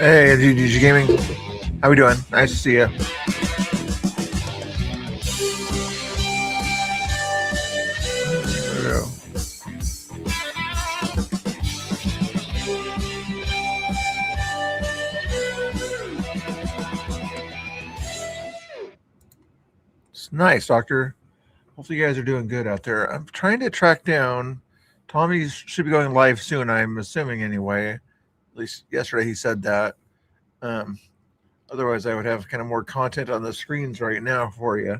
Hey, GG Gaming. How we doing? Nice to see you. There we go. It's nice, Doctor. Hopefully you guys are doing good out there. I'm trying to track down. Tommy should be going live soon, I'm assuming anyway. At least yesterday he said that. Um, Otherwise, I would have kind of more content on the screens right now for you.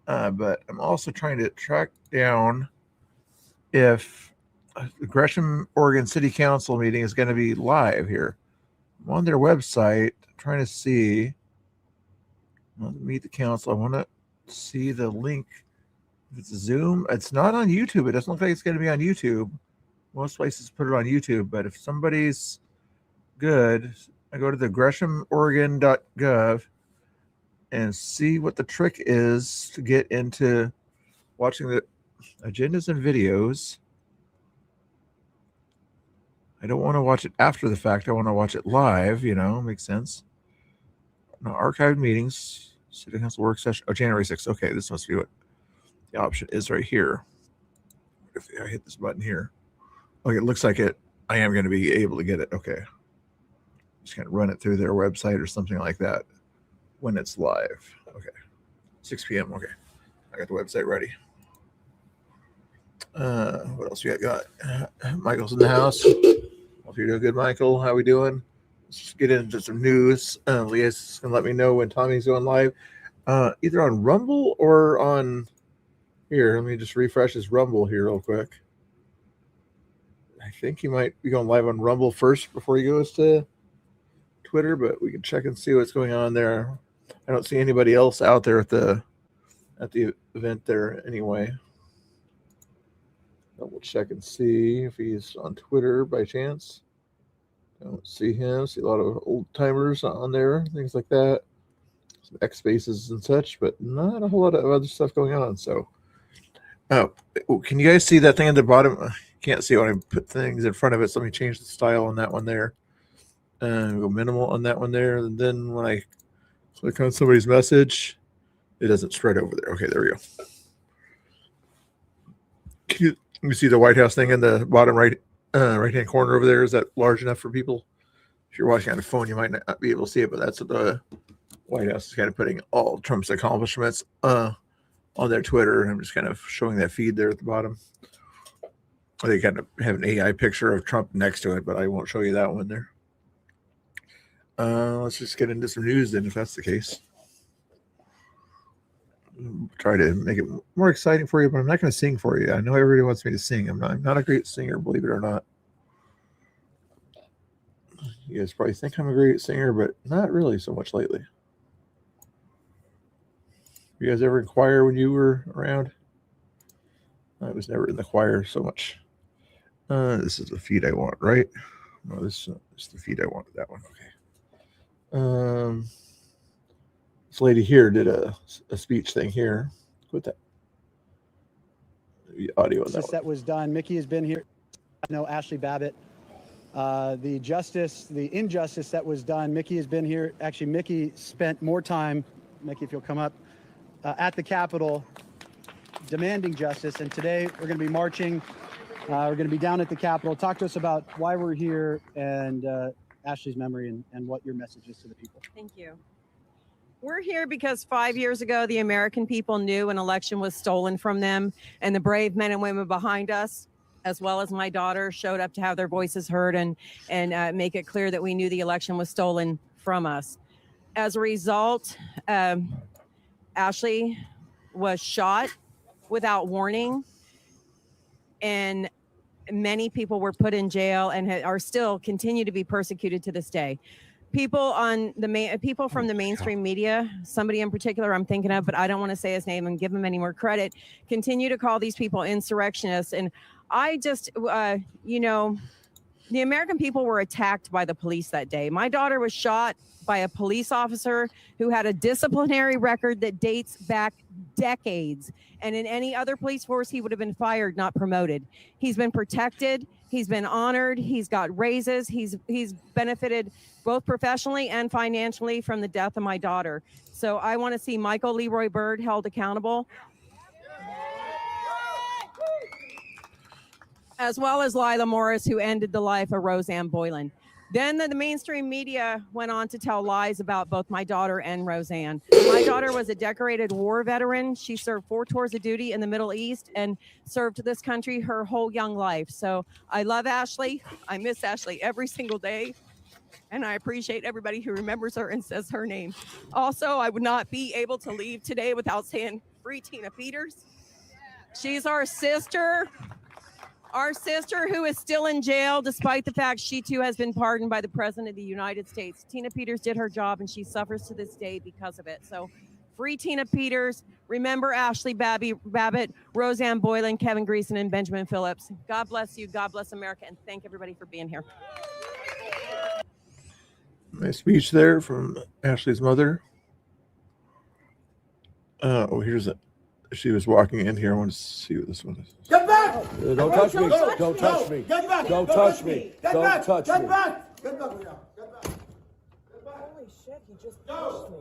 But I'm also trying to track down if the Gresham, Oregon City Council meeting is going to be live here. I'm on their website trying to see. Meet the council. I want to see the link. If it's Zoom, it's not on YouTube. It doesn't look like it's going to be on YouTube. Most places put it on YouTube, but if somebody's good, I go to the GreshamOregon.gov and see what the trick is to get into watching the agendas and videos. I don't want to watch it after the fact. I want to watch it live, makes sense. No, archived meetings, City Council work session. Oh, January 6th. Okay, this must be what the option is right here. If I hit this button here. Okay, it looks like I am going to be able to get it. Okay. Just kind of run it through their website or something like that when it's live. Okay. 6 p.m. Okay. I got the website ready. What else you got? Michael's in the house. Hope you're doing good, Michael. How we doing? Let's get into some news. Leah's going to let me know when Tommy's going live. Either on Rumble or on... Here, let me just refresh his Rumble here real quick. I think he might be going live on Rumble first before he goes to Twitter, but we can check and see what's going on there. I don't see anybody else out there at the event there anyway. Double check and see if he's on Twitter by chance. Don't see him. See a lot of old timers on there, things like that. Some X spaces and such, but not a whole lot of other stuff going on. So, can you guys see that thing at the bottom? I can't see when I put things in front of it. So let me change the style on that one there. Go minimal on that one there. And then when I click on somebody's message, it doesn't spread over there. Okay, there we go. Can you see the White House thing in the bottom right-hand corner over there? Is that large enough for people? If you're watching on a phone, you might not be able to see it, but that's what the White House is kind of putting all Trump's accomplishments on their Twitter. I'm just kind of showing that feed there at the bottom. They kind of have an AI picture of Trump next to it, but I won't show you that one there. Let's just get into some news then, if that's the case. Try to make it more exciting for you, but I'm not going to sing for you. I know everybody wants me to sing. I'm not a great singer, believe it or not. You guys probably think I'm a great singer, but not really so much lately. You guys ever in choir when you were around? I was never in the choir so much. This is the feed I want, right? No, this is the feed I wanted. That one, okay. This lady here did a speech thing here. Put that the audio on that one. That was done. Mickey has been here. No, Ashley Babbitt. The injustice that was done. Mickey has been here. Actually, Mickey spent more time. Mickey, if you'll come up. At the Capitol demanding justice. And today we're going to be marching. We're going to be down at the Capitol. Talk to us about why we're here and Ashley's memory and what your message is to the people. Thank you. We're here because 5 years ago, the American people knew an election was stolen from them, and the brave men and women behind us, as well as my daughter, showed up to have their voices heard and make it clear that we knew the election was stolen from us. As a result, Ashley was shot without warning, and many people were put in jail and are still continue to be persecuted to this day. People from the mainstream media, somebody in particular I'm thinking of, but I don't want to say his name and give him any more credit, continue to call these people insurrectionists. And I just, The American people were attacked by the police that day. My daughter was shot by a police officer who had a disciplinary record that dates back decades. And in any other police force, he would have been fired, not promoted. He's been protected. He's been honored. He's got raises. He's benefited both professionally and financially from the death of my daughter. So I want to see Michael Leroy Byrd held accountable, as well as Lila Morris, who ended the life of Roseanne Boylan. Then the mainstream media went on to tell lies about both my daughter and Roseanne. My daughter was a decorated war veteran. She served 4 tours of duty in the Middle East and served this country her whole young life. So I love Ashley. I miss Ashley every single day. And I appreciate everybody who remembers her and says her name. Also, I would not be able to leave today without saying free Tina Peters. She's our sister who is still in jail, despite the fact she too has been pardoned by the President of the United States. Tina Peters did her job and she suffers to this day because of it. So free Tina Peters. Remember Ashley Babbitt, Roseanne Boylan, Kevin Greason, and Benjamin Phillips. God bless you. God bless America. And thank everybody for being here. Nice speech there from Ashley's mother. Oh, here's it. She was walking in here. I want to see what this one is. Get back! Don't touch me. Don't touch me. Get back! Don't touch me. Get Don't back! touch Get me. back! Get back! Get back! Get back! Holy shit, he just pushed me.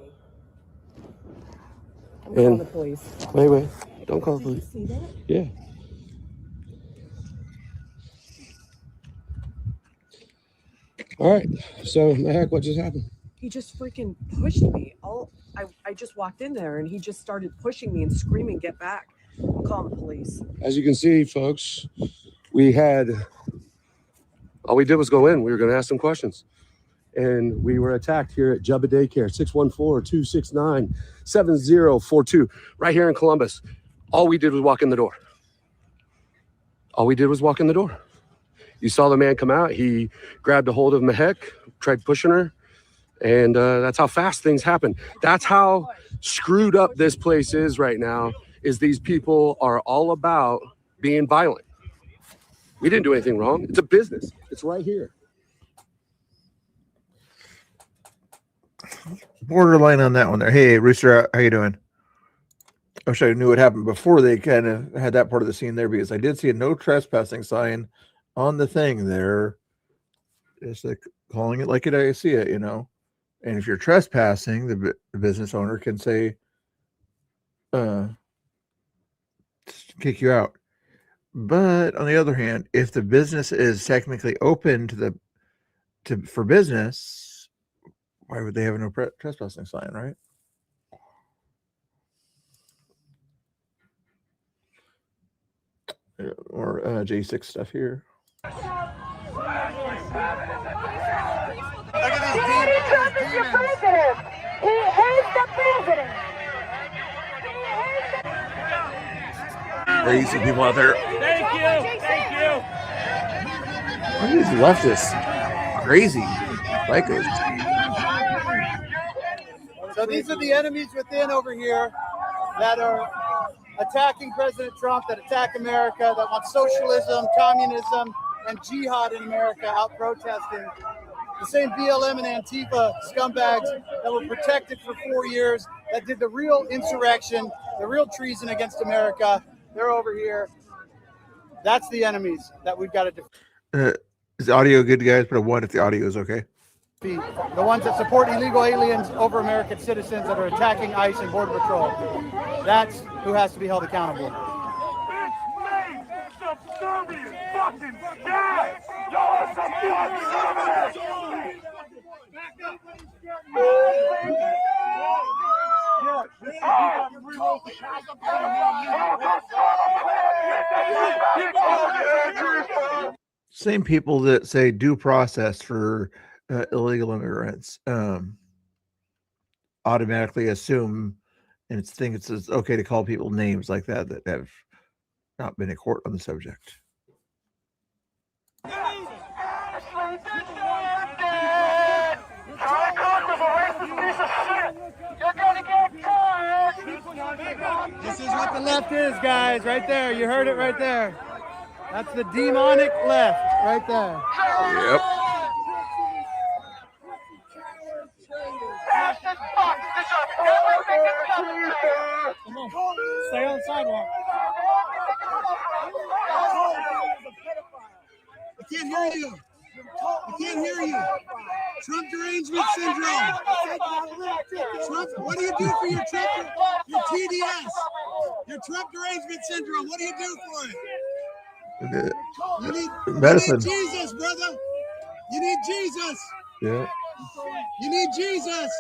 I'm And- calling the police. Wait. Don't call the Did you police. see that? Yeah. All right. So, the heck, what just happened? He just freaking pushed me. I just walked in there and he just started pushing me and screaming, "Get back." I'm calling the police. As you can see, folks, all we did was go in. We were going to ask some questions. And we were attacked here at Jubba Daycare, 614-269-7042, right here in Columbus. All we did was walk in the door. You saw the man come out. He grabbed a hold of Mehek, tried pushing her. And that's how fast things happen. That's how screwed up this place is right now, is these people are all about being violent. We didn't do anything wrong. It's a business. It's right here. Borderline on that one there. Hey, Rooster, how you doing? I wish I knew what happened before they kind of had that part of the scene there, because I did see a no trespassing sign on the thing there. Just like calling it like I see it, you know. And if you're trespassing, the business owner can say, kick you out. But on the other hand, if the business is technically open for business, why would they have a no trespassing sign, right? Or J6 stuff here. Donald Trump is your president. He hates the president. Crazy people out there. Thank you. Why are these leftists crazy? Psychos. So these are the enemies within over here that are attacking President Trump, that attack America, that want socialism, communism, and jihad in America out protesting. The same BLM and Antifa scumbags that were protected for 4 years, that did the real insurrection, the real treason against America, they're over here. That's the enemies that we've got to defeat. Is the audio good, guys? Put a 1 if the audio is okay. The ones that support illegal aliens over American citizens that are attacking ICE and Border Patrol. That's who has to be held accountable. Same people that say due process for illegal immigrants automatically assume and think it's okay to call people names like that have not been in court on the subject. This is what the left is, guys, right there. You heard it right there. That's the demonic left right there. Yep. Stay on the sidewalk. I can't hear you. I can't hear you. Trump derangement syndrome. Trump, what do you do for your Trump, your TDS? Your Trump derangement syndrome. What do you do for it? You need Jesus, brother. You need Jesus. Yeah. You need Jesus.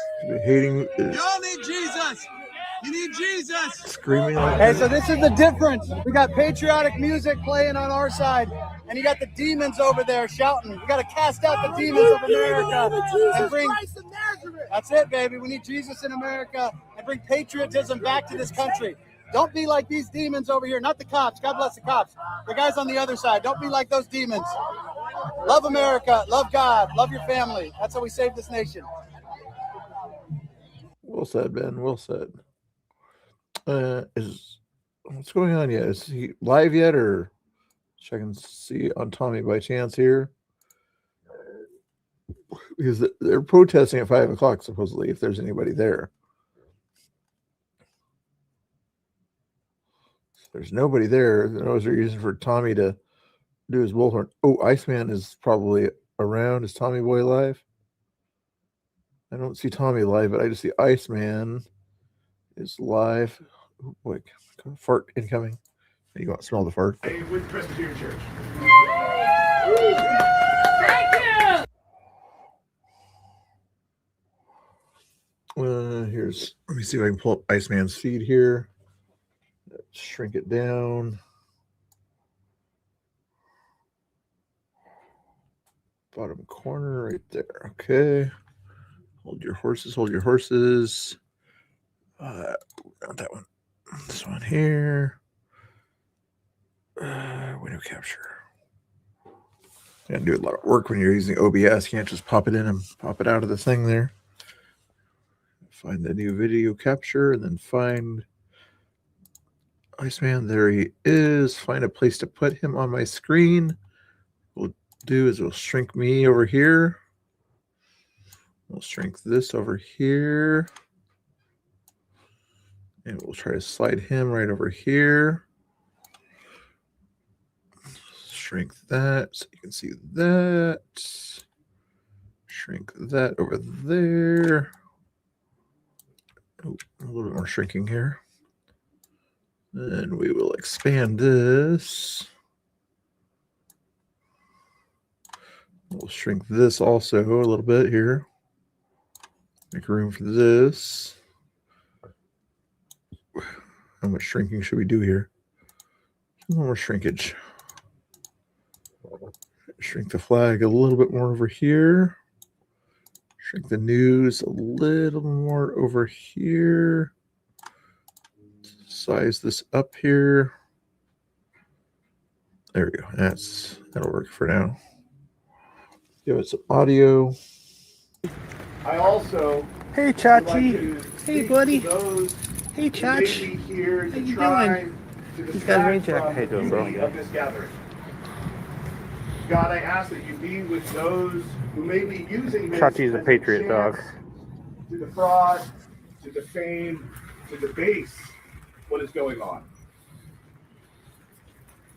Hating, Y'all need Jesus. You need Jesus. screaming like Hey, that. so this is the difference. We got patriotic music playing on our side, and you got the demons over there shouting. We got to cast out the demons of America and bring. That's it, baby. We need Jesus in America and bring patriotism back to this country. Don't be like these demons over here. Not the cops. God bless the cops. The guys on the other side. Don't be like those demons. Love America. Love God. Love your family. That's how we save this nation. Well said, Ben. Well said. Is what's going on yet? Is he live yet, or check and see on Tommy by chance here? Because they're protesting at 5 o'clock supposedly. If there's anybody there, there's nobody there. Those are using for Tommy to do his bullhorn. Oh, Iceman is probably around. Is Tommy Boy live? I don't see Tommy live, but I just see Iceman is live. Oh boy, fart incoming. You want to smell the fart? With Presbyterian Church. Here's, let me see if I can pull up Iceman's feed here. Shrink it down. Bottom corner right there. Okay. Hold your horses, hold your horses. Not that one. This one here. Window capture. You gotta do a lot of work when you're using OBS. You can't just pop it in and pop it out of the thing there. Find the new video capture and then find Iceman. There he is. Find a place to put him on my screen. What we'll do is we'll shrink me over here. We'll shrink this over here. And we'll try to slide him right over here. Shrink that so you can see that. Shrink that over there. Oh, a little bit more shrinking here. Then we will expand this. We'll shrink this also a little bit here. Make room for this. How much shrinking should we do here? A little more shrinkage. Shrink the flag a little bit more over here. Shrink the news a little more over here. Size this up here. There we go. That'll work for now. Give it some audio. I also Hey, Chachi. Hey, buddy. Hey, Chach. Here How to you try doing? to These guys distract rain check. from How you the doing, bro? beauty of this gathering. God, I ask that you be with those who may be using this Chachi's a as patriot chance dog. to defraud, to defame, to debase what is going on.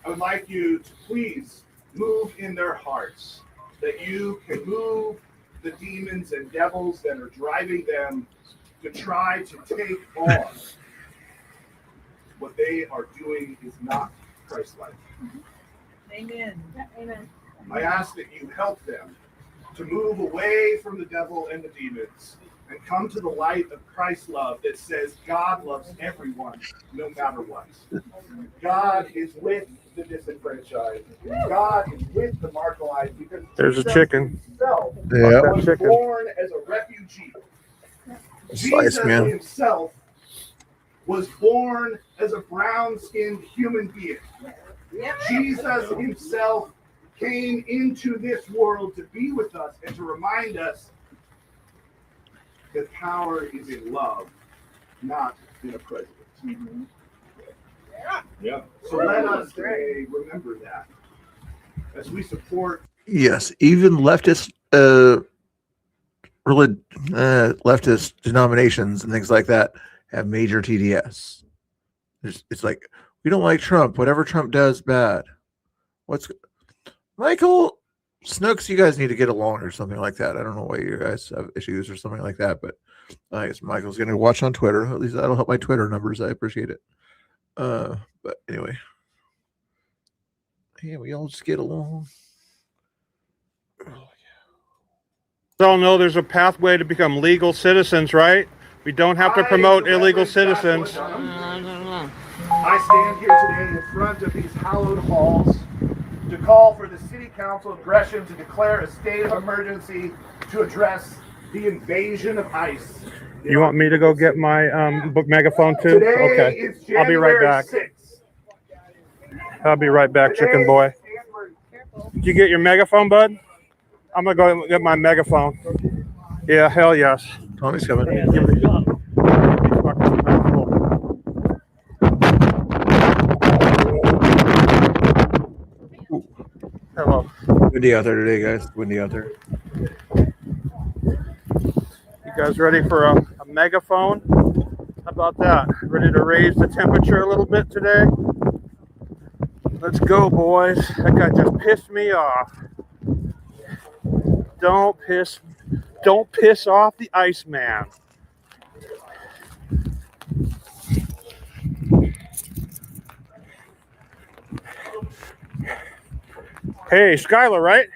I would like you to please move in their hearts, that you can move the demons and devils that are driving them to try to take on. What they are doing is not Christ-like. Amen. Amen. I ask that you help them to move away from the devil and the demons and come to the light of Christ's love that says God loves everyone, no matter what. God is with the disenfranchised. God is with the marginalized because There's a Jesus chicken. himself Yeah. was Chicken. born as a refugee. Jesus Iceman. himself was born as a brown-skinned human being. Jesus himself came into this world to be with us and to remind us that power is in love, not in a president. Yeah. So let us today remember that as we support Yes, even leftist, leftist denominations and things like that have major TDS. It's like, we don't like Trump. Whatever Trump does, bad. Michael Snooks? You guys need to get along or something like that. I don't know why you guys have issues or something like that, but I guess Michael's going to watch on Twitter. At least that'll help my Twitter numbers. I appreciate it. But anyway, yeah, we all just get along. We all know there's a pathway to become legal citizens, right? We don't have to promote illegal citizens. I stand here today in front of these hallowed halls to call for the City Council of Gresham to declare a state of emergency to address the invasion of ICE. You want me to go get my megaphone too? Today Okay. is I'll be right January back. 6th. I'll be right back, chicken boy. Did you get your megaphone, bud? I'm going to go get my megaphone. Yeah, hell yes. Tommy's coming. Hello. Windy out there today, guys. Windy out there. You guys ready for a megaphone? How about that? Ready to raise the temperature a little bit today? Let's go, boys. That guy just pissed me off. Don't piss off the Iceman. Hey, Skylar, right?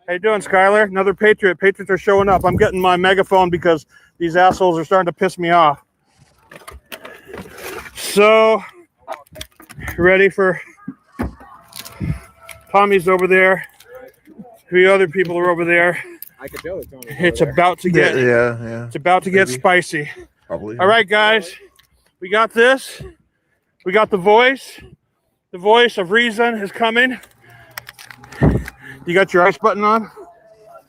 How you doing, Skylar? Another Patriot. Patriots are showing up. I'm getting my megaphone because these assholes are starting to piss me off. So, ready for Tommy's over there. 3 other people are over there. I can tell it's It's about to get It's about to get spicy. Probably. All right, guys. We got this. We got the voice. The voice of reason is coming. You got your ice button on?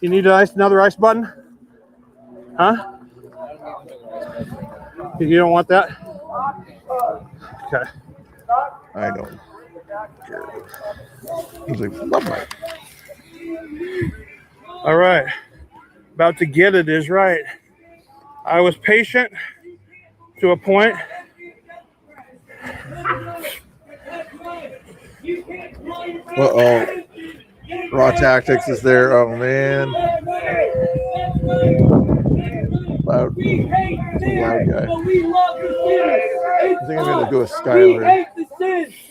You need another ice button? Huh? You don't want that? Okay. I don't care. He's like, love my. All right. About to get it is right. I was patient to a point. Uh-oh. Raw Tactics is there. Oh, man. Loud guy. I think I'm going to go with Skylar.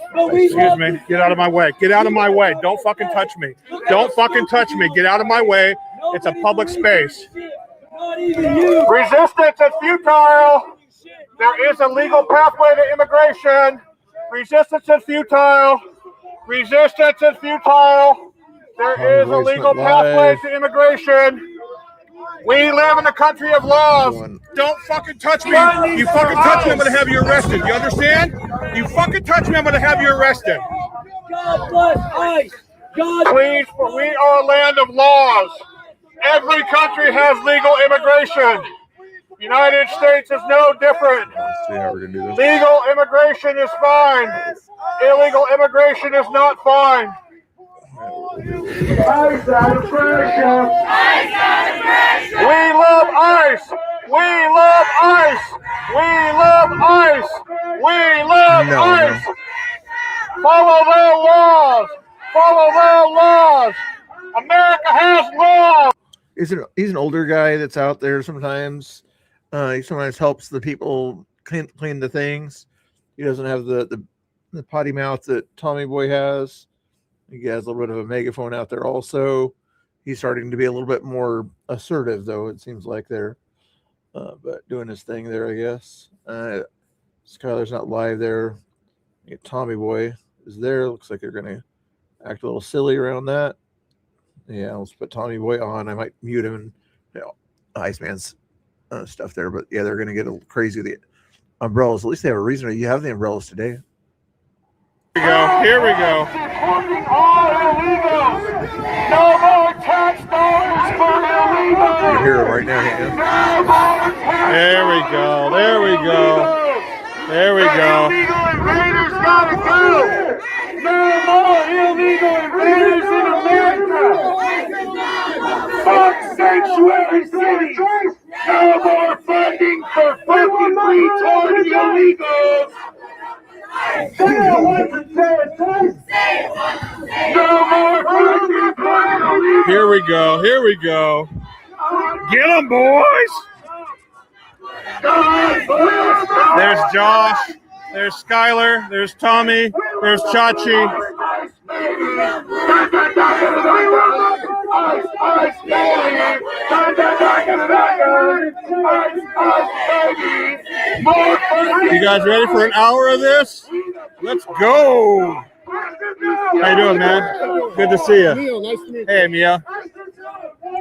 Excuse me. Get out of my way. Get out of my way. Don't fucking touch me. Don't fucking touch me. Get out of my way. It's a public space. Resistance is futile. There is a legal pathway to immigration. Resistance is futile. Resistance is futile. There is a legal pathway to immigration. We live in a country of laws. Don't fucking touch me. You fucking touch me, I'm going to have you arrested. You understand? You fucking touch me, I'm going to have you arrested. God bless ICE. Please, for we are a land of laws. Every country has legal immigration. United States is no different. Legal immigration is fine. Illegal immigration is not fine. ICE out of pressure. We love ICE. We love ICE. We love ICE. We love ICE. Follow their laws. Follow their laws. America has laws. He's an older guy that's out there sometimes. He sometimes helps the people clean the things. He doesn't have the potty mouth that Tommy Boy has. He has a little bit of a megaphone out there also. He's starting to be a little bit more assertive, though, it seems like they're but doing his thing there, I guess. Skylar's not live there. Tommy Boy is there. Looks like they're going to act a little silly around that. Yeah, let's put Tommy Boy on. I might mute him and Iceman's stuff there. But, yeah, they're going to get a little crazy with the umbrellas. At least they have a reason. You have the umbrellas today. Here we go. Deporting all illegals. No more tax dollars for illegals. You can hear him right now. There we go. There we go. There we go. Illegal invaders gotta go. No more illegal invaders in America. Fuck sanctuary cities. No more funding for fucking retarded illegals. Say it once and say it twice. No more funding for illegals. Here we go. Here we go. Get them, boys. There's Josh. There's Skylar. There's Tommy. There's Chachi. You guys ready for an hour of this? Let's go. How you doing, man? Good to see you. Neil, nice to meet you. Hey, Mia.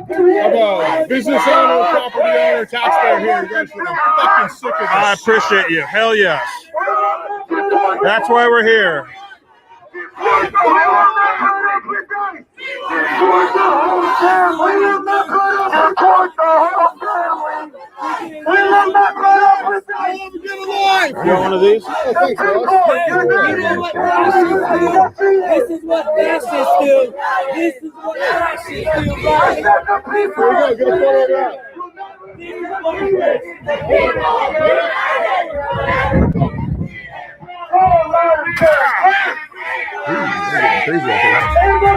I'm a business owner, property owner, taxpayer here in Gresham. I'm fucking sick of this. I appreciate you. Hell yes. That's why we're here. You want one of these? Oh, thanks, Ross. You know what fascists do? This is what fascists do. This is what fascists do, right? Here we go. Get a photo of that.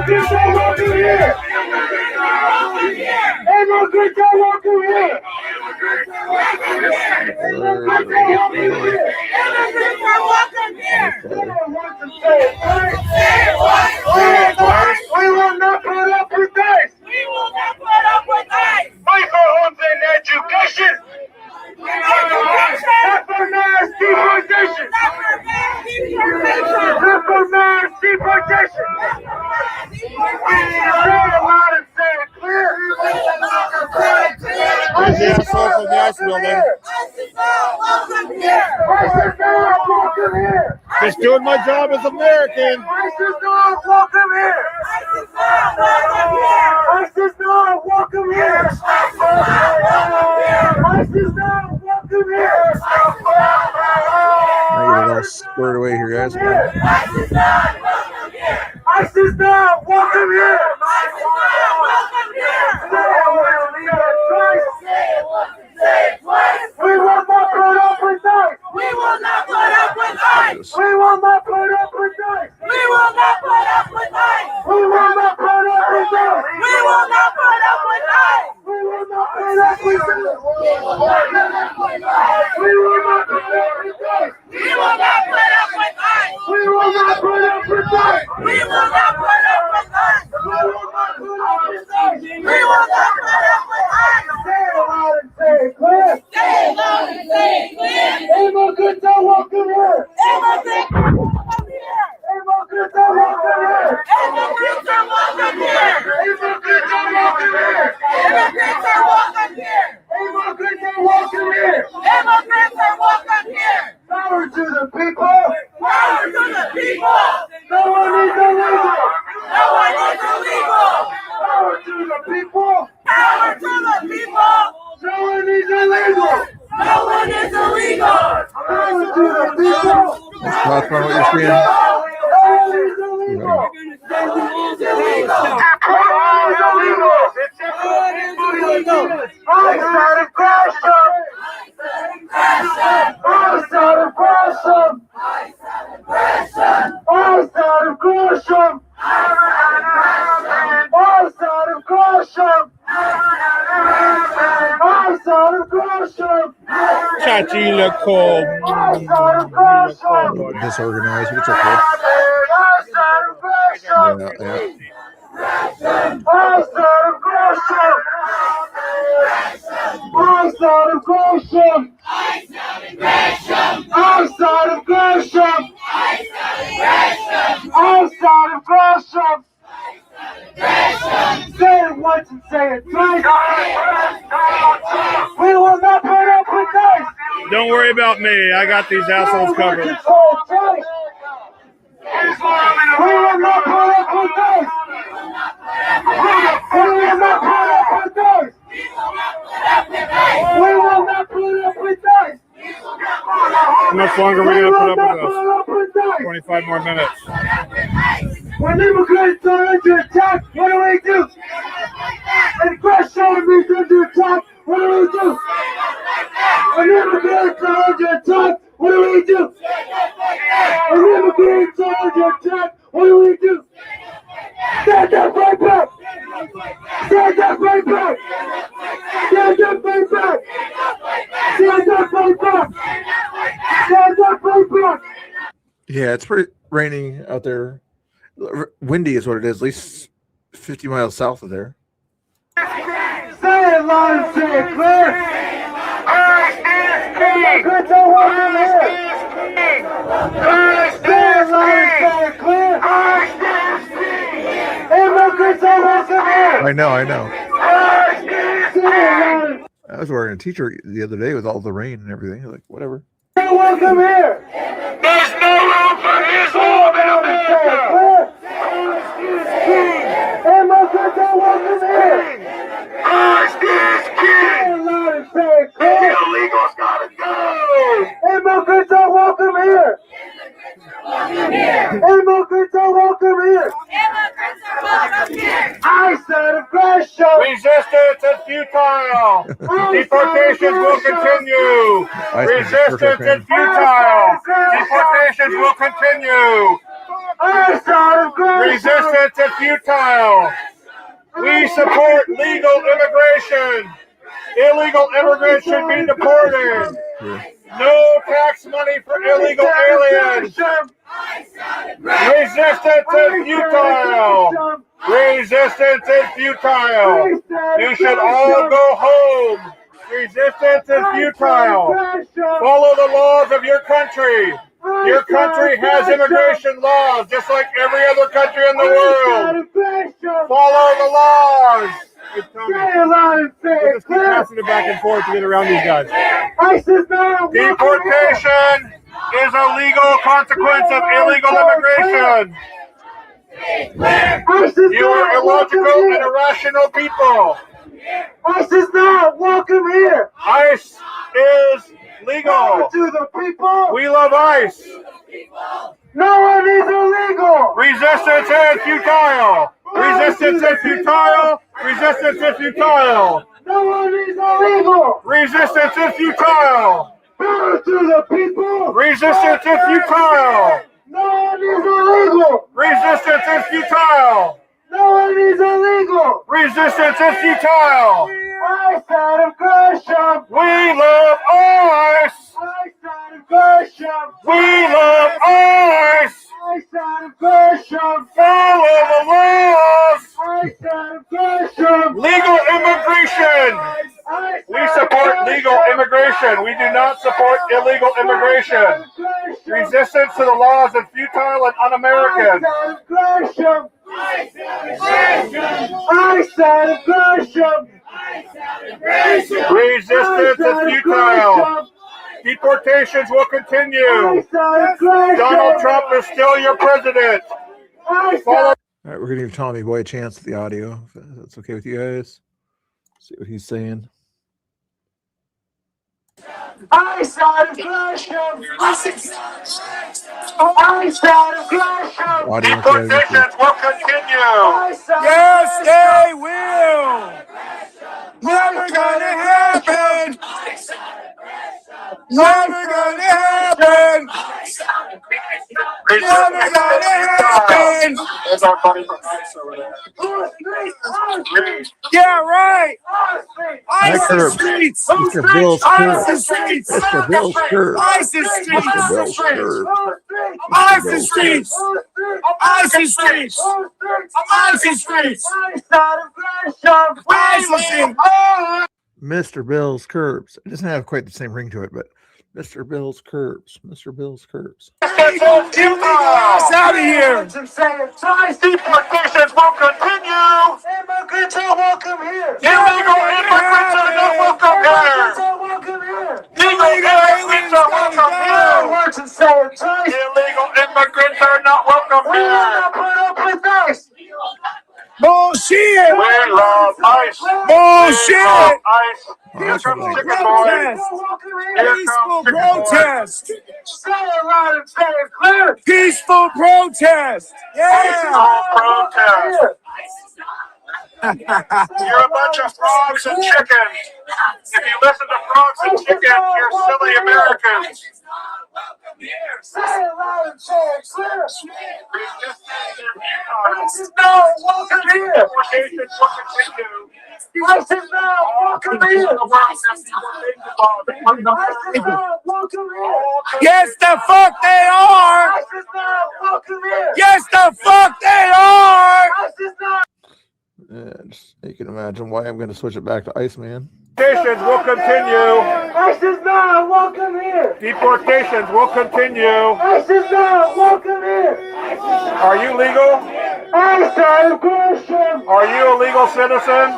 This is what it is. Crazy after that. We will not put up with this. Fight for homes and education. Not for mass deportation. Not for mass deportation. Say it loud and say it clear. There's the asshole from the ice building. Welcome here. Just doing my job as American. Welcome here. Welcome here. I get it all squared away here, guys. ICE is not welcome here. We will not put up with ICE. We will not put up with ICE. We will not put up with ICE. We will not put up with ICE. We will not put up with ICE. We will not put up with ICE. We will not put up with ICE. We will not put up with ICE. We will not put up with ICE. We will not put up with ICE. We will not put up with ICE. We will not put up with ICE. We will not put up with ICE. Say it loud and say it clear. Say it loud and say it clear. Immigrants are welcome here. Immigrants are welcome here. Immigrants are welcome here. Immigrants are welcome here. Immigrants are welcome here. Immigrants are welcome here. Immigrants are welcome here. Immigrants are welcome here. Power to the people. Power to the people. No one is illegal. No one is illegal. Power to the people. Power to the people. No one is illegal. No one is illegal. Power to the people. That's not what you're seeing. No one is illegal. It's illegal. It's illegal. I started crashing. I started crashing. I started crashing. I started crashing. I started crashing. Chachi, look cold. I started crashing. Disorganized, but it's okay. I started crashing. Yeah. I started crashing. I started crashing. I started crashing. I started crashing. Say it once and say it twice. We will not put up with this. Don't worry about me. I got these assholes covered. We will not put up with this. We will not put up with this. We will not put up with this. much longer are we going to put up with this? 25 more minutes. When immigrants are under attack, what do we do? And crash armies under attack, what do we do? When immigrants are under attack, what do we do? When immigrants are under attack, what do we do? Stand up, fight back! Stand up, fight back! Stand up, fight back! Stand up, fight back! Stand up, fight back! Yeah, it's pretty raining out there. Windy is what it is, at least 50 miles south of there. Say it loud and say it clear! Immigrants are welcome here! Say it loud and say it clear! Immigrants are welcome here! I know. Say it loud. I was wearing a t-shirt the other day with all the rain and everything. Like, whatever. Say welcome here! There's no room for Islam in America! Immigrants are welcome here! Illegals gotta go! Immigrants are welcome here! Immigrants are welcome here! I said aggression! Resistance is futile. Deportations will continue. Resistance is futile. Deportations will continue. I said aggression! Resistance is futile. We support legal immigration. Illegal immigrants should be deported. No tax money for illegal aliens. Resistance is futile. Resistance is futile. You should all go home. Resistance is futile. Follow the laws of your country. Your country has immigration laws, just like every other country in the world. Follow the laws. Just keep passing it back and forth to get around these guys. Deportation is a legal consequence of illegal immigration. You are illogical and irrational people. ICE is not welcome here. ICE is legal. To the people. We love ICE. No one is illegal. Resistance is futile. Resistance is futile. Resistance is futile. No one is illegal. Resistance is futile. Power to the people. Resistance is futile. No one is illegal. Resistance is futile. No one is illegal. Resistance is futile. I said aggression. We love ICE. I said aggression. We love ICE. I said aggression. Follow the laws. I said aggression. Legal immigration. We support legal immigration. We do not support illegal immigration. Resistance to the laws is futile and un-American. I said aggression. Resistance is futile. Deportations will continue. Donald Trump is still your president. All right, we're going to give Tommy Boy a chance at the audio. If that's okay with you guys. See what he's saying. I said aggression. I said aggression. Audio Deportations will continue. Yes, they will. Never gonna happen. Never gonna happen. Never gonna happen. There's our buddy from ICE over there. Yeah, right. Mike ICE Curb. streets. Mr. Bill ICE Curb. streets. Mr. Bill Curb. ICE Mr. streets. Bill Curb. ICE streets. ICE streets. ICE streets. Mr. Bill's Curbs. It doesn't have quite the same ring to it, but Mr. Bill's Curbs. Mr. Bill's Curbs. Get your ass out of here. Deportations will continue. Immigrants are welcome here. Illegal immigrants are not welcome here. Illegal immigrants are welcome here. Illegal immigrants are not welcome here. Bullshit. We love ICE. Bullshit. ICE. Here comes Chicken Boy. Peaceful protest. Say it loud and say it clear. Peaceful protest. Peaceful protest. You're a bunch of frogs and chickens. If you listen to frogs and chickens, you're silly Americans. Say it loud and say it clear. ICE is now welcome here. Deportations will continue. ICE is now welcome here. Yes, the fuck they are. Yes, the fuck they are. Just, you can imagine why I'm going to switch it back to Iceman. Deportations will continue. ICE is now welcome here. Deportations will continue. ICE is now welcome here. Are you legal? ICE out of Gresham. Are you a legal citizen?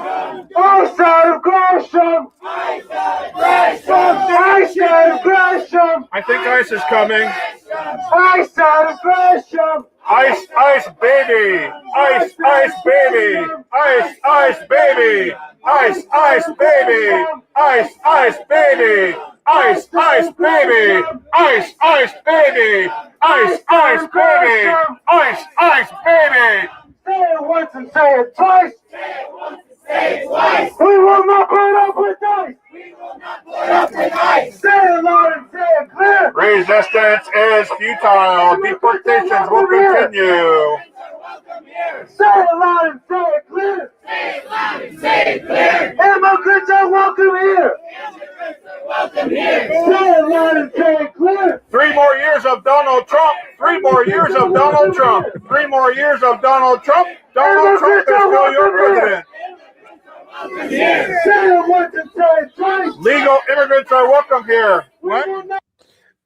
ICE out of Gresham. ICE out of Gresham. I think ICE is coming. ICE out of Gresham. Ice, ice, baby. Ice, ice, baby. Ice, ice, baby. Ice, ice, baby. Ice, ice, baby. Ice, ice, baby. Ice, ice, baby. Ice, ice, baby. Ice, ice, baby. Say it once and say it twice. Say it twice. We will not put up with ICE. We will not put up with ICE. Say it loud and say it clear. Resistance is futile. Deportations will continue. Say it loud and say it clear. Say it loud and say it clear. Immigrants are welcome here. Immigrants are welcome here. Say it loud and say it clear. 3 more years of Donald Trump. 3 more years of Donald Trump. 3 more years of Donald Trump. Donald Trump is still your president. Say it once and say it twice. Legal immigrants are welcome here. What?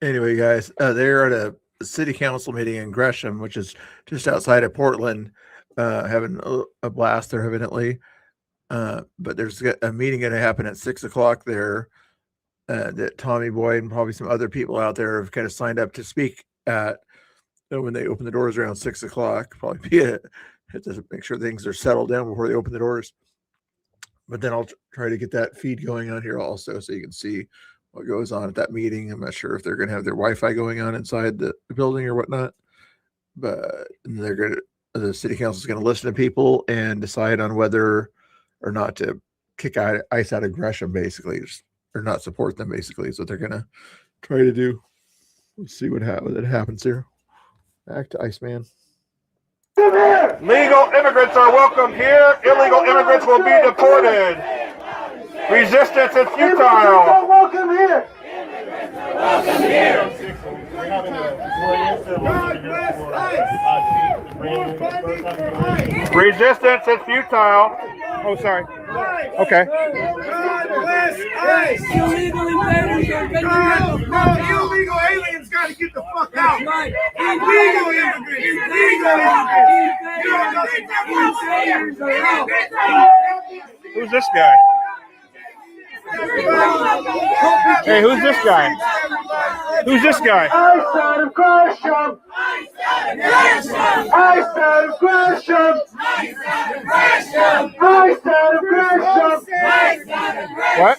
Anyway, guys, they're at a city council meeting in Gresham, which is just outside of Portland, having a blast there, evidently. But there's a meeting going to happen at 6 o'clock there that Tommy Boy and probably some other people out there have kind of signed up to speak at when they open the doors around 6 o'clock. Probably be have to make sure things are settled down before they open the doors. But then I'll try to get that feed going on here also so you can see what goes on at that meeting. I'm not sure if they're going to have their Wi-Fi going on inside the building or whatnot, but the city council is going to listen to people and decide on whether or not to kick ICE out of Gresham, basically, or not support them, basically, is what they're going to try to do. Let's see what happens here. Back to Iceman. Legal immigrants are welcome here. Illegal immigrants will be deported. Resistance is futile. Welcome here. Welcome here. Resistance is futile. Oh, sorry. Okay. Illegal invaders are illegal aliens got to get the fuck out. right. Illegal immigrants. Illegal Invaders are out. Who's this guy? Hey, who's this guy? Who's this guy? ICE out of Gresham. ICE out of Gresham. ICE out of Gresham. What?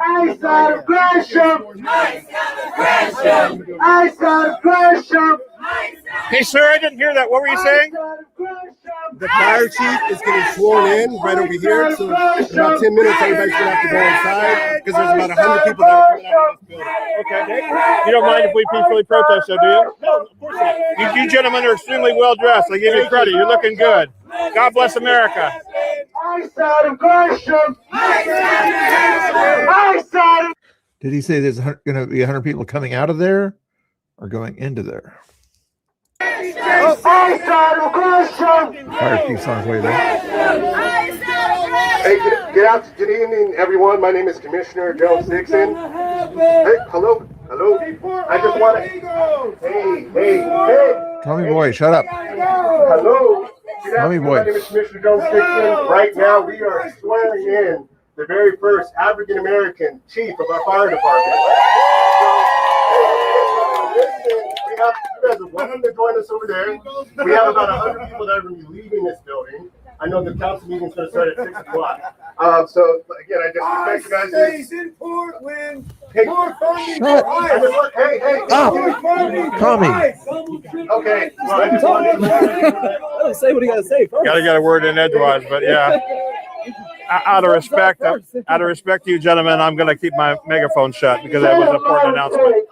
ICE out of Gresham. ICE out of Gresham. Hey, sir, I didn't hear that. What were you saying? The fire chief is getting sworn in right over here. So in about 10 minutes, everybody's going to have to go inside because there's about 100 people that are coming out of this building. Okay. You don't mind if we peacefully protest, though, do you? No, of course not. You gentlemen are extremely well dressed. I give you credit. You're looking good. God bless America. ICE out of Gresham. ICE out of. Did he say there's going to be 100 people coming out of there or going into there? ICE out of Gresham. Fire chief songs way there. Hey, get out. Good evening, everyone. My name is Commissioner Joe Dixon. Hey, hello. I just want to. Hey. Tommy Boy, shut up. Hello. Tommy Boy. My name is Commissioner Joe Dixon. Right now, we are swearing in the very first African American chief of our fire department. You guys are welcome to join us over there. We have about 100 people that are going to be leaving this building. I know the council meeting's gonna start at 6 o'clock. So again, I just thank you guys. in Portland. Hey, More funding Shut for I just want- hey, Stop. Tommy. okay. Well, I just wanted Say what you gotta say first. Gotta get a word in edgewise, but yeah. Out of respect to you gentlemen, I'm gonna keep my megaphone shut because that was an important announcement.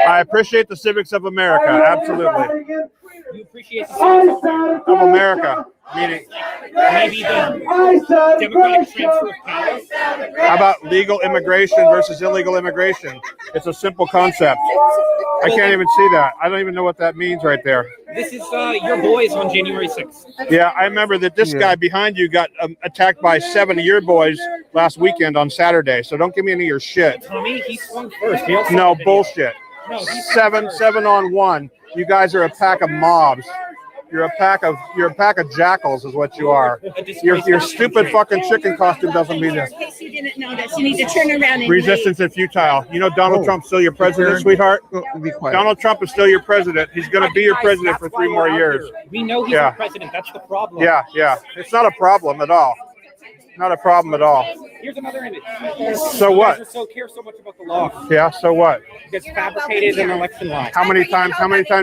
I appreciate the civics of America, absolutely. You appreciate the Of America, meaning maybe the democratic transfer of power. how about legal immigration versus illegal immigration? It's a simple concept. I can't even see that. I don't even know what that means right there. This is your boys on January 6th. Yeah, I remember that this guy behind you got attacked by 7 of your boys last weekend on Saturday. So don't give me any of your shit. Tommy, he swung first. He also No did it. bullshit. No, he swung 7 first. on 1. You guys are a pack of mobs. You're a pack of jackals, is what you are. Your stupid fucking chicken costume doesn't mean this. In case you didn't notice, you need to turn around and Resistance and futile. You know Donald Trump's still your president, sweetheart. Be quiet. Donald Trump is still your president. He's going to be your president for 3 more years. We know he's Yeah. the president. That's the problem. Yeah, yeah. It's not a problem at all. Not a problem at all. Here's another image. So what? You guys care so much about the law. Yeah, so what? You guys fabricated an election lie. How many times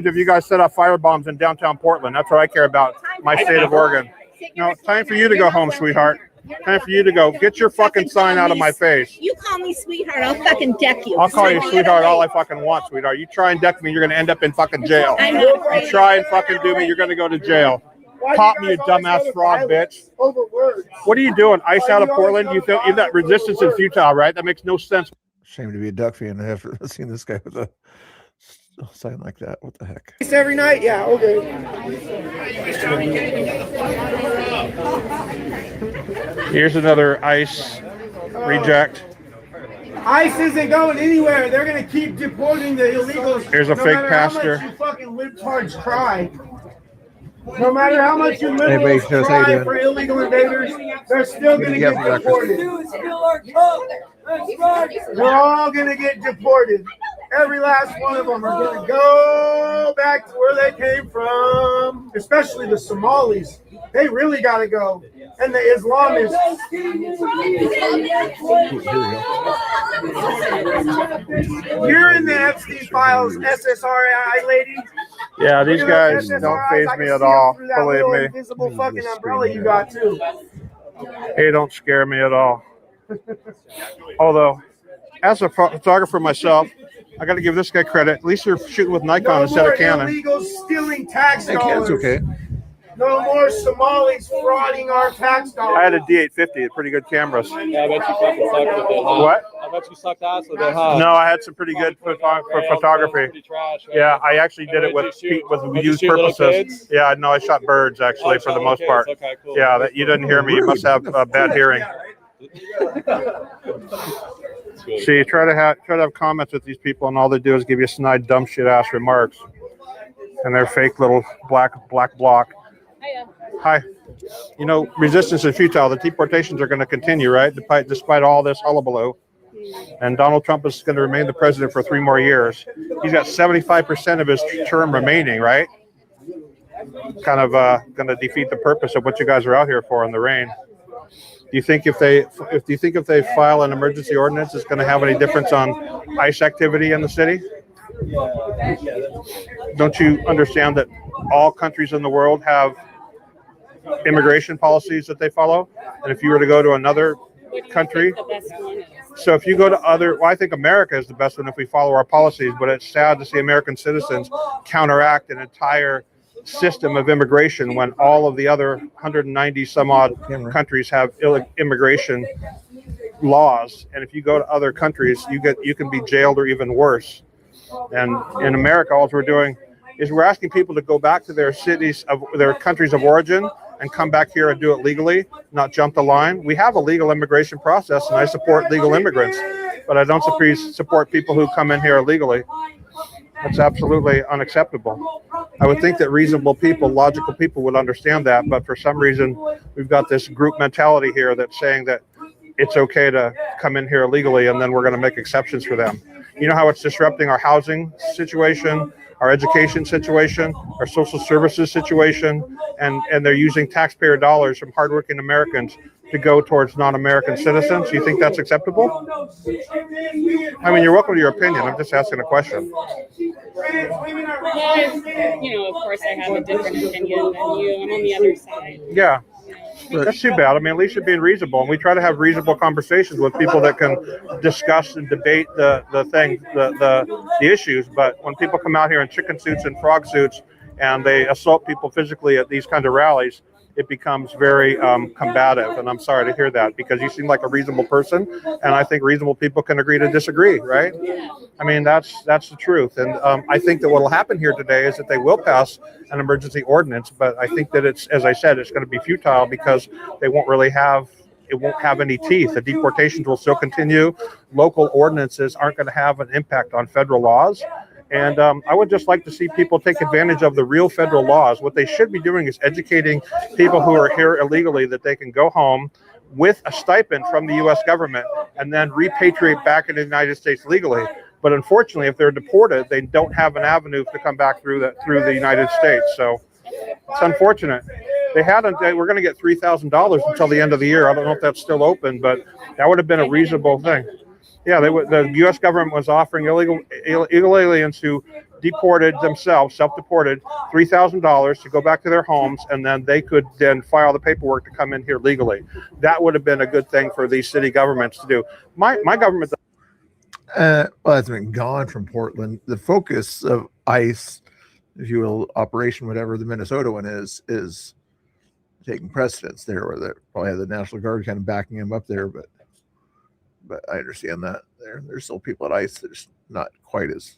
have you guys set off firebombs in downtown Portland? That's what I care about, my state of Oregon. No, it's time for you to go home, sweetheart. Time for you to go. Get your fucking sign out of my face. You call me sweetheart, I'll fucking deck you. I'll call you sweetheart all I fucking want, sweetheart. You try and deck me, you're going to end up in fucking jail. I'm not afraid. You try and fucking do me, you're going to go to jail. Pop me, you dumbass frog bitch. What are you doing? Ice out of Portland? You feel you've got resistance and futile, right? That makes no sense. Shame to be a Duck fan after seeing this guy with a sign like that. What the heck? Every night? Yeah, okay. Here's another ICE reject. ICE isn't going anywhere. They're going to keep deporting the illegals. Here's a no fake matter pastor. How much you fucking libtards try. No matter how much you Hey, liberals Bates, how's how you try doing? for illegal invaders, they're still going to Yeah, get Doctor. deported. They're all going to get deported. Every last one of them are going to go back to where they came from. Especially the Somalis. They really got to go. And the Islamists. You're in the Epstein files, SSRI lady. Yeah, these guys don't faze me at all. Believe me. Invisible fucking umbrella you got too. They don't scare me at all. Although, as a photographer myself, I got to give this guy credit. At least you're shooting with Nikon instead of Canon. Illegals stealing tax Hey, dollars. Ken's okay. No more Somalis frauding our tax dollars. I had a D850, pretty good cameras. Yeah, I bet you fucking sucked with it. Huh? What? I bet you sucked ass with it, huh? No, I had some pretty good for photography. Pretty trash, right? Yeah, I actually did it with used purposes. Yeah, no, I shot birds actually for the most part. Okay, cool. Yeah, that you didn't hear me. You must have bad hearing. See, try to have comments with these people, and all they do is give you snide, dumb shit ass remarks, and they're fake little black block. Hi. You know, resistance is futile. The deportations are going to continue, right? Despite all this hullabaloo. And Donald Trump is going to remain the president for 3 more years. He's got 75% of his term remaining, right? Kind of going to defeat the purpose of what you guys are out here for in the rain. Do you think if they file an emergency ordinance, it's going to have any difference on ICE activity in the city? Don't you understand that all countries in the world have immigration policies that they follow? And if you were to go to another country, so if you go to I think America is the best one if we follow our policies, but it's sad to see American citizens counteract an entire system of immigration when all of the other 190 some odd countries have immigration laws. And if you go to other countries, you can be jailed or even worse. And in America, all we're doing is we're asking people to go back to their countries of origin and come back here and do it legally, not jump the line. We have a legal immigration process, and I support legal immigrants, but I don't support people who come in here illegally. That's absolutely unacceptable. I would think that reasonable people, logical people would understand that, but for some reason, we've got this group mentality here that's saying that it's okay to come in here illegally, and then we're going to make exceptions for them. You know how it's disrupting our housing situation, our education situation, our social services situation, and they're using taxpayer dollars from hardworking Americans to go towards non-American citizens. You think that's acceptable? I mean, you're welcome to your opinion. I'm just asking a question. Well, of course, I have a different opinion than you. I'm on the other side. Yeah. That's too bad. I mean, at least you're being reasonable, and we try to have reasonable conversations with people that can discuss and debate the issues. But when people come out here in chicken suits and frog suits and they assault people physically at these kind of rallies, it becomes very combative. And I'm sorry to hear that, because you seem like a reasonable person, and I think reasonable people can agree to disagree, right? I mean, that's the truth. And I think that what will happen here today is that they will pass an emergency ordinance, but I think that it's, as I said, it's going to be futile because they won't really have, it won't have any teeth. The deportations will still continue. Local ordinances aren't going to have an impact on federal laws. And I would just like to see people take advantage of the real federal laws. What they should be doing is educating people who are here illegally that they can go home with a stipend from the U.S. government and then repatriate back into the United States legally. But unfortunately, if they're deported, they don't have an avenue to come back through the United States. So it's unfortunate. They were going to get $3,000 until the end of the year. I don't know if that's still open, but that would have been a reasonable thing. Yeah, the U.S. government was offering illegal aliens who deported themselves, self-deported, $3,000 to go back to their homes, and then they could then file the paperwork to come in here legally. That would have been a good thing for these city governments to do. My government. Well, it's been gone from Portland. The focus of ICE, if you will, operation, whatever the Minnesota one is taking precedence there, where they probably have the National Guard kind of backing them up there, but I understand that there's still people at ICE that are not quite as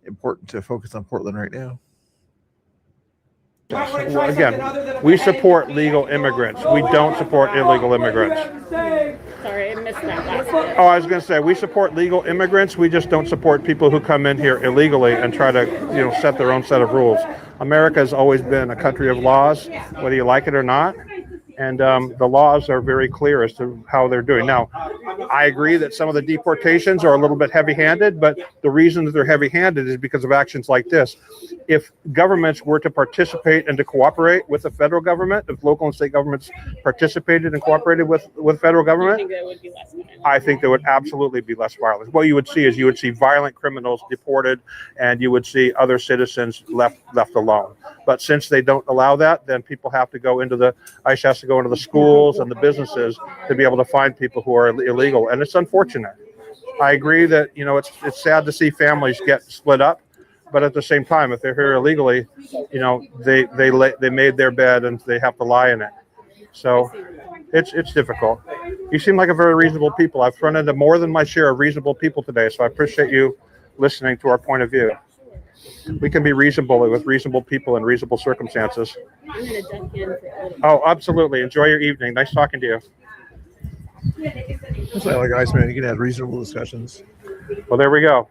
important to focus on Portland right now. Well, again, we support legal immigrants. We don't support illegal immigrants. Sorry, I missed that last bit. Oh, I was going to say, we support legal immigrants. We just don't support people who come in here illegally and try to, set their own set of rules. America has always been a country of laws, whether you like it or not. And the laws are very clear as to how they're doing. Now, I agree that some of the deportations are a little bit heavy-handed, but the reason that they're heavy-handed is because of actions like this. If governments were to participate and to cooperate with the federal government, if local and state governments participated and cooperated with federal government, I think there would be less violence. I think there would absolutely be less violence. What you would see is violent criminals deported, and you would see other citizens left alone. But since they don't allow that, then people have to go into ICE has to go into the schools and the businesses to be able to find people who are illegal. And it's unfortunate. I agree that, it's sad to see families get split up, but at the same time, if they're here illegally, they made their bed and they have to lie in it. So it's difficult. You seem like a very reasonable people. I've run into more than my share of reasonable people today, so I appreciate you listening to our point of view. We can be reasonable with reasonable people in reasonable circumstances. I'm going to duck in for a little bit. Oh, absolutely. Enjoy your evening. Nice talking to you. That's why I like Iceman. You can have reasonable discussions. Well, there we go.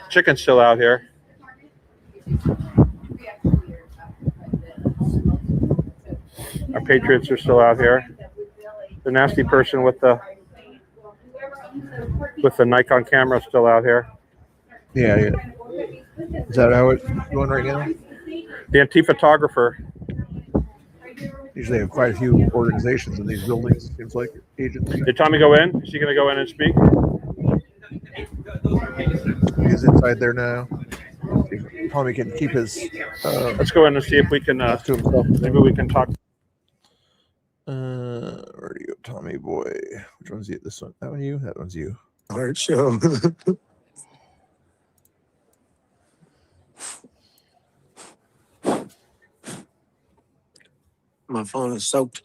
Chicken's still out here. Our Patriots are still out here. The nasty person with the Nikon camera is still out here. Yeah. Is that how it's going right now? The Antifa-photographer. Usually have quite a few organizations in these buildings, it seems like, agencies. Did Tommy go in? Is he going to go in and speak? He's inside there now. Tommy can keep his... Let's go in and see if we can... maybe we can talk. Where do you go, Tommy boy? Which one's you? This one? That one you? That one's you. Art show. My phone is soaked.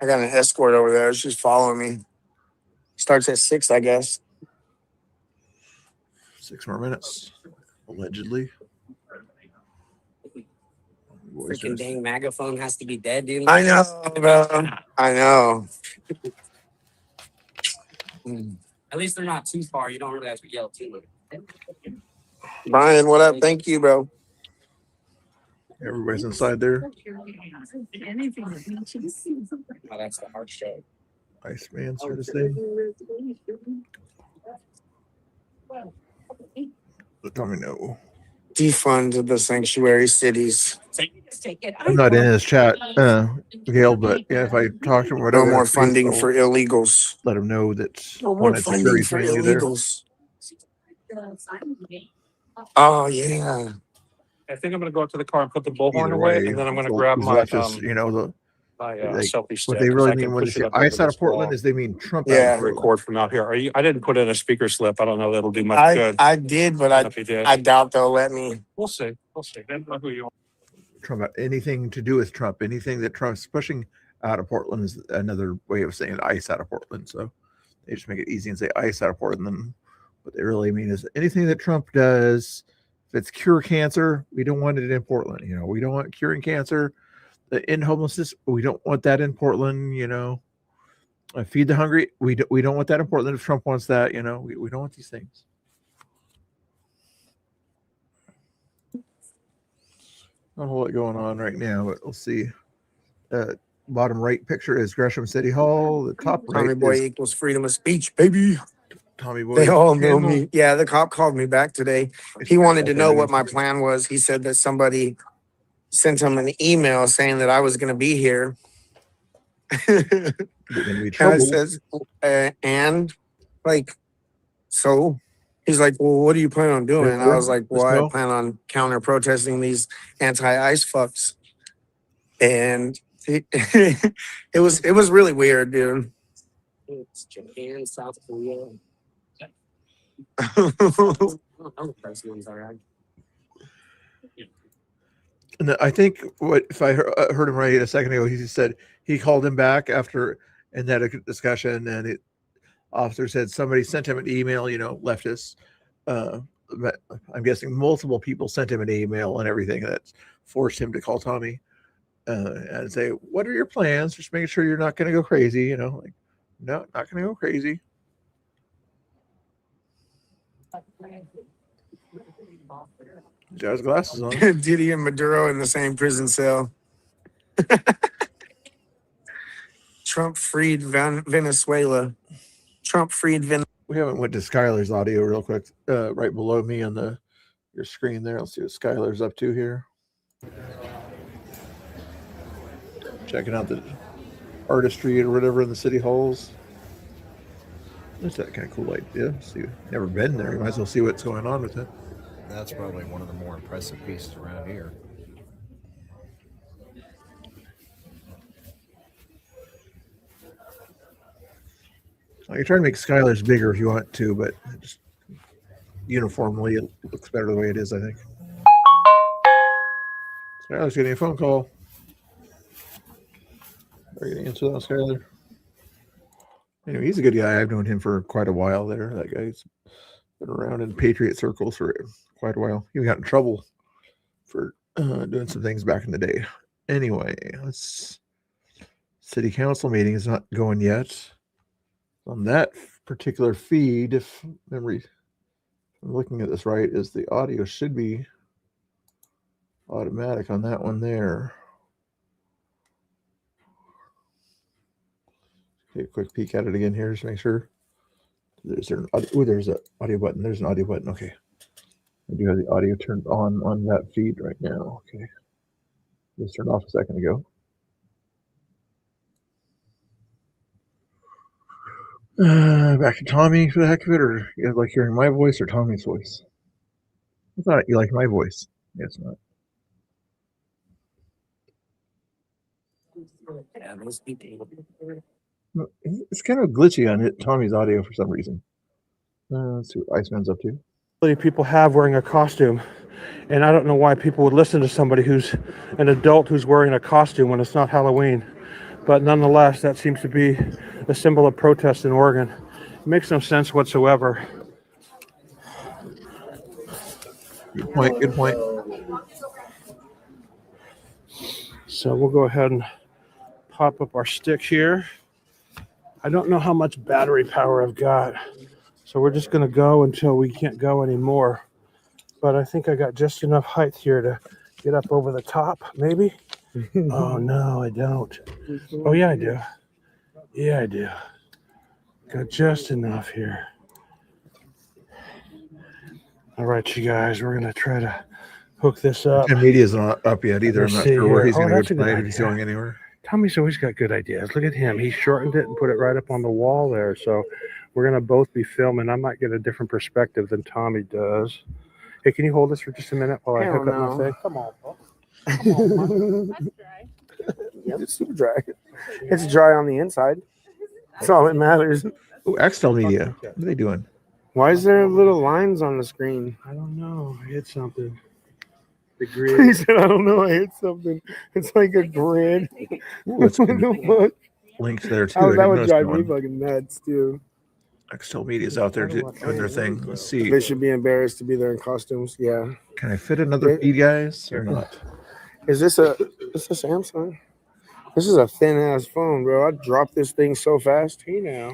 I got an escort over there. She's following me. Starts at 6, I guess. 6 more minutes, allegedly. Freaking dang megaphone has to be dead, dude. I know, bro. I know. At least they're not too far. You don't really have to yell too much. Brian, what up? Thank you, bro. Everybody's inside there. Oh, that's the hard show. Iceman sort of thing. Let Tommy know. Defund the sanctuary cities. I'm not in his chat, Gail, but yeah, if I talk to him, whatever. No more funding for illegals. Let him know that. No more funding for illegals. Oh yeah. I think I'm gonna go out to the car and put the bullhorn away, and then I'm gonna grab my selfie stick. What they really mean when they say ice out of Portland is they mean Trump. Out of Portland. Record from out here. I didn't put in a speaker slip. I don't know that'll do much good. I did, but I doubt they'll let me. We'll see. Depends on who you are. Trump, anything to do with Trump, anything that Trump's pushing out of Portland is another way of saying ice out of Portland. So they just make it easy and say ice out of Portland. Then what they really mean is anything that Trump does. If it's cure cancer, we don't want it in Portland. You know, we don't want curing cancer. The end homelessness, we don't want that in Portland. You know, feed the hungry, we don't want that in Portland. If Trump wants that, you know, we don't want these things. Not a whole lot going on right now, but we'll see. Bottom right picture is Gresham City Hall. The top right Tommy Boy equals freedom of speech, baby. Tommy Boy. They all know me. Yeah, the cop called me back today. He wanted to know what my plan was. He said that somebody sent him an email saying that I was going to be here. And I says, and like, so he's like, well, what do you plan on doing? And I was like, well, I plan on counter protesting these anti-ice fucks. And it was really weird, dude. It's Japan, South Korea. And I think what if I heard him right a second ago, he said he called him back after and had a discussion, and the officer said somebody sent him an email, you know, leftists. I'm guessing multiple people sent him an email and everything that forced him to call Tommy and say, what are your plans? Just making sure you're not going to go crazy, you know, like, no, not going to go crazy. He's got his glasses on. Diddy and Maduro in the same prison cell. Trump freed Venezuela. Trump freed Venezuela. We haven't went to Skylar's audio real quick. Right below me on your screen there. Let's see what Skylar's up to here. Checking out the artistry or whatever in the city halls. That's that kind of cool idea. See, never been there. You might as well see what's going on with it. That's probably one of the more impressive pieces around here. You can try to make Skylar's bigger if you want to, but just uniformly it looks better the way it is, I think. Skylar's getting a phone call. Are you going to answer that, Skylar? Anyway, he's a good guy. I've known him for quite a while there. That guy's been around in Patriot circles for quite a while. He got in trouble for doing some things back in the day. Anyway, city council meeting is not going yet. On that particular feed, if memory, I'm looking at this right, is the audio should be automatic on that one there. Take a quick peek at it again here, just make sure. There's an audio button. There's an audio button. Okay. I do have the audio turned on that feed right now. Okay. Just turned off a second ago. Back to Tommy for the heck of it, or you guys like hearing my voice or Tommy's voice? I thought you liked my voice. Guess not. Yeah, those people. It's kind of glitchy on Tommy's audio for some reason. Let's see what Iceman's up to. People have wearing a costume, and I don't know why people would listen to somebody who's an adult who's wearing a costume when it's not Halloween. But nonetheless, that seems to be a symbol of protest in Oregon. It makes no sense whatsoever. Good point. Good point. So we'll go ahead and pop up our stick here. I don't know how much battery power I've got, so we're just going to go until we can't go anymore. But I think I got just enough height here to get up over the top, maybe. Oh, no, I don't. Oh, yeah, I do. Yeah, I do. Got just enough here. All right, you guys, we're gonna try to hook this up. Tim Media's not up yet either. Let I'm me not see sure where here. he's Oh, going to go that's a good tonight, if he's idea. going anywhere. Tommy's always got good ideas. Look at him. He shortened it and put it right up on the wall there. So we're going to both be filming. I might get a different perspective than Tommy does. Hey, can you hold this for just a minute while I Hell hook up my no. thing? Come on, Paul. Yep, it's super dry. It's dry on the inside. That's all that matters. Oh, Axtel Media. What are they doing? Why is there little lines on the screen? I don't know. I hit something. The He grid. said, I don't know. I hit something. It's like a grid. Ooh, that's What good. the fuck? Links there too. Oh, I that didn't would notice drive that me one. fucking nuts, too. Axtel Media's out there doing their thing. Let's see. They should be embarrassed to be there in costumes. Yeah. Can I fit another feed, guys, or not? Is this a Samsung? This is a thin ass phone, bro. I dropped this thing so fast. Hey now.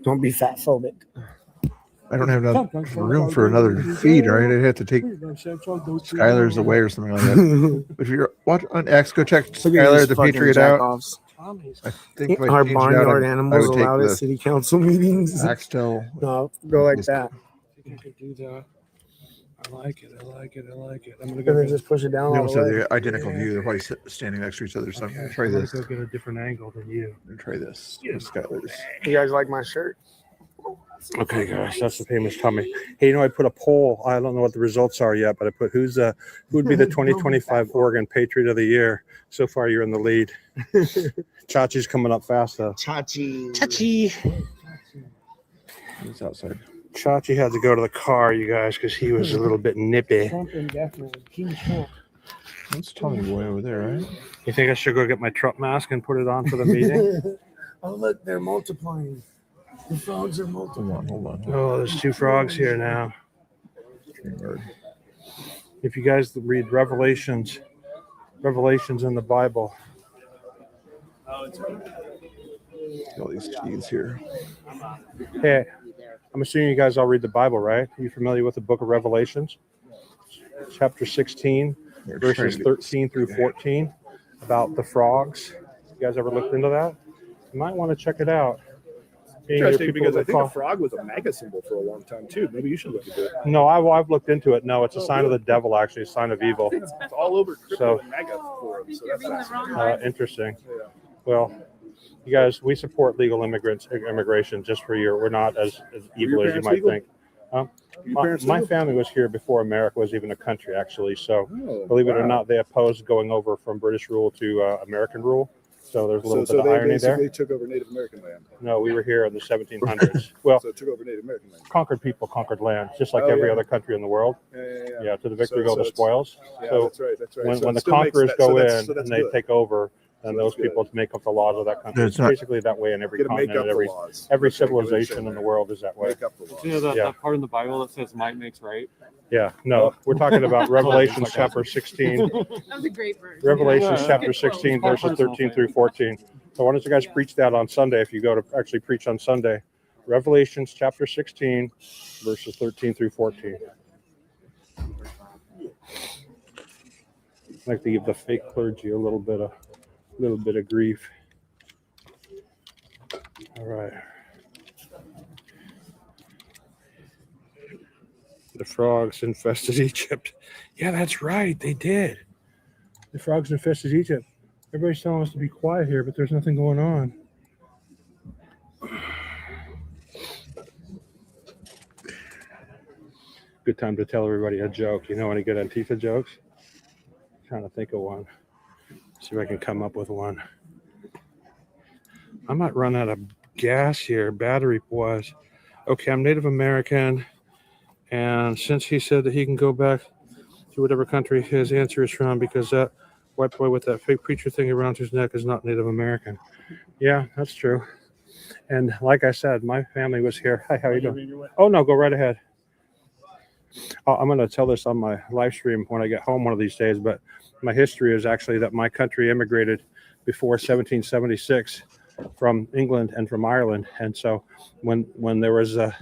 Don't be fat phobic. I don't have enough room for another feed, right? I'd have to take Skylar's away or something like that. But if you're watching on X, go check Skylar the Patriot out. I think if I Our changed it out, barnyard I animals would take allowed at the city council meetings. Axtel. No, go like that. I can do that. I like it. I like it. I like it. I'm gonna And go then get, just push it down They all almost the have way. the identical view. They're probably standing next to each other. So I'm going to try I'm gonna this. go get a different angle than you. I'm gonna try this. Skylar's. You guys like my shirt? Okay, guys, that's the famous Tommy. Hey, you know, I put a poll. I don't know what the results are yet, but I put who would be the 2025 Oregon Patriot of the Year. So far, you're in the lead. Chachi's coming up fast though. Chachi. He's outside. Chachi had to go to the car, you guys, because he was a little bit nippy. That's Tommy Boy over there, right? You think I should go get my Trump mask and put it on for the meeting? Oh, look, they're multiplying. The frogs are multiplying. Hold on. Oh, there's two frogs here now. If you guys read Revelations in the Bible. All these keys here. Hey, I'm assuming you guys all read the Bible, right? Are you familiar with the book of Revelations? Chapter 16, verses 13 through 14, about the frogs. You guys ever looked into that? You might want to check it out. Interesting, because I think a frog was a MAGA symbol for a long time too. Maybe you should look into it. No, I've looked into it. No, it's a sign of the devil, actually, a sign of evil. It's all over crypto So, and MAGA forums. So that's fascinating. interesting. Well, you guys, we support legal immigration just for your. We're not as evil as you parents might legal? think. Your My parents legal? family was here before America was even a country, actually. So, Oh, believe it or wow. not, they opposed going over from British rule to American rule. So there's a little So bit of they irony there. basically took over Native American land. No, we were here in the 1700s. Well, So it took over Native American land. conquered people, conquered land, just like Oh, every yeah. other country in the world. Yeah. To the victory So- go so the it's- spoils. Yeah, so that's right. That's right. when, So when it the still makes conquerors that- go so that's- in so that's and they good. take over, then So those that's good. people make up the laws of that country. It's It's not- basically that way in every Gotta make continent, up the every laws. every That's regulation civilization in the there. world is that way. Make up the laws. You know that, Yeah. that part in the Bible that says might makes right? Yeah, no, we're talking about Revelations chapter 16. That was a great verse. Revelations Yeah. chapter 16, verses 13 through 14. So why don't you guys preach that on Sunday if you go to actually preach on Sunday? Revelations chapter 16, verses 13 through 14. I like to give the fake clergy a little bit of grief. All right. The frogs infested Egypt. Yeah, that's right. They did. The frogs infested Egypt. Everybody's telling us to be quiet here, but there's nothing going on. Good time to tell everybody a joke. You know any good Antifa jokes? Trying to think of one. See if I can come up with one. I might run out of gas here, battery wise. Okay, I'm Native American. And since he said that he can go back to whatever country his answer is from, because that white boy with that fake preacher thing around his neck is not Native American. Yeah, that's true. And like I said, my family was here. Hi, how you doing? Oh, no, go right ahead. I'm going to tell this on my live stream when I get home one of these days, but my history is actually that my country immigrated before 1776 from England and from Ireland. And so when there was a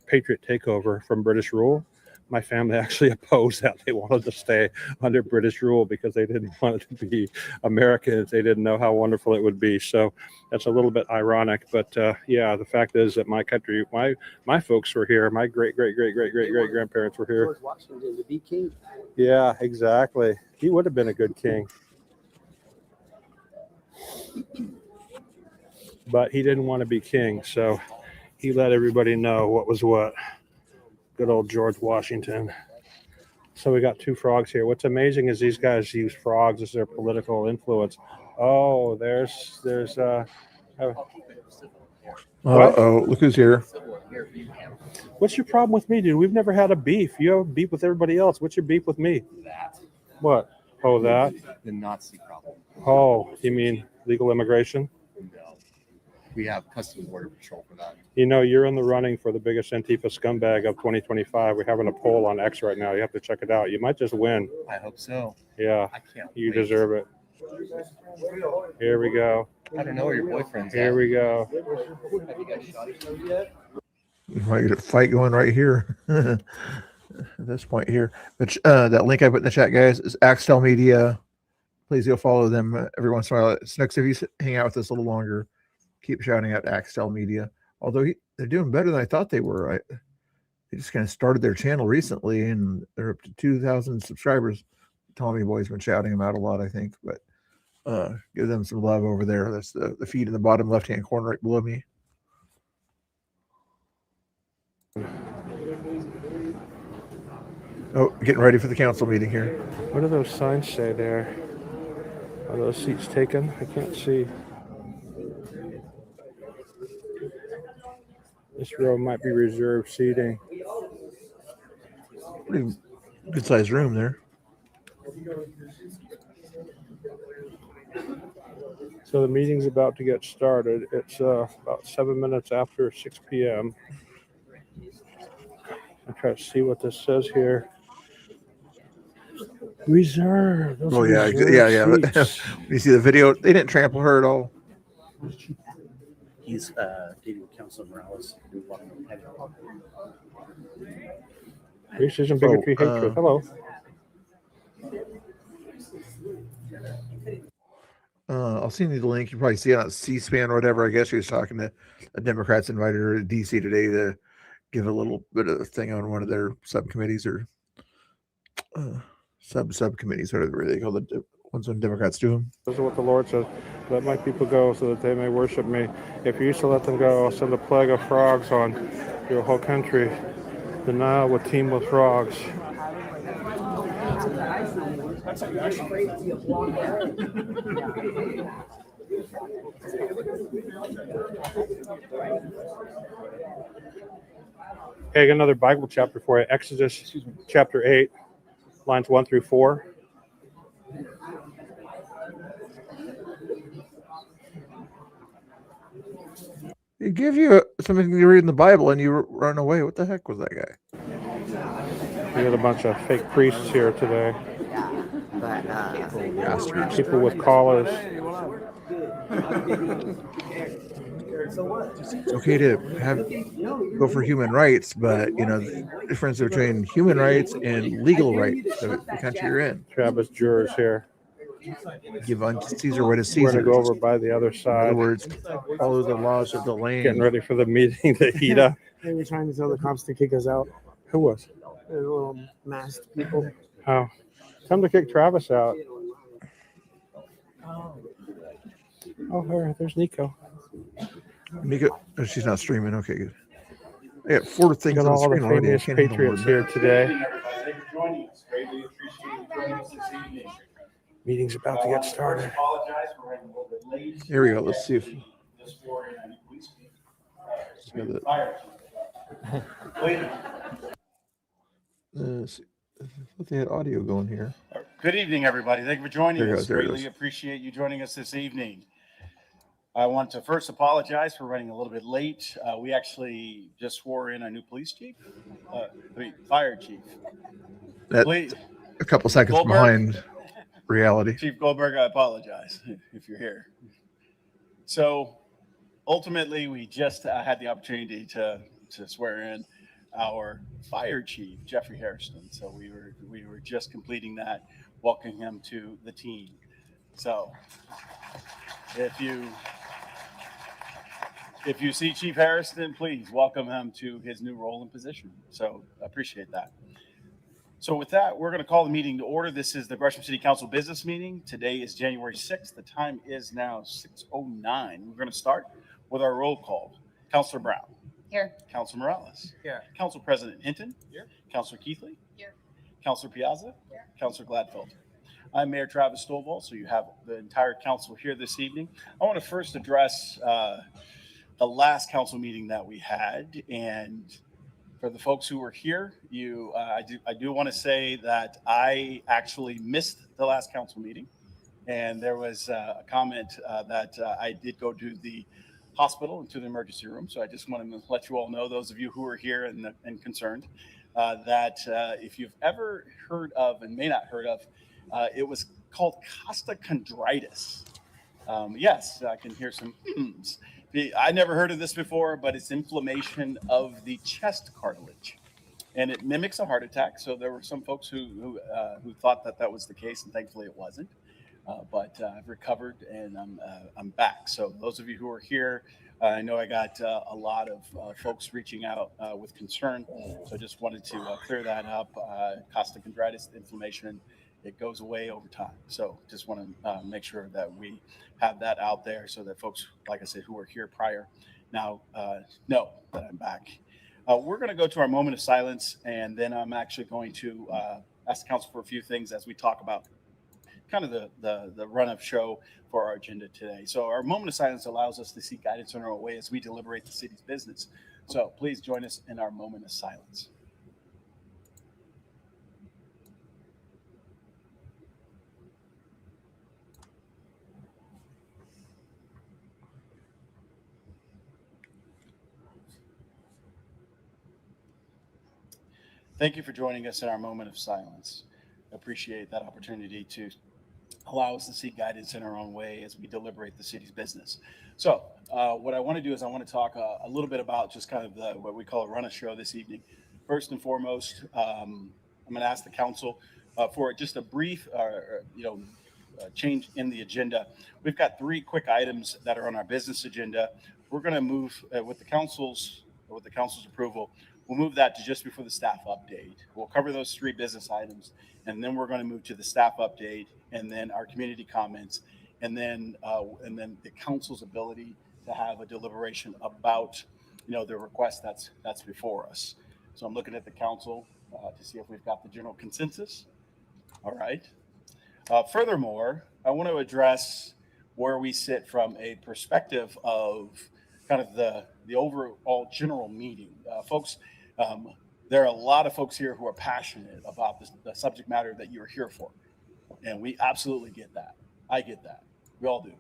patriot takeover from British rule, my family actually opposed that. They wanted to stay under British rule because they didn't want it to be Americans. They didn't know how wonderful it would be. So that's a little bit ironic. But yeah, the fact is that my country, my folks were here. My great grandparents were here. George Washington to be king. Yeah, exactly. He would have been a good king. But he didn't want to be king, so he let everybody know what was what. Good old George Washington. So we got two frogs here. What's amazing is these guys use frogs as their political influence. Oh, there's look who's here. What's your problem with me, dude? We've never had a beef. You have a beef with everybody else. What's your beef with me? That. What? Oh, that? The Nazi problem. Oh, you mean legal immigration? No. We have Customs Border Patrol for that. You know, you're in the running for the biggest Antifa scumbag of 2025. We're having a poll on X right now. You have to check it out. You might just win. I hope so. Yeah. I can't You wait. deserve it. Here we go. I don't know where your boyfriend's Here at. we go. Have you guys shot each other yet? You might get a fight going right here. At this point here. But that link I put in the chat, guys, is Axtel Media. Please go follow them every once in a while. Snooks, if you hang out with us a little longer, keep shouting out Axtel Media. Although they're doing better than I thought they were. They just kind of started their channel recently, and they're up to 2,000 subscribers. Tommy Boy's been shouting them out a lot, I think. But give them some love over there. That's the feed in the bottom left-hand corner right below me. Oh, getting ready for the council meeting here. What do those signs say there? Are those seats taken? I can't see. This row might be reserved seating. Pretty good sized room there. So the meeting's about to get started. It's about 7 minutes after 6 p.m. I'll try to see what this says here. Reserve. Oh yeah, yeah. You see the video? They didn't trample her at all. He's dating Councilor Morales. Racism, bigotry, hatred. Hello. I'll send you the link. You probably see it on C-SPAN or whatever. I guess she was talking to the Democrats invited her to DC today to give a little bit of a thing on one of their subcommittees or subcommittees, whatever they call the ones when Democrats do them. This is what the Lord says. Let my people go so that they may worship me. If you used to let them go, I'll send a plague of frogs on your whole country. The Nile will teem with frogs. Hey, I got another Bible chapter for you. Exodus chapter 8, lines 1 through 4. They give you something to read in the Bible and you run away. What the heck was that guy? We got a bunch of fake priests here today. People with collars. It's okay to go for human rights, but you know the difference between human rights and legal rights of the country you're in. Travis Jurors here. Give unto Caesar what is We're Caesar. going to go over by the other In side. other words, follow the laws of the land. Getting ready for the meeting to heat up. They were trying to tell the cops to kick us out. Who was? The little masked people. Oh, time to kick Travis out. Oh, there's Nico. Nico, oh, she's not streaming. Okay, good. I got 4 things Got on the all the screen already. I famous can't handle patriots more here than today. Meeting's about to get started. that. Here we go. Let's see if. Let's see. I thought they had audio going here. Good evening, everybody. Thank you for joining There it us. goes, there it Greatly goes. appreciate you joining us this evening. I want to first apologize for running a little bit late. We actually just swore in our new police chief, fire chief. That's Please, a couple seconds Goldberg? behind reality. Chief Goldberg, I apologize if you're here. So ultimately, we just had the opportunity to swear in our fire chief, Jeffrey Hairston. So we were just completing that, welcoming him to the team. So if you see Chief Hairston, please welcome him to his new role and position. So I appreciate that. So with that, we're going to call the meeting to order. This is the Gresham City Council business meeting. Today is January 6th. The time is now 6:09. We're going to start with our roll call. Councilor Brown. Here. Councilor Morales. Here. Council President Hinton. Here. Councilor Keithley. Here. Councilor Piazza. Here. Councilor Gladfelter. I'm Mayor Travis Stovall, so you have the entire council here this evening. I want to first address the last council meeting that we had, and for the folks who were here, I do want to say that I actually missed the last council meeting, and there was a comment that I did go to the hospital and to the emergency room. So I just wanted to let you all know, those of you who are here and concerned, that if you've ever heard of and may not heard of, it was called costochondritis. Yes, I can hear some hmms. I never heard of this before, but it's inflammation of the chest cartilage, and it mimics a heart attack. So there were some folks who thought that was the case, and thankfully it wasn't. But I've recovered and I'm back. So those of you who are here, I know I got a lot of folks reaching out with concern. So I just wanted to clear that up. Costochondritis, inflammation, it goes away over time. So just want to make sure that we have that out there so that folks, like I said, who were here prior now know that I'm back. We're going to go to our moment of silence, and then I'm actually going to ask the council for a few things as we talk about kind of the run of show for our agenda today. So our moment of silence allows us to seek guidance in our way as we deliberate the city's business. So please join us in our moment of silence. Thank you for joining us in our moment of silence. I appreciate that opportunity to allow us to seek guidance in our own way as we deliberate the city's business. So what I want to do is I want to talk a little bit about just kind of what we call a run of show this evening. First and foremost, I'm going to ask the council for just a brief change in the agenda. We've got 3 quick items that are on our business agenda. We're going to move with the council's approval. We'll move that to just before the staff update. We'll cover those 3 business items, and then we're going to move to the staff update, and then our community comments, and then the council's ability to have a deliberation about, the request that's before us. So I'm looking at the council to see if we've got the general consensus. All right. Furthermore, I want to address where we sit from a perspective of kind of the overall general meeting. Folks, there are a lot of folks here who are passionate about the subject matter that you're here for. And we absolutely get that. I get that. We all do.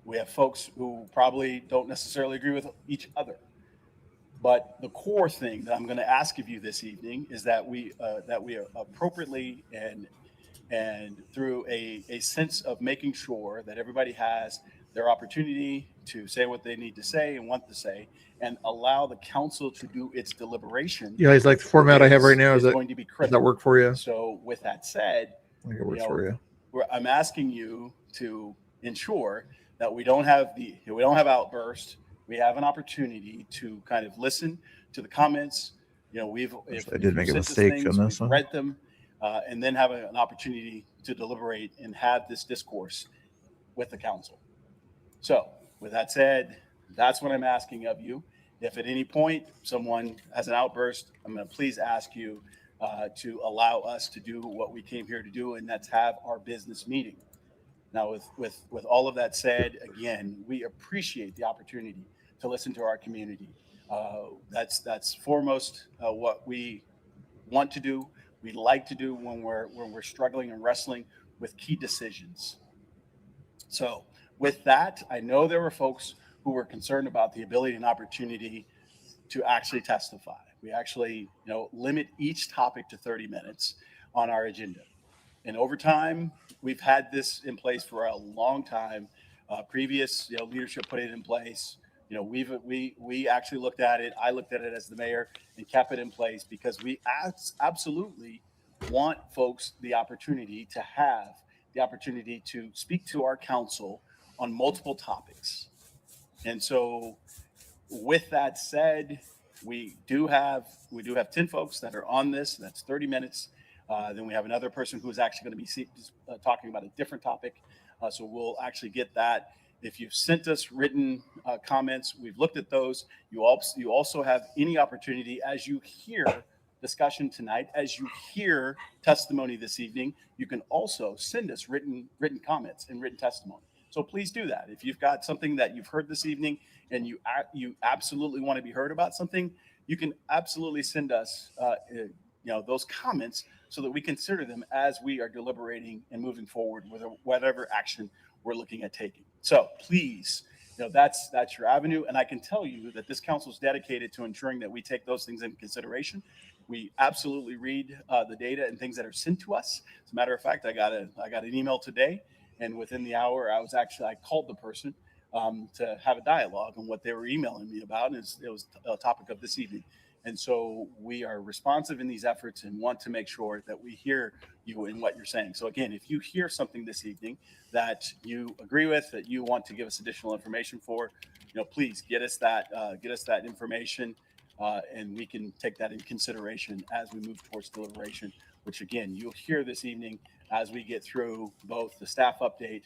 We have folks who probably don't necessarily agree with each other. But the core thing that I'm going to ask of you this evening is that we appropriately and through a sense of making sure that everybody has their opportunity to say what they need to say and want to say, and allow the council to do its deliberation. Yeah, it's like the format I have right now. Is that going to be does that work for you? So with that said, I think it works for you. I'm asking you to ensure that we don't have outbursts. We have an opportunity to kind of listen to the comments. I did make a mistake on this one. Read them, and then have an opportunity to deliberate and have this discourse with the council. So with that said, that's what I'm asking of you. If at any point someone has an outburst, I'm going to please ask you to allow us to do what we came here to do, and that's have our business meeting. Now, with all of that said, again, we appreciate the opportunity to listen to our community. That's foremost what we want to do. We like to do when we're struggling and wrestling with key decisions. So with that, I know there were folks who were concerned about the ability and opportunity to actually testify. We actually, limit each topic to 30 minutes on our agenda. And over time, we've had this in place for a long time. Previous leadership put it in place. You know, we actually looked at it. I looked at it as the mayor and kept it in place because we absolutely want folks the opportunity to have the opportunity to speak to our council on multiple topics. And so with that said, we do have 10 folks that are on this. That's 30 minutes. Then we have another person who is actually going to be talking about a different topic. So we'll actually get that. If you've sent us written comments, we've looked at those. You also have any opportunity as you hear discussion tonight, as you hear testimony this evening, you can also send us written comments and written testimony. So please do that. If you've got something that you've heard this evening and you absolutely want to be heard about something, you can absolutely send us those comments so that we consider them as we are deliberating and moving forward with whatever action we're looking at taking. So please, that's your avenue. And I can tell you that this council is dedicated to ensuring that we take those things into consideration. We absolutely read the data and things that are sent to us. As a matter of fact, I got an email today, and within the hour, I called the person to have a dialogue on what they were emailing me about, and it was a topic of this evening. And so we are responsive in these efforts and want to make sure that we hear you in what you're saying. So again, if you hear something this evening that you agree with, that you want to give us additional information for, please get us that information, and we can take that into consideration as we move towards deliberation, which again, you'll hear this evening as we get through both the staff update,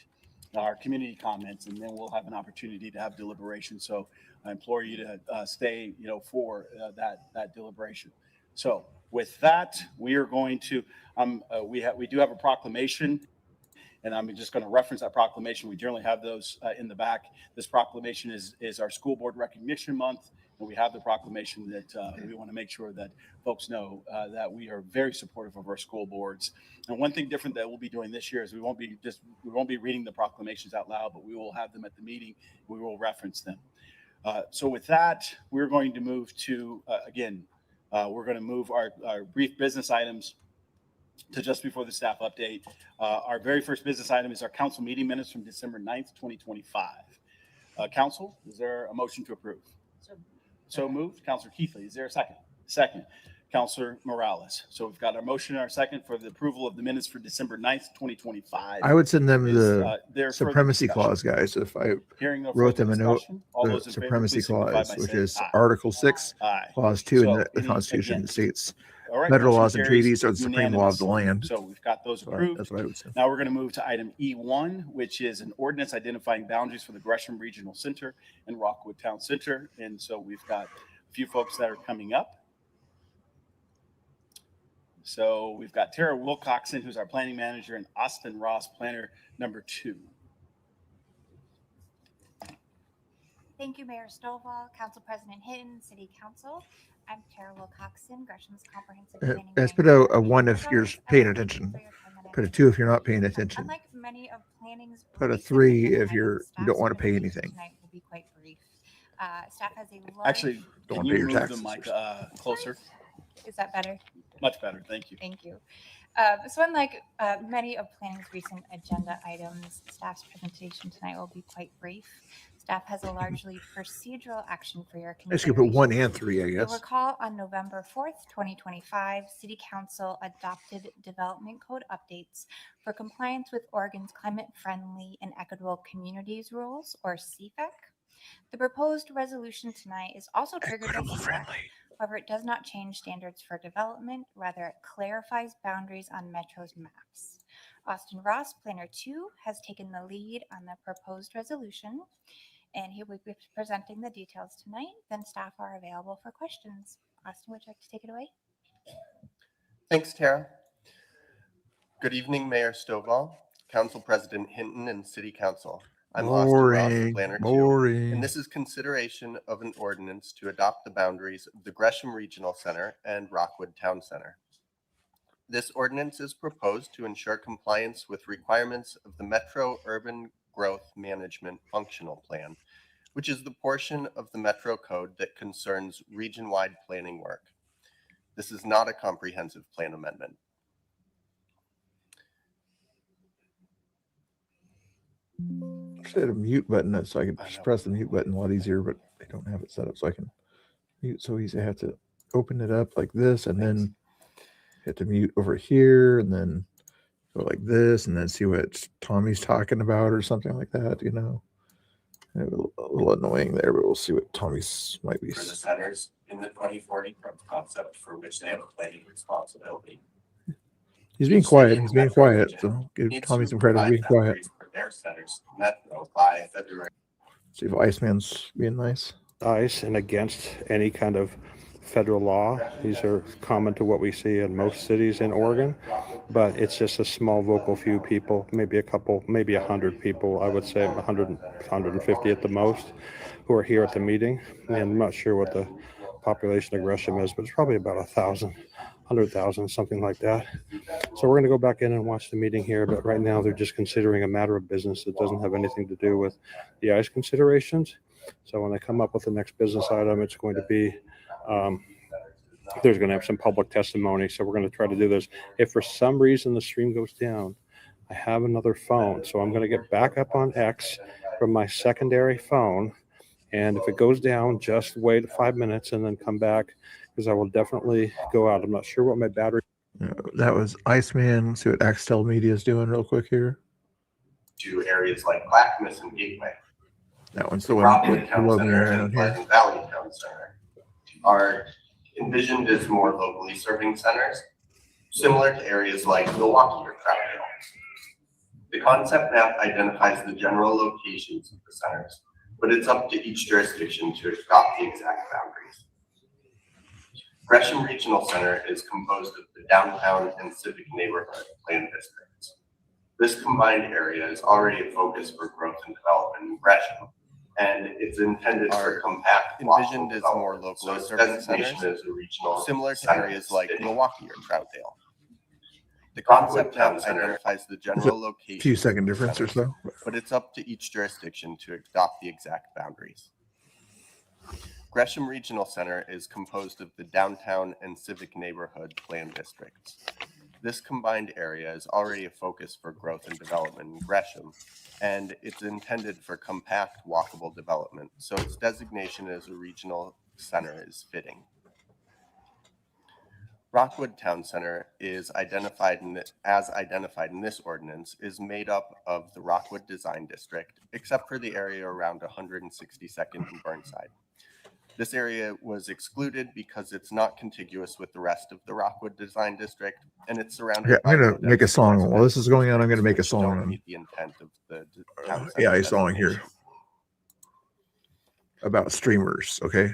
our community comments, and then we'll have an opportunity to have deliberation. So I implore you to stay, for that deliberation. So with that, we are going to, we do have a proclamation, and I'm just going to reference that proclamation. We generally have those in the back. This proclamation is our School Board Recognition Month. And we have the proclamation that we want to make sure that folks know that we are very supportive of our school boards. And one thing different that we'll be doing this year is we won't be reading the proclamations out loud, but we will have them at the meeting. We will reference them. So with that, we're going to move to we're going to move our brief business items to just before the staff update. Our very first business item is our council meeting minutes from December 9th, 2025. Council, is there a motion to approve? So moved. Councilor Keithley, is there a second? Second. Councilor Morales. So we've got our motion and our second for the approval of the minutes for December 9th, 2025. I would send them the supremacy clause, guys, if I wrote them a note. The supremacy clause, which is Article 6, Clause 2 in the Constitution states federal laws and treaties are the supreme law of the land. So we've got those approved. That's what I would say. Now we're going to move to item E1, which is an ordinance identifying boundaries for the Gresham Regional Center and Rockwood Town Center. And so we've got a few folks that are coming up. So we've got Tara Wilcoxon, who's our planning manager, and Austin Ross, planner number 2. Thank you, Mayor Stovall, Council President Hinton, City Council. I'm Tara Wilcoxon, Gresham's Comprehensive Planning. Let's put a 1 if you're paying attention. Put a 2 if you're not paying attention. Unlike many of planning's Put a 3 if you don't want to pay anything. Tonight will be quite brief. Staff has a Actually, don't can pay you your move the mic closer? Is that better? Much better. Thank you. Thank you. So unlike many of planning's recent agenda items, staff's presentation tonight will be quite brief. Staff has a largely procedural action for your I should put 1 and 3, I You'll guess. recall on November 4th, 2025, City Council adopted Development Code updates for compliance with Oregon's Climate-Friendly and Equitable Communities Rules, or CFEC. The proposed resolution tonight is also triggered by CFEC. However, it does not change standards for development. Rather, it clarifies boundaries on Metro's maps. Austin Ross, Planner 2, has taken the lead on the proposed resolution, and he will be presenting the details tonight. Then staff are available for questions. Austin, would you like to take it away? Thanks, Tara. Good evening, Mayor Stovall, Council President Hinton, and City Council. I'm Austin Ross, Planner 2, and this is consideration of an ordinance to adopt the boundaries of the Gresham Regional Center and Rockwood Town Center. This ordinance is proposed to ensure compliance with requirements of the Metro Urban Growth Management Functional Plan, which is the portion of the Metro Code that concerns region-wide planning work. This is not a comprehensive plan amendment. Should have a mute button so I could just press the mute button a lot easier, but don't have it set up so I can mute so easy. I have to open it up like this and then hit to mute over here and then go like this and then see what Tommy's talking about or something like that, you know. A little annoying there, but we'll see what Tommy's might be. For the centers in the 2040 growth concept for which they have a planning responsibility. He's being quiet. He's being quiet. So give Tommy some credit for being quiet. For their centers metro by February. See if Iceman's being nice. Ice and against any kind of federal law. These are common to what we see in most cities in Oregon, but it's just a small vocal few people, maybe a couple, maybe 100 people, I would say 100, 150 at the most, who are here at the meeting. And I'm not sure what the population of Gresham is, but it's probably about 1,000, 100,000, something like that. So we're going to go back in and watch the meeting here, but right now they're just considering a matter of business that doesn't have anything to do with the ICE considerations. So when they come up with the next business item, it's going to be there's going to have some public testimony. So we're going to try to do this. If for some reason the stream goes down, I have another phone. So I'm going to get back up on X from my secondary phone. And if it goes down, just wait 5 minutes and then come back because I will definitely go out. I'm not sure what my battery. That was Iceman. See what Axtel Media is doing real quick here. To areas like Clackamas and Gateway. That one's the one. Rockwood Town Below me Center right and on here. Pleasant Valley Town Center are envisioned as more locally serving centers, similar to areas like Milwaukee or Troutdale. The concept map identifies the general locations of the centers, but it's up to each jurisdiction to adopt the exact boundaries. Gresham Regional Center is composed of the downtown and civic neighborhood plan districts. This combined area is already a focus for growth and development in Gresham, and it's intended for compact. Envisioned as more locally serving centers, as a regional similar to areas like Milwaukee or Troutdale. The concept map identifies the general location. Few second difference or so. But it's up to each jurisdiction to adopt the exact boundaries. Gresham Regional Center is composed of the downtown and civic neighborhood plan districts. This combined area is already a focus for growth and development in Gresham, and it's intended for compact, walkable development, so its designation as a regional center is fitting. Rockwood Town Center is identified as identified in this ordinance is made up of the Rockwood Design District, except for the area around 162nd and Burnside. This area was excluded because it's not contiguous with the rest of the Rockwood Design District, and it's surrounded. Yeah, I'm gonna make a song. While this is going on, I'm gonna make a song. Don't On, meet the intent of the a song here about streamers. Okay.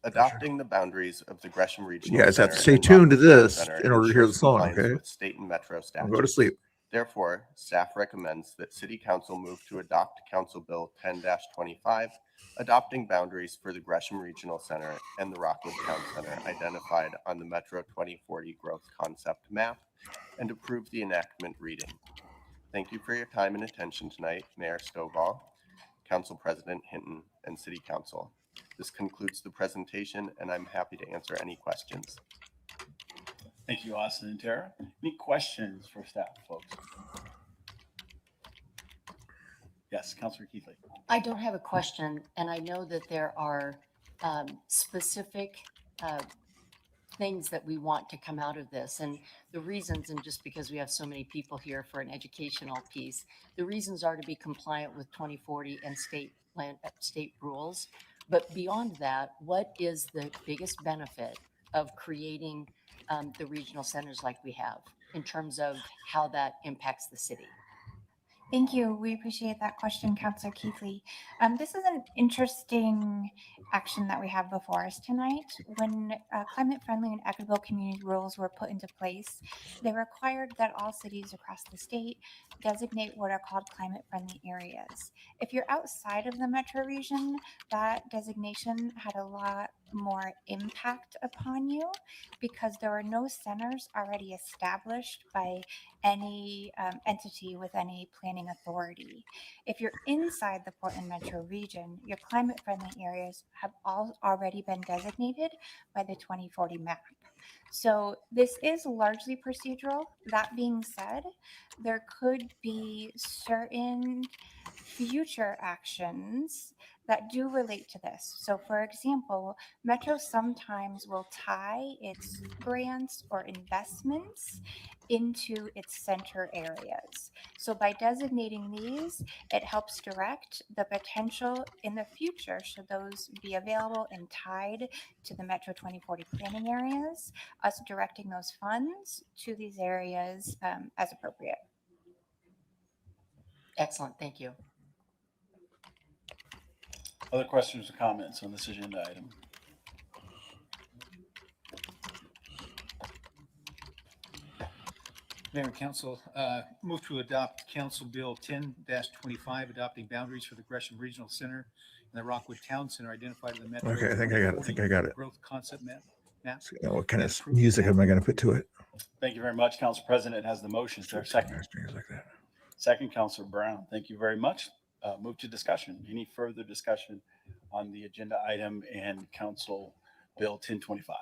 Adopting the boundaries of the Gresham Regional. You guys have to Center stay and tuned to Rockwood this Center in order to hear the song. compliance Okay. with state and metro statutes. Go to sleep. Therefore, staff recommends that City Council move to adopt Council Bill 10-25, adopting boundaries for the Gresham Regional Center and the Rockwood Town Center identified on the Metro 2040 Growth Concept Map, and approve the enactment reading. Thank you for your time and attention tonight, Mayor Stovall, Council President Hinton, and City Council. This concludes the presentation, and I'm happy to answer any questions. Thank you, Austin and Tara. Any questions for staff, folks? Yes, Councilor Keithley. I don't have a question, and I know that there are specific things that we want to come out of this, and the reasons, and just because we have so many people here for an educational piece, the reasons are to be compliant with 2040 and state rules. But beyond that, what is the biggest benefit of creating the regional centers like we have in terms of how that impacts the city? Thank you. We appreciate that question, Councillor Keithley. This is an interesting action that we have before us tonight. When climate-friendly and equitable community rules were put into place, they required that all cities across the state designate what are called climate-friendly areas. If you're outside of the metro region, that designation had a lot more impact upon you because there are no centers already established by any entity with any planning authority. If you're inside the Portland metro region, your climate-friendly areas have all already been designated by the 2040 map. So this is largely procedural. That being said, there could be certain future actions that do relate to this. So for example, Metro sometimes will tie its grants or investments into its center areas. So by designating these, it helps direct the potential in the future, should those be available and tied to the Metro 2040 planning areas, us directing those funds to these areas as appropriate. Excellent, thank you. Other questions or comments on this agenda item? Mayor and Council, move to adopt Council Bill 10-25, adopting boundaries for the Gresham Regional Center and the Rockwood Town Center identified in the Metro. Okay, I think I got it. Growth concept map. What kind of music am I going to put to it? Thank you very much. Council President has the motion. Is there a second? Like that. Second, Councilor Brown. Thank you very much. Move to discussion. Any further discussion on the agenda item and Council Bill 1025?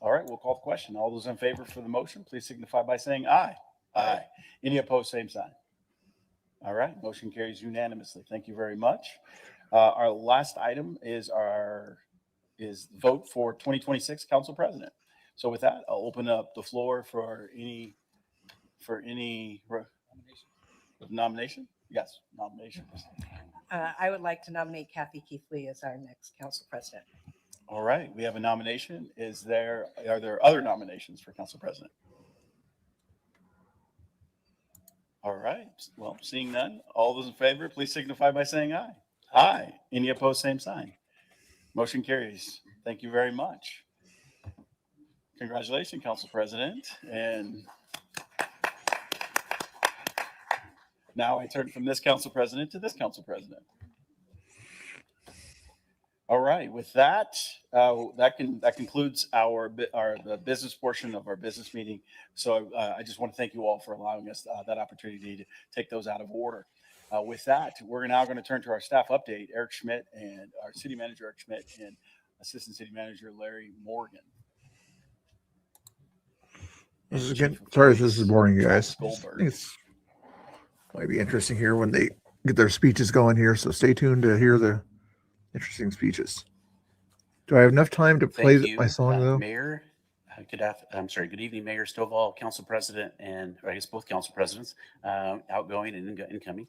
All right, we'll call the question. All those in favor for the motion, please signify by saying aye. Aye. Any opposed, same sign. All right, motion carries unanimously. Thank you very much. Our last item is vote for 2026 Council President. So with that, I'll open up the floor for any nomination. Yes, nomination. I would like to nominate Kathy Keith Lee as our next council president. All right, we have a nomination. Are there other nominations for council president? All right, well, seeing none, all those in favor, please signify by saying aye. Aye. Any opposed, same sign. Motion carries. Thank you very much. Congratulations, council president. And now I turn from this council president to this council president. All right, with that, that concludes the business portion of our business meeting. So I just want to thank you all for allowing us that opportunity to take those out of order. With that, we're now going to turn to our staff update, Eric Schmidt and our city manager, Eric Schmidt, and assistant city manager, Larry Morgan. Sorry if this is boring, you guys. I think it's might be interesting here when they get their speeches going here. So stay tuned to hear the interesting speeches. Do I have enough time to play my song though? Mayor, good evening, Mayor Stovall, Council President, and I guess both Council Presidents, outgoing and incoming,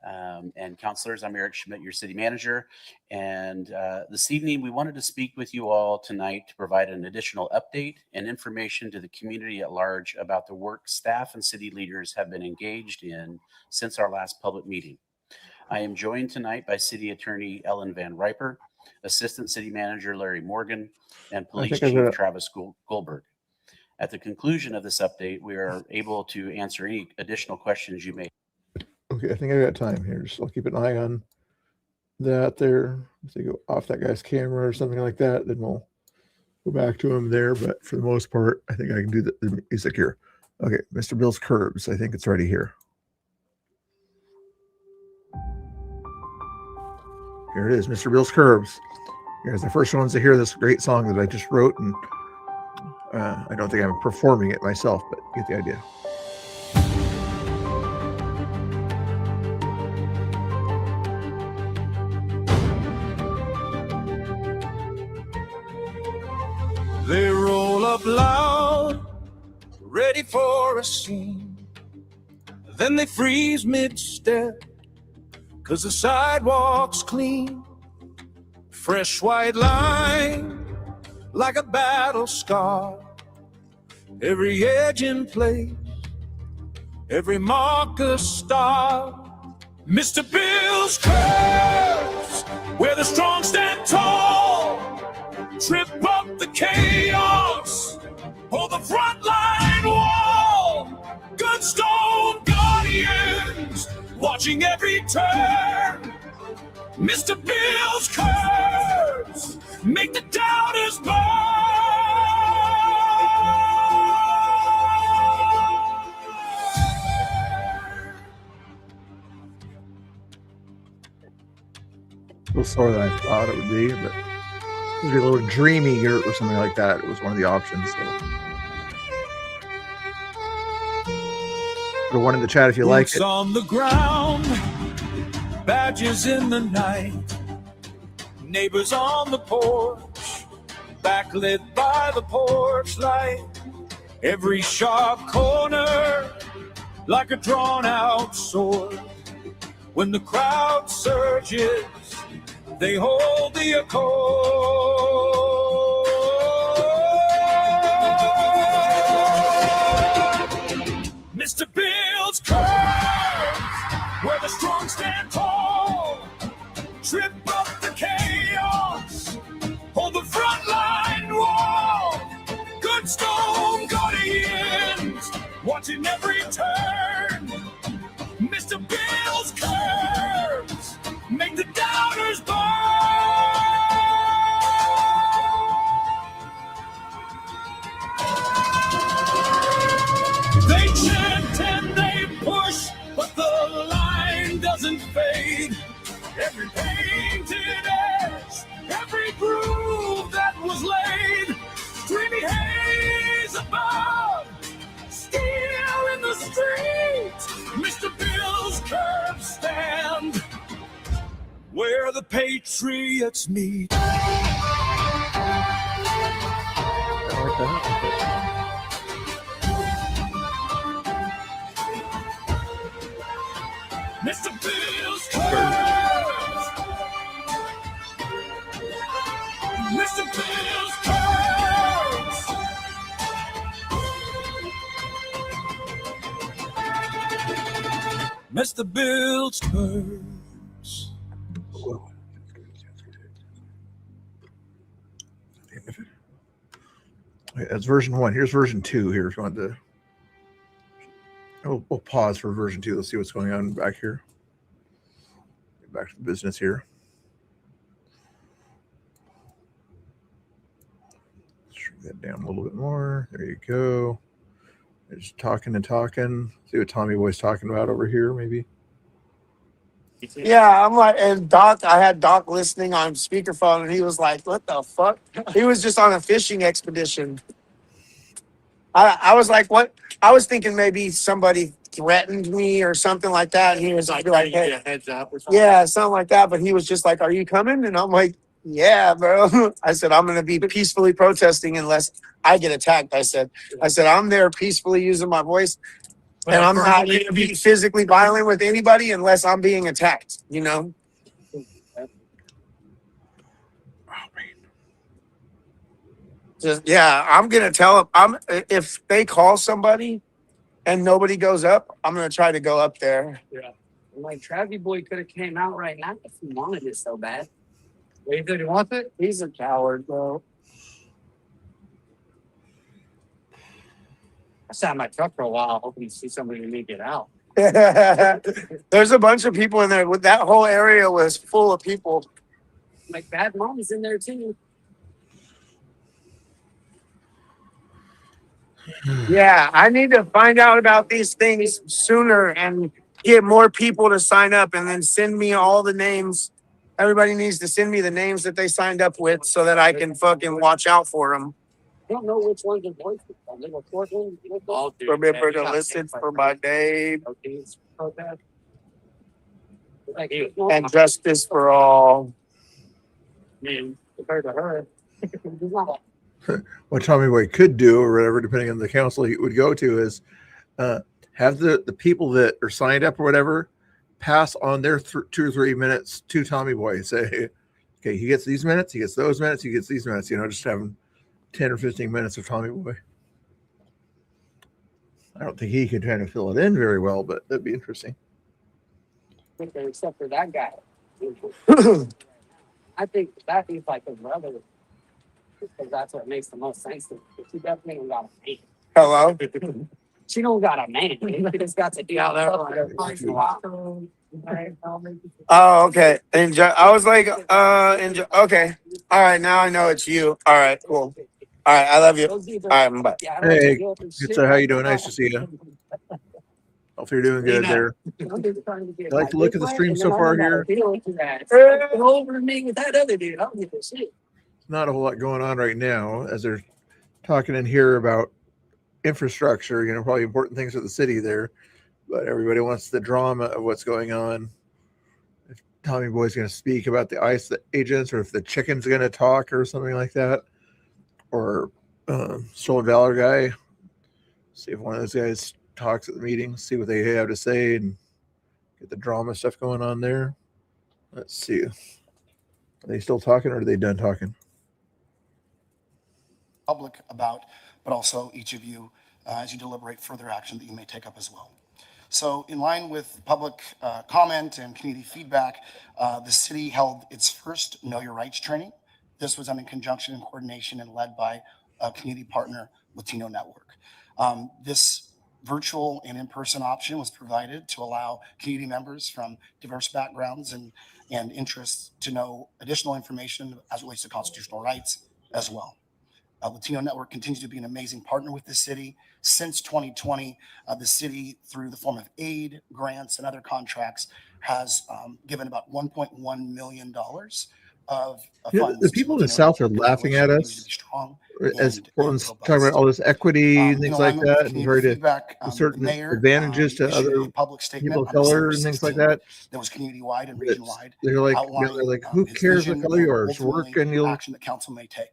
and councilors. I'm Eric Schmidt, your city manager, and this evening we wanted to speak with you all tonight to provide an additional update and information to the community at large about the work staff and city leaders have been engaged in since our last public meeting. I am joined tonight by City Attorney Ellen Van Riper, Assistant City Manager Larry Morgan, and Police Chief Travis Goldberg. At the conclusion of this update, we are able to answer any additional questions you may have. Okay, I think I got time here. Just I'll keep an eye on that there. If they go off that guy's camera or something like that, then we'll go back to him there. But for the most part, I think I can do the music here. Okay, Mr. Bill's Curbs. I think it's ready here. Here it is, Mr. Bill's Curbs. You guys are the first ones to hear this great song that I just wrote, and I don't think I'm performing it myself, but you get the idea. They roll up loud, ready for a scene. Then they freeze mid-step, 'cause the sidewalk's clean. Fresh white line, like a battle scar. Every edge in place, every mark a star. Mr. Bill's Curves, where the strong stand tall. Trip up the chaos, hold the front line wall. Gunstone guardians, watching every turn. Mr. Bill's Curves, make the doubters burn. A little slower than I thought it would be, but it would be a little dreamy or something like that. It was one of the options. So. Put a 1 in the chat if you like Boots it. on the ground, badges in the night, neighbors on the porch, backlit by the porch light. Every sharp corner like a drawn out sword. When the crowd surges, they hold the accord. Mr. Bill's curves, where the strong stand tall, trip up the chaos, hold the front line wall. Good stone guardians, watching every turn. Mr. Bill's curves make the doubters burn. They chant and they push, but the line doesn't fade. Every painted edge, every groove that was laid, dreamy haze above, steel in the street. Mr. Bill's curves stand where the patriots meet. Mr. Bill's curves. Mr. Bill's curves. Mr. Bill's curves. Okay, that's version 1. Here's version 2. Here, if you want to. We'll pause for version 2. Let's see what's going on back here. Get back to the business here. Shrink that down a little bit more. There you go. They're just talking and talking. See what Tommy Boy's talking about over here, maybe. Yeah, I'm like, and Doc, I had Doc listening on speakerphone, and he was like, "What the fuck?" He was just on a fishing expedition. I was like, "What?" I was thinking maybe somebody threatened me or something like that, and he was like, "Hey, Heads up or something. yeah, something like that." But he was just like, "Are you coming?" And I'm like, "Yeah, bro." I said, "I'm going to be peacefully protesting unless I get attacked." I said, "I'm there peacefully using my voice, and I'm not going to be physically violent with anybody unless I'm being attacked." You know. Just, yeah, I'm gonna tell them. If they call somebody and nobody goes up, I'm gonna try to go up there. Yeah. Like Travie Boy could have came out right now if he wanted it so bad. What, he didn't want it? He's a coward, bro. I sat in my truck for a while hoping to see somebody to make it out. There's a bunch of people in there. That whole area was full of people. Like Bad Mom's in there too. Yeah, I need to find out about these things sooner and get more people to sign up and then send me all the names. Everybody needs to send me the names that they signed up with so that I can fucking watch out for them. I don't know which ones are voices. Remember to listen for my name. And justice for all. Man, compared to her. What Tommy Boy could do, or whatever, depending on the council he would go to, is have the people that are signed up or whatever pass on their 2 or 3 minutes to Tommy Boy. Say, okay, he gets these minutes, he gets those minutes, he gets these minutes. You know, just having 10 or 15 minutes of Tommy Boy. I don't think he could kind of fill it in very well, but that'd be interesting. Except for that guy. I think that he's like his brother. Because that's what makes the most sense to me. She definitely don't got a man. Hello? She don't got a man. She just got to do all that. Oh, okay. I was like, okay. All right, now I know it's you. All right, cool. All right, I love you. All right, bye. Hey, good sir, how you doing? Nice to see you. Hopefully you're doing good there. I like to look at the stream so far here. Over me with that other dude. I don't give a shit. Not a whole lot going on right now as they're talking in here about infrastructure, you know, probably important things for the city there. but everybody wants the drama of what's going on. If Tommy Boy's going to speak about the ICE agents, or if the chicken's going to talk or something like that, or Stolen Valor guy. See if one of those guys talks at the meeting, see what they have to say, and get the drama stuff going on there. Let's see. Are they still talking, or are they done talking? Public about, but also each of you as you deliberate further action that you may take up as well. So in line with public comment and community feedback, the city held its first Know Your Rights training. This was done in conjunction and coordination and led by a community partner, Latino Network. This virtual and in-person option was provided to allow community members from diverse backgrounds and interests to know additional information as it relates to constitutional rights as well. Latino Network continues to be an amazing partner with the city. Since 2020, the city, through the form of aid, grants, and other contracts, has given about $1.1 million of funds. The people in the South are laughing at us as Portland's talking about all this equity and things like that, and trying to certain advantages to other people of color and things like that. That was community-wide and region-wide. They're like, who cares what color you are? It's work, and you'll action that council may take.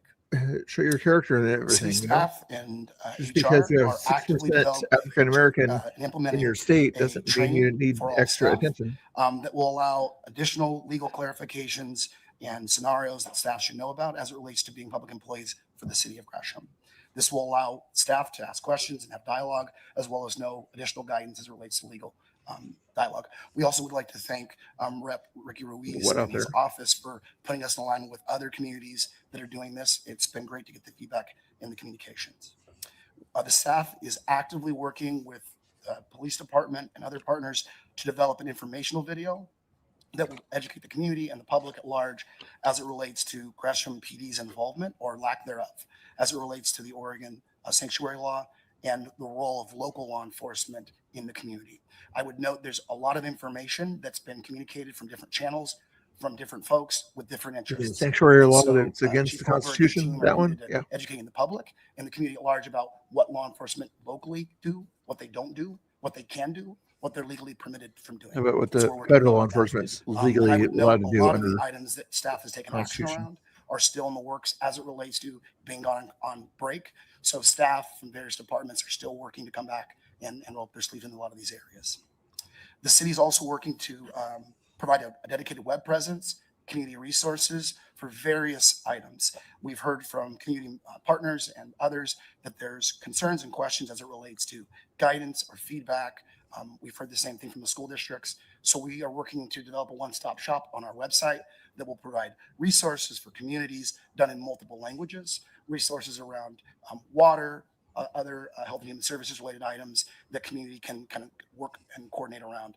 Show your character and everything. City staff and just HR because you have are actively 6% African American implementing in your state doesn't mean you need for all extra staff, attention. that will allow additional legal clarifications and scenarios that staff should know about as it relates to being public employees for the city of Gresham. This will allow staff to ask questions and have dialogue, as well as know additional guidance as it relates to legal dialogue. We also would like to thank Rep. Ricky Ruiz and his office for putting us in alignment with other communities that are doing this. It's been great to get the feedback in the communications. The staff is actively working with the police department and other partners to develop an informational video that will educate the community and the public at large as it relates to Gresham PD's involvement or lack thereof, as it relates to the Oregon sanctuary law and the role of local law enforcement in the community. I would note there's a lot of information that's been communicated from different channels, from different folks with different interests. Sanctuary law So, that's against Chief the Colbert and Constitution, team are that one? committed to Yeah. Educating the public and the community at large about what law enforcement locally do, what they don't do, what they can do, what they're legally permitted from doing. How about what So the we're working federal on law that. enforcement's And legally I would note allowed to a do lot of the under items that staff has taken action Constitution? around are still in the works as it relates to being gone on break. So staff from various departments are still working to come back and roll up their sleeves in a lot of these areas. The city is also working to provide a dedicated web presence, community resources for various items. We've heard from community partners and others that there's concerns and questions as it relates to guidance or feedback. We've heard the same thing from the school districts. So we are working to develop a one-stop shop on our website that will provide resources for communities done in multiple languages, resources around water, other health and human services related items that community can kind of work and coordinate around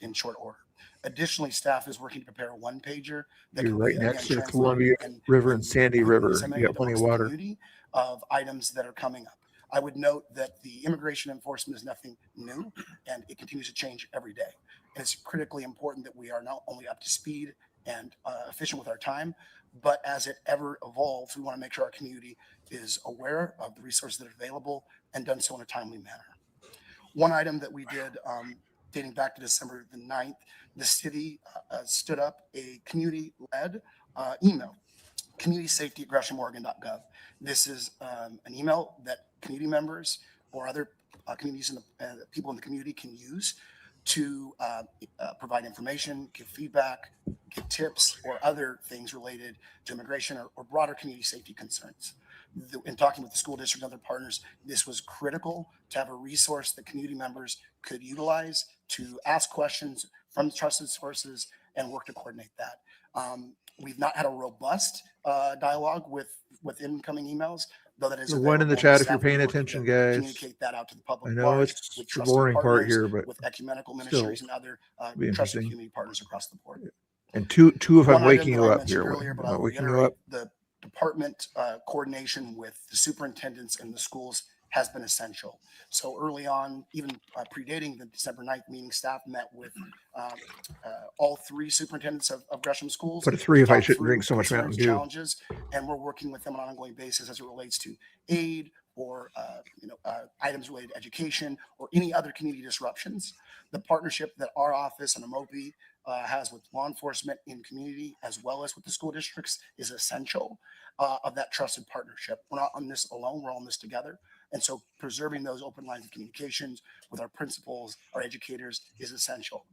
in short order. Additionally, staff is working to prepare a one-pager that You're can right be, next to again, the Columbia River and Sandy River. You got plenty of water. community of items that are coming up. I would note that the immigration enforcement is nothing new, and it continues to change every day. And it's critically important that we are not only up to speed and efficient with our time, but as it ever evolves, we want to make sure our community is aware of the resources that are available and done so in a timely manner. One item that we did dating back to December the 9th, the city stood up a community-led email, communitysafety@greshamoregon.gov. This is an email that community members or other communities and people in the community can use to provide information, give feedback, give tips, or other things related to immigration or broader community safety concerns. In talking with the school district and other partners, this was critical to have a resource that community members could utilize to ask questions from trusted sources and work to coordinate that. We've not had a robust dialogue with incoming emails, though that is The one in the available. chat if Staff you're will be paying working attention, to guys. Communicate that out to the public. I at know large, it's with the trusted boring part partners, here, but with ecumenical still, ministries and other be trusted interesting. community partners across the board. And two if I'm One waking item you that I up mentioned here. earlier, but Am I I'll waking you reiterate, up? the department coordination with the superintendents and the schools has been essential. So early on, even predating the December 9th meeting, staff met with all three superintendents of Gresham schools. Put a 3 if I talked shouldn't through drink so much concerns, Mountain Dew. challenges, and we're working with them on an ongoing basis as it relates to aid or items related to education or any other community disruptions. The partnership that our office and AMOPI has with law enforcement in community as well as with the school districts is essential of that trusted partnership. We're not on this alone, we're on this together. And so preserving those open lines of communications with our principals, our educators is essential.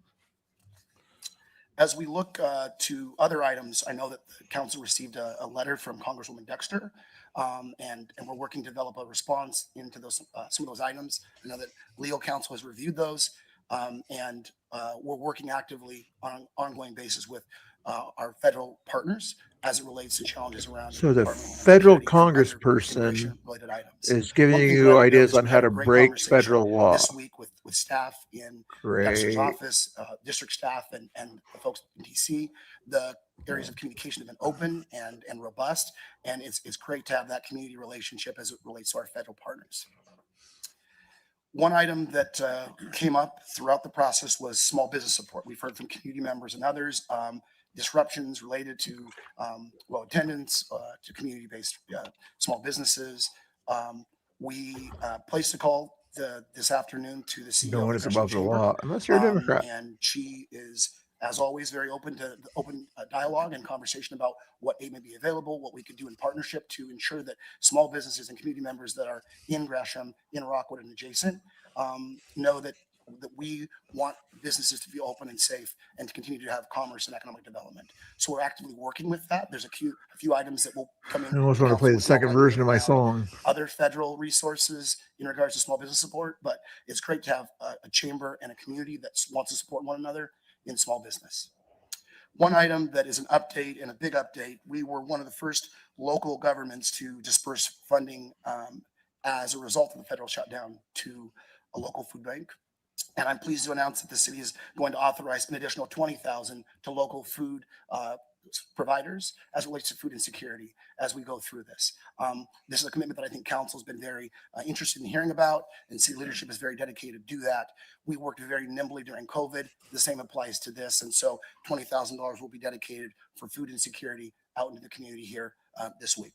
As we look to other items, I know that the council received a letter from Congresswoman Dexter, and we're working to develop a response into those some of those items. I know that legal counsel has reviewed those, and we're working actively on an ongoing basis with our federal partners as it relates to challenges around. So the federal congressperson is giving you ideas on how to break federal law. This week with staff in Dexter's office, district staff, and the folks in DC. The areas of communication have been open and robust, and it's great to have that community relationship as it relates to our federal partners. One item that came up throughout the process was small business support. We've heard from community members and others disruptions related to low attendance, to community-based small businesses. We placed a call this afternoon to the CEO. No one is of above the Chamber, law unless you're a Democrat. And she is, as always, very open to open dialogue and conversation about what aid may be available, what we could do in partnership to ensure that small businesses and community members that are in Gresham, in Rockwood, and adjacent know that we want businesses to be open and safe and to continue to have commerce and economic development. So we're actively working with that. There's a few items that will come in. I almost want to play the second version of my song. Other federal resources in regards to small business support, but it's great to have a chamber and a community that wants to support one another in small business. One item that is an update and a big update, we were one of the first local governments to disperse funding as a result of the federal shutdown to a local food bank. And I'm pleased to announce that the city is going to authorize an additional $20,000 to local food providers as it relates to food insecurity as we go through this. This is a commitment that I think council has been very interested in hearing about, and city leadership is very dedicated to do that. We worked very nimbly during COVID. The same applies to this. And so $20,000 will be dedicated for food insecurity out into the community here this week.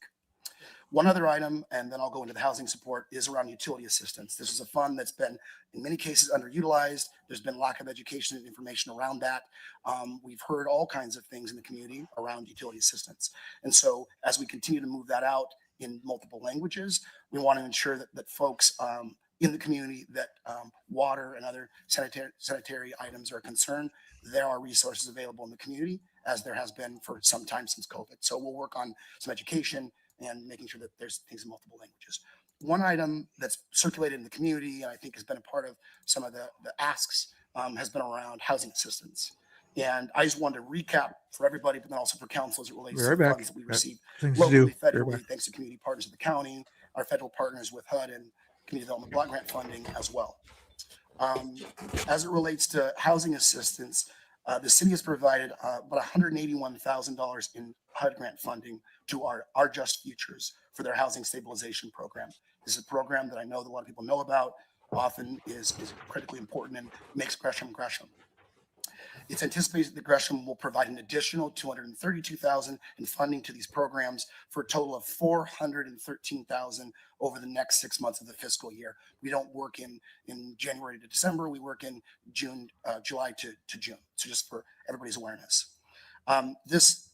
One other item, and then I'll go into the housing support, is around utility assistance. This is a fund that's been, in many cases, underutilized. There's been lack of education and information around that. We've heard all kinds of things in the community around utility assistance. And so as we continue to move that out in multiple languages, we want to ensure that folks in the community that water and other sanitary items are concerned, there are resources available in the community, as there has been for some time since COVID. So we'll work on some education and making sure that there's things in multiple languages. One item that's circulated in the community, and I think has been a part of some of the asks, has been around housing assistance. And I just wanted to recap for everybody, but then also for council as it relates to the funds that we receive locally, federally, thanks to community partners of the county, our federal partners with HUD and Community Development Block Grant funding as well. As it relates to housing assistance, the city has provided about $181,000 in HUD grant funding to our Just Futures for their housing stabilization program. This is a program that I know that a lot of people know about, often is critically important and makes Gresham Gresham. It's anticipated that Gresham will provide an additional $232,000 in funding to these programs for a total of $413,000 over the next 6 months of the fiscal year. We don't work in January to December. We work in July to June. So just for everybody's awareness. This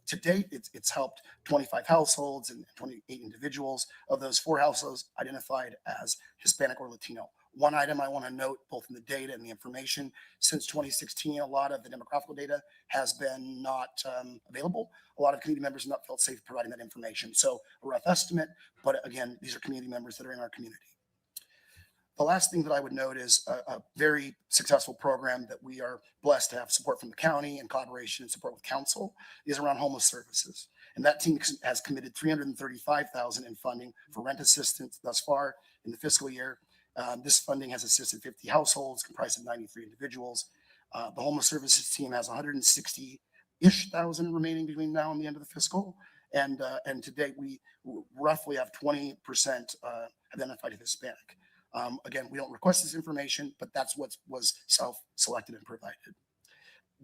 to date, it's helped 25 households and 28 individuals. Of those, 4 households identified as Hispanic or Latino. One item I want to note, both in the data and the information, since 2016, a lot of the demographical data has been not available. A lot of community members have not felt safe providing that information. So a rough estimate, but again, these are community members that are in our community. The last thing that I would note is a very successful program that we are blessed to have support from the county and collaboration and support with council is around homeless services. And that team has committed $335,000 in funding for rent assistance thus far in the fiscal year. This funding has assisted 50 households comprised of 93 individuals. The homeless services team has 160-ish thousand remaining between now and the end of the fiscal. And to date, we roughly have 20% identified as Hispanic. Again, we don't request this information, but that's what was self-selected and provided.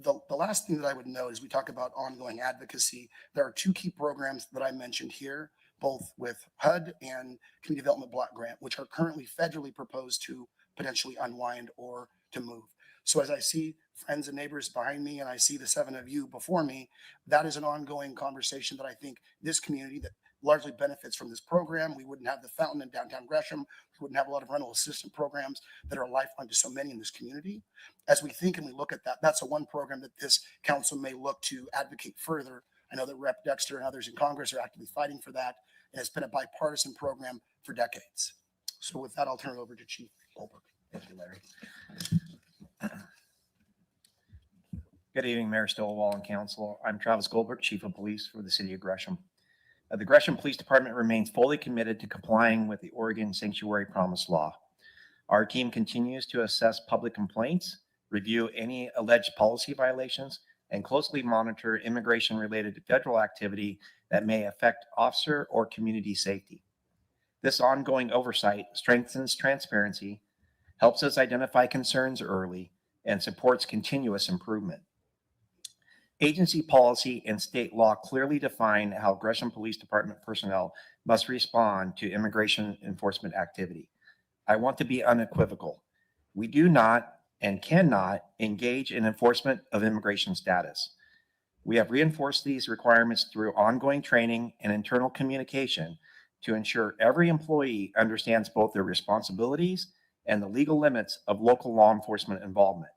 The last thing that I would note is we talk about ongoing advocacy. There are 2 key programs that I mentioned here both with HUD and Community Development Block Grant, which are currently federally proposed to potentially unwind or to move. So as I see friends and neighbors behind me, and I see the 7 of you before me, that is an ongoing conversation that I think this community that largely benefits from this program. We wouldn't have the fountain in downtown Gresham. We wouldn't have a lot of rental assistance programs that are a lifeline to so many in this community. As we think and we look at that, that's a one program that this council may look to advocate further. I know that Rep. Dexter and others in Congress are actively fighting for that, and it's been a bipartisan program for decades. So with that, I'll turn it over to Chief Goldberg. Thank you, Larry. Good evening, Mayor Stillwell and Council. I'm Travis Goldberg, Chief of Police for the City of Gresham. The Gresham Police Department remains fully committed to complying with the Oregon Sanctuary Promise Law. Our team continues to assess public complaints, review any alleged policy violations, and closely monitor immigration-related federal activity that may affect officer or community safety. This ongoing oversight strengthens transparency, helps us identify concerns early, and supports continuous improvement. Agency policy and state law clearly define how Gresham Police Department personnel must respond to immigration enforcement activity. I want to be unequivocal. We do not and cannot engage in enforcement of immigration status. We have reinforced these requirements through ongoing training and internal communication to ensure every employee understands both their responsibilities and the legal limits of local law enforcement involvement.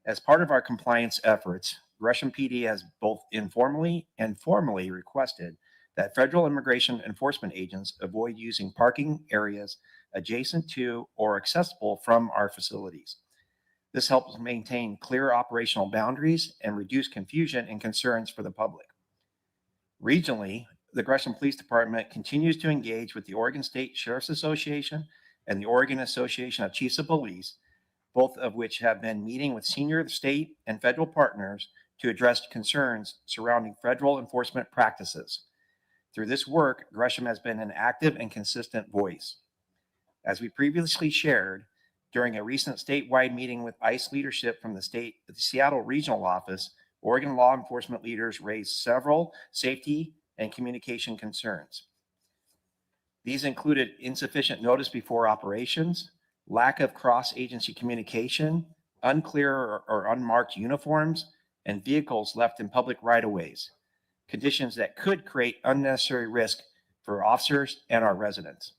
As part of our compliance efforts, Gresham PD has both informally and formally requested that federal immigration enforcement agents avoid using parking areas adjacent to or accessible from our facilities. This helps maintain clear operational boundaries and reduce confusion and concerns for the public. Regionally, the Gresham Police Department continues to engage with the Oregon State Sheriff's Association and the Oregon Association of Chiefs of Police, both of which have been meeting with senior state and federal partners to address concerns surrounding federal enforcement practices. Through this work, Gresham has been an active and consistent voice. As we previously shared, during a recent statewide meeting with ICE leadership from the Seattle Regional Office, Oregon law enforcement leaders raised several safety and communication concerns. These included insufficient notice before operations, lack of cross-agency communication, unclear or unmarked uniforms, and vehicles left in public right-of-ways, conditions that could create unnecessary risk for officers and our residents.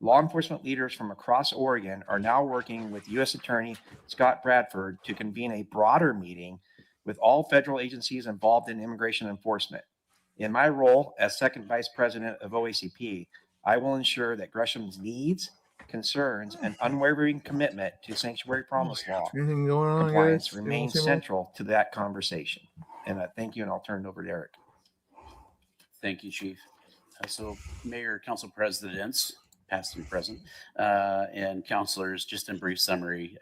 Law enforcement leaders from across Oregon are now working with U.S. Attorney Scott Bradford to convene a broader meeting with all federal agencies involved in immigration enforcement. In my role as second vice president of OACP, I will ensure that Gresham's needs, concerns, and unwavering commitment to Sanctuary Promise Law Anything going on, compliance guys? remains central to that conversation. And thank you, and I'll turn it over to Eric. Thank you, Chief. So Mayor, Council Presidents, past and present, and councilors, just in brief summary,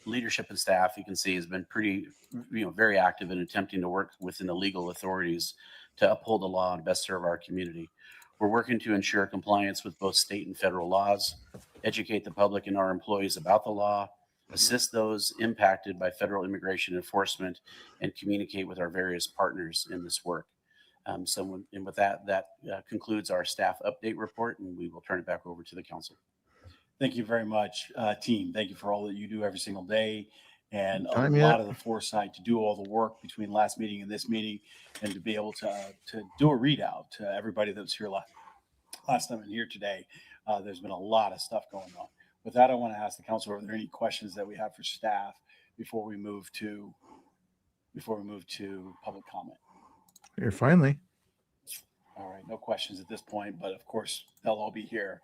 leadership and staff, you can see, has been pretty, very active in attempting to work within the legal authorities to uphold the law and best serve our community. We're working to ensure compliance with both state and federal laws, educate the public and our employees about the law, assist those impacted by federal immigration enforcement, and communicate with our various partners in this work. And with that concludes our staff update report, and we will turn it back over to the council. Thank you very much, team. Thank you for all that you do every single day, and a Time lot yet? of the foresight to do all the work between last meeting and this meeting, and to be able to do a readout to everybody that was here last time and here today. There's been a lot of stuff going on. With that, I want to ask the council, are there any questions that we have for staff before we move to public comment? Here, finally. All right, no questions at this point, but of course, they'll all be here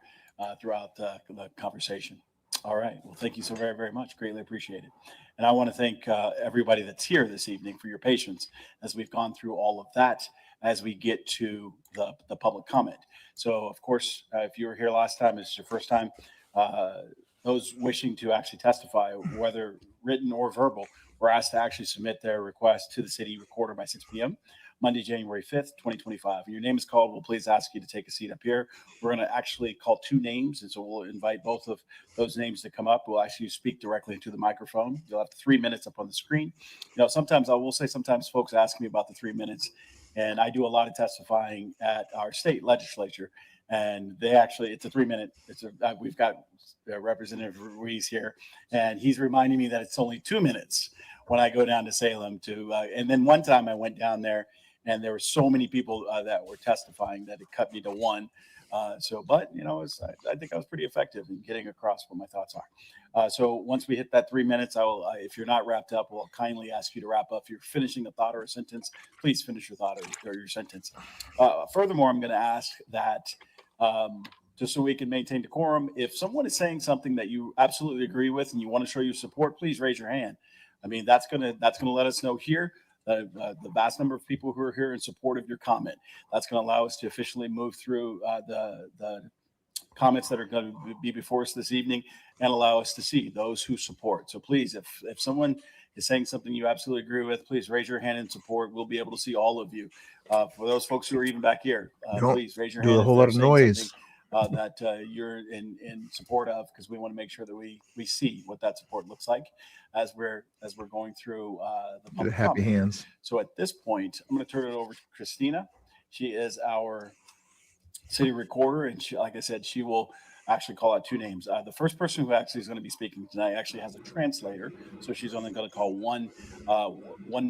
throughout the conversation. All right, well, thank you so very, very much. Greatly appreciate it. And I want to thank everybody that's here this evening for your patience as we've gone through all of that as we get to the public comment. So, of course, if you were here last time, it's your first time, those wishing to actually testify, whether written or verbal, were asked to actually submit their request to the city recorder by 6 p.m. Monday, January 5th, 2025. When your name is called, we'll please ask you to take a seat up here. We're going to actually call two names, and so we'll invite both of those names to come up. We'll ask you to speak directly into the microphone. You'll have 3 minutes up on the screen. Sometimes I will say, sometimes folks ask me about the 3 minutes, And I do a lot of testifying at our state legislature. And they actually, it's a 3-minute, we've got Representative Ruiz here, and he's reminding me that it's only 2 minutes when I go down to Salem and then one time I went down there and there were so many people that were testifying that it cut me to 1. But I think I was pretty effective in getting across what my thoughts are. So once we hit that 3 minutes, if you're not wrapped up, we'll kindly ask you to wrap up. If you're finishing a thought or a sentence, please finish your thought or your sentence. Furthermore, I'm going to ask that just so we can maintain decorum, if someone is saying something that you absolutely agree with and you want to show your support, please raise your hand. I mean, that's gonna let us know here the vast number of people who are here in support of your comment. That's going to allow us to officially move through the comments that are going to be before us this evening and allow us to see those who support. So please, if someone is saying something you absolutely agree with, please raise your hand in support. We'll be able to see all of you. For those folks who are even back here, please raise your hand. Do a whole lot of noise. That you're in support of, because we want to make sure that we see what that support looks like as we're going through the public happy comment. hands. So at this point, I'm going to turn it over to Christina. She is our city recorder, and she, like I said, she will actually call out 2 names. The first person who actually is going to be speaking tonight actually has a translator, so she's only going to call one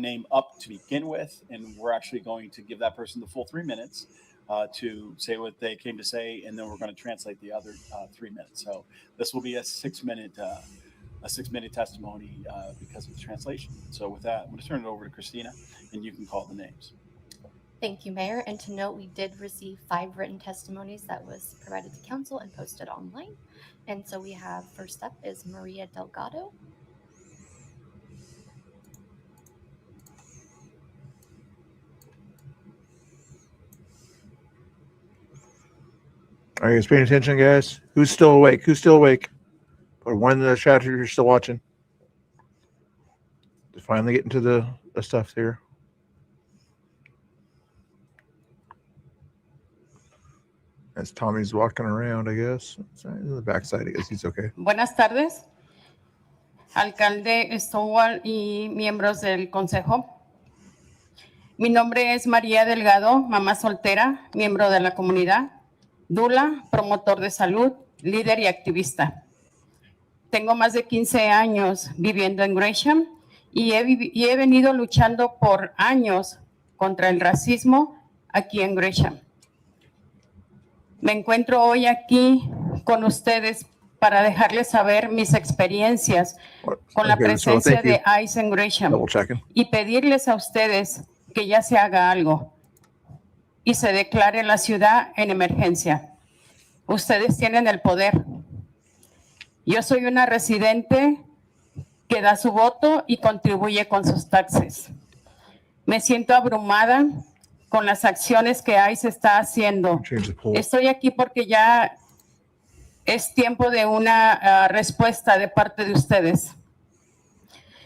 name up to begin with, and we're actually going to give that person the full 3 minutes to say what they came to say, and then we're going to translate the other 3 minutes. So this will be a 6-minute testimony because of the translation. So with that, I'm going to turn it over to Christina, and you can call the names. Thank you, Mayor. And to note, we did receive 5 written testimonies that was provided to council and posted online. And so we have, first up is Maria Delgado. Are you guys paying attention, guys? Who's still awake? Put 1 in the chat if you're still watching. To finally get into the stuff here. As Tommy's walking around, I guess. In the backside, I guess he's okay. Buenas tardes, alcalde Stovall y miembros del consejo. Mi nombre es María Delgado, mamá soltera, miembro de la comunidad, dula, promotor de salud, líder y activista. Tengo más de 15 años viviendo en Gresham y he venido luchando por años contra el racismo aquí en Gresham. Me encuentro hoy aquí con ustedes para dejarles saber mis experiencias con la presencia de ICE en Gresham y pedirles a ustedes que ya se haga algo y se declare la ciudad en emergencia. Ustedes tienen el poder. Yo soy una residente que da su voto y contribuye con sus taxes. Me siento abrumada con las acciones que ICE está haciendo. Estoy aquí porque ya es tiempo de una respuesta de parte de ustedes.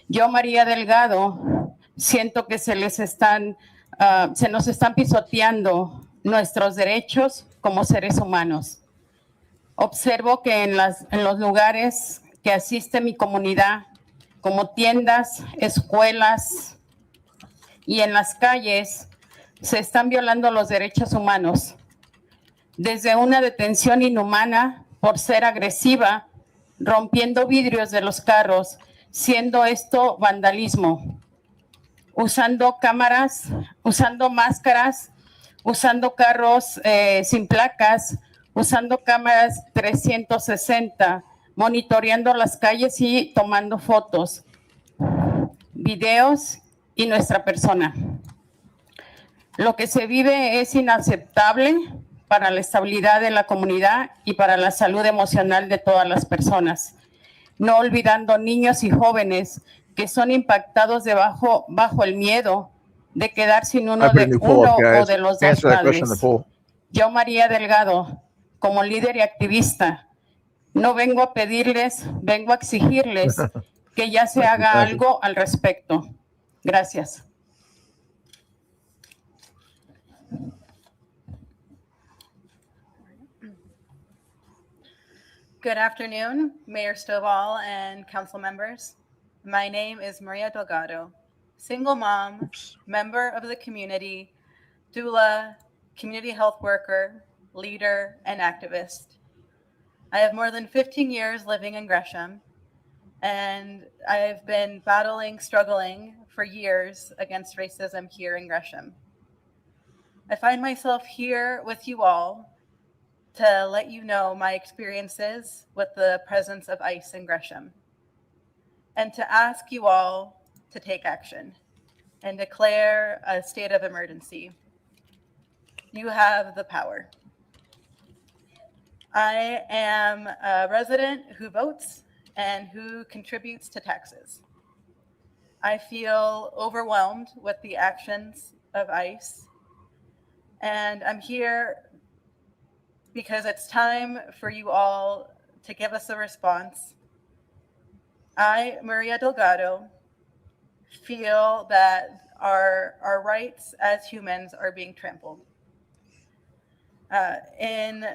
Yo, María Delgado, siento que se nos están pisoteando nuestros derechos como seres humanos. Observo que en los lugares que asiste mi comunidad, como tiendas, escuelas y en las calles, se están violando los derechos humanos. Desde una detención inhumana por ser agresiva, rompiendo vidrios de los carros, siendo esto vandalismo. Usando cámaras, usando máscaras, usando carros sin placas, usando cámaras 360, monitoreando las calles y tomando fotos, videos y nuestra persona. Lo que se vive es inaceptable para la estabilidad de la comunidad y para la salud emocional de todas las personas, no olvidando niños y jóvenes que son impactados bajo el miedo de quedar sin uno o de los dos padres. Yo, María Delgado, como líder y activista, no vengo a pedirles, vengo a exigirles que ya se haga algo al respecto. Gracias. Good afternoon, Mayor Stovall and council members. My name is Maria Delgado, single mom, member of the community, doula, community health worker, leader, and activist. I have more than 15 years living in Gresham, and I have been struggling for years against racism here in Gresham. I find myself here with you all to let you know my experiences with the presence of ICE in Gresham, and to ask you all to take action and declare a state of emergency. You have the power. I am a resident who votes and who contributes to taxes. I feel overwhelmed with the actions of ICE, and I'm here because it's time for you all to give us a response. I, Maria Delgado, feel that our rights as humans are being trampled. In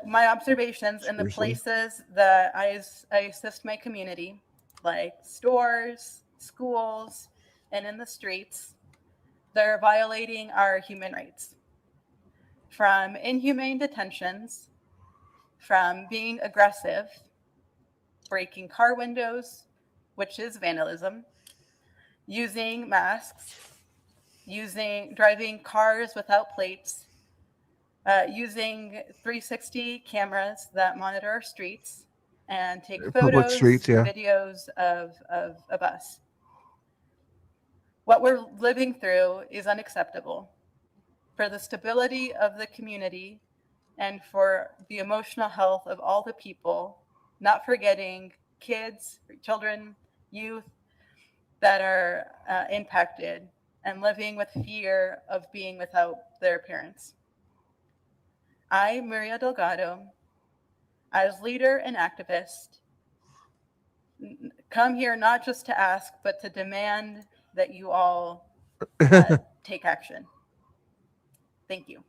my observations in the places that I assist my community, like stores, schools, and in the streets, they're violating our human rights. From inhumane detentions, from being aggressive, breaking car windows, which is vandalism, using masks, driving cars without plates, using 360 cameras that monitor our streets and take Public photos, streets, yeah. videos of us. What we're living through is unacceptable. For the stability of the community and for the emotional health of all the people, not forgetting kids, children, youth that are impacted and living with fear of being without their parents. I, Maria Delgado, as leader and activist, come here not just to ask, but to demand that you all take action. Thank you.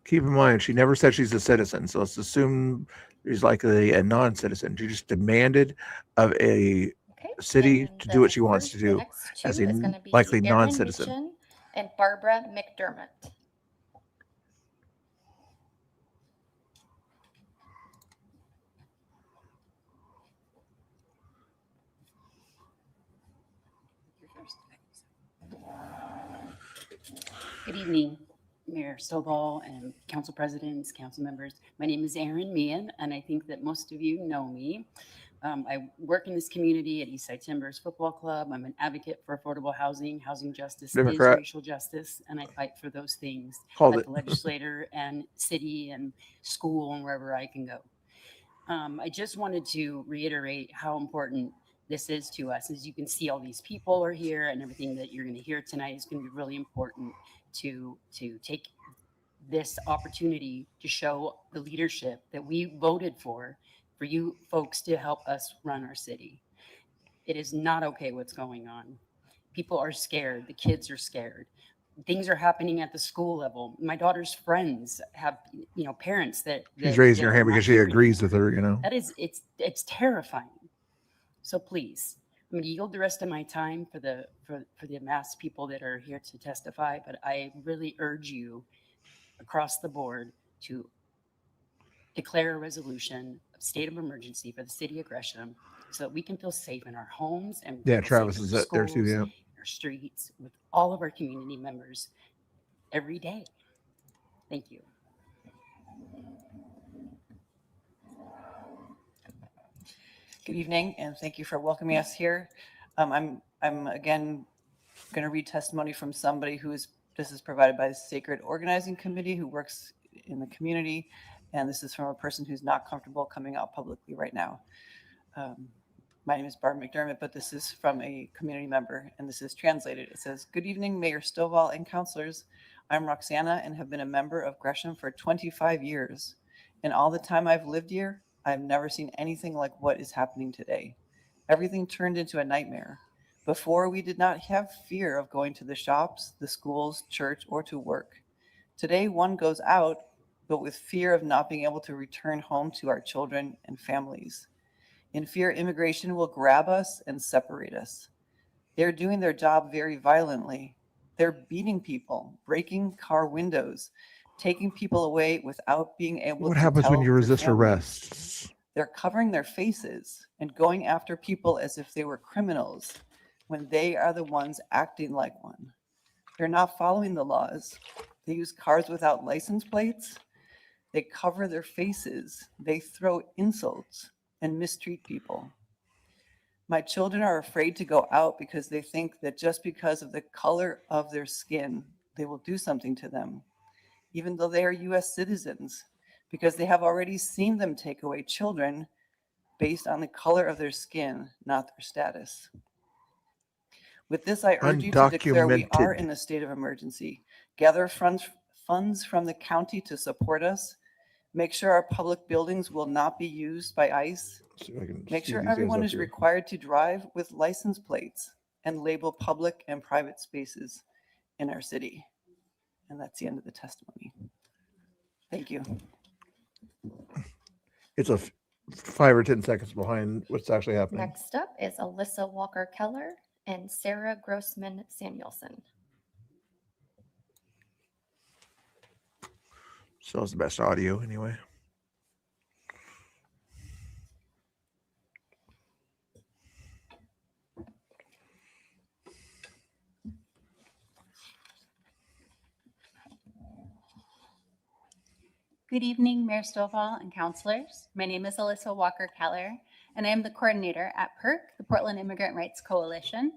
Keep in mind, she never said she's a citizen, so let's assume she's likely a non-citizen. She just demanded of a city to do what she wants to do as a likely non-citizen. Mitchen and Barbara McDermott. Good evening, Mayor Stovall and council presidents, council members. My name is Erin Meehan, and I think that most of you know me. I work in this community at Eastside Timbers Football Club. I'm an advocate for affordable housing. Housing justice Democrat. is racial justice, and I fight for those things Called at it. the legislature and city and school and wherever I can go. I just wanted to reiterate how important this is to us. As you can see, all these people are here, and everything that you're going to hear tonight is going to be really important to take this opportunity to show the leadership that we voted for you folks to help us run our city. It is not okay what's going on. People are scared. The kids are scared. Things are happening at the school level. My daughter's friends have, parents that She's raising her are hand not because she hearing. agrees with her, That is, it's terrifying. So please, I'm going to yield the rest of my time for the mass people that are here to testify, but I really urge you across the board to declare a resolution of state of emergency for the city of Gresham so that we can feel safe in our homes and Yeah, feel Travis safe is in our there too, schools, yeah. in our streets, with all of our community members every day. Thank you. Good evening, and thank you for welcoming us here. I'm again going to read testimony from somebody this is provided by the Sacred Organizing Committee who works in the community, and this is from a person who's not comfortable coming out publicly right now. My name is Barb McDermott, but this is from a community member, and this is translated. It says, "Good evening, Mayor Stovall and councilors. I'm Roxana and have been a member of Gresham for 25 years. In all the time I've lived here, I've never seen anything like what is happening today. Everything turned into a nightmare. Before, we did not have fear of going to the shops, the schools, church, or to work. Today, one goes out, but with fear of not being able to return home to our children and families. In fear, immigration will grab us and separate us. They're doing their job very violently. They're beating people, breaking car windows, taking people away without being able What to happens when tell you their resist families. arrest? They're covering their faces and going after people as if they were criminals when they are the ones acting like one. They're not following the laws. They use cars without license plates. They cover their faces. They throw insults and mistreat people. My children are afraid to go out because they think that just because of the color of their skin, they will do something to them, even though they are US citizens, because they have already seen them take away children based on the color of their skin, not their status. With this, I urge you to declare we are Undocumented. in a state of emergency. Gather funds from the county to support us. Make sure our public buildings will not be used by ICE. See if I can Make see sure these guys everyone up is here. required to drive with license plates and label public and private spaces in our city. And that's the end of the testimony. Thank you. It's a 5 or 10 seconds behind what's actually happening. Next up is Alyssa Walker Keller and Sarah Grossman Samuelson. So it's the best audio anyway. Good evening, Mayor Stovall and councilors. My name is Alyssa Walker Keller, and I am the coordinator at PIRC, the Portland Immigrant Rights Coalition.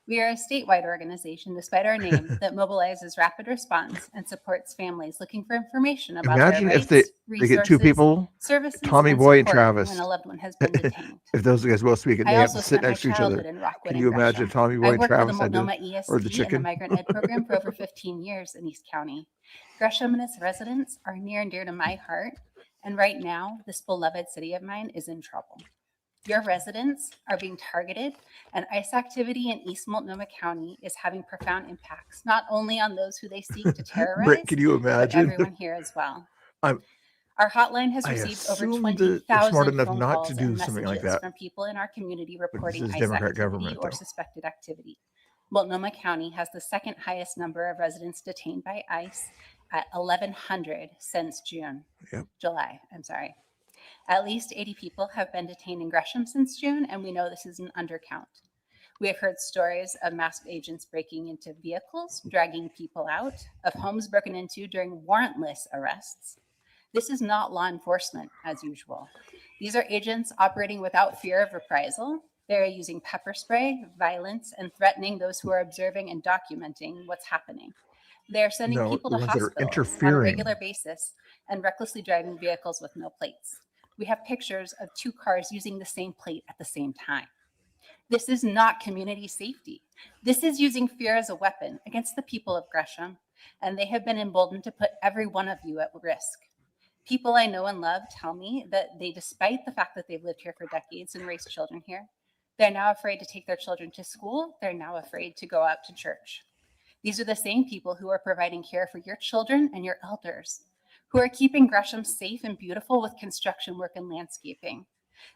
We are a statewide organization, despite our name, that mobilizes rapid response and supports families looking for information about Imagine their if rights, they get two resources, people, services, Tommy and Boy and support Travis. when a loved one has been detained. If those guys both speak and I they have to also sit spent my next to each childhood other, in Rockwood can and you imagine Gresham. Tommy Boy I and worked Travis for had the to, Multnomah or the ESD and the chicken? Migrant Ed program for over 15 years in East County. Gresham and its residents are near and dear to my heart, and right now, this beloved city of mine is in trouble. Your residents are being targeted, and ICE activity in East Multnomah County is having profound impacts, not only on those who they seek to terrorize, Britt, can you but imagine? everyone here as well. I'm, Our hotline has I received over assume that you're 20,000 smart enough phone not to calls do and something like messages that. from people in our community But this reporting is ICE Democrat activity government, or though. suspected activity. Multnomah County has the second highest number of residents detained by ICE at 1,100 since July. At least 80 people have been detained in Gresham since June, and we know this is an undercount. We have heard stories of masked agents breaking into vehicles, dragging people out, of homes broken into during warrantless arrests. This is not law enforcement as usual. These are agents operating without fear of reprisal. They're using pepper spray, violence, and threatening those who are observing and documenting what's happening. They're sending No, people the to ones that are hospitals on a interfering. regular basis and recklessly driving vehicles with no plates. We have pictures of two cars using the same plate at the same time. This is not community safety. This is using fear as a weapon against the people of Gresham, and they have been emboldened to put every one of you at risk. People I know and love tell me that despite the fact that they've lived here for decades and raised children here, they're now afraid to take their children to school. They're now afraid to go out to church. These are the same people who are providing care for your children and your elders, who are keeping Gresham safe and beautiful with construction work and landscaping.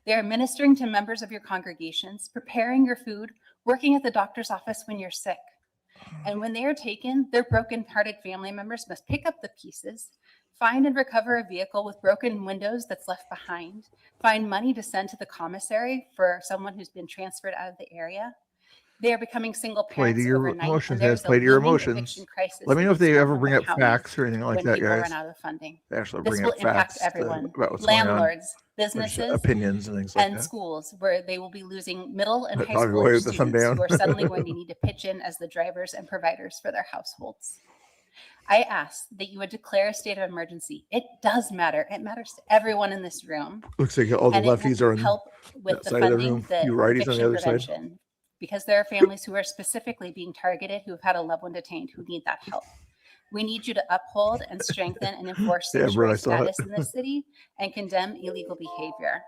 They are ministering to members of your congregations, preparing your food, working at the doctor's office when you're sick. And when they are taken, their broken-hearted family members must pick up the pieces, find and recover a vehicle with broken windows that's left behind, find money to send to the commissary for someone who's been transferred out of the area. They are becoming single Play to parents your overnight, emotions, and guys. there's a Play to your looming emotions. eviction crisis Let me know in if they East ever bring Multnomah up County facts or anything like when that, people guys. run out of funding. They actually This bring will up impact facts everyone, about what's going on. landlords, Or just businesses, opinions and things like and that. schools, where they will be losing middle and But high Tommy school Boy age with the thumb students who down. are suddenly going to need to pitch in as the drivers and providers for their households. I ask that you would declare a state of emergency. It does matter. It matters to everyone in this room. Looks like all the And it will lefties are on help with that the side of the funding, room. the You righties on eviction the other side. prevention, because there are families who are specifically being targeted, who have had a loved one detained, who need that help. We need you to uphold and strengthen and enforce Yeah, Brett, I sanctuary saw it. status in this city and condemn illegal behavior.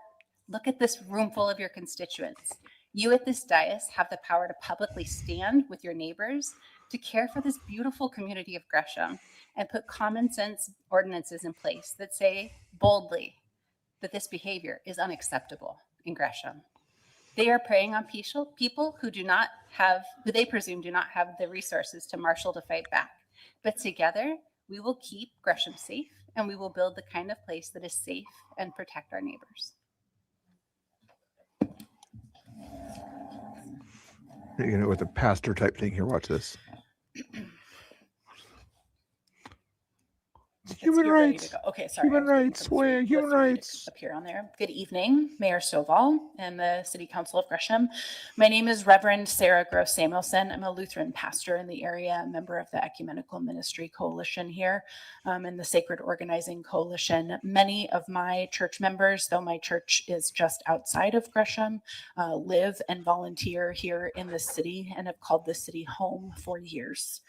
Look at this room full of your constituents. You at this dais have the power to publicly stand with your neighbors to care for this beautiful community of Gresham and put common sense ordinances in place that say boldly that this behavior is unacceptable in Gresham. They are preying on people who who they presume do not have the resources to marshal to fight back. But together, we will keep Gresham safe, and we will build the kind of place that is safe and protect our neighbors. You know, with a pastor type thing here. Watch this. Human You're ready rights. to go. Okay, sorry. Human rights. Way. Human rights. Up here on there. Good evening, Mayor Stovall and the City Council of Gresham. My name is Reverend Sarah Gross Samuelson. I'm a Lutheran pastor in the area, a member of the Ecumenical Ministry Coalition here and the Sacred Organizing Coalition. Many of my church members, though my church is just outside of Gresham, live and volunteer here in the city and have called the city home for years.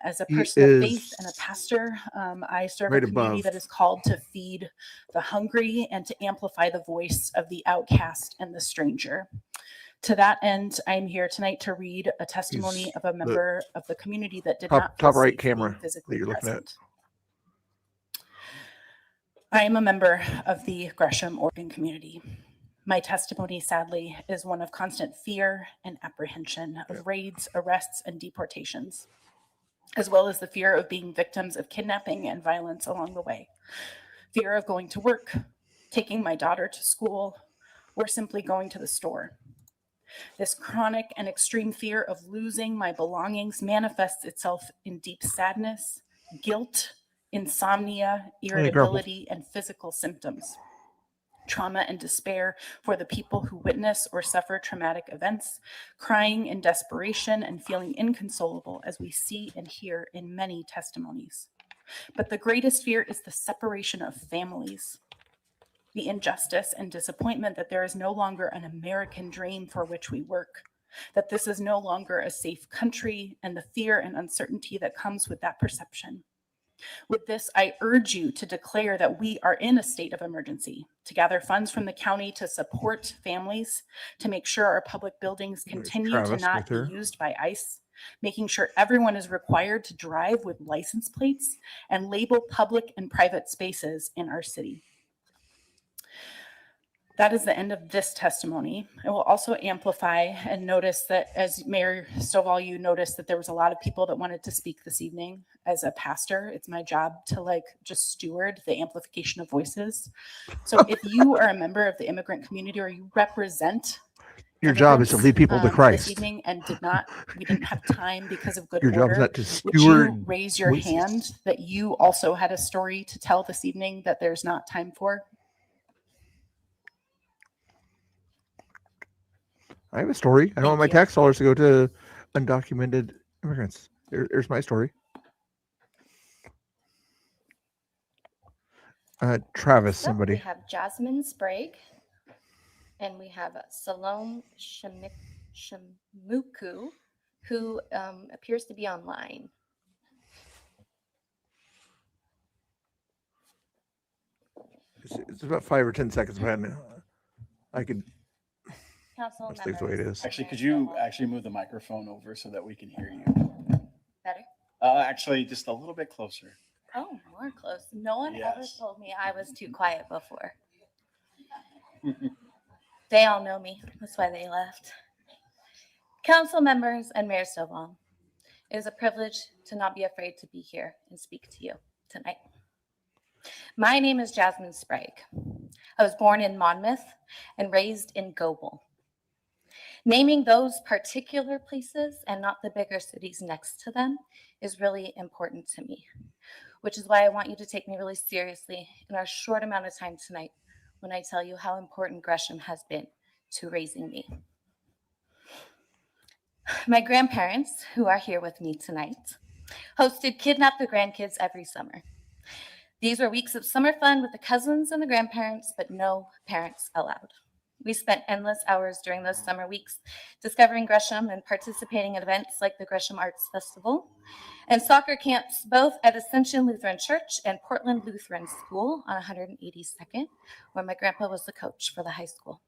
As a person of faith and a pastor, I serve a community that is called to feed the hungry and to amplify the voice of the outcast and the stranger. To that end, I'm here tonight to read a testimony of a member of the community that did not feel top right safe camera being that physically you're looking present. I am a member of the Gresham Oregon community. My testimony, sadly, is one of constant fear and apprehension of raids, arrests, and deportations, as well as the fear of being victims of kidnapping and violence along the way. Fear of going to work, taking my daughter to school, or simply going to the store. This chronic and extreme fear of losing my belongings manifests itself in deep sadness, guilt, insomnia, irritability, and physical symptoms. Trauma and despair for the people who witness or suffer traumatic events, crying in desperation and feeling inconsolable, as we see and hear in many testimonies. But the greatest fear is the separation of families, the injustice and disappointment that there is no longer an American dream for which we work, that this is no longer a safe country, and the fear and uncertainty that comes with that perception. With this, I urge you to declare that we are in a state of emergency, to gather funds from the county to support families, to make sure our public buildings continue to not be used by ICE, making sure everyone is required to drive with license plates and label public and private spaces in our city. That is the end of this testimony. I will also amplify and notice that, as Mayor Stovall, you noticed that there was a lot of people that wanted to speak this evening. As a pastor, it's my job to just steward the amplification of voices. So if you are a member of the immigrant community or you represent your job is to lead people to Christ. This evening and we didn't have time because of good your order. Job is not to Would steward you raise your voices. hand that you also had a story to tell this evening that there's not time for? I have a story. I don't want my tax dollars to go to undocumented immigrants. There's my story. Travis, So somebody. we have Jasmine Sprague, and we have Salome Shamuku, who appears to be online. It's about 5 or 10 seconds behind now. I could. Council Let's leave it the way it is. Actually, could you actually move the microphone over so that we can hear you? Better? Actually, just a little bit closer. Oh, more close. No one ever Yes. told me I was too quiet before. They all know me. That's why they left. Council members and Mayor Stovall, it is a privilege to not be afraid to be here and speak to you tonight. My name is Jasmine Sprague. I was born in Monmouth and raised in Goble. Naming those particular places and not the bigger cities next to them is really important to me, which is why I want you to take me really seriously in our short amount of time tonight when I tell you how important Gresham has been to raising me. My grandparents, who are here with me tonight, hosted Kidnap the Grandkids every summer. These were weeks of summer fun with the cousins and the grandparents, but no parents allowed. We spent endless hours during those summer weeks discovering Gresham and participating in events like the Gresham Arts Festival and soccer camps both at Ascension Lutheran Church and Portland Lutheran School on 182nd, where my grandpa was the coach for the high school.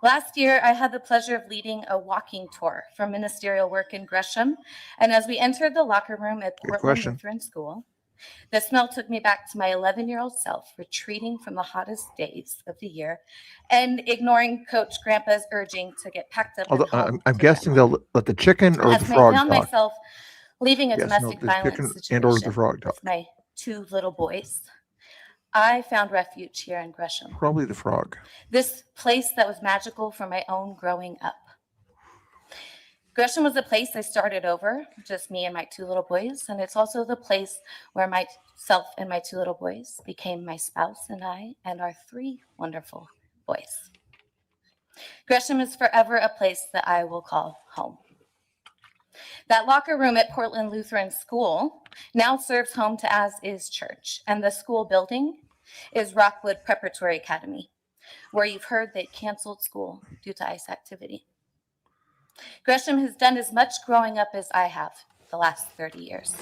Last year, I had the pleasure of leading a walking tour for ministerial work in Gresham, and as we entered the locker room at Portland Lutheran School, The smell took me back to my 11-year-old self, retreating from the hottest days of the year and ignoring Coach Grandpa's urging to get packed up and Although home I'm to guessing Grandma. they'll let the chicken or the As I frog found talk. myself leaving a Yes, no, domestic the violence chicken situation and or the frog talk. with my 2 little boys, I found refuge here in Gresham. Probably the frog. This place that was magical for my own growing up. Gresham was the place I started over, just me and my 2 little boys, and it's also the place where myself and my 2 little boys became my spouse and I and our 3 wonderful boys. Gresham is forever a place that I will call home. That locker room at Portland Lutheran School now serves home to As Is Church, and the school building is Rockwood Preparatory Academy, where you've heard they canceled school due to ICE activity. Gresham has done as much growing up as I have the last 30 years.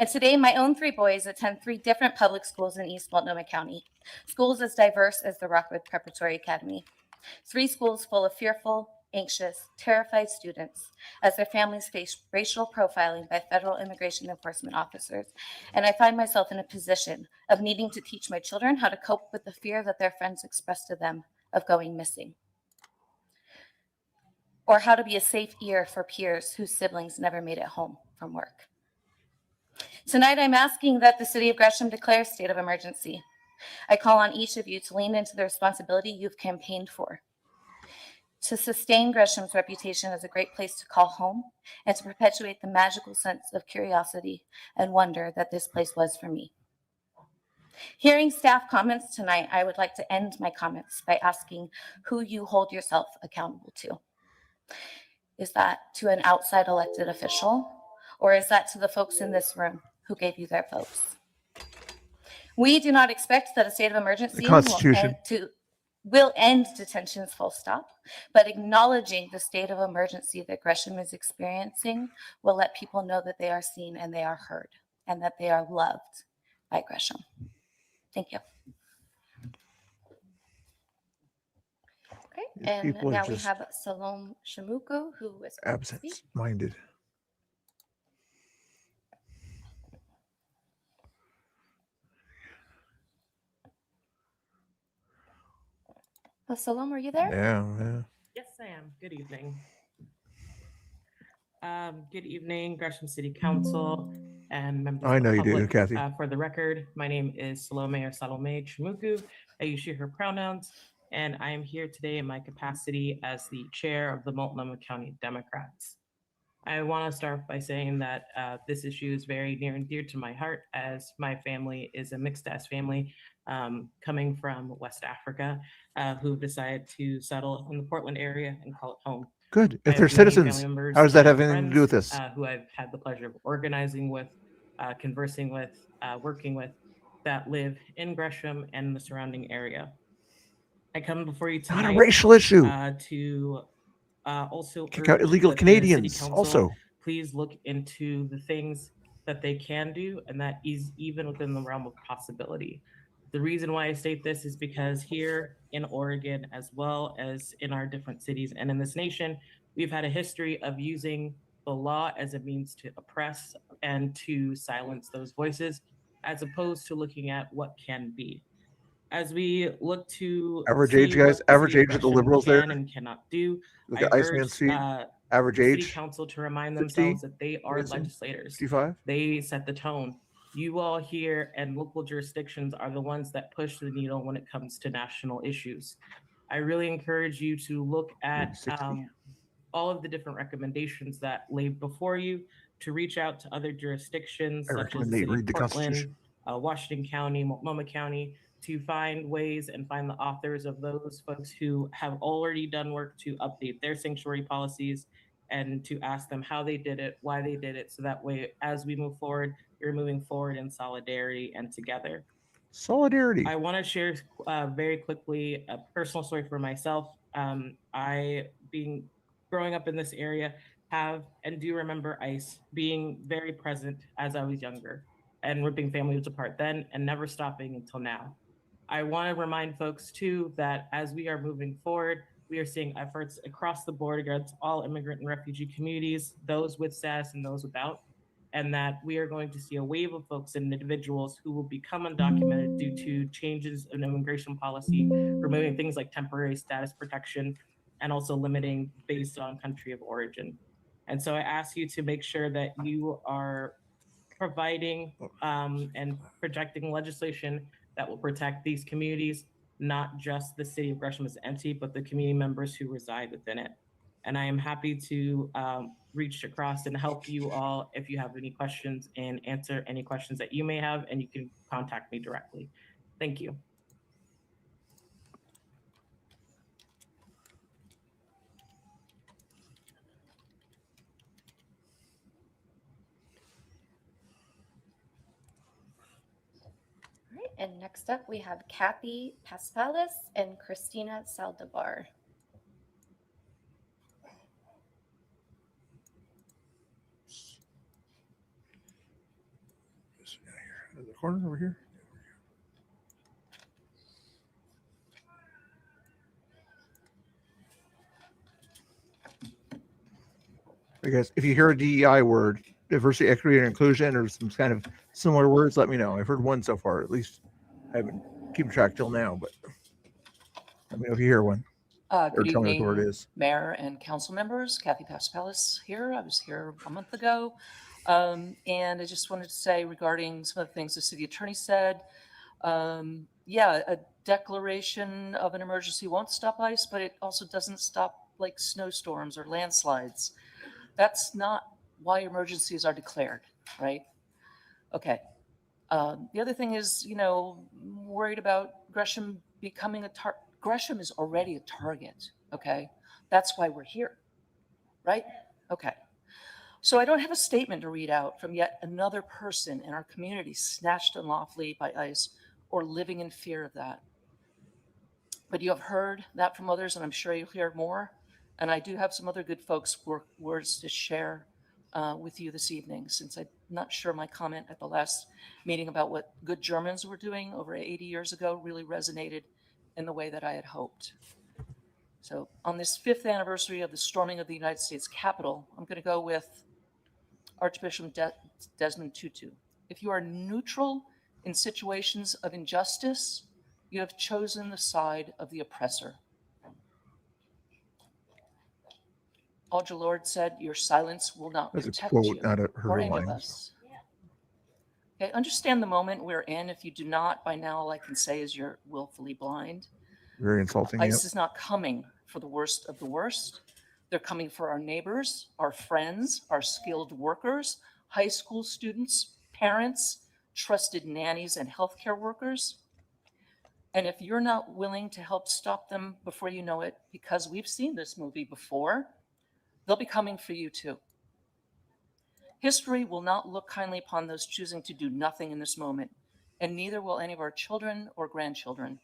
And today, my own 3 boys attend 3 different public schools in East Multnomah County, schools as diverse as the Rockwood Preparatory Academy. 3 schools full of fearful, anxious, terrified students as their families face racial profiling by federal immigration enforcement officers. And I find myself in a position of needing to teach my children how to cope with the fear that their friends express to them of going missing, or how to be a safe ear for peers whose siblings never made it home from work. Tonight, I'm asking that the City of Gresham declare a state of emergency. I call on each of you to lean into the responsibility you've campaigned for, to sustain Gresham's reputation as a great place to call home, and to perpetuate the magical sense of curiosity and wonder that this place was for me. Hearing staff comments tonight, I would like to end my comments by asking who you hold yourself accountable to. Is that to an outside elected official, or is that to the folks in this room who gave you their votes? We do not expect that a state of emergency will end detentions full stop, but acknowledging the state of emergency that Gresham is experiencing will let people know that they are seen and they are heard and that they are loved by Gresham. Thank you. Okay, These and people are now we just have Salome Shamuko, who is going to speak. Absent-minded. Salome, are you there? Yeah. Yes, I am. Good evening. Good evening, Gresham City Council and members I of know the you do, public. Kathy. For the record, my name is Salome or Salome Chimuku. I use she, her pronouns, and I am here today in my capacity as the chair of the Multnomah County Democrats. I want to start by saying that this issue is very near and dear to my heart, as my family is a mixed-ass family coming from West Africa who've decided to settle in the Portland area and call it home. Good. I If they're have many citizens, family members how does that have and anything to do with friends, this? Who I've had the pleasure of organizing with, conversing with, working with, that live in Gresham and the surrounding area. I come before you tonight. Not a racial issue. To also Kick out urge illegal that the city Canadians council also. please look into the things that they can do, and that is even within the realm of possibility. The reason why I state this is because here in Oregon, as well as in our different cities and in this nation, we've had a history of using the law as a means to oppress and to silence those voices, as opposed to looking at what can be. As we look to Average age, guys. what the Average city of age of the Gresham liberals there. can and cannot do, Look I at Iceman urge Seat. Average the city age. council to remind 50, themselves that they are 50, legislators. 55. They set the tone. You all here and local jurisdictions are the ones that push the needle when it comes to national issues. I really encourage you to look at all of the different recommendations that lay before you, to reach out to other jurisdictions I such as recommend the they city read of the Portland, Constitution. Washington County, Multnomah County, to find ways and find the authors of those folks who have already done work to update their sanctuary policies, and to ask them how they did it, why they did it, so that way, as we move forward, we're moving forward in solidarity and together. Solidarity. I want to share very quickly a personal story for myself. I, growing up in this area, have and do remember ICE being very present as I was younger, and ripping families apart then and never stopping until now. I want to remind folks too that as we are moving forward, we are seeing efforts across the board against all immigrant and refugee communities, those with status and those without. and that we are going to see a wave of folks and individuals who will become undocumented due to changes in immigration policy, removing things like temporary status protection, and also limiting based on country of origin. And so I ask you to make sure that you are providing and projecting legislation that will protect these communities, not just the city of Gresham as an entity, but the community members who reside within it. And I am happy to reach across and help you all if you have any questions and answer any questions that you may have, and you can contact me directly. Thank you. All right, and next up we have Kathy Paspalis and Christina Saldivar. In the corner over here. I guess if you hear a DEI word, diversity, equity, and inclusion, or some kind of similar words, let me know. I've heard one so far, at least. I haven't kept track till now, but let me know if you hear one. Or Good tell me what the word evening, is. Mayor and council members. Kathy Paspalis here. I was here a month ago. And I just wanted to say regarding some of the things the city attorney said, yeah, a declaration of an emergency won't stop ice, but it also doesn't stop like snowstorms or landslides. That's not why emergencies are declared, right? Okay. The other thing is, you know, worried about Gresham becoming a target. Gresham is already a target, okay? That's why we're here, right? Okay. So I don't have a statement to read out from yet another person in our community snatched unlawfully by ICE or living in fear of that. But you have heard that from others, and I'm sure you'll hear more. And I do have some other good folks' words to share with you this evening, since I'm not sure my comment at the last meeting about what good Germans were doing over 80 years ago really resonated in the way that I had hoped. So on this 5th anniversary of the storming of the United States Capitol, I'm going to go with Archbishop Desmond Tutu. If you are neutral in situations of injustice, you have chosen the side of the oppressor. Audre Lorde said, "Your silence will not That's a protect quote, you not her or any lines. of us." Okay, understand the moment we're in. If you do not, by now all I can say is you're willfully blind. Very insulting. Yep. ICE is not coming for the worst of the worst. They're coming for our neighbors, our friends, our skilled workers, high school students, parents, trusted nannies, and healthcare workers. And if you're not willing to help stop them before you know it, because we've seen this movie before, they'll be coming for you too. History will not look kindly upon those choosing to do nothing in this moment, and neither will any of our children or grandchildren.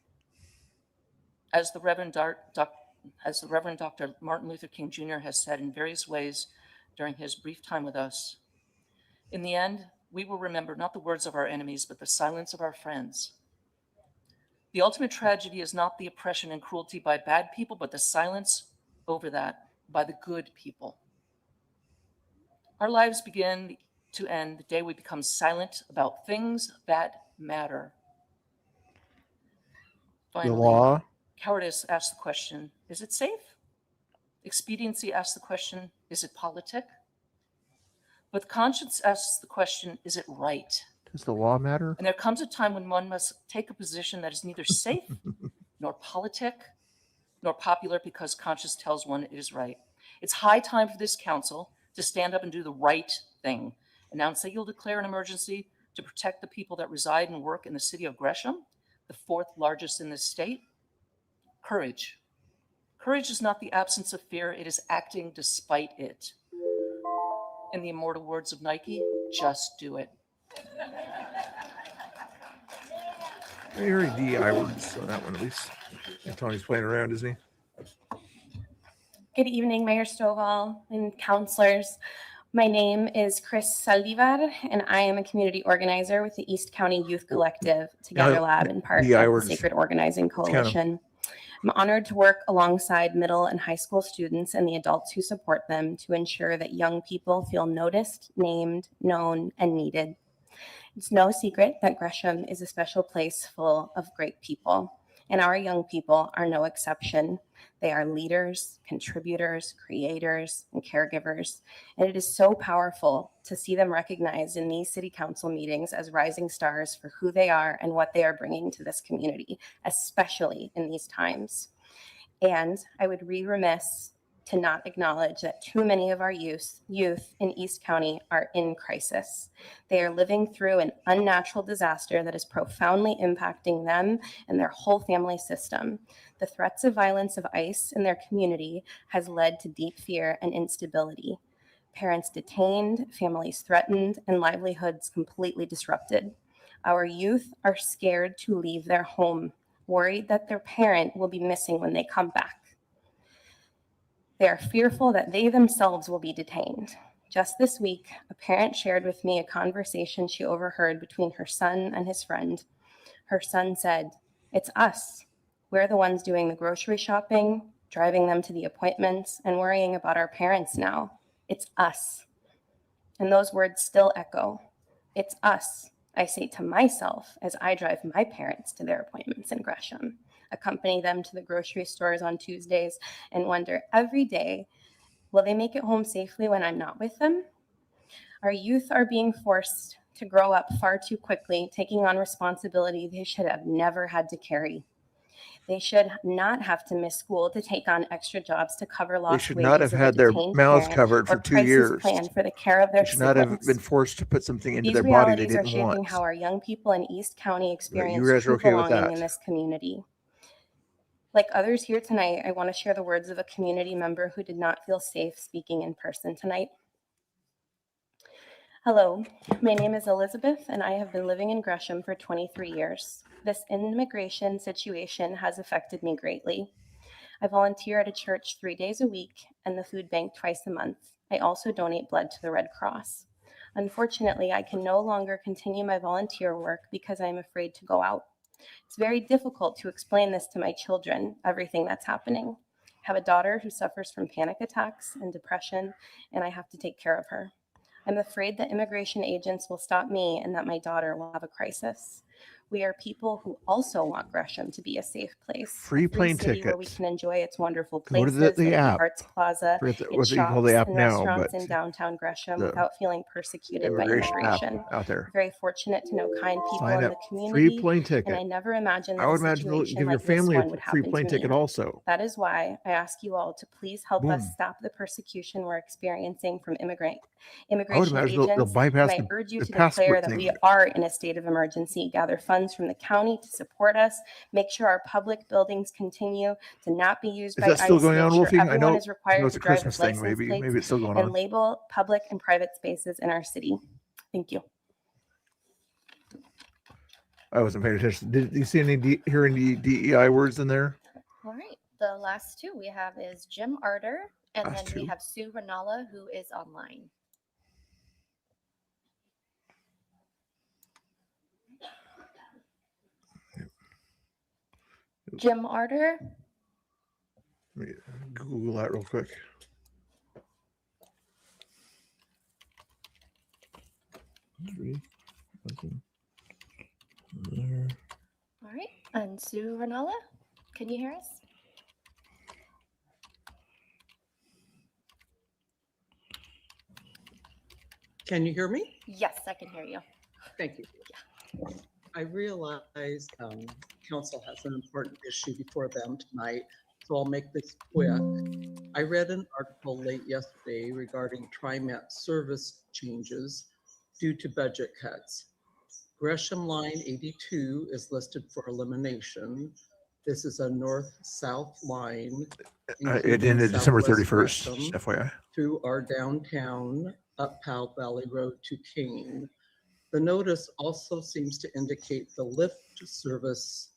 As the Reverend Dr. Martin Luther King Jr. has said in various ways during his brief time with us, in the end, we will remember not the words of our enemies, but the silence of our friends. The ultimate tragedy is not the oppression and cruelty by bad people, but the silence over that by the good people. Our lives begin to end the day we become silent about things that matter. Finally, The law. cowardice asks the question, is it safe? Expediency asks the question, is it politic? But conscience asks the question, is it right? Does the law matter? And there comes a time when one must take a position that is neither safe nor politic nor popular because conscience tells one it is right. It's high time for this council to stand up and do the right thing. Announce that you'll declare an emergency to protect the people that reside and work in the city of Gresham, the 4th largest in this state. Courage. Courage is not the absence of fear, it is acting despite it. In the immortal words of Nike, just do it. I hear DEI words on that one at least. And Tony's playing around, isn't he? Good evening, Mayor Stovall and councilors. My name is Chris Saldivar, and I am a community organizer with the East County Youth Collective, Together Now, Lab, and part of DEI the words, Sacred Organizing kind of- Coalition. I'm honored to work alongside middle and high school students and the adults who support them to ensure that young people feel noticed, named, known, and needed. It's no secret that Gresham is a special place full of great people, and our young people are no exception. They are leaders, contributors, creators, and caregivers, and it is so powerful to see them recognized in these city council meetings as rising stars for who they are and what they are bringing to this community, especially in these times. And I would be remiss to not acknowledge that too many of our youth in East County are in crisis. They are living through an unnatural disaster that is profoundly impacting them and their whole family system. The threats of violence of ICE in their community has led to deep fear and instability. Parents detained, families threatened, and livelihoods completely disrupted. Our youth are scared to leave their home, worried that their parent will be missing when they come back. They are fearful that they themselves will be detained. Just this week, a parent shared with me a conversation she overheard between her son and his friend. Her son said, "It's us. We're the ones doing the grocery shopping, driving them to the appointments, and worrying about our parents now. It's us." And those words still echo. It's us, I say to myself as I drive my parents to their appointments in Gresham, accompany them to the grocery stores on Tuesdays, and wonder every day, will they make it home safely when I'm not with them? Our youth are being forced to grow up far too quickly, taking on responsibility they should have never had to carry. They should not have to miss school to take on extra jobs to cover lost They should not wages have of a had their detained mouths parent covered or for 2 crisis years. plan for the care of their They should not have siblings. been forced to put something into These their body they realities are didn't shaping want. how our young people in East County But experience you guys are true okay with belonging that. in this community. Like others here tonight, I want to share the words of a community member who did not feel safe speaking in person tonight. Hello, my name is Elizabeth, and I have been living in Gresham for 23 years. This immigration situation has affected me greatly. I volunteer at a church 3 days a week and the food bank twice a month. I also donate blood to the Red Cross. Unfortunately, I can no longer continue my volunteer work because I'm afraid to go out. It's very difficult to explain this to my children, everything that's happening. I have a daughter who suffers from panic attacks and depression, and I have to take care of her. I'm afraid that immigration agents will stop me and that my daughter will have a crisis. We are people who also want Gresham to be a safe place. Free a plane city where we tickets. can enjoy its wonderful What is places, it, the like app? Arts Plaza, Forget its what you call the shops app and now, restaurants but in downtown Gresham the without feeling persecuted by immigration app immigration. out there. I'm very fortunate to know kind people Sign in up. the Free community, plane and ticket. I never imagined I that a would imagine they'll situation give your like this family one a would free happen plane to ticket me. also. That is why I ask you all to please help us Boom. stop the persecution we're experiencing from I would immigration imagine they'll agents, bypass and I urge you the to declare passport that we thing. are in a state of emergency. Gather funds from the county to support us. Make sure our public buildings continue to not be used Is by that still ICE. going Make on, sure Wolfie? I everyone know is required it's to a drive Christmas with thing, license maybe. plates Maybe it's still going and on. label public and private spaces in our city. Thank you. I wasn't paying attention. Did you see hear any DEI words in there? All right. The last two we have is Jim Arter, and Last then we two. have Sue Ranalla, who is online. Jim Arter. Let me Google that real quick. Three. Nothing. There. All right. And Sue Ranalla, can you hear us? Can you hear me? Yes, I can hear you. Thank you. I realize council has an important issue before them tonight, so I'll make this quick. I read an article late yesterday regarding TriMet service changes due to budget cuts. Gresham Line 82 is listed for elimination. This is a north-south line. It including ended December Southwest 31st, Gresham FYI. through our downtown up Powell Valley Road to Kane. The notice also seems to indicate the Lyft service,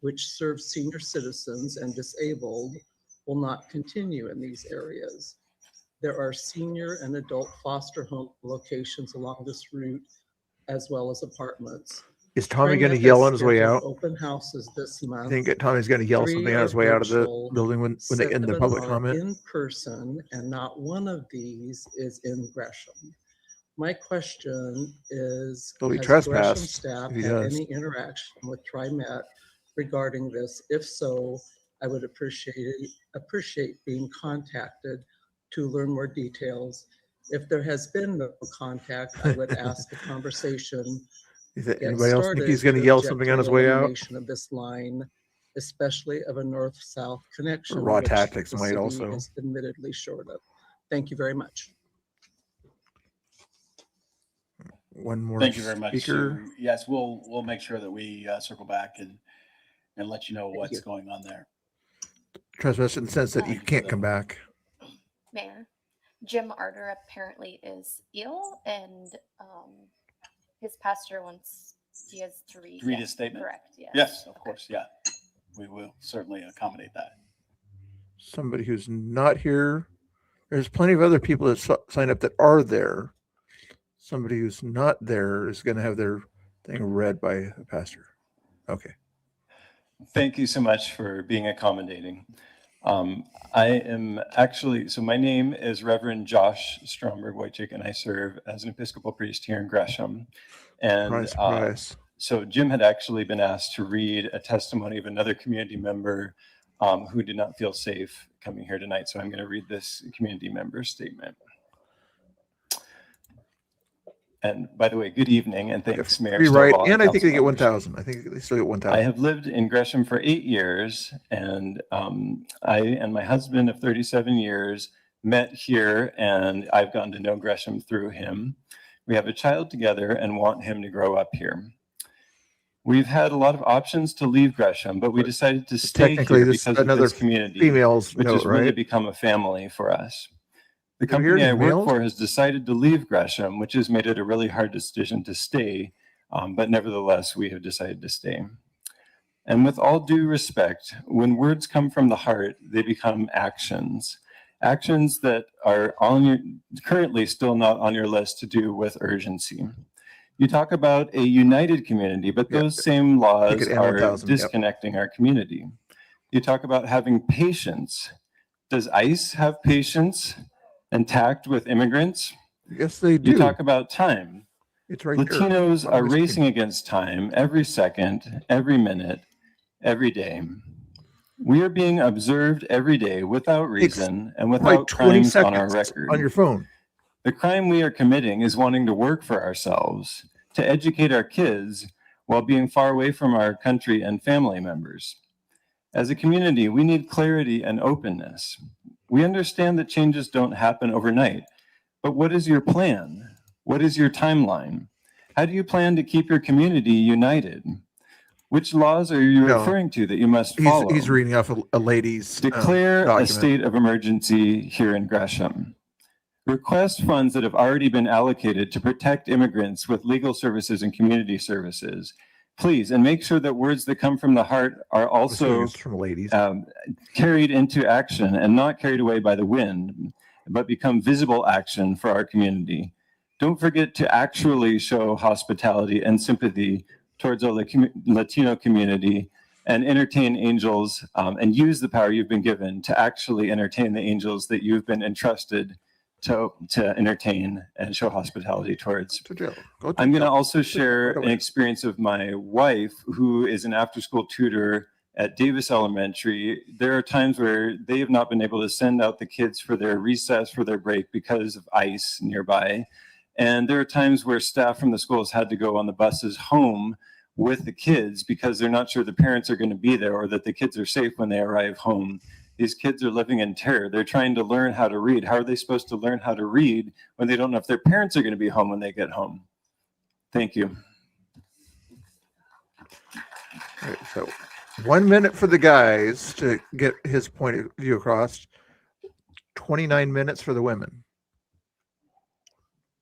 which serves senior citizens and disabled, will not continue in these areas. There are senior and adult foster home locations along this route, as well as apartments. Is Tommy TriMet going to has yell on his way scheduled out? Open houses this I month. think Tommy's going to yell 3 something on are his way out of the virtual, building when they in the 7 public are comment. in person, and not one of these is in Gresham. My question is, He'll be has Gresham trespassed staff if he had does. any interaction with TriMet regarding this? If so, I would appreciate being contacted to learn more details. If there has been no contact, I would ask a conversation. Get Anybody else think he's started going to to yell object something to on the his way out? elimination of this line, especially of a north-south connection, Raw which Tactics the might city also. is admittedly short of. Thank you very much. One more Thank you very much, speaker. Sue. Yes, we'll make sure that we circle back and let you know what's you. going on there. Trespass in the sense that you Thank you for can't that. come back. Mayor, Jim Arter apparently is ill, and his pastor wants he has to read. Read his statement? Correct. Yes. Yes, of course. Yeah, we will certainly accommodate that. Somebody who's not here. There's plenty of other people that sign up that are there. Somebody who's not there is going to have their thing read by a pastor. Okay. Thank you so much for being accommodating. I am actually, so my name is Reverend Josh Stromberg Wojcik, and I serve as an Episcopal priest here in Gresham. And Surprise. so Jim had actually been asked to read a testimony of another community member who did not feel safe coming here tonight. So I'm going to read this community member statement. And by the way, good evening, and thanks, Mayor. You're right. Stovall And I think they get Council members. 1,000. I think they still get 1,000. I have lived in Gresham for 8 years, and I and my husband of 37 years met here, and I've gotten to know Gresham through him. We have a child together and want him to grow up here. We've had a lot of options to leave Gresham, but we decided to stay Technically, here this is because of another this community, female's which note, has really right? become a family for us. The Did you hear company I any work males? for has decided to leave Gresham, which has made it a really hard decision to stay, but nevertheless, we have decided to stay. And with all due respect, when words come from the heart, they become actions. Actions that are currently still not on your list to do with urgency. You talk about a united community, but those same laws could end are 1,000, yep. disconnecting our community. You talk about having patience. Does ICE have patience and tact with immigrants? Yes, they do. You talk about time. It's right there. Latinos on are the screen. racing against time every second, every minute, every day. We are being observed every day without reason and like without 20 crimes on our seconds record. on your phone. The crime we are committing is wanting to work for ourselves, to educate our kids while being far away from our country and family members. As a community, we need clarity and openness. We understand that changes don't happen overnight, but what is your plan? What is your timeline? How do you plan to keep your community united? Which laws are you No. referring to that you must follow? He's reading off a lady's Declare a document. state of emergency here in Gresham. Request funds that have already been allocated to protect immigrants with legal services and community services. Please, and make sure that words that come from the heart are also It's from ladies. carried into action and not carried away by the wind, but become visible action for our community. Don't forget to actually show hospitality and sympathy towards our Latino community and entertain angels and use the power you've been given to actually entertain the angels that you've been entrusted to entertain and show hospitality towards. I'm going to also share an experience of my wife, who is an after-school tutor at Davis Elementary. There are times where they have not been able to send out the kids for their recess, for their break, because of ice nearby. And there are times where staff from the schools had to go on the buses home with the kids because they're not sure the parents are going to be there or that the kids are safe when they arrive home. These kids are living in terror. They're trying to learn how to read. How are they supposed to learn how to read when they don't know if their parents are going to be home when they get home? Thank you. All right, so 1 minute for the guys to get his point of view across. 29 minutes for the women.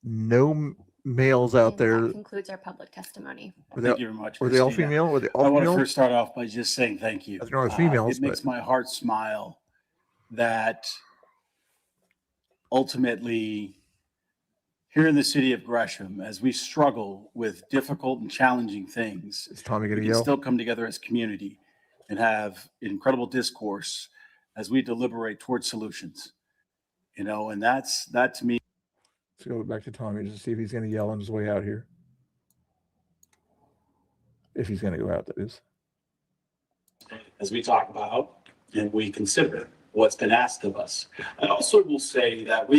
No males out there. That concludes our public testimony. Thank you very much. Were they all Christina. female? Were they I all want to female? first start off by just saying thank you. I know it's females, It makes but- my heart smile that ultimately here in the city of Gresham, as we struggle with difficult and challenging things, Is Tommy we gonna can yell? still come together as a community and have incredible discourse as we deliberate towards solutions. You know, and that to me. Let's go back to Tommy just to see if he's gonna yell on his way out here. If he's gonna go out, that is. As we talk about and we consider what's been asked of us. I also will say that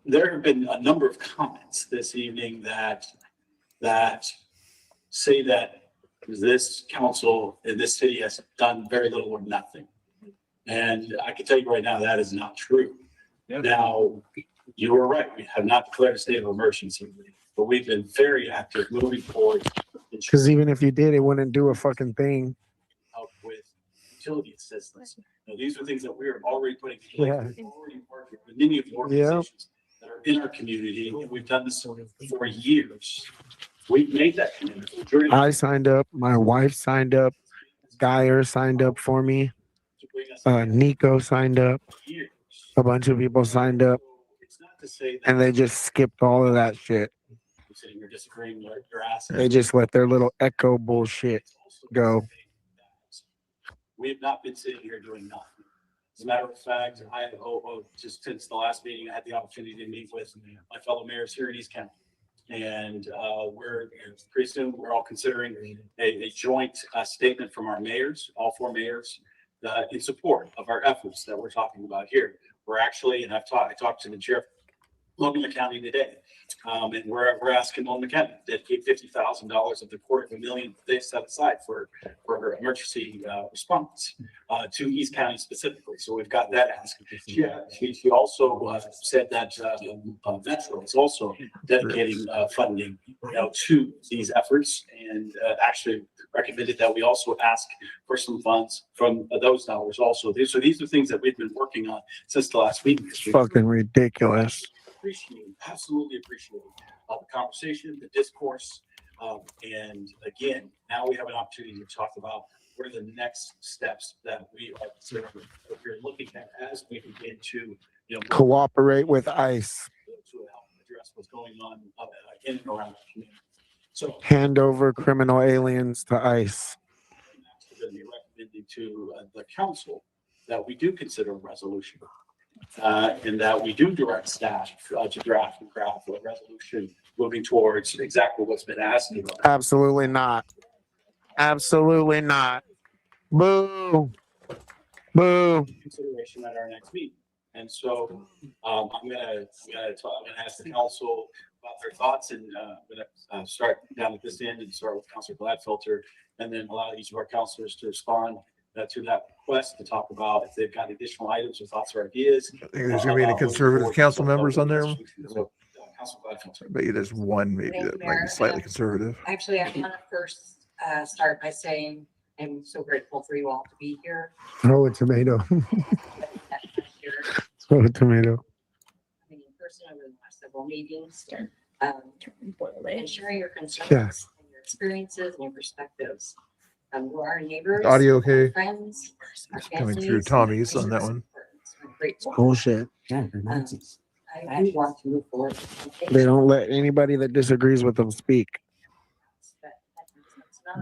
there have been a number of comments this evening that say that this council in this city has done very little or nothing. And I can tell you right now, that is not true. Now, you were right. We have not declared a state of emergency, but we've been very active moving forward. Because even if you did, it wouldn't do a fucking thing. Help with utility assistance. Now, these are things that we are already putting in place. Yeah. We've already worked with many of the organizations that are in our community, and we've done this for years. We've made that commitment. I signed up. My wife signed up. Geyer signed up for me. Nico signed up. A bunch of people signed up. And they just skipped all of that shit. Sitting here disagreeing with your ass. They just let their little echo bullshit go. We have not been sitting here doing nothing. As a matter of fact, just since the last meeting, I had the opportunity to meet with my fellow mayors here in East County. And we're pretty soon, we're all considering a joint statement from our mayors, all four mayors, in support of our efforts that we're talking about here. We're actually, and I talked to the sheriff Logan County today. And we're asking Logan County to dedicate $50,000 of the $250,000 they set aside for emergency response to East County specifically. So we've got that ask. She also said that Metro is also dedicating funding, to these efforts, and actually recommended that we also ask for some funds from those dollars also. So these are things that we've been working on since the last week. Fucking ridiculous. Absolutely appreciate the conversation, the discourse. And again, now we have an opportunity to talk about what are the next steps that we are considering, that we're looking at as we begin to, Cooperate with ICE. to help address what's going on in and around the community. So Hand over criminal aliens to ICE. I'm going to be recommending to the council that we do consider a resolution. And that we do direct staff to draft and craft a resolution moving towards exactly what's been asked. Absolutely not. Absolutely not. Boo. Boo. Consideration at our next meeting. And so I'm gonna ask the council about their thoughts, and I'm gonna start down at this end and start with Councilor Gladfelter, and then allow each of our councilors to respond to that request, to talk about if they've got additional items or thoughts or ideas. I think there's gonna be any conservative council members on there. So, Councilor Gladfelter. I bet you there's one maybe Thank you, that might be Mayor. slightly conservative. Actually, I want to first start by saying I'm so grateful for you all to be here. Throw a tomato. Throw a tomato. In person over the last several meetings, and sharing your concerns Yes. and your experiences and your perspectives. We're our neighbors, Audio okay? our friends, our Coming through families, Tommy's on that one. I'm grateful. Bullshit. I do want to move forward. They don't let anybody that disagrees with them speak.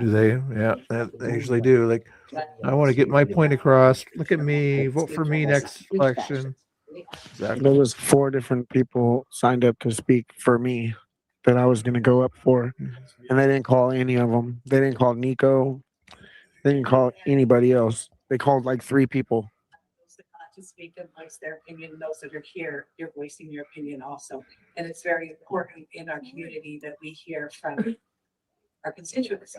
Do they? Yeah, they usually do. Like, I want to get my point across. Look at me. Vote for me next election. Exactly. There was 4 different people signed up to speak for me that I was going to go up for. And they didn't call any of them. They didn't call Nico. They didn't call anybody else. They called like 3 people. To speak and voice their opinion. Those that are here, you're voicing your opinion also. And it's very important in our community that we hear from our constituents.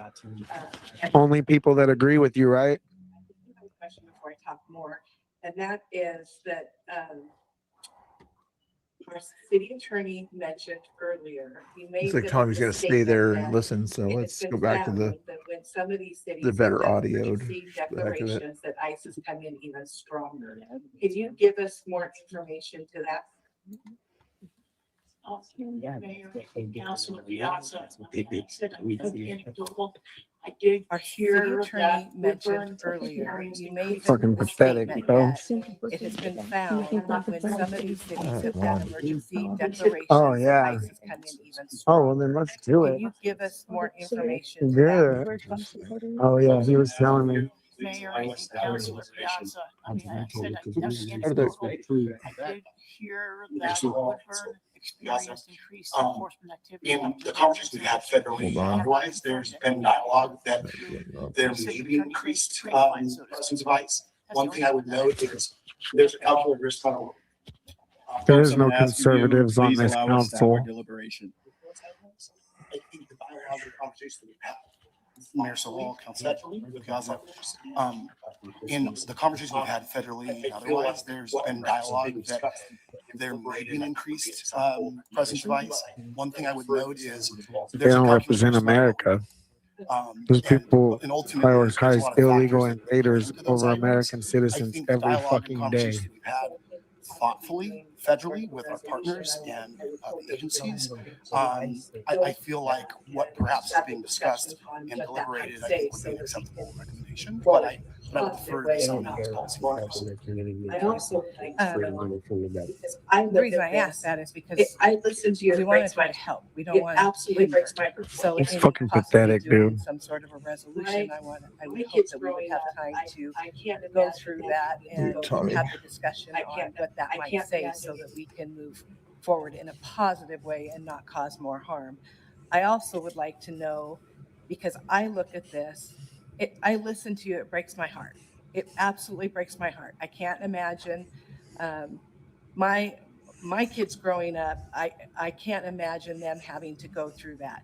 And Only people that agree with you, right? I have a question before I talk more, and that is that our city attorney mentioned earlier. He made It's like the- Tommy's the gonna stay statement there that and listen. So it let's has go been back to the found that when some of these cities better have audioed received back of it. declarations that ICE has come in even stronger. Can you give us more information to that? Mayor, Council, we also said we look into I did Our city hear attorney that mentioned Woodburn earlier, you made Fucking the pathetic, statement bro. that it has been found that when some of these cities have done emergency Oh declarations, yeah. ICE has come in even Oh well, stronger. then let's do Can it. you give us more information to that? Good. Oh yeah, he was telling me. Mayor, Councilor Piazza, I mean, I said nothing against How did that- local. I did hear that Woodburn experienced increased enforcement activity. In the conversations we've had federally, Hold on. otherwise, there's been dialogue that there may be increased presence of ICE. One thing I would note is there's a calculated risk on. There is Folks, I'm no gonna ask of you, conservatives on please this allow us to have our council. deliberation. I think the dialogue and conversation that we've had, Mayor Sawal, Councilor Piazza, in the conversations we've had federally and otherwise, there's been dialogue that there may be an increased presence of ICE. One thing I would note is They there's a don't calculated represent risk on. America. Those people And ultimately, there's a prioritize lot of illegal factors that invaders into those over items. American I citizens think the every dialogue and fucking day. conversations that we've had thoughtfully, federally, with our partners and the agencies, I feel like what perhaps is being discussed and deliberated, I think would be an acceptable recommendation. But I would defer to some of these policy. I also think. because I The live reason in I asked this, that is because I listen to you. we It want breaks to try my to help. We don't It want to absolutely hinder. breaks my. So It's in fucking possibly pathetic, doing dude. some sort of a resolution, I would hope kids that we would growing have up, time to I can't go imagine through that that and Tommy. have the discussion I on can't- what that I might can't say imagine so that we can move forward in a positive way and not cause more harm. I also would like to know, because I look at this, I listen to you, it breaks my heart. It absolutely breaks my heart. I can't imagine my kids growing up. I can't imagine them having to go through that.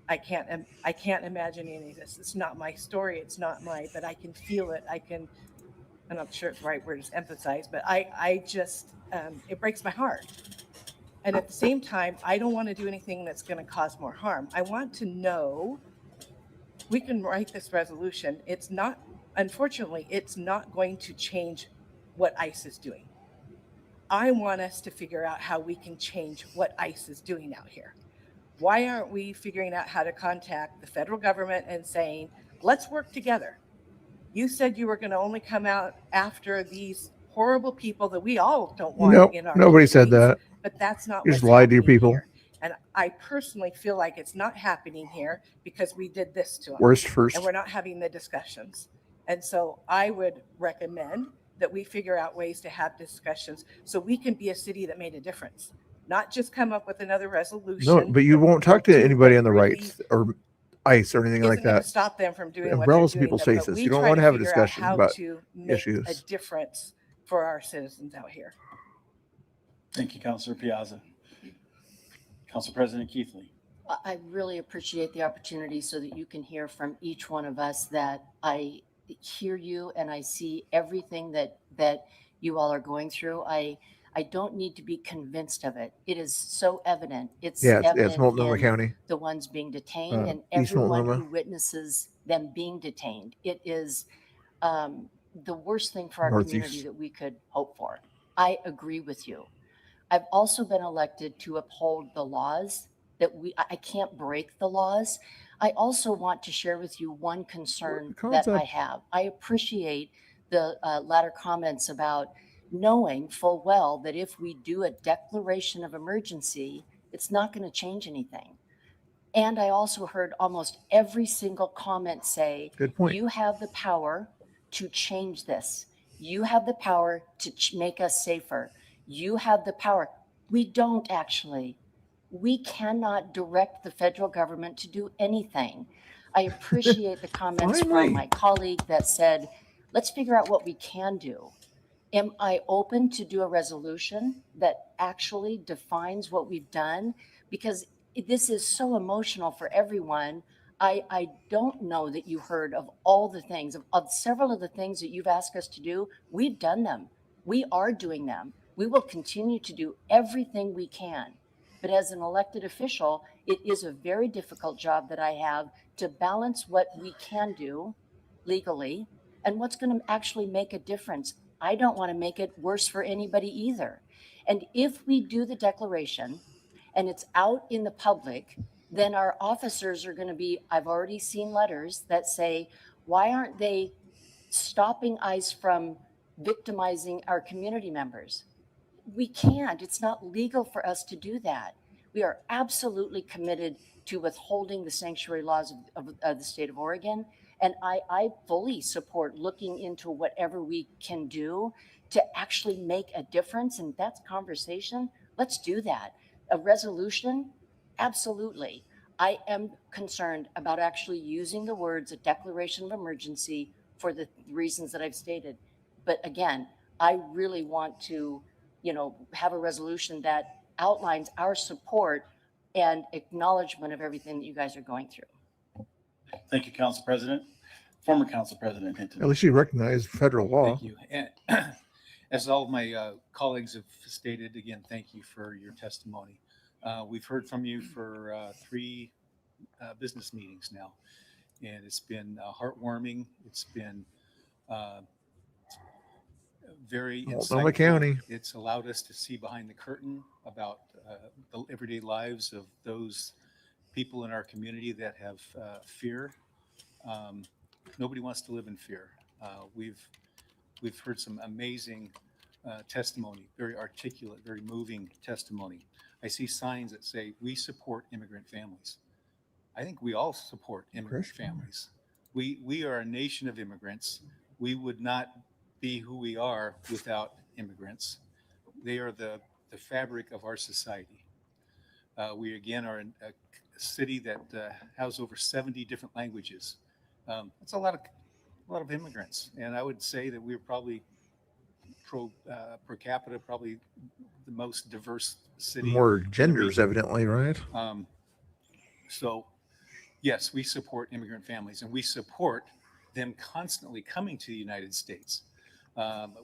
I can't imagine any of this. It's not my story. It's not but I can feel it. I'm not sure it's the right word to emphasize, but I just, it breaks my heart. And at the same time, I don't want to do anything that's going to cause more harm. I want to know, we can write this resolution. Unfortunately, it's not going to change what ICE is doing. I want us to figure out how we can change what ICE is doing out here. Why aren't we figuring out how to contact the federal government and saying, let's work together? You said you were going to only come out after these horrible people that we all don't want Nope, in our nobody said communities, that. but that's not You what's just lied to your happening people. here. And I personally feel like it's not happening here because we did this to them. Worst first. And we're not having the discussions. And so I would recommend that we figure out ways to have discussions so we can be a city that made a difference, not just come up with another resolution. No, but you won't talk to anybody on the right or ICE or anything like Isn't going to that. stop them from doing And what they're regardless of doing. people's but faces. we You don't try want to have a figure out discussion how about to make issues. a difference for our citizens out here. Thank you, Councilor Piazza. Council President Keithley. I really appreciate the opportunity so that you can hear from each one of us that I hear you and I see everything that you all are going through. I don't need to be convinced of it. It is so evident. It's Yeah, it's evident Multnomah in County. the ones being detained and East everyone Multnomah. who witnesses them being detained. It is the worst thing for our community Northeast. that we could hope for. I agree with you. I've also been elected to uphold the laws that I can't break the laws. I also want to share with you one concern that I have. I appreciate the latter comments about knowing full well that if we do a declaration of emergency, it's not going to change anything. And I also heard almost every single comment say, Good point. you have the power to change this. You have the power to make us safer. You have the power. We don't actually. We cannot direct the federal government to do anything. I appreciate the comments Finally. from my colleague that said, let's figure out what we can do. Am I open to do a resolution that actually defines what we've done? Because this is so emotional for everyone. I don't know that you heard of all the things, of several of the things that you've asked us to do. We've done them. We are doing them. We will continue to do everything we can. But as an elected official, it is a very difficult job that I have to balance what we can do legally and what's going to actually make a difference. I don't want to make it worse for anybody either. And if we do the declaration and it's out in the public, then our officers are going to be, I've already seen letters that say, why aren't they stopping ICE from victimizing our community members? We can't. It's not legal for us to do that. We are absolutely committed to withholding the sanctuary laws of the state of Oregon. And I fully support looking into whatever we can do to actually make a difference. And that's conversation. Let's do that. A resolution, absolutely. I am concerned about actually using the words a declaration of emergency for the reasons that I've stated. But again, I really want to, have a resolution that outlines our support and acknowledgement of everything that you guys are going through. Thank you, Council President. Former Council President Hinton. At least you recognize federal law. Thank you. And as all of my colleagues have stated, again, thank you for your testimony. We've heard from you for 3 business meetings now, and it's been heartwarming. It's been very Multnomah insightful. County. It's allowed us to see behind the curtain about the everyday lives of those people in our community that have fear. Nobody wants to live in fear. We've heard some amazing testimony, very articulate, very moving testimony. I see signs that say, we support immigrant families. I think we all support immigrant families. We are a nation of immigrants. We would not be who we are without immigrants. They are the fabric of our society. We again are in a city that has over 70 different languages. That's a lot of immigrants, and I would say that we're probably per capita probably the most diverse city. More genders, evidently, right? So, yes, we support immigrant families, and we support them constantly coming to the United States.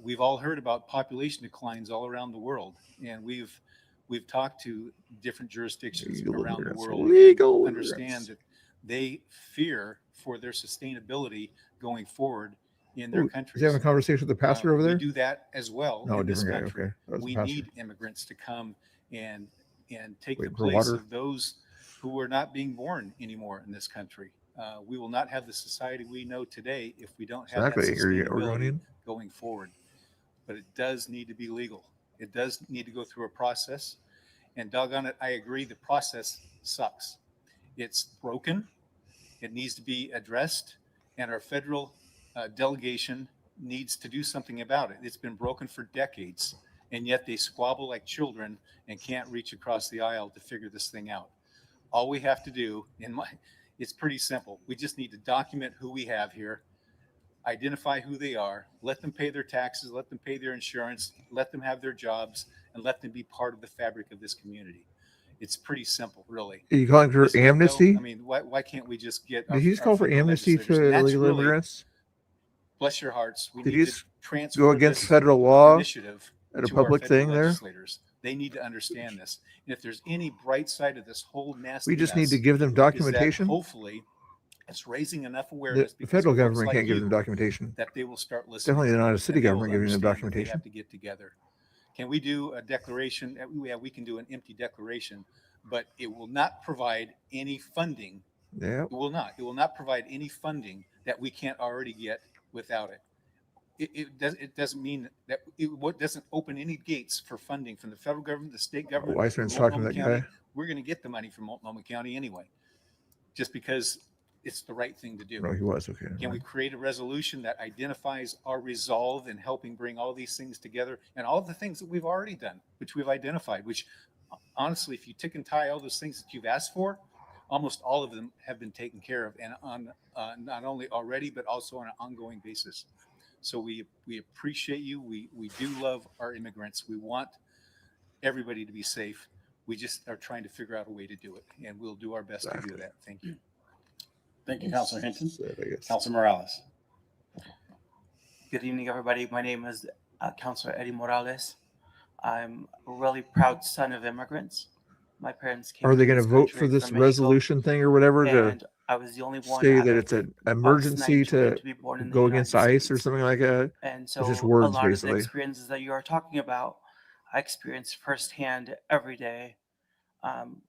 We've all heard about population declines all around the world, and we've talked to different jurisdictions around the world and understand that they fear for their sustainability going forward in their countries. Is he having a conversation with the pastor over there? We do that as well. No, in this different guy. country. Okay. That was the We pastor. need immigrants to come and take Wait the for place water. of those who are not being born anymore in this country. We will not have the society we know today if we don't have Exactly. that You're sustainability Oregonian. going forward. But it does need to be legal. It does need to go through a process. And doggone it, I agree, the process sucks. It's broken. It needs to be addressed. And our federal delegation needs to do something about it. It's been broken for decades, and yet they squabble like children and can't reach across the aisle to figure this thing out. All we have to do, it's pretty simple. We just need to document who we have here, identify who they are, let them pay their taxes, let them pay their insurance, let them have their jobs, and let them be part of the fabric of this community. It's pretty simple, really. Are you calling for This is no- amnesty? I mean, why can't we just get? Did he just call for federal amnesty legislators? to And that's illegal really- immigrants? Bless your hearts. We Did need you to just transfer go against this federal law initiative at a to our public federal thing there? legislators. They need to understand this. And if there's any bright side of this whole nasty We just need mess, to give them is that documentation. hopefully, it's raising enough The awareness. the because federal of folks government like can't give you them documentation. That they will start listening. Definitely not a and city they will government giving them understand that they documentation. have to get together. Can we do a declaration? Yeah, we can do an empty declaration, but it will not provide any funding. Yeah. It will not. It will not provide any funding that we can't already get without it. It doesn't mean that it doesn't open any gates for funding from the federal government, the state government. Weissman's from talking to Multnomah that County. guy. We're going to get the money from Multnomah County anyway, just because it's the right thing to do. No, he was. Okay. never Can we mind. create a resolution that identifies our resolve in helping bring all these things together and all the things that we've already done, which we've identified, which honestly, if you tick and tie all those things that you've asked for, almost all of them have been taken care of, and on not only already, but also on an ongoing basis. So we appreciate you. We do love our immigrants. We want everybody to be safe. We just are trying to figure out a way to do it, and we'll do our best to do that. Thank you. Thank you, Councilor Hinton. Said, I guess. Councilor Morales. Good evening, everybody. My name is Councilor Eddie Morales. I'm a really proud son of immigrants. My parents came Are they to going to this vote country for this from Mexico, resolution thing or whatever and to I was the only one say out that of it's an us emergency 9 children to be born in the go United against ICE or States. something like that? And so It's just a words, lot of the basically. experiences that you are talking about, I experience firsthand every day,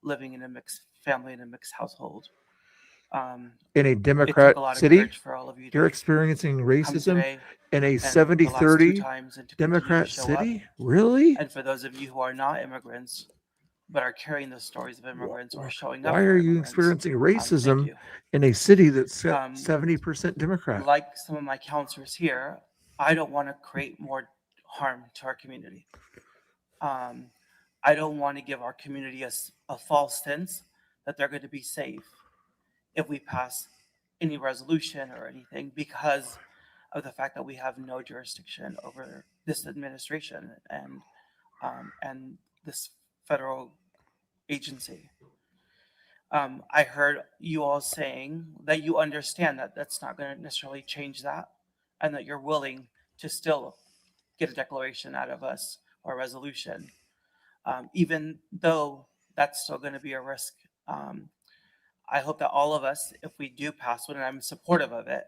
living in a mixed family in a mixed household. In a It took Democrat a lot of city, courage for all of you you're to experiencing come racism today in a and the last 70-30 2 times and to continue to Democrat show up. city? Really? And for those of you who are not immigrants, but are carrying the stories of immigrants or showing up Why for are you immigrants, experiencing thank racism you. in a city that's Um, 70% Democrat? Like some of my counselors here, I don't want to create more harm to our community. I don't want to give our community a false sense that they're going to be safe if we pass any resolution or anything because of the fact that we have no jurisdiction over this administration and this federal agency. I heard you all saying that you understand that that's not going to necessarily change that and that you're willing to still get a declaration out of us or a resolution, even though that's still going to be a risk. I hope that all of us, if we do pass one, and I'm supportive of it,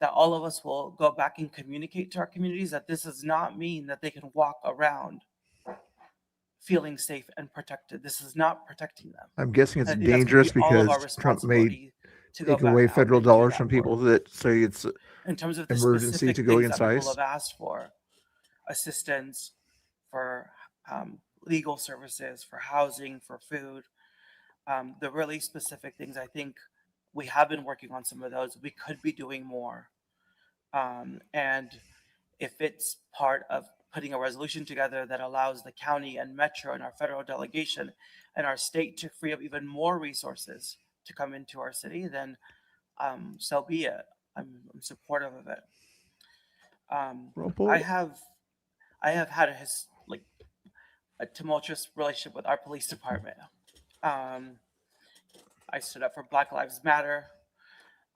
that all of us will go back and communicate to our communities that this does not mean that they can walk around feeling safe and protected. This is not protecting them. I'm guessing it's And I think that's gonna dangerous be all of our because Trump may responsibility to go take back away out federal and do dollars that from work. people that say it's In terms of the emergency specific to go things against that people ICE. have asked for, assistance for legal services, for housing, for food, the really specific things, I think we have been working on some of those. We could be doing more. And if it's part of putting a resolution together that allows the county and metro and our federal delegation and our state to free up even more resources to come into our city, then so be it. I'm supportive of it. I have had a tumultuous relationship with our police department. I stood up for Black Lives Matter,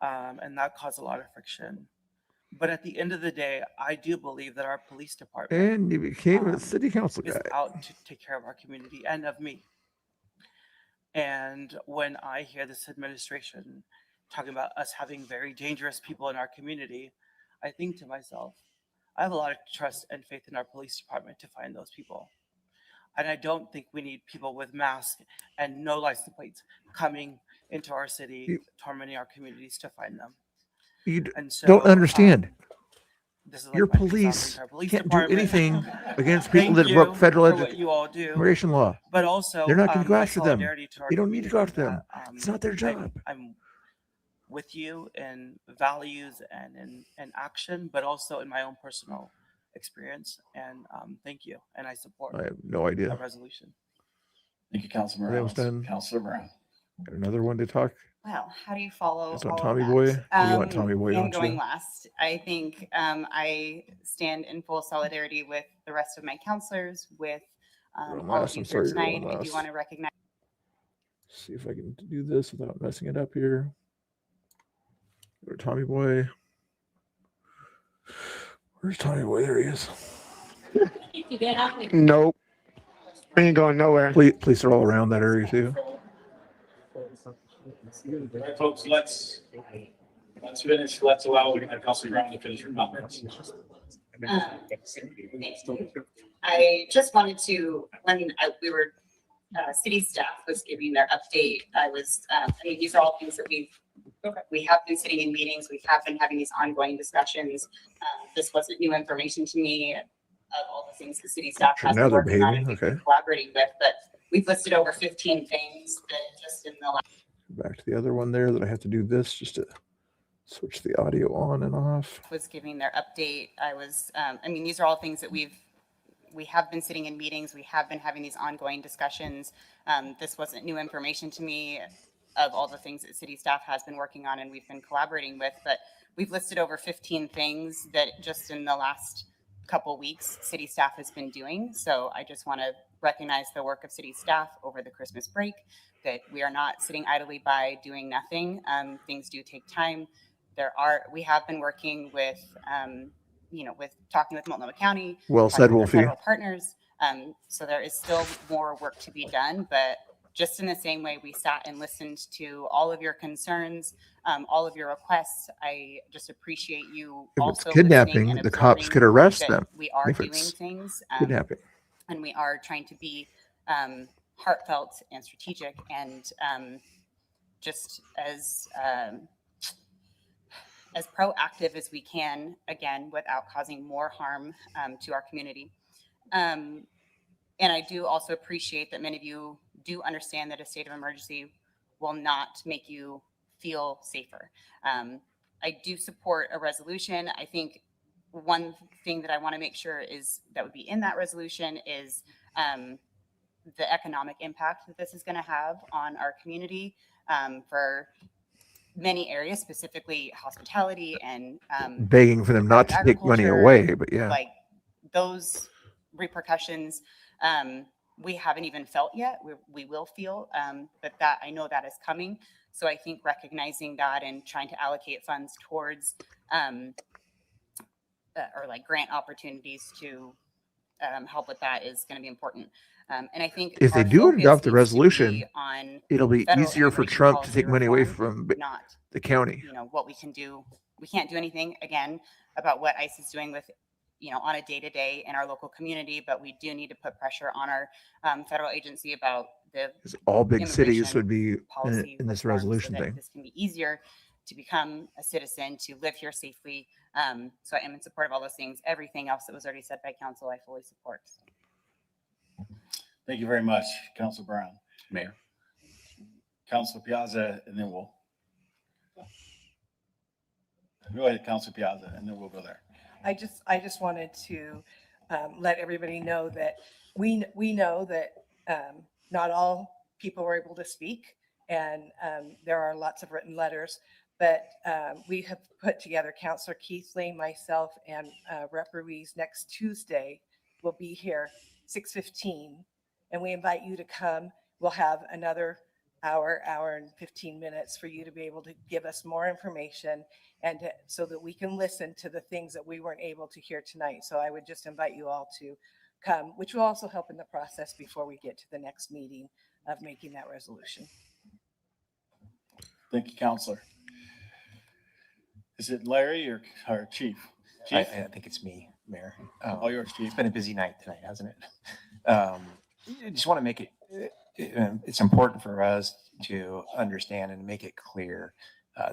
and that caused a lot of friction. But at the end of the day, I do believe that our police department And you became a city council is guy. out to take care of our community and of me. And when I hear this administration talking about us having very dangerous people in our community, I think to myself, I have a lot of trust and faith in our police department to find those people. And I don't think we need people with masks and no license plates coming into our city, tormenting our communities to find them. You And so, don't understand. This is like Your my profound police thing to our police can't do department. anything against people Thank that broke you federal for what you all do. immigration law. But also, They're not going to go my after them. solidarity to our You don't need to go after them. community, It's not their job. I'm with you in values and in action, but also in my own personal experience. And thank you. And I support I have no idea. the resolution. Thank you, Councilor That was Morales. done. Councilor Brown. Got another one to talk. Wow, how do you follow It's on all of Tommy that? Boy. You want Tommy Boy, And don't going you? last, I think I stand in full solidarity with the rest of my counselors, with Going all of last. you I'm here sorry, tonight. going I do last. want to recognize. See if I can do this without messing it up here. Or Tommy Boy. Where's Tommy Boy? There he is. Nope. We ain't going nowhere. Police are all around that area too. All right, folks, let's finish. Let's allow Councilor Brown to finish her comments. I just wanted to, we were, city staff was giving their update. These are all things that we have been sitting in meetings. We have been having these ongoing discussions. This wasn't new information to me of all the things the city staff has been Another working on baby. and we've been Okay. collaborating with, but we've listed over 15 things that just in the last Back to the other one there that I have to do this just to switch the audio on and off. was giving their update. These are all things that we have been sitting in meetings. We have been having these ongoing discussions. This wasn't new information to me of all the things that city staff has been working on and we've been collaborating with, but we've listed over 15 things that just in the last couple weeks, city staff has been doing. So I just want to recognize the work of city staff over the Christmas break, that we are not sitting idly by doing nothing. Things do take time. We have been working with, with talking with Multnomah County. Well talking said, with our Wolfie. federal partners. So there is still more work to be done, but just in the same way we sat and listened to all of your concerns, all of your requests, I just appreciate you If it's also kidnapping, listening and the cops absorbing could arrest that them. We are if doing it's things. Kidnapping. And we are trying to be heartfelt and strategic, and just as proactive as we can, again, without causing more harm to our community. And I do also appreciate that many of you do understand that a state of emergency will not make you feel safer. I do support a resolution. I think one thing that I want to make sure is that would be in that resolution is the economic impact that this is going to have on our community for many areas, specifically hospitality and Begging for them not to take money agriculture, away, but yeah. like those repercussions we haven't even felt yet. We will feel, but that I know that is coming. So I think recognizing that and trying to allocate funds towards or like grant opportunities to help with that is going to be important. And I think If they our do focus adopt the needs to resolution, be on it'll be federal easier for immigration Trump to policy take money away reform, from not the county. what we can do. We can't do anything again about what ICE is doing with on a day-to-day in our local community, but we do need to put pressure on our federal agency about the All big cities immigration would be policy in this reform so resolution that thing. this can be easier to become a citizen, to live here safely. So I am in support of all those things. Everything else that was already said by council, I fully support. Thank you very much, Councilor Brown. Mayor. Councilor Piazza, and then we'll go ahead, Councilor Piazza, and then we'll go there. I just wanted to let everybody know that we know that not all people were able to speak, and there are lots of written letters, but we have put together, Councillor Keithley, myself, and Rep. Ruiz next Tuesday will be here 6:15, and we invite you to come. We'll have another hour and 15 minutes for you to be able to give us more information and so that we can listen to the things that we weren't able to hear tonight. So I would just invite you all to come, which will also help in the process before we get to the next meeting of making that resolution. Thank you, Councilor. Is it Larry or Chief? I think it's me, Mayor. All yours, Chief. It's been a busy night tonight, hasn't it? I just want to make it, it's important for us to understand and make it clear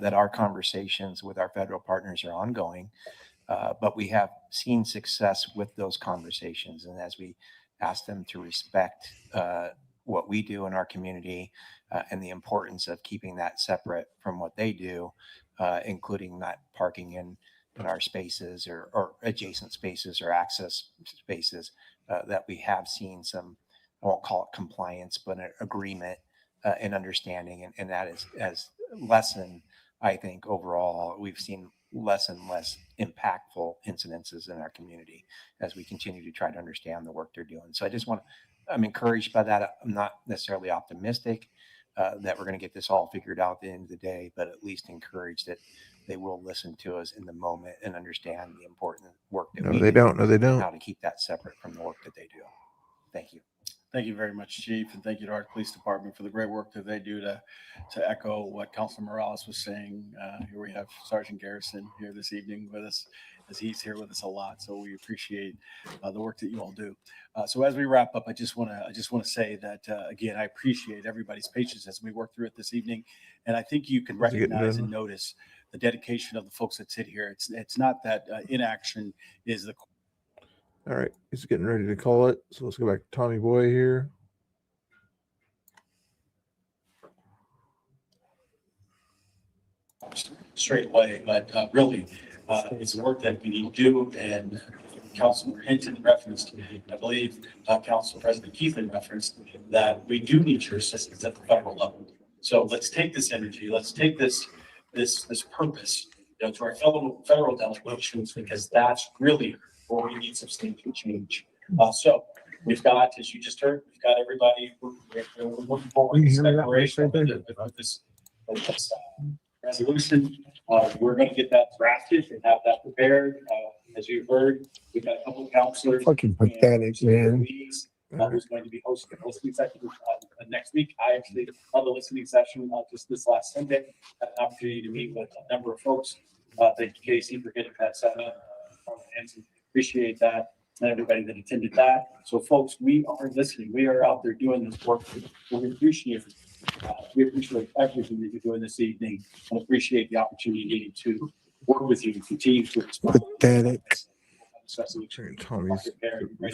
that our conversations with our federal partners are ongoing, but we have seen success with those conversations. And as we ask them to respect what we do in our community and the importance of keeping that separate from what they do, including not parking in our spaces or adjacent spaces or access spaces, that we have seen some, I won't call it compliance, but an agreement and understanding. And that has lessened, I think, overall, we've seen less and less impactful incidences in our community as we continue to try to understand the work they're doing. So I'm encouraged by that. I'm not necessarily optimistic that we're going to get this all figured out at the end of the day, but at least encouraged that they will listen to us in the moment and understand the important work that we do. No, they don't. How to keep that separate from the work that they do. Thank you. Thank you very much, Chief, and thank you to our police department for the great work that they do to echo what Councilor Morales was saying. Here we have Sergeant Garrison here this evening with us, as he's here with us a lot. So we appreciate the work that you all do. So as we wrap up, I just want to say that again, I appreciate everybody's patience as we work through it this evening, and I think you can recognize and notice the dedication of the folks that sit here. It's not that inaction is the. All right, he's getting ready to call it. So let's go back to Tommy Boy here. Straight away, but really, it's work that we need to do, and Councilor Hinton referenced, I believe, Council President Keithley referenced that we do need your assistance at the federal level. So let's take this energy, let's take this purpose, to our fellow federal delegations, because that's really where we need substantial change. So we've got, as you just heard, we've got everybody, we're looking forward to this declaration of this resolution. We're going to get that drafted and have that prepared. As you heard, we've got a couple of counselors. Fucking pathetic, man. Who's going to be hosting a listening session next week. I actually held a listening session just this last Sunday. Had an opportunity to meet with a number of folks. Thank you, Casey, for getting that set up. And appreciate that. and everybody that attended that. So folks, we are listening. We are out there doing this work. We appreciate everything that you're doing this evening and appreciate the opportunity to work with you and continue to respond. Pathetic. Tommy's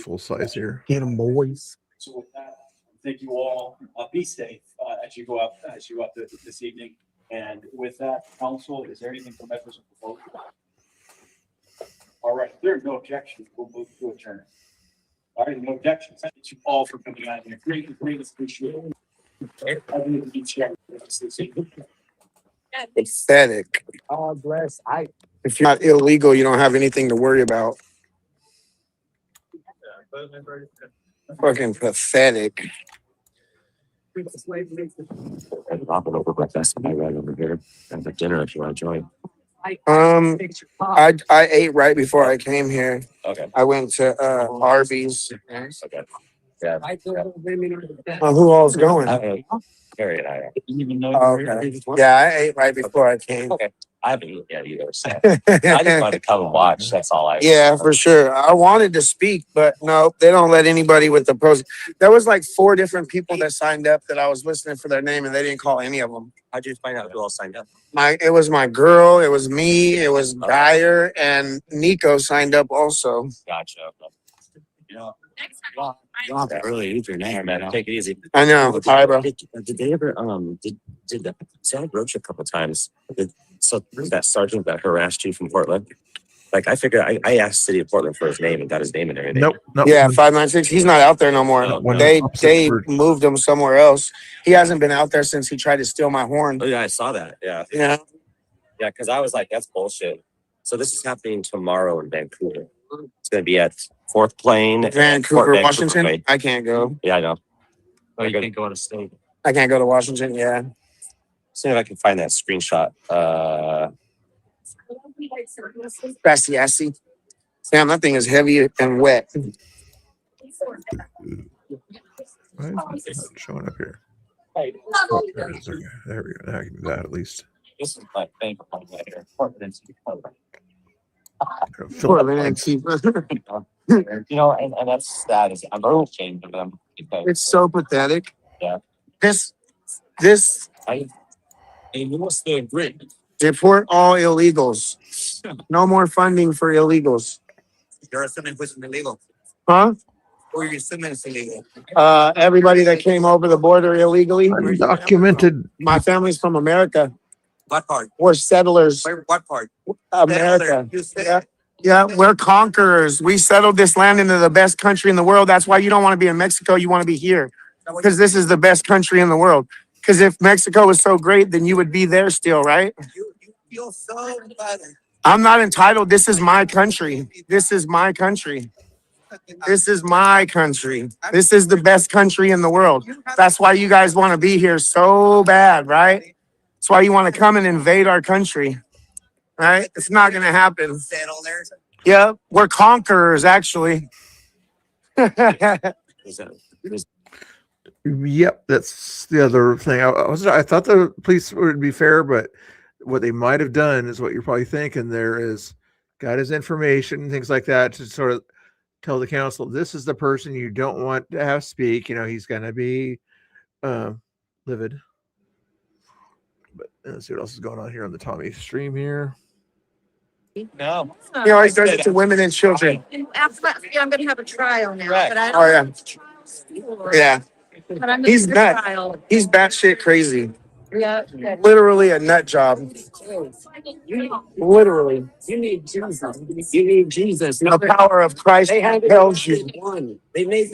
full size here. Get them, boys. So with that, thank you all. Be safe as you go out this evening. And with that, council, is there anything for members of the vote? All right, if there are no objections, we'll move to adjourn. All right, no objections. Thank you all for coming out here. Greatly appreciate it. Pathetic. God bless. If you're not illegal, you don't have anything to worry about. Fucking pathetic. I'm hopping over breakfast. I right over here. And for dinner if you want to join. I ate right before I came here. Okay. I went to Arby's. Okay. Yeah. Who all's going? Harry and I are. Oh, okay. Yeah, I ate right before I came. Okay. I haven't eaten yet either. So I just wanted to come and watch. That's all I. Yeah, for sure. I wanted to speak, but no, they don't let anybody with the post. There was like 4 different people that signed up that I was listening for their name, and they didn't call any of them. How'd you find out who all signed up? It was my girl, it was me, it was Dyer, and Nico signed up also. Gotcha. You know, you don't have to really use your name, man. Take it easy. I know. All right, bro. Did they ever so I wrote you a couple times. So that sergeant that harassed you from Portland, like I figured I asked City of Portland for his name and got his name and everything. Nope. Yeah, 596. He's not out there no more. No. They moved him somewhere else. He hasn't been out there since he tried to steal my horn. Oh yeah, I saw that. Yeah. Yeah. Yeah, because I was like, that's bullshit. So this is happening tomorrow in Vancouver. It's going to be at 4th Plane, Vancouver, Fort Washington. Wayne. I can't go. Yeah, I know. Oh, you can't go out of state. I can't go to Washington. Yeah. See if I can find that screenshot. Gracias. Damn, that thing is heavy and wet. Why is it not showing up here? Oh, there it is. There we go. Now I can do that at least. This is my favorite one right here. Portland City Portland. You know, and that's sad. I'm very ashamed of them. It's so pathetic. Yeah. This. And what's the grid? Deport all illegals. No more funding for illegals. You're assuming who's illegal. Huh? Or you're assuming it's illegal. Everybody that came over the border illegally. Undocumented. My family's from America. What part? We're settlers. What part? America. Yeah, we're conquerors. We settled this land into the best country in the world. That's why you don't want to be in Mexico. You want to be here. Because this is the best country in the world. Because if Mexico was so great, then you would be there still, right? You feel so entitled. I'm not entitled. This is my country. This is my country. This is my country. This is the best country in the world. That's why you guys want to be here so bad, right? That's why you want to come and invade our country, right? It's not going to happen. Yeah, we're conquerors, actually. Yep, that's the other thing. I thought the police would be fair, but what they might have done is what you're probably thinking. There is got his information, things like that, to sort of tell the council this is the person you don't want to have speak. You know, he's going to be livid. But let's see what else is going on here on the Tommy stream here. No, He always does it to women and children. I'm going to have a trial now, but I Oh yeah, don't. yeah. But I'm He's gonna nuts. trial. He's batshit crazy. Yeah. Literally a nut job. Literally. You need Jesus. You need Jesus. The power of Christ compels you. They made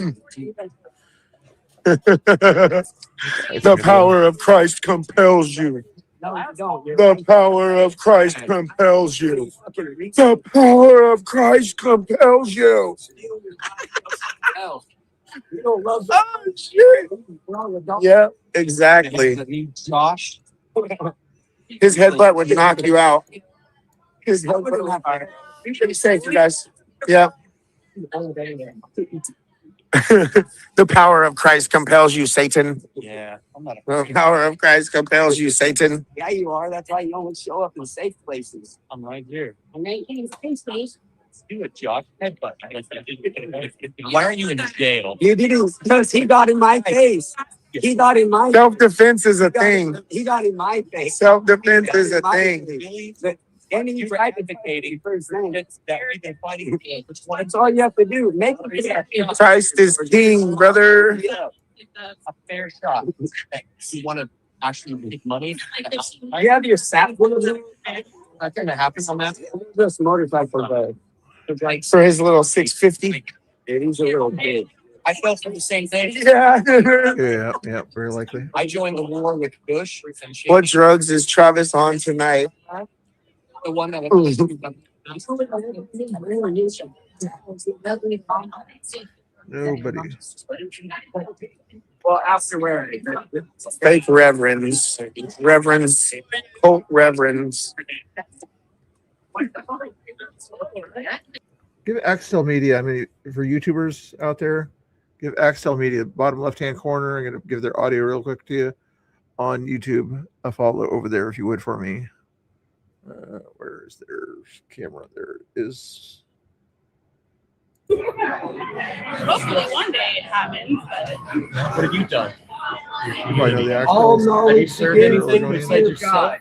The power of Christ compels you. No, you don't. The power of Christ compels you. The power of Christ compels you. You don't love Oh, shit. Yeah, exactly. Josh. His headbutt would knock you out. His headbutt would knock you out. Be safe, you guys. Yeah. The power of Christ compels you, Satan. Yeah, I'm not. The power of Christ compels you, Satan. Yeah, you are. That's why you always show up in safe places. I'm right here. I'm making space. Do it, Josh. Headbutt. Why are you in jail? You didn't, because he got in my face. He got in my self-defense is a thing. He got in my face. Self-defense is a thing. And he's advocating for his name. That we've been fighting for. That's all you have to do. Make it. Christ is king, brother. A fair shot. You want to actually make money? You have your sap one of them. That's gonna happen on that. This motorcycle guy. For his little 650. Yeah, he's a little big. I fell for the same thing. Yeah. Yeah, very likely. I joined the war with Bush. What drugs is Travis on tonight? The one that Nobody. Well, after wearing fake reverends, cult reverends. Give Axtel Media, I mean, for YouTubers out there, give Axtel Media, bottom left-hand corner. I'm going to give their audio real quick to you on YouTube. A follow over there if you would for me. Where is their camera? There it is. Hopefully one day it happens. But... What have you done? You probably know the All Axtels. knowledge Have you served begins anything with besides fear yourself? God.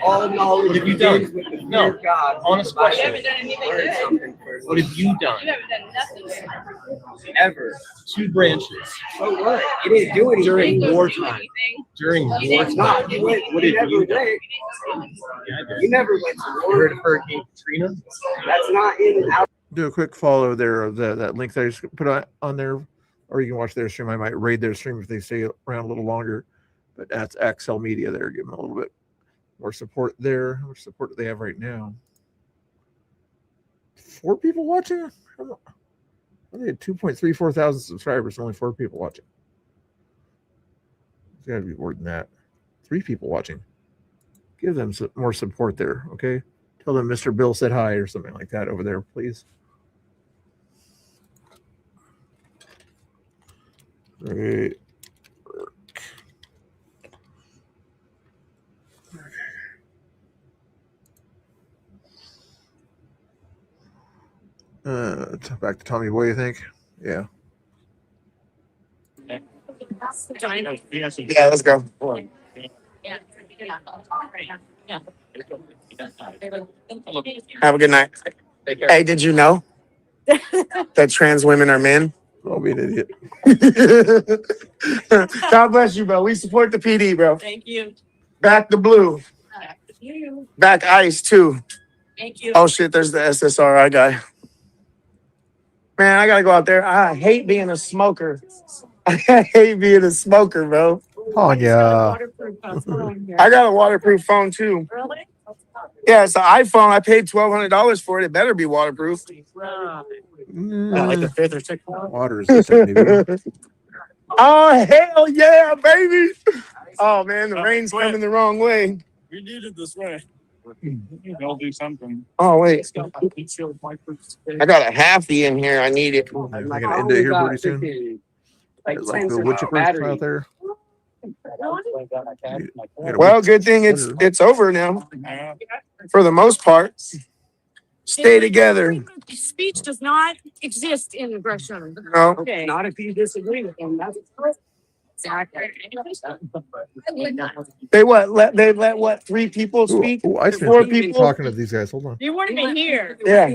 All knowledge What have you begins done? with the fear No. of God. Honest You question. haven't done anything Learn good. something first. What have you done? You haven't done nothing. Ever. 2 branches. So what? You didn't do anything. During You didn't do wartime. anything. During It's not. wartime. You went. What You have never you done? went. You never went to You war. heard of Hurricane Katrina? That's not in and out. Do a quick follow there of that link that I just put on there, or you can watch their stream. I might raid their stream if they stay around a little longer, but that's Axel Media there. Give them a little bit more support there. How much support do they have right now? 4 people watching? They had 2.34 thousand subscribers, only 4 people watching. It's got to be more than that. 3 people watching. Give them some more support there, okay? Tell them Mr. Bill said hi or something like that over there, please. Great. Back to Tommy Boy, you think? Yeah. Yeah, let's go. Have a good night. Hey, did you know that trans women are men? Don't be an idiot. God bless you, bro. We support the PD, bro. Thank you. Back the blue. Back ice, too. Thank you. Oh, shit, there's the SSRI guy. Man, I gotta go out there. I hate being a smoker. I hate being a smoker, bro. Oh, yeah. I got a waterproof phone, too. Really? Yeah, it's an iPhone. I paid $1,200 for it. It better be waterproof. Like the 5th or 6th one? Water is the same, maybe. Oh, hell yeah, baby. Oh, man, the rain's coming the wrong way. We need it this way. They'll do something. Oh, wait. I got a halfie in here. I need it. I gotta end it here pretty soon. Like the wood chipper out there. Well, good thing it's over now. For the most part. Stay together. Speech does not exist in Gresham. No. Okay. Not if you disagree with them. That's Exactly. They let what 3 people speak? Ooh, I 4 spent people? talking to these guys. Hold on. You weren't even here. Yeah.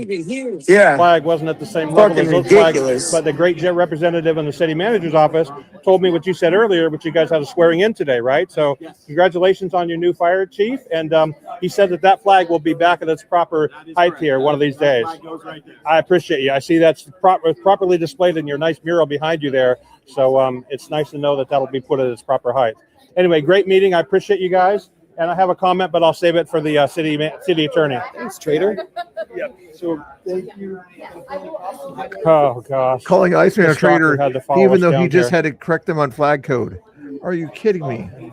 Yeah. Flag wasn't at the same level as Fucking those flags, ridiculous. but the great representative in the city manager's office told me what you said earlier, but you guys had a swearing in today, right? So congratulations on your new fire chief. And he said that flag will be back at its proper height here one of these days. I appreciate you. I see that's properly displayed in your nice mural behind you there. So it's nice to know that that'll be put at its proper height. Anyway, great meeting. I appreciate you guys. And I have a comment, but I'll save it for the city attorney. Thanks, Trader. Yep. So thank you. Oh gosh. Calling Iceman a This doctor traitor, had to follow even us though he down just here. had to correct them on flag code. Are you kidding me?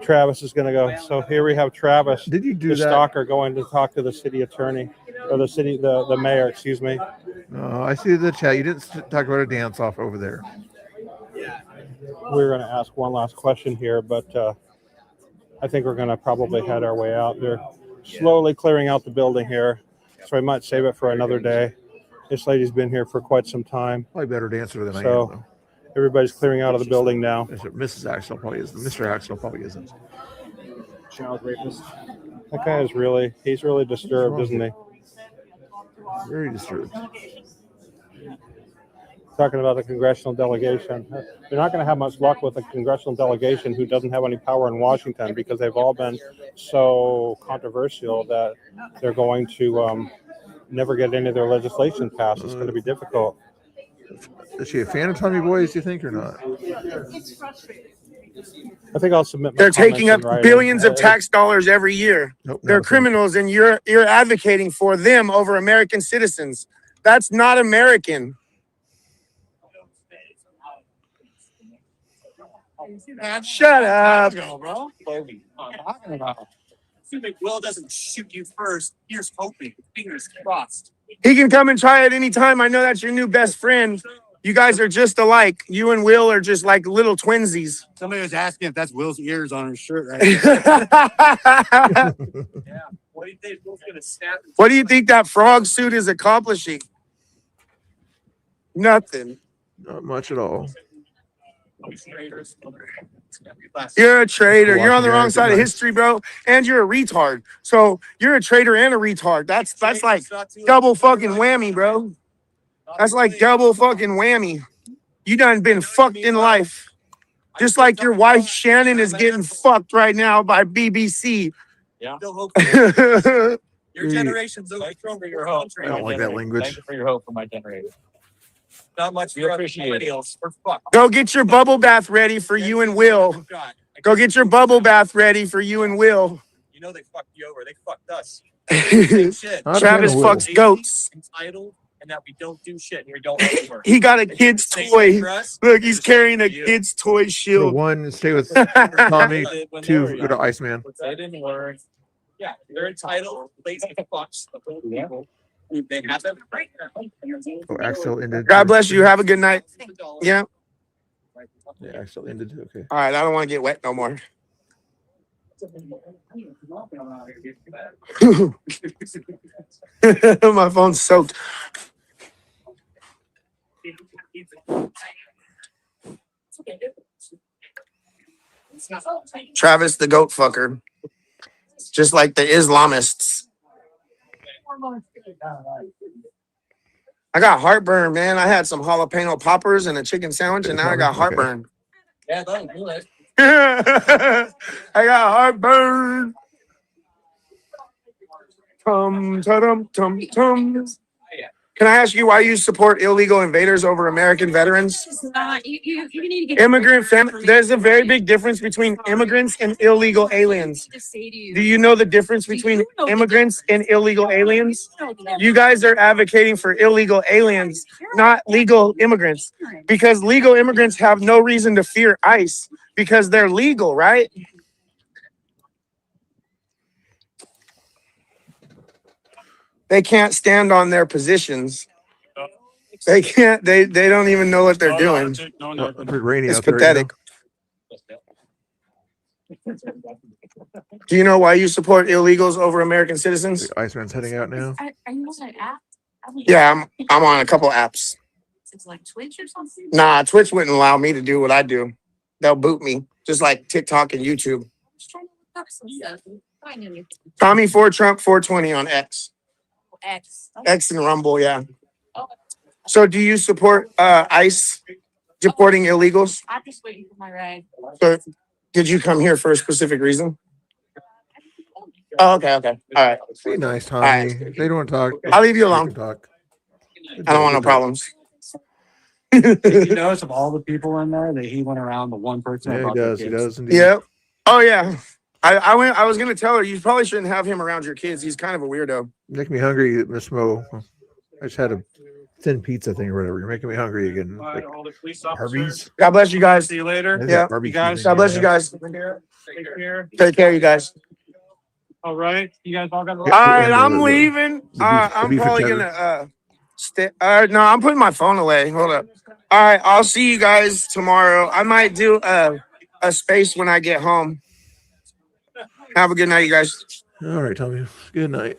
Travis is going to go. So here we have Travis. Did you do the that? stalker going to talk to the city attorney or the mayor? Excuse me. No, I see the chat. You didn't talk about a dance off over there. We're going to ask one last question here, but I think we're going to probably head our way out. They're slowly clearing out the building here. So I might save it for another day. This lady's been here for quite some time. Probably better dancer than I am, So though. everybody's clearing out of the building now. Mrs. Axel probably isn't. Mr. Axel probably isn't. Child rapist. That guy is he's really disturbed, isn't he? Very disturbed. Talking about the congressional delegation. You're not going to have much luck with a congressional delegation who doesn't have any power in Washington, because they've all been so controversial that they're going to never get any of their legislation passed. It's going to be difficult. Is she a fan of Tommy Boy's, do you think, or not? It's frustrating. I think I'll submit. They're taking up billions of tax dollars every year. Nope, They're criminals, and you're advocating for them over American citizens. That's not American. Shut up. Bro. Assuming Will doesn't shoot you first, here's hoping. Fingers crossed. He can come and try at any time. I know that's your new best friend. You guys are just alike. You and Will are just like little twinsies. Somebody was asking if that's Will's ears on her shirt right Yeah. What do you think? Will's gonna snap? What do you think that frog suit is accomplishing? Nothing. Not much at all. You're a traitor. You're on the wrong Guys, side of nice. history, bro. And you're a retard. So you're a traitor and a retard. That's like double fucking whammy, bro. That's like double fucking whammy. You done been fucked in life. Just like your wife Shannon is getting fucked right now by BBC. Yeah. Your Your generation's okay for your hope. I don't like that language. Thank you for your hope for my generation. Not much for millennials. We're fucked. Go get your bubble bath ready for you and Will. Go get your bubble bath ready for you and Will. You know they fucked you over. They fucked us. Travis fucks goats. Entitled, and that we don't do shit and we don't over. He got a kid's toy. Look, he's carrying a kid's toy So shield. 1, stay with Tommy. 2, go to Iceman. They didn't work. Yeah, they're entitled, lazy fucks. They have them right now. Oh, Axel ended. God bless you. Have a good night. Yeah. Yeah, Axel ended. Okay. All right. I don't want to get wet no more. My phone's soaked. Travis the goat fucker. Just like the Islamists. I got heartburn, man. I had some jalapeno poppers and a chicken sandwich, and now I got heartburn. Yeah, that'll do it. I got heartburn. Tum. Can I ask you why you support illegal invaders over American veterans? You need to get Immigrant there's a very big difference between immigrants and illegal aliens. Do you know the difference between immigrants and illegal aliens? You guys are advocating for illegal aliens, not legal immigrants, because legal immigrants have no reason to fear ICE because they're legal, right? They can't stand on their positions. They can't. They don't even know what they're doing. Pretty rainy It's out there, pathetic. Do you know why you support illegals over American citizens? The Iceman's heading out now. Are you on an app? Yeah, I'm on a couple apps. It's like Twitch or something? Nah, Twitch wouldn't allow me to do what I do. They'll boot me, just like TikTok and YouTube. Just trying to look up some stuff. Find anything. Tommy 4 Trump 420 on X. X. X and Rumble, yeah. So do you support ICE deporting illegals? I'm just waiting for my ride. So did you come here for a specific reason? Oh, okay. All right. Be nice, All Tommy. right. If they don't want to talk, I'll leave you they alone. can talk. I don't want no problems. Did you notice of all the people in there that he went around the one person? Yeah, he about the does. He kids? does indeed. Yep. Oh yeah. I was gonna tell her you probably shouldn't have him around your kids. He's kind of a weirdo. Make me hungry, Miss Mo. I just had a thin pizza thing or whatever. You're making me hungry again. Like Harvey's. God bless you guys. See you later. There's Yeah. that barbecue thing God bless there. you guys. Take care. Take care, you guys. All right. You guys all got All right, I'm the- leaving. I'm beef and probably cheddar. gonna stay. No, I'm putting my phone away. Hold up. All right, I'll see you guys tomorrow. I might do a space when I get home. Have a good night, you guys. All right, Tommy. Good night.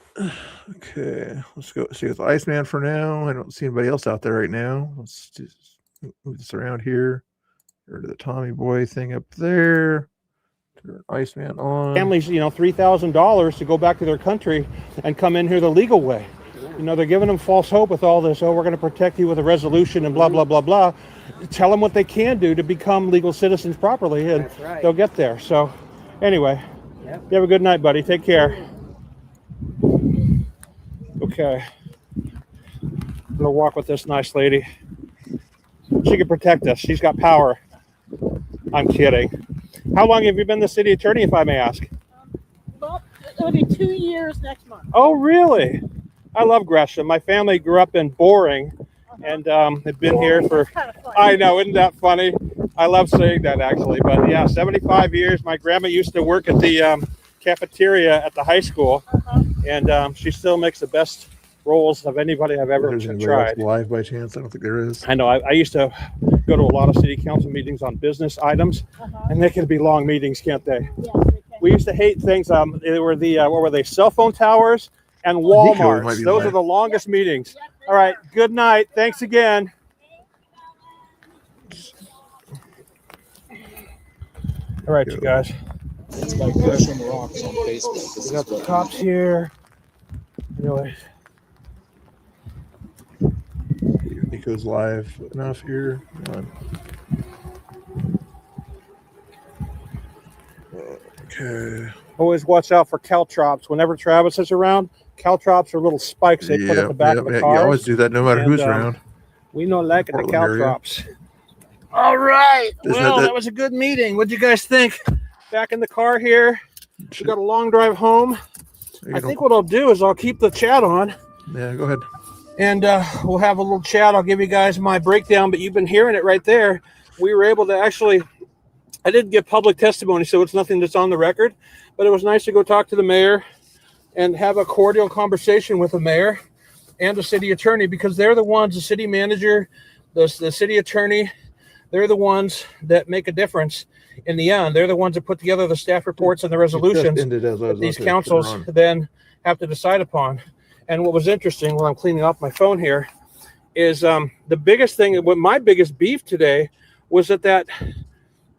Okay, let's go see with Iceman for now. I don't see anybody else out there right now. Let's just move this around here. Go to the Tommy Boy thing up there. Turn Iceman on. Families, $3,000 to go back to their country and come in here the legal way. They're giving them false hope with all this. Oh, we're going to protect you with a resolution and blah, blah, blah, blah. Tell them what they can do to become legal citizens properly, and they'll get there. So anyway, you have a good night, buddy. Take care. Okay. I'm going to walk with this nice lady. She can protect us. She's got power. I'm kidding. How long have you been the city attorney, if I may ask? Well, it'll be 2 years next month. Oh, really? I love Gresham. My family grew up in Boring and had been here for, I know, isn't that funny? I love saying that, actually. But yeah, 75 years. My grandma used to work at the cafeteria at the high school, and she still makes the best rolls of anybody I've ever tried. Live by chance? I don't think there is. I know. I used to go to a lot of city council meetings on business items, and they can be long meetings, can't they? We used to hate things. They were the what were they? Cell phone towers and Walmarts. Those are the longest meetings. All right. Good night. Thanks again. All right, you guys. It's like Gresham Rocks on Facebook. We got the cops here. Anyways. Nico's live enough here. Okay. Always watch out for caltrops. Whenever Travis is around, caltrops are little spikes they put at the back of the car. You always do that no matter who's around. We don't like the Portland area. caltrops. All right. Isn't Well, that- that was a good meeting. What'd you guys think? Back in the car here. We got a long drive home. I think what I'll do is I'll keep the chat on. Yeah, go ahead. And we'll have a little chat. I'll give you guys my breakdown, but you've been hearing it right there. We were able to actually, I didn't give public testimony, so it's nothing that's on the record, but it was nice to go talk to the mayor and have a cordial conversation with the mayor and the city attorney, because they're the ones, the city manager, the city attorney, they're the ones that make a difference in the end. They're the ones that put together the staff reports and the resolutions that these councils then have to decide upon. And what was interesting while I'm cleaning off my phone here is the biggest thing, what my biggest beef today was that I'm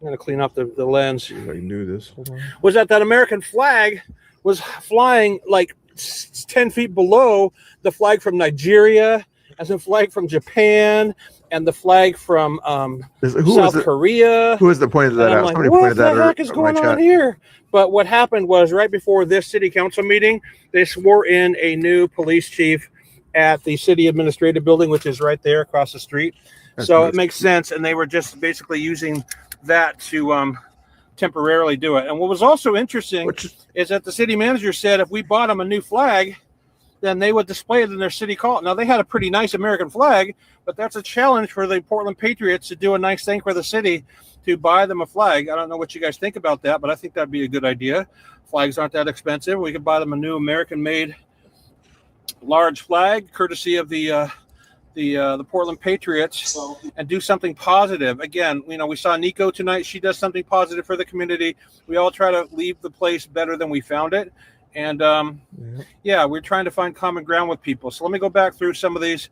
going to clean up the lens. I knew this. Hold on. Was that American flag was flying like 10 feet below the flag from Nigeria, as the flag from Japan, and the flag from South Korea. Who was the point of that And I'm out? like, Somebody what pointed that the out heck is in my going on chat. here? But what happened was right before this city council meeting, they swore in a new police chief at the city administrative building, which is right there across the street. So it makes sense. And they were just basically using that to temporarily do it. And what was also interesting is that the city manager said if we bought them a new flag, then they would display it in their city hall. Now, they had a pretty nice American flag, but that's a challenge for the Portland Patriots to do a nice thing for the city, to buy them a flag. I don't know what you guys think about that, but I think that'd be a good idea. Flags aren't that expensive. We could buy them a new American-made large flag, courtesy of the Portland Patriots, and do something positive. Again, we saw Nico tonight. She does something positive for the community. We all try to leave the place better than we found it. And we're trying to find common ground with people. So let me go back through some of these.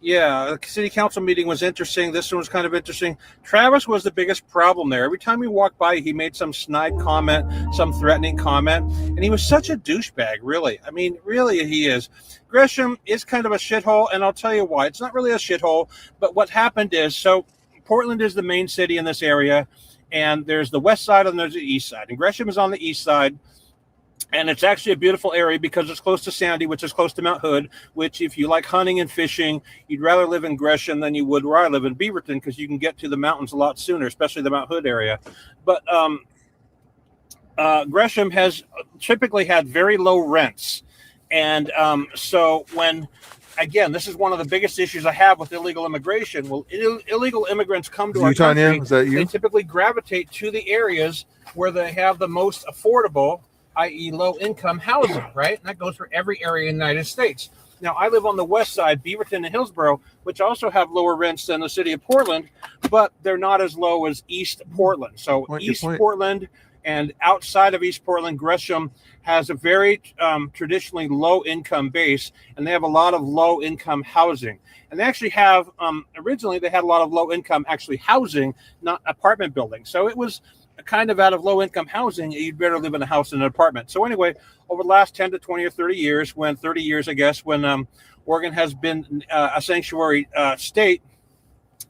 The city council meeting was interesting. This one was kind of interesting. Travis was the biggest problem there. Every time we walked by, he made some snide comment, some threatening comment, and he was such a douchebag, really. I mean, really, he is. Gresham is kind of a shithole, and I'll tell you why. It's not really a shithole, but what happened is, so Portland is the main city in this area, and there's the west side and there's the east side. And Gresham is on the east side. And it's actually a beautiful area because it's close to Sandy, which is close to Mount Hood, which if you like hunting and fishing, you'd rather live in Gresham than you would where I live in Beaverton, because you can get to the mountains a lot sooner, especially the Mount Hood area. But Gresham has typically had very low rents. And so when, again, this is one of the biggest issues I have with illegal immigration. Well, illegal immigrants come to our Tanya? country. Is that you? They typically gravitate to the areas where they have the most affordable, i.e. low-income housing, right? And that goes for every area in the United States. Now, I live on the west side, Beaverton and Hillsborough, which also have lower rents than the city of Portland, but they're not as low as East Portland. So East Portland And outside of East Portland, Gresham has a very traditionally low income base, and they have a lot of low income housing. And they actually have, originally they had a lot of low income actually housing, not apartment buildings. So it was kind of out of low income housing, you'd better live in a house in an apartment. So anyway, over the last 10 to 20 or 30 years, when Oregon has been a sanctuary state,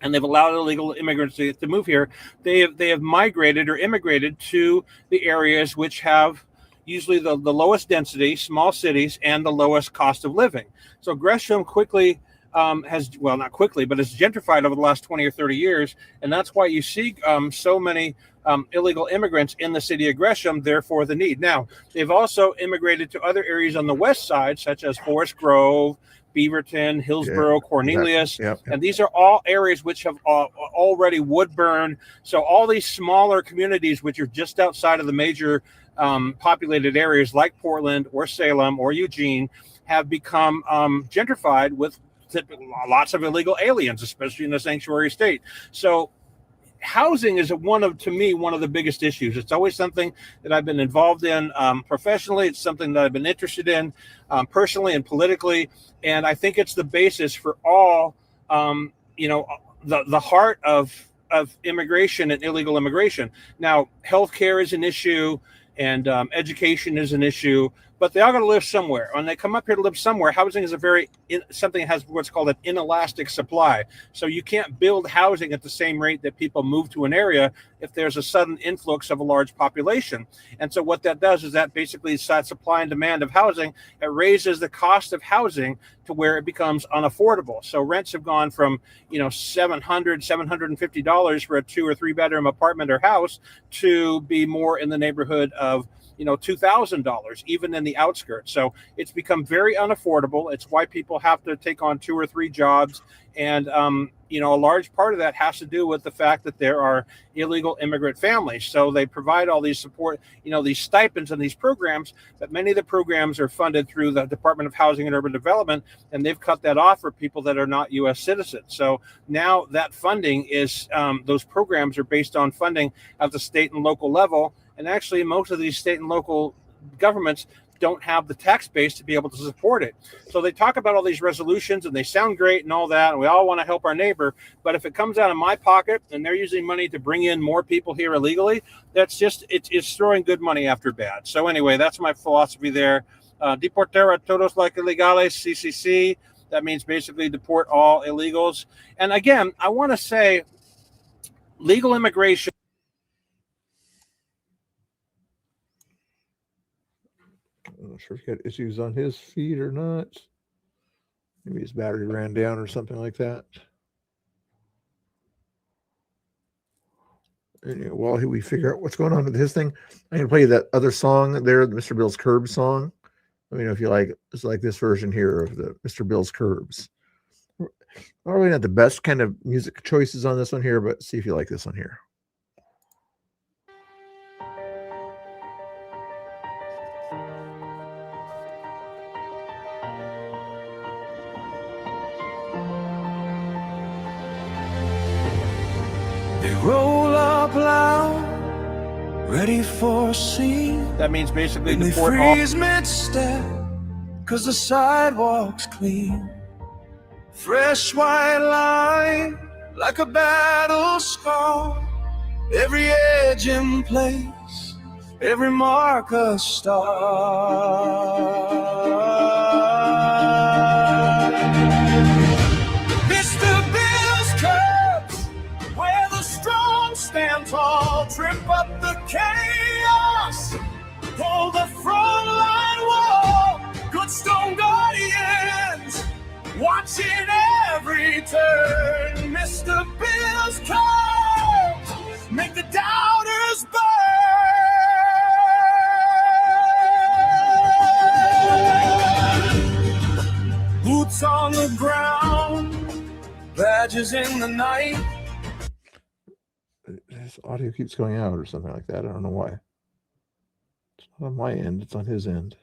and they've allowed illegal immigrants to move here, they have migrated or immigrated to the areas which have usually the lowest density, small cities, and the lowest cost of living. So Gresham quickly has, well, not quickly, but has gentrified over the last 20 or 30 years. And that's why you see so many illegal immigrants in the city of Gresham, therefore the need. Now, they've also immigrated to other areas on the west side, such as Forest Grove, Beaverton, Hillsborough, Cornelius. Exactly. And these are all areas which have already Woodburn. So all these smaller communities, which are just outside of the major populated areas like Portland or Salem or Eugene, have become gentrified with lots of illegal aliens, especially in the sanctuary state. So housing is one of the biggest issues. It's always something that I've been involved in professionally. It's something that I've been interested in personally and politically. And I think it's the basis for all, the heart of immigration and illegal immigration. Now, healthcare is an issue, and education is an issue, but they all got to live somewhere. When they come up here to live somewhere, housing is something that has what's called an inelastic supply. So you can't build housing at the same rate that people move to an area if there's a sudden influx of a large population. And so what that does is that basically that supply and demand of housing, it raises the cost of housing to where it becomes unaffordable. So rents have gone from, $750 for a 2 or 3 bedroom apartment or house to be more in the neighborhood of $2,000, even in the outskirts. So it's become very unaffordable. It's why people have to take on 2 or 3 jobs. And, a large part of that has to do with the fact that there are illegal immigrant families. So they provide all these support, these stipends and these programs, but many of the programs are funded through the Department of Housing and Urban Development, and they've cut that off for people that are not U.S. citizens. So now that funding is, those programs are based on funding at the state and local level. And actually, most of these state and local governments don't have the tax base to be able to support it. So they talk about all these resolutions and they sound great and all that, and we all want to help our neighbor. But if it comes out of my pocket and they're using money to bring in more people here illegally, that's just, it's throwing good money after bad. So anyway, that's my philosophy there. Deportar a todos los ilegales, CCC. That means basically deport all illegals. And again, I want to say legal immigration. I'm not sure if he got issues on his feed or not. Maybe his battery ran down or something like that. Anyway, while we figure out what's going on with his thing, I'm going to play you that other song there, the Mr. Bill's Curbs song. Let me know if you like it. It's like this version here of the Mr. Bill's Curbs. Probably not the best kind of music choices on this one here, but see if you like this one here. Roll up loud, ready for a scene. That means basically and they deport freeze mid-step, cause the sidewalk's clean. Fresh white line, like a battle scar. Every edge in place, every mark a star. Mr. Bill's Curbs, where the strong stand tall, trip up the chaos, pull the front line wall, good stone guardians, watching every turn. Mr. Bill's Curbs, make the doubters burn. Boots on the ground, badges in the night. His audio keeps going out or something like that. I don't know why. It's not on my end. It's on his end.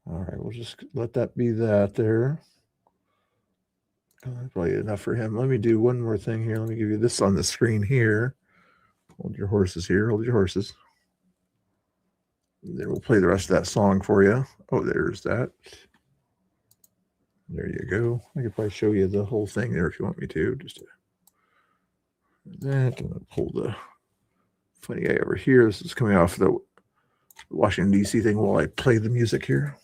All right. We'll just let that be that there. That's probably enough for him. Let me do one more thing here. Let me give you this on the screen here. Hold your horses here. Hold your horses. Then we'll play the rest of that song for you. Oh, there's that. There you go. I could probably show you the whole thing there if you want me to. Just to that. I'm gonna pull the funny guy over here. This is coming off the Washington D.C. thing while I play the music here.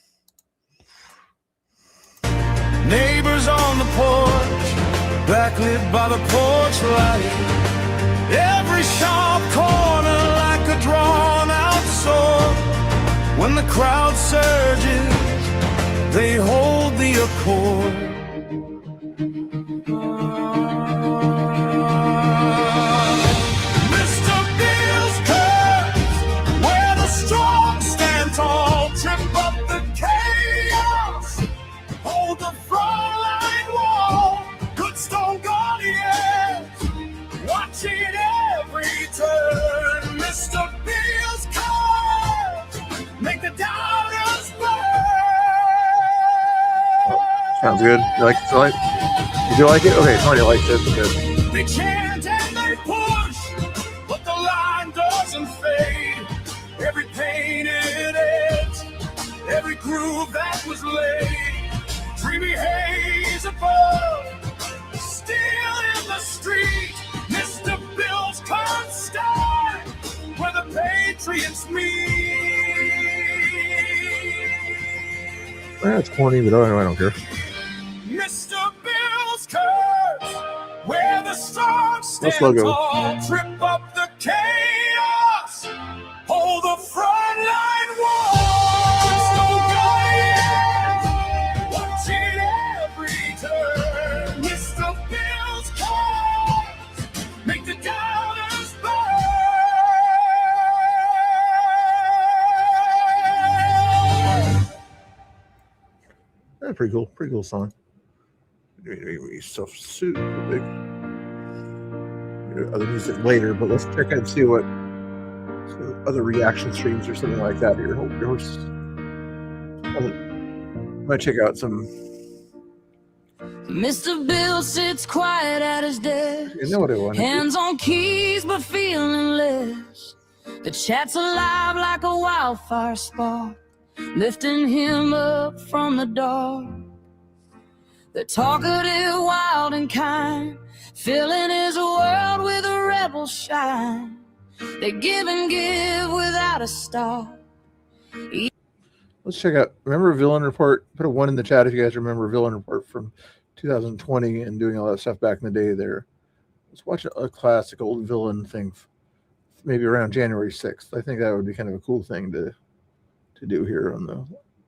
Neighbors on the porch, backlit by the porch light. Every sharp corner like a drawn out sword. When the crowd surges, they hold the accord. Mr. Bill's curves, where the strong stand tall, trip up the chaos, hold the front line wall. Good stone guardians, watching every turn. Mr. Bill's curves, make the doubters burn. Sounds good. You like it? Did you like it? Okay, Tony likes it. Good. They chant and they push, but the line doesn't fade. Every painted edge, every groove that was laid, dreamy haze above, still in the street. Mr. Bill's curve stand, where the patriots meet. That's corny, but I don't care. Mr. Bill's curves, where the strong stand logo. tall, trip up the chaos, hold the front line wall. So guardians, watching every turn. Mr. Bill's curves, make the doubters burn. Pretty cool. Pretty cool song. Stuff super big. Other music later, but let's check out and see what other reaction streams or something like that here. Hold your horse. I'm gonna check out some. Mr. Bill sits quiet at his desk. You know what I want. Hands on keys, but feeling less. The chat's alive like a wildfire spark, lifting him up from the dark. The talkative, wild and kind, filling his world with a rebel shine. They give and give without a stop. Let's check out. Remember Villain Report? Put a 1 in the chat if you guys remember Villain Report from 2020 and doing all that stuff back in the day there. Let's watch a classic old villain thing, maybe around January 6th. I think that would be kind of a cool thing to do here on the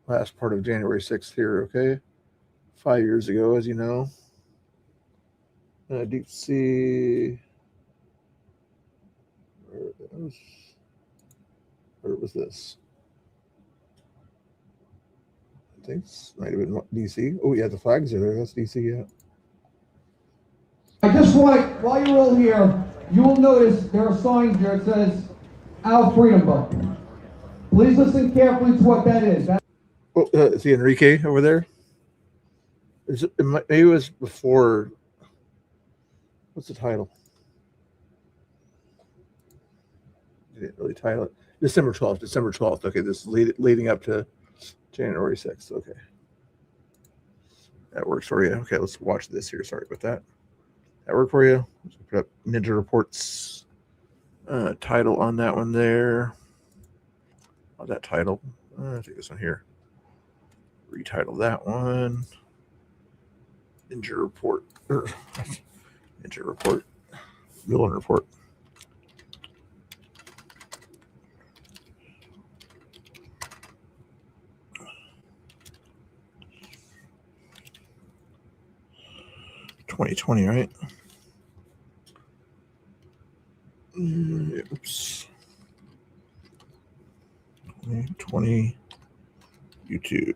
last part of January 6th here, okay? 5 years ago, as you know. Deep Sea. Where was this? I think it might have been DC. Oh, yeah, the flags are there. That's DC, yeah. I just want, while you're all here, you will notice there are signs here that says Our Freedom Book. Please listen carefully to what that is. See Enrique over there? Maybe it was before. What's the title? I didn't really title it. December 12th. Okay, this is leading up to January 6th. Okay. That works for you. Okay, let's watch this here. Sorry about that. That work for you? Let's put up Ninja Reports title on that one there. Oh, that title. I think this one here. Retitle that one. Ninja Report. Ninja Report. Villain Report. $2020, right? Oops. 2020 YouTube.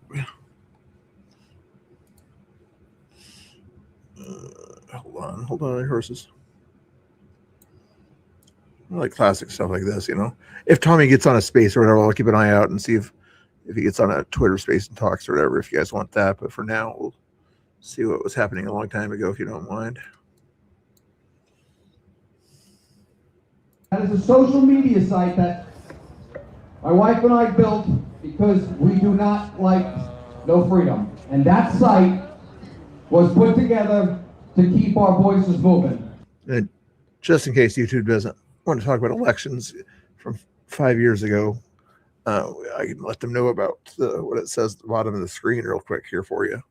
Hold on, horses. I like classic stuff like this, you know. If Tommy gets on a space or whatever, I'll keep an eye out and see if he gets on a Twitter space and talks or whatever, if you guys want that. But for now, we'll see what was happening a long time ago, if you don't mind. That is a social media site that my wife and I built because we do not like no freedom. And that site was put together to keep our voices moving. And just in case YouTube doesn't want to talk about elections from 5 years ago, I can let them know about what it says at the bottom of the screen real quick here for you.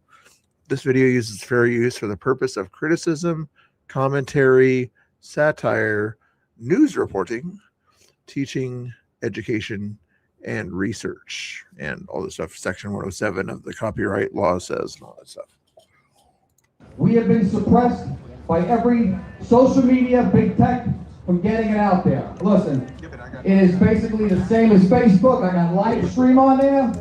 This video uses fair use for the purpose of criticism, commentary, satire, news reporting, teaching, education, and research, and all this stuff. Section 107 of the copyright law says, and all that stuff. We have been suppressed by every social media, big tech, from getting it out there. Listen, it is basically the same as Facebook. I got live stream on there.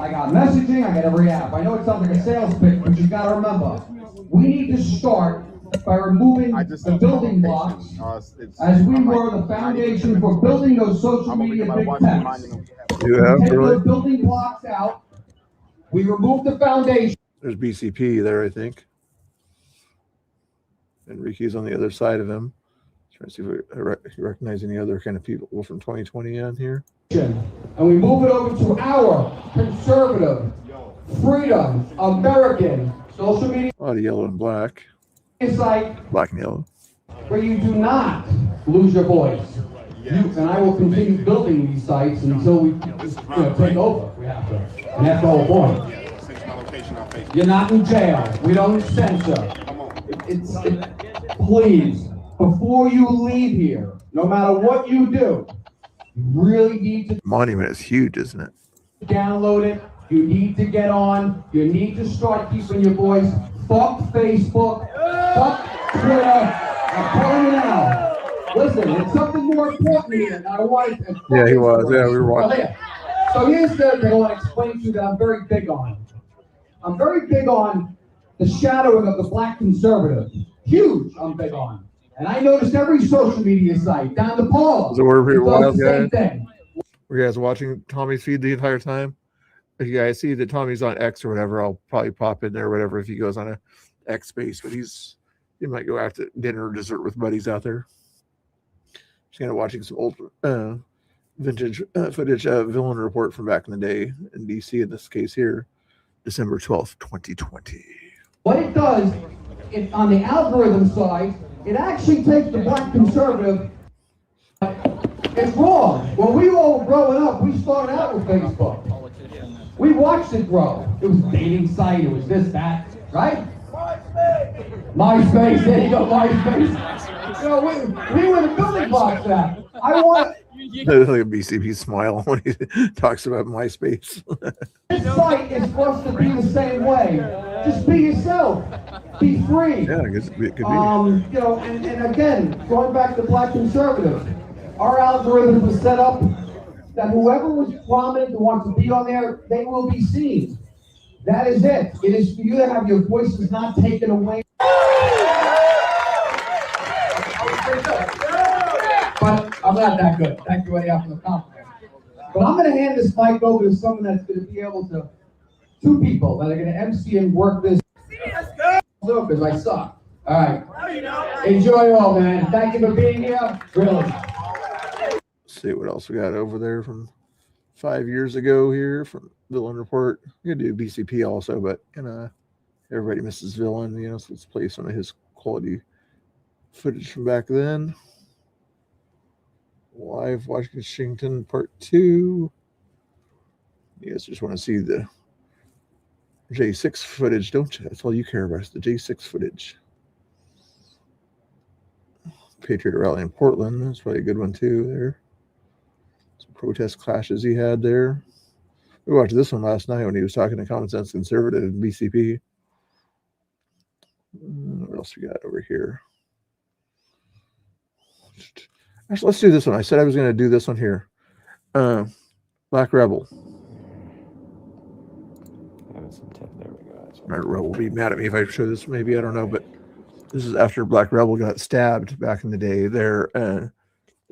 I got messaging. I got every app. I know it sounds like a sales pitch, but you got to remember, we need to start by removing the building blocks as we were the foundation for building those social media big techs. Take those building blocks out. We removed the foundation. There's BCP there, I think. Enrique's on the other side of him. Trying to see if we recognize any other kind of people from 2020 on here. And we move it over to our conservative, freedom, American social media. A lot of yellow and black. Site Black and yellow. where you do not lose your voice. And I will continue building these sites until we take over. We have to. And that's the whole point. You're not in jail. We don't censor. Please, before you leave here, no matter what you do, you really need to Monument is huge, isn't it? download it. You need to get on. You need to start keeping your voice. Fuck Facebook. Fuck Twitter. I'm telling you now. Listen, it's something more important here. I want to. Yeah, he was. Yeah, we were watching. So here's the thing I want to explain to you that I'm very big on. I'm very big on the shadowing of the black conservative. Huge, I'm big on. And I noticed every social media site down the Paula. So we're pretty wild, same guys. thing. Were you guys watching Tommy's feed the entire time? If you guys see that Tommy's on X or whatever, I'll probably pop in there or whatever if he goes on a X space. But he might go out to dinner or dessert with buddies out there. Just kind of watching some old vintage footage Villain Report from back in the day in DC, in this case here, December 12th, 2020. What it does, on the algorithm side, it actually takes the black conservative. It's wrong. When we were all growing up, we started out with Facebook. We watched it grow. It was a dating site. It was this, that, right? MySpace. There you go, MySpace. You know, we were the building blocks of that. I want. There's like a BCP smile when he talks about MySpace. This site is supposed to be the same way. Just be yourself. Be free. Yeah, I guess it could be. You know, and again, going back to black conservatives, our algorithm was set up that whoever was prominent and wants to be on there, they will be seen. That is it. It is for you to have your voices not taken away. But I'm not that good. Thank you anyhow for the compliment. But I'm going to hand this mic over to someone that's going to be able to, two people that are going to MC and work this. Look, because I suck. All right. Enjoy all, man. Thank you for being here. Really. Let's see what else we got over there from 5 years ago here from Villain Report. We could do BCP also, but everybody misses Villain, so let's play some of his quality footage from back then. Live Washington Part 2. You guys just want to see the J6 footage, don't you? That's all you care about is the J6 footage. Patriot Rally in Portland. That's probably a good one too there. Some protest clashes he had there. We watched this one last night when he was talking to Common Sense Conservative and BCP. What else we got over here? Actually, let's do this one. I said I was going to do this one here. Black Rebel. There we go. Rebel will be mad at me if I show this. Maybe, I don't know, but this is after Black Rebel got stabbed back in the day there, and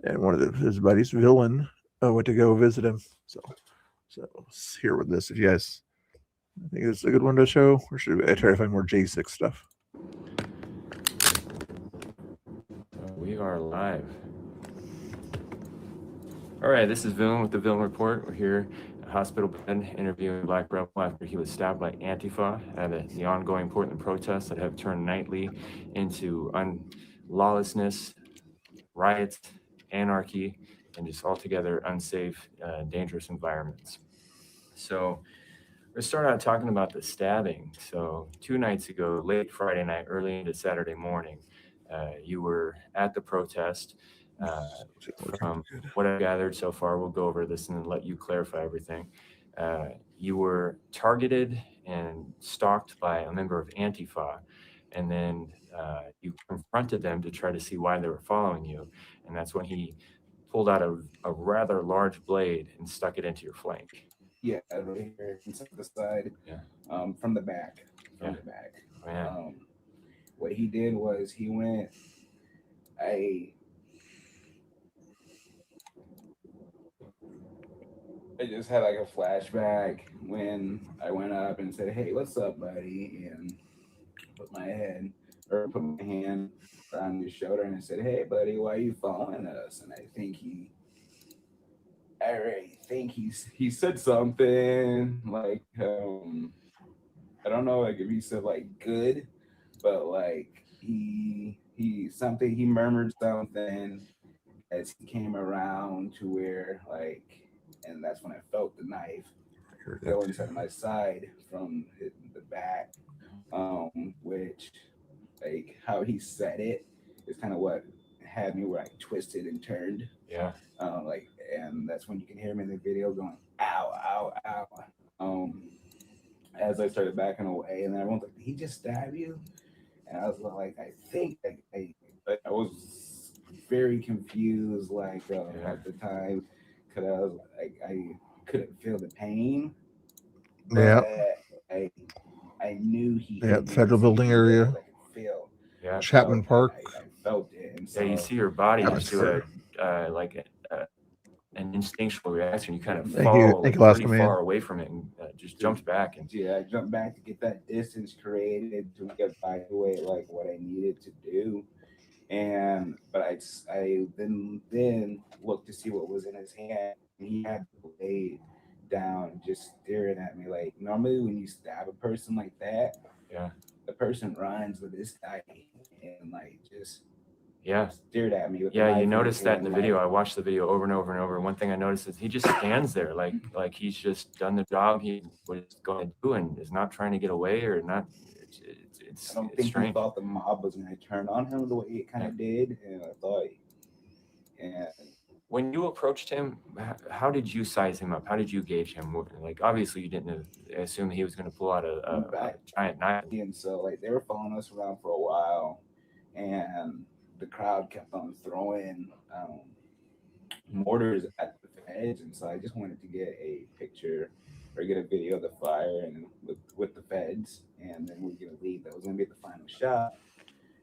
one of his buddies, Villain, went to go visit him. So let's hear with this. If you guys think it's a good one to show, or should I try to find more J6 stuff? We are live. All right, this is Villain with the Villain Report. We're here at hospital bed interviewing Black Rebel after he was stabbed by Antifa at the ongoing Portland protests that have turned nightly into lawlessness, riots, anarchy, and just altogether unsafe, dangerous environments. So we're starting out talking about the stabbing. So 2 nights ago, late Friday night, early into Saturday morning, you were at the protest. From what I've gathered so far, we'll go over this and then let you clarify everything. You were targeted and stalked by a member of Antifa, and then you confronted them to try to see why they were following you. And that's when he pulled out a rather large blade and stuck it into your flank. Yeah, right here, inside the side, from the back, the back. What he did was he went, I just had like a flashback when I went up and said, "Hey, what's up, buddy?" and put my hand on his shoulder and I said, "Hey, buddy, why are you following us?" And I think he said something like, I don't know, like if he said like good, but like he murmured something as he came around to where like, and that's when I felt the knife go inside my side from the back, which like how he said it is kind of what had me where I twisted and turned. Yeah. Like, and that's when you can hear him in the video going, "Ow, ow, ow." As I started backing away, and then everyone's like, "Did he just stab you?" And I was like, I think I was very confused, like at the time, because I was like, I couldn't feel the pain. Yeah. I knew he. Yeah, Federal Building area. I could feel. Yeah. Chapman Park. I felt it. And so, Yeah, you see your body That just was do an instinctual reaction. You kind of Thank you. fall Thank you, last pretty command. far away from it and just jumped back. And yeah, I jumped back to get that distance created to get back away like what I needed to do. But I then looked to see what was in his hand. And he had the blade down, just staring at me. Like normally when you stab a person like that, the person runs, with this guy and like just stared at me. With the Yeah, knife you in noticed his that in hand, the video. I watched the video over and over and over. And one thing I noticed is he just stands there like he's just done the job he was going to do and is not trying to get away or not. I don't think he thought the mob was going to turn on him the way it kind of did, and I thought, When you approached him, how did you size him up? How did you gauge him? Like, obviously, you didn't assume he was going to pull out a giant knife. And so, like, they were following us around for a while, and the crowd kept on throwing mortars at the feds, and so I just wanted to get a picture or get a video of the fire and with the feds, and then we were gonna leave. That was gonna be the final shot.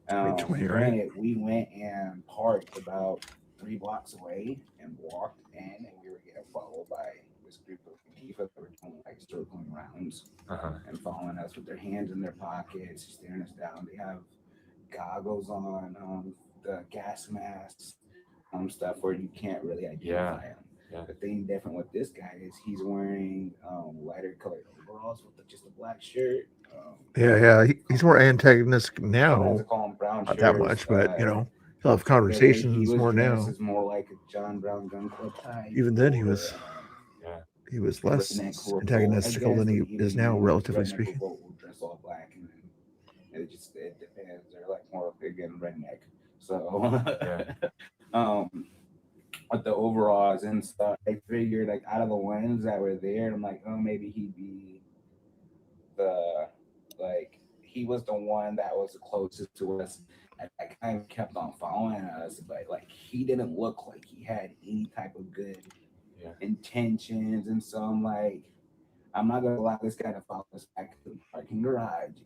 2020, right? Granted, we went and parked about 3 blocks away and walked in, and we were getting followed by this group of Antifa that were doing like circling rounds and following us with their hands in their pockets, staring us down. They have goggles on, the gas masks, stuff where you can't really identify them. Yeah. The thing different with this guy is he's wearing lighter colored overalls with just a black shirt. He's more antagonistic now. Sometimes I call him brown Not that shirts, much, but he'll have conversations he was more dressed now. as more like a John Brown gun club type. Even then, he was less antagonistical than he is now, relatively speaking. Will dress all black, and then it depends. They're like more again redneck. So, with the overalls and stuff, I figured like out of the ones that were there, I'm like, oh, maybe he'd be he was the one that was the closest to us. I kind of kept on following us, but like he didn't look like he had any type of good intentions, and so I'm like, I'm not gonna allow this guy to follow us back to the parking garage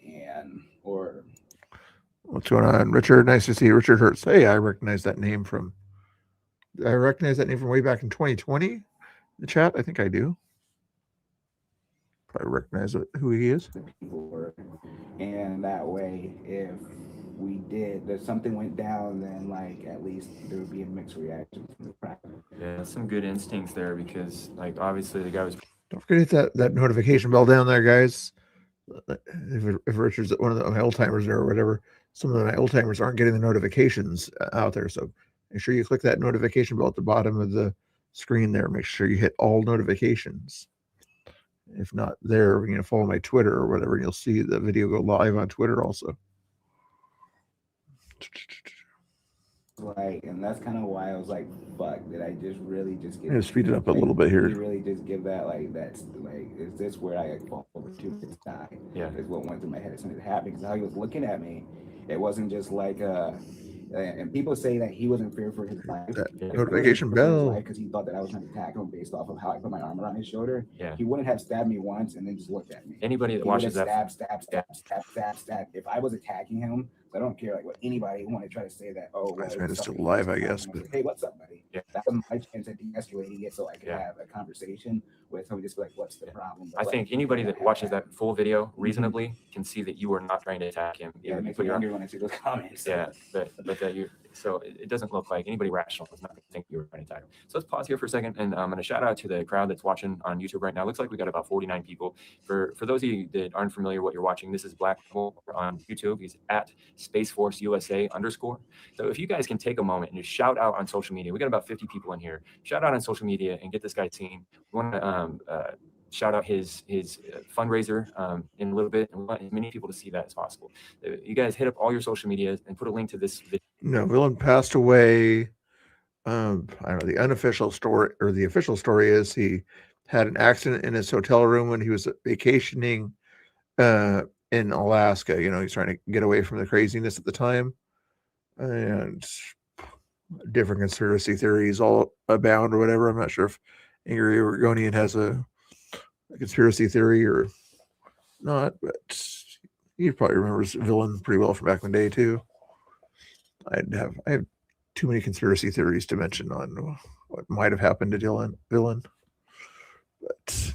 What's going on, Richard? Nice to see you, Richard Hertz. Hey, I recognize that name from way back in 2020. The chat, I think I do. Probably recognize who he is. And that way, if we did, that something went down, then like at least there would be a mixed reaction from the crowd. Yeah, some good instincts there because, like, obviously the guy was. Don't forget to hit that notification bell down there, guys. If Richard's one of my old timers or whatever, some of my old timers aren't getting the notifications out there. So make sure you click that notification bell at the bottom of the screen there. Make sure you hit all notifications. If not there, follow my Twitter or whatever, and you'll see the video go live on Twitter also. Like, and that's kind of why I was like, fuck, did I just really just get. I'm gonna speed it up a little bit here. You really just give that, like, that's like, is this where I fall over to this guy? Yeah. Is what went through my head as soon as it happened. Because how he was looking at me, it wasn't just like, and people say that he was in fear for his life. Notification bell. Because he thought that I was trying to attack him based off of how I put my arm around his shoulder. Yeah. He wouldn't have stabbed me once and then just looked at me. Anybody that He would watches have that. stab. If I was attacking him, I don't care like what anybody want to try to say that. Oh, well, Man, it's still something live, I else guess. happened. But Hey, what's up, buddy? Yeah. That was my chance at de-escalating it, so I could have a conversation with him. Just be like, what's the problem? I think anybody that watches that full video reasonably can see that you are not trying to attack him. Yeah, it makes me angry when I see those comments. Yeah, but that you. So it doesn't look like anybody rational is not going to think you were trying to attack him. So let's pause here for a second, and I'm going to shout out to the crowd that's watching on YouTube right now. It looks like we got about 49 people. For those of you that aren't familiar with what you're watching, this is Black Hole on YouTube. He's at Space Force USA _. So if you guys can take a moment and just shout out on social media, we got about 50 people in here. Shout out on social media and get this guy seen. We want to shout out his fundraiser in a little bit, and we want as many people to see that as possible. You guys hit up all your social media and put a link to this video. No, Villain passed away. I don't know. The unofficial story or the official story is he had an accident in his hotel room when he was vacationing in Alaska. He's trying to get away from the craziness at the time, and different conspiracy theories all abound or whatever. I'm not sure if Angry Oregonian has a conspiracy theory or not, but he probably remembers Villain pretty well from back in the day too. I have too many conspiracy theories to mention on what might have happened to Villain, but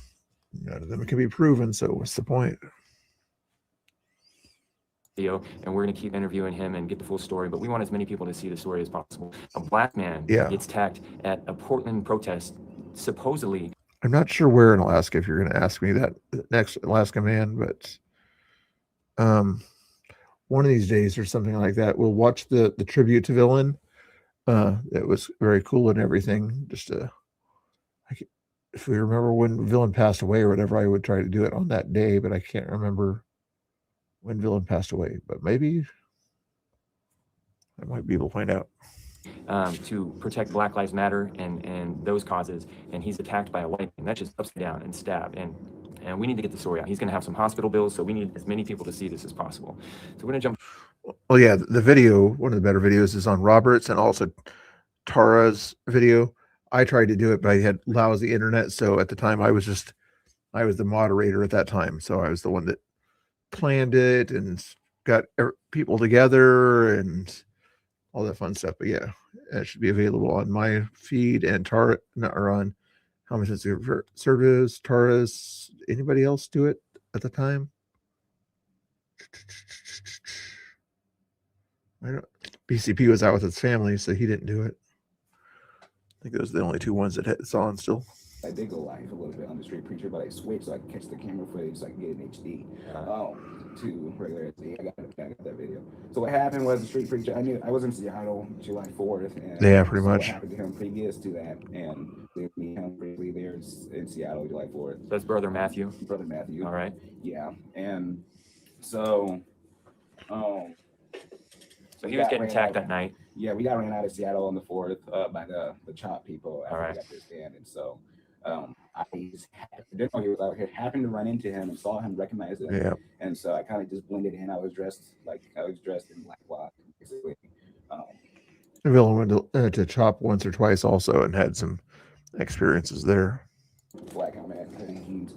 none of them can be proven. So what's the point? Video, and we're going to keep interviewing him and get the full story, but we want as many people to see the story as possible. A black man gets attacked at a Portland protest, supposedly. I'm not sure where in Alaska, if you're going to ask me that next, Alaska man, but one of these days or something like that, we'll watch the tribute to Villain. It was very cool and everything. If we remember when Villain passed away or whatever, I would try to do it on that day, but I can't remember when Villain passed away. But maybe I might be able to find out. To protect Black Lives Matter and those causes, and he's attacked by a white man. That's just upside down and stabbed, and we need to get the story out. He's going to have some hospital bills, so we need as many people to see this as possible. So we're going to jump. Well, yeah, the video, one of the better videos is on Robert's and also Tara's video. I tried to do it, but I had lousy internet, so at the time I was the moderator at that time, so I was the one that planned it and got people together and all that fun stuff. But yeah, it should be available on my feed and Tara, or on How Much Is Your Service, Tara's. Anybody else do it at the time? BCP was out with his family, so he didn't do it. I think those are the only two ones that it's on still. I did go live a little bit on the Street Preacher, but I switched so I could catch the camera footage so I can get an HD to regular HD. I got that video. So what happened was the Street Preacher, I was in Seattle July 4th. And yeah, pretty much. What happened to him previous to that, and we met him briefly there in Seattle July 4th. That's Brother Matthew. Brother Matthew. All right. Yeah, and so he was getting attacked that night. Yeah, we got ran out of Seattle on the 4th by the CHOP people after we got this stand, and so I just didn't know he was out here. Happened to run into him and saw him, recognized him, and so I kind of just blended in. I was dressed in black block, basically. Villain went to CHOP once or twice also and had some experiences there. Black helmet, jeans,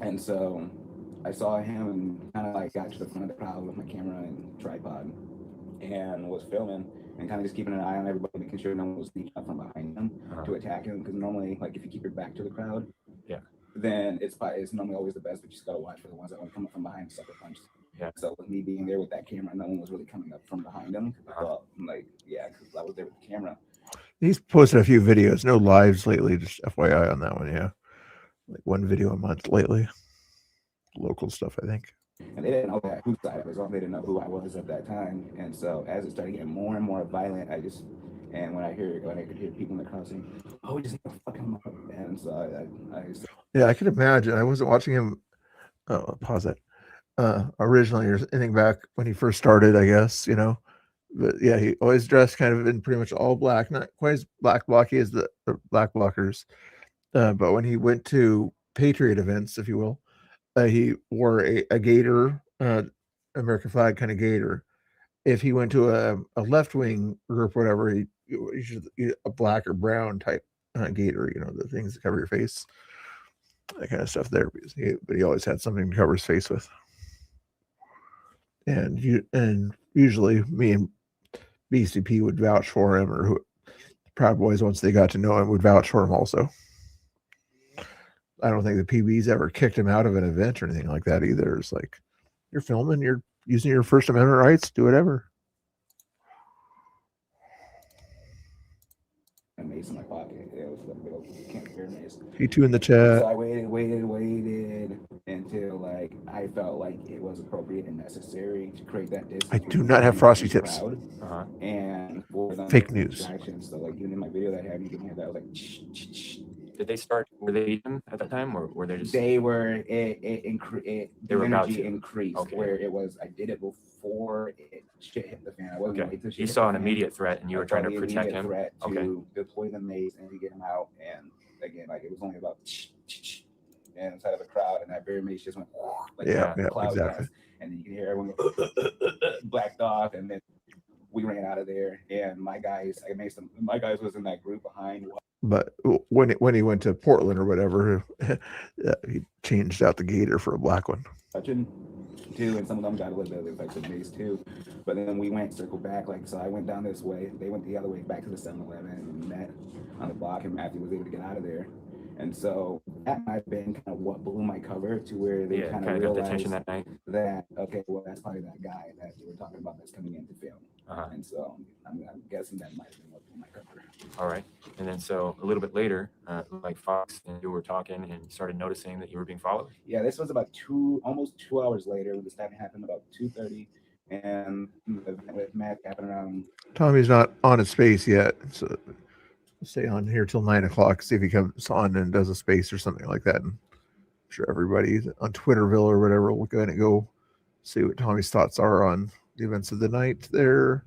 and so I saw him and kind of like got to the front of the crowd with my camera and tripod and was filming and kind of just keeping an eye on everybody, making sure no one was sneaking up from behind him to attack him. Because normally, like, if you keep your back to the crowd, then it's normally always the best, but you just gotta watch for the ones that want to come up from behind and sucker punch. Yeah. So with me being there with that camera, no one was really coming up from behind them. I thought, like, yeah, because I was there with the camera. He's posted a few videos, no lives lately, just FYI on that one. Yeah. Like one video a month lately. Local stuff, I think. And they didn't know that whose side I was on. They didn't know who I was at that time. And so as it started getting more and more violent, and when I could hear people in the crowd saying, "Oh, we just need to fuck him up," and so Yeah, I can imagine. I wasn't watching him. Oh, pause that. Originally or anything back when he first started, I guess, but yeah, he always dressed kind of in pretty much all black, not quite as black blocky as the black blockers. But when he went to Patriot events, if you will, he wore a gator, American flag kind of gator. If he went to a left-wing group, whatever, he should a black or brown type gator, the things that cover your face, that kind of stuff there. But he always had something to cover his face with. And usually me and BCP would vouch for him, or Proud Boys, once they got to know him, would vouch for him also. I don't think the PBs ever kicked him out of an event or anything like that either. It's like, you're filming, you're using your First Amendment rights, do whatever. a mace in my pocket. It was like a big can't carry mace. P2 in the chat. So I waited until like I felt like it was appropriate and necessary to create that distance. I do not have frosty tips. And fake news. So like even in my video that I have, you can hear that I was like. Did they start? Were they eating at that time, or were they just? They were. They were about energy to increased. Okay. Where it was, I did it before shit hit the fan. I wasn't waiting till shit You hit saw the an fan. immediate threat, and you were I trying saw to the protect immediate him. Threat Okay. to deploy the mace and to get him out. And again, like it was only about and inside of the crowd, and that very mace just went like Yeah, cloud exactly. gas. And then you can hear everyone go blacked off, and then we ran out of there. And my guys, my guys was in that group behind. But when he went to Portland or whatever, he changed out the gator for a black one. Touching too, and some of them got a little bit of effects of mace too. But then we circled back, like so I went down this way, they went the other way back to the 7-Eleven, and we met on the block, and Matthew was able to get out of there. And so that might have been kind of what blew my cover to where they kind of got the realized attention that night. that okay, well that's probably that guy that they were talking about that's coming in to film. And so I'm guessing that might have been what blew my cover. All right. And then so a little bit later, like Fox and you were talking and started noticing that you were being followed. Yeah, this was about almost 2 hours later. This time happened about 2:30, and with Matt happened around. Tommy's not on a space yet, so we'll stay on here till 9 o'clock. See if he comes on and does a space or something like that. And I'm sure everybody on Twitterville or whatever will go and go see what Tommy's thoughts are on the events of the night there.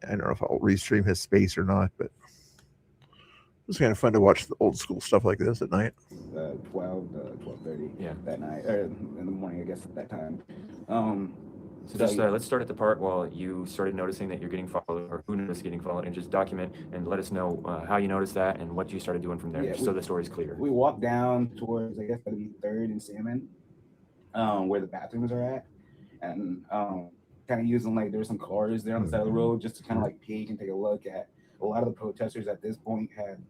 I don't know if I'll restream his space or not, but it was kind of fun to watch the old school stuff like this at night. 12:30 that night, or in the morning, I guess at that time. So just let's start at the part while you started noticing that you're getting followed, or who noticed getting followed, and just document and let us know how you noticed that and what you started doing from there, Yeah, just so the story's clear. We walked down towards, I guess, that'd be 3rd and Salmon, where the bathrooms are at, and kind of using like there's some cars there on the side of the road just to kind of like peek and take a look at. A lot of the protesters at this point had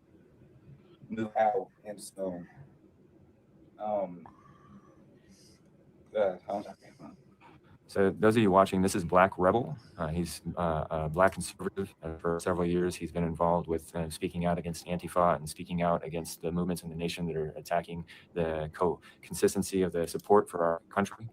moved out, and so So those of you watching, this is Black Rebel. He's a Black conservative. For several years, he's been involved with speaking out against Antifa and speaking out against the movements in the nation that are attacking the consistency of the support for our country.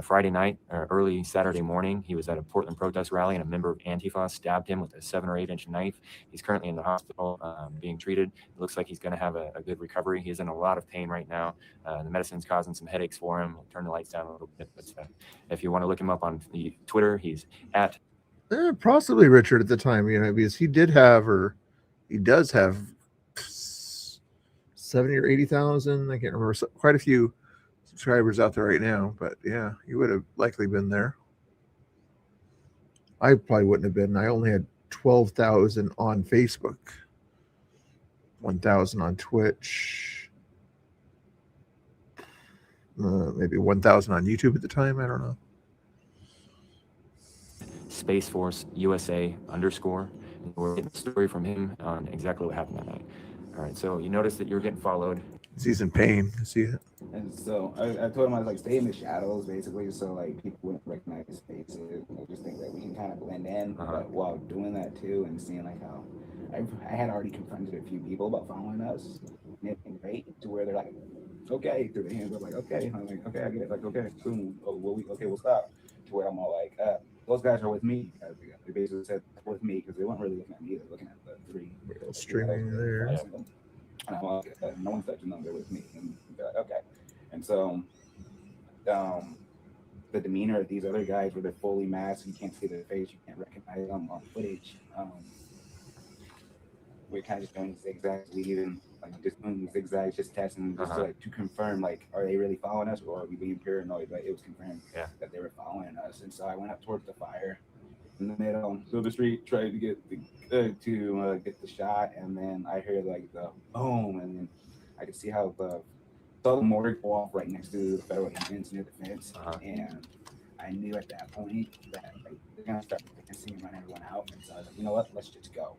Friday night, or early Saturday morning, he was at a Portland protest rally, and a member of Antifa stabbed him with a 7 or 8 inch knife. He's currently in the hospital being treated. It looks like he's going to have a good recovery. He's in a lot of pain right now. The medicine's causing some headaches for him. We'll turn the lights down a little bit. But if you want to look him up on the Twitter, he's at Possibly Richard at the time, because he does have 70 or 80,000. I can't remember. Quite a few subscribers out there right now, but yeah, he would have likely been there. I probably wouldn't have been. I only had 12,000 on Facebook, 1,000 on Twitch, maybe 1,000 on YouTube at the time. I don't know. Space Force USA _. And we're getting a story from him on exactly what happened that night. All right, so you notice that you're getting followed. He's in pain. I see it. And so I told him I was like, stay in the shadows, basically, so like people wouldn't recognize his faces. I just think that we can kind of blend in, but while doing that too, and seeing like how I had already confronted a few people about following us, and it's been great to where they're like, okay, through the hands of like, okay, I'm like, okay, I get it, like, okay, boom, oh, we'll stop. To where I'm all like, those guys are with me. They basically said with me because they weren't really looking at me; they're looking at the three streaming there. And I'm like, no one's touching them; they're with me. And they're like, okay. And so, the demeanor of these other guys, where they're fully masked, you can't see their face, you can't recognize them on footage. We're kind of just doing zigzags, leaving, like just doing zigzags, just testing, just to confirm, like, are they really following us, or are we being paranoid? But it was confirmed that they were following us. And so I went up towards the fire in the middle of Silver Street, tried to get the shot, and then I heard like the boom, and then I could see how saw the mortar go off right next to the federal agents near the fence, and I knew at that point that like, they're gonna start dancing and run everyone out. And so I was like, you know what, let's just go.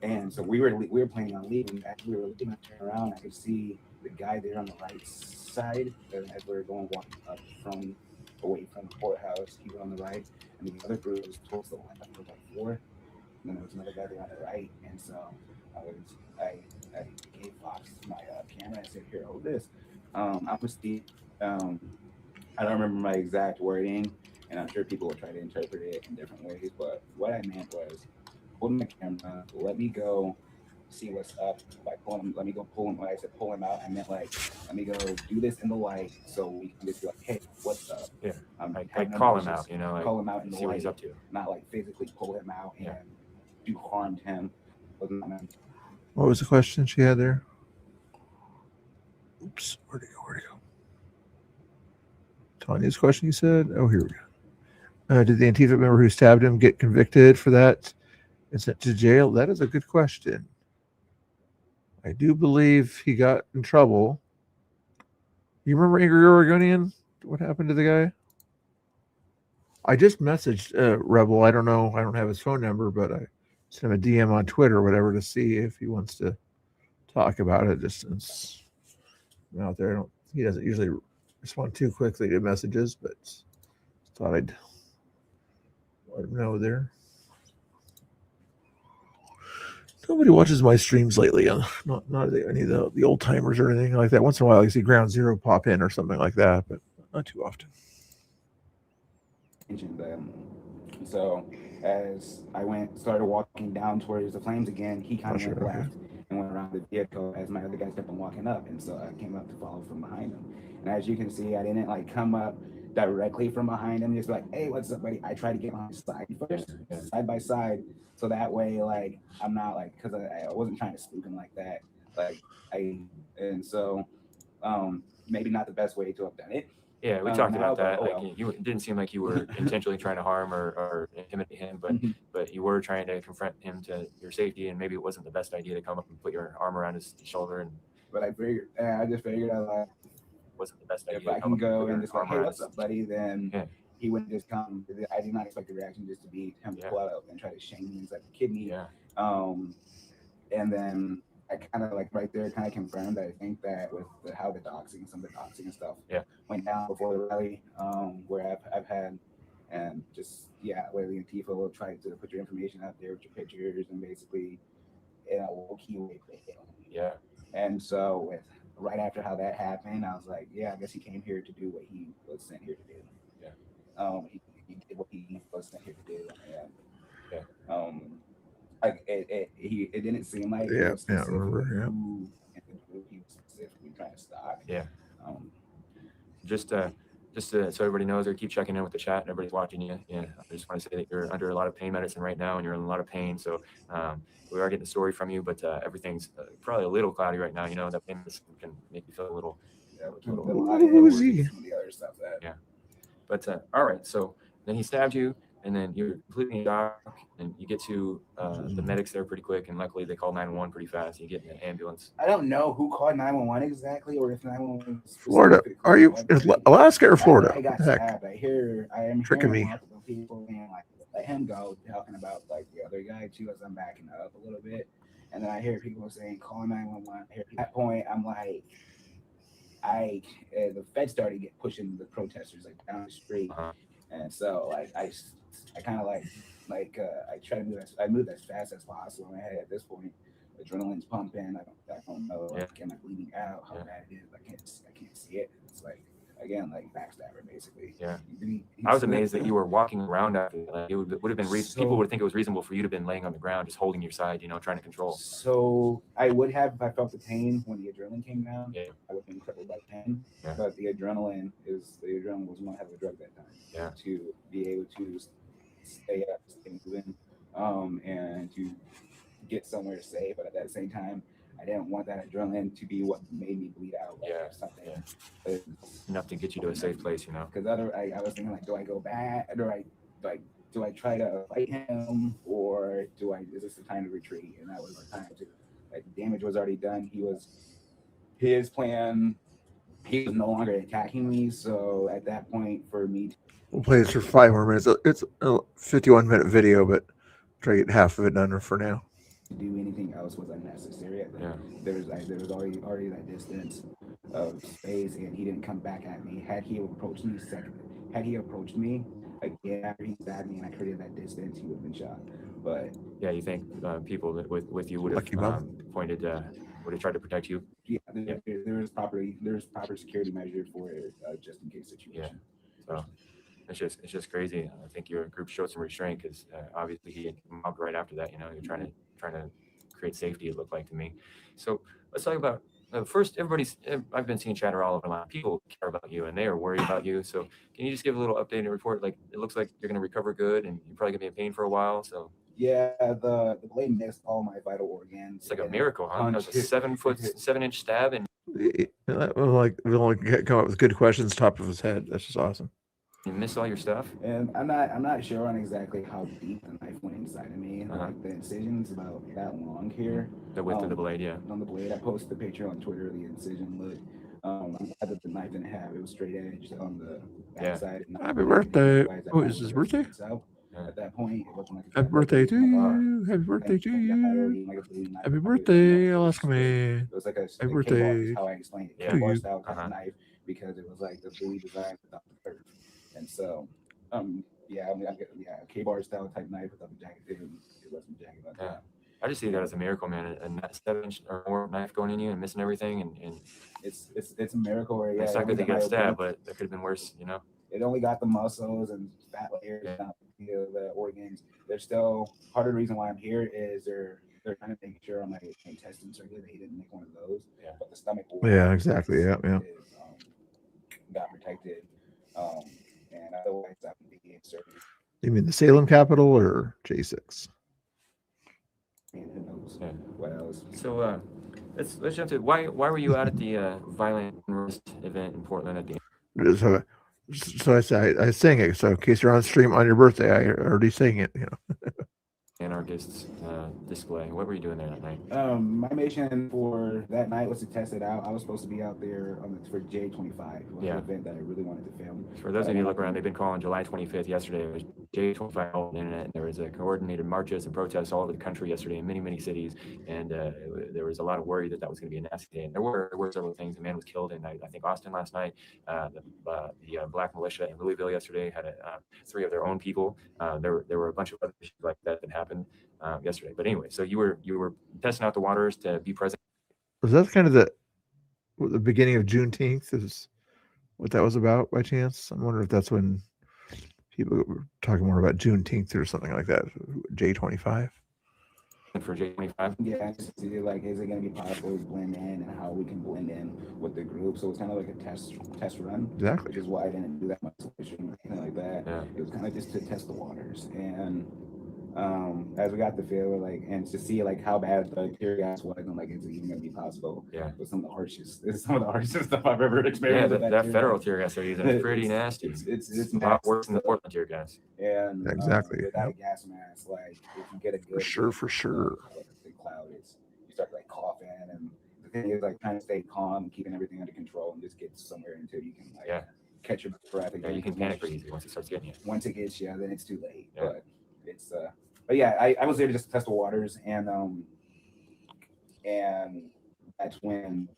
And so we were planning on leaving. As we were leaving, I turned around, I could see the guy there on the right side as we were walking up away from the courthouse. He was on the right, and the other group was towards the left. There was like four, and then there was another guy there on the right. And so I gave Fox my camera. I said, "Here, hold this. I'm with Steve. I don't remember my exact wording, and I'm sure people will try to interpret it in different ways. But what I meant was, hold my camera, let me go see what's up by pulling him. Let me go pull him. When I said pull him out, I meant like, let me go do this in the light so we can just be like, hey, what's up? Yeah. Like call him out, like, call him out in the see what light, he's up to. not like physically pull him out and do harm to him. What was the question she had there? Oops, where'd it go? Tanya's question, you said? Oh, here we go. Did the Antifa member who stabbed him get convicted for that and sent to jail? That is a good question. I do believe he got in trouble. You remember Angry Oregonian? What happened to the guy? I just messaged Rebel. I don't know. I don't have his phone number, but I sent him a DM on Twitter or whatever to see if he wants to talk about it. Just since I'm out there, he doesn't usually respond too quickly to messages, but thought I'd let him know there. Nobody watches my streams lately. Not any of the old timers or anything like that. Once in a while, I see Ground Zero pop in or something like that, but not too often. So as I started walking down towards the flames again, he kind of left and went around the vehicle as my other guys kept on walking up. And so I came up to follow from behind him. And as you can see, I didn't like come up directly from behind him, just like, hey, what's up, buddy? I tried to get on his side first, side by side. So that way, like, I'm not like, because I wasn't trying to spook him like that. Like, and so maybe not the best way to have done it. Yeah, we talked about that. Like, it didn't seem like you were intentionally trying to harm or intimidate him, but you were trying to confront him to your safety, and maybe it wasn't the best idea to come up and put your arm around his shoulder. But I just figured I like, wasn't the best idea. If I can go and just like, hey, what's up, buddy? Then he wouldn't just come. I did not expect the reaction just to be him to pull out and try to shame me inside the kidney. And then I kind of like right there kind of confirmed that I think that with how some of the doxing and stuff went down before the rally, where I've had and just where the Antifa will try to put your information out there with your pictures and basically in a low key way. And so right after how that happened, I was like, I guess he came here to do what he was sent here to do. He did what he was sent here to do. And it didn't seem like he was specifically trying to stop. Just so everybody knows, or keep checking in with the chat. Everybody's watching you. I just want to say that you're under a lot of pain medicine right now, and you're in a lot of pain. So we are getting the story from you, but everything's probably a little cloudy right now. You know, that pain medicine can make you feel a little. But all right. So then he stabbed you, and then you're completely shocked, and you get to the medics there pretty quick, and luckily they called 911 pretty fast. You get in an ambulance. I don't know who called 911 exactly, or if 911 was Florida. Are you Alaska or Florida? I got stabbed. I am tricking me. People being like, let him go, talking about like the other guy too, as I'm backing up a little bit. And then I hear people saying, call 911. At that point, I'm like, the feds started pushing the protesters like down the street. And so like, I kind of I try to move as fast as possible. And at this point, adrenaline's pumping. I don't know, like, am I bleeding out? How bad it is? I can't see it. It's like, again, like backstabber basically. Yeah. I was amazed that you were walking around after that. Like, it would have been people would think it was reasonable for you to have been laying on the ground, just holding your side, trying to control. So I would have, if I felt the pain when the adrenaline came down, I would have been crippled by pain. Yeah. But the adrenaline was one hell of a drug that time. To be able to stay up, stay moving, and to get somewhere safe. But at that same time, I didn't want that adrenaline to be what made me bleed out. Like, something enough to get you to a safe place, Because I was thinking, like, do I go back? Do I try to fight him, or is this the time to retreat? And that was the time to, like, the damage was already done. His plan, he was no longer attacking me. So at that point, for me, We'll play this for 5 more minutes. It's a 51-minute video, but try to get half of it done for now. to do anything else was unnecessary. There was already that distance of space, and he didn't come back at me. Had he approached me again after he stabbed me and I created that distance, he would have been shot. But yeah, you think people that with you would have pointed, would have tried to protect you? Yeah, there's proper security measure for it, just in case situation. Yeah. So it's just crazy. I think your group showed some restraint because obviously he had come up right after that. You're trying to create safety. It looked like to me. So let's talk about first. I've been seeing chatter all over online. People care about you and they are worried about you. So can you just give a little update and report? Like, it looks like you're going to recover good, and you're probably going to be in pain for a while. So yeah, the blade missed all my vital organs. It's like a miracle, huh? That was a 7-inch stab, and like we only come up with good questions top of his head. That's just awesome. You missed all your stuff. And I'm not sure on exactly how deep the knife went inside of me. Like, the incision's about that long here. The width of the blade, yeah. On the blade, I posted a picture on Twitter of the incision. Look, I'm glad that the knife didn't have, it was straight edge on the backside. Yeah. Happy birthday! Oh, is his birthday? At that point, it wasn't like happy birthday to you. Happy birthday to you. Happy birthday, Alaska man. It was like a happy birthday. How I explained it. To you. Style kind of knife, because it was like the Bowie design without the curve. And so, K-bar style type knife without the jagged tip. It wasn't jagged like that. I just see that as a miracle, man. A 7-inch or more knife going in you and missing everything, and it's a miracle. Where, it's not good to get stabbed, but that could have been worse, It only got the muscles and fat layers, not the organs. There's still part of the reason why I'm here is they're trying to make sure my intestines are good. They didn't make one of those, but the stomach. Yeah, exactly. Yeah. Got protected, and otherwise I would be inserted. You mean the Salem Capitol or J6? Who knows what else? So let's jump to why were you out at the violent event in Portland at the end? So I sang it. So in case you're on stream on your birthday, I already sang it. Anarchists display. What were you doing there that night? My mission for that night was to test it out. I was supposed to be out there for J25, an event that I really wanted to film. For those of you who look around, they've been calling July 25th yesterday. It was J25 on the internet. There was coordinated marches and protests all over the country yesterday in many cities, and there was a lot of worry that was going to be a nasty day. And there were several things. A man was killed in I think Austin last night. The Black militia in Louisville yesterday had 3 of their own people. There were a bunch of other issues like that happened yesterday. But anyway, so you were testing out the waters to be present. Was that kind of the beginning of Juneteenth? Is what that was about by chance? I'm wondering if that's when people were talking more about Juneteenth or something like that. J25. For J25? Yeah, just to like, is it going to be possible to blend in, and how we can blend in with the group? So it's kind of like a test run. Exactly. Which is why I didn't do that much switching or anything like that. Yeah. It was kind of just to test the waters, and as we got the feel, and to see how bad the tear gas was, and is it even going to be possible? Yeah. With some of the harshest stuff I've ever experienced. Yeah, that federal tear gas they're using is pretty nasty. It's a lot worse than the Portland tear gas. And exactly. Without a gas mask, if you get a good for sure. The cloud is, you start coughing, and the thing is trying to stay calm, keeping everything under control, and just get somewhere until you can catch your breath again. Yeah, you can panic pretty easy once it starts getting you. Once it gets you, then it's too late. Yeah. But it's but yeah, I was there to just test the waters, and and that's when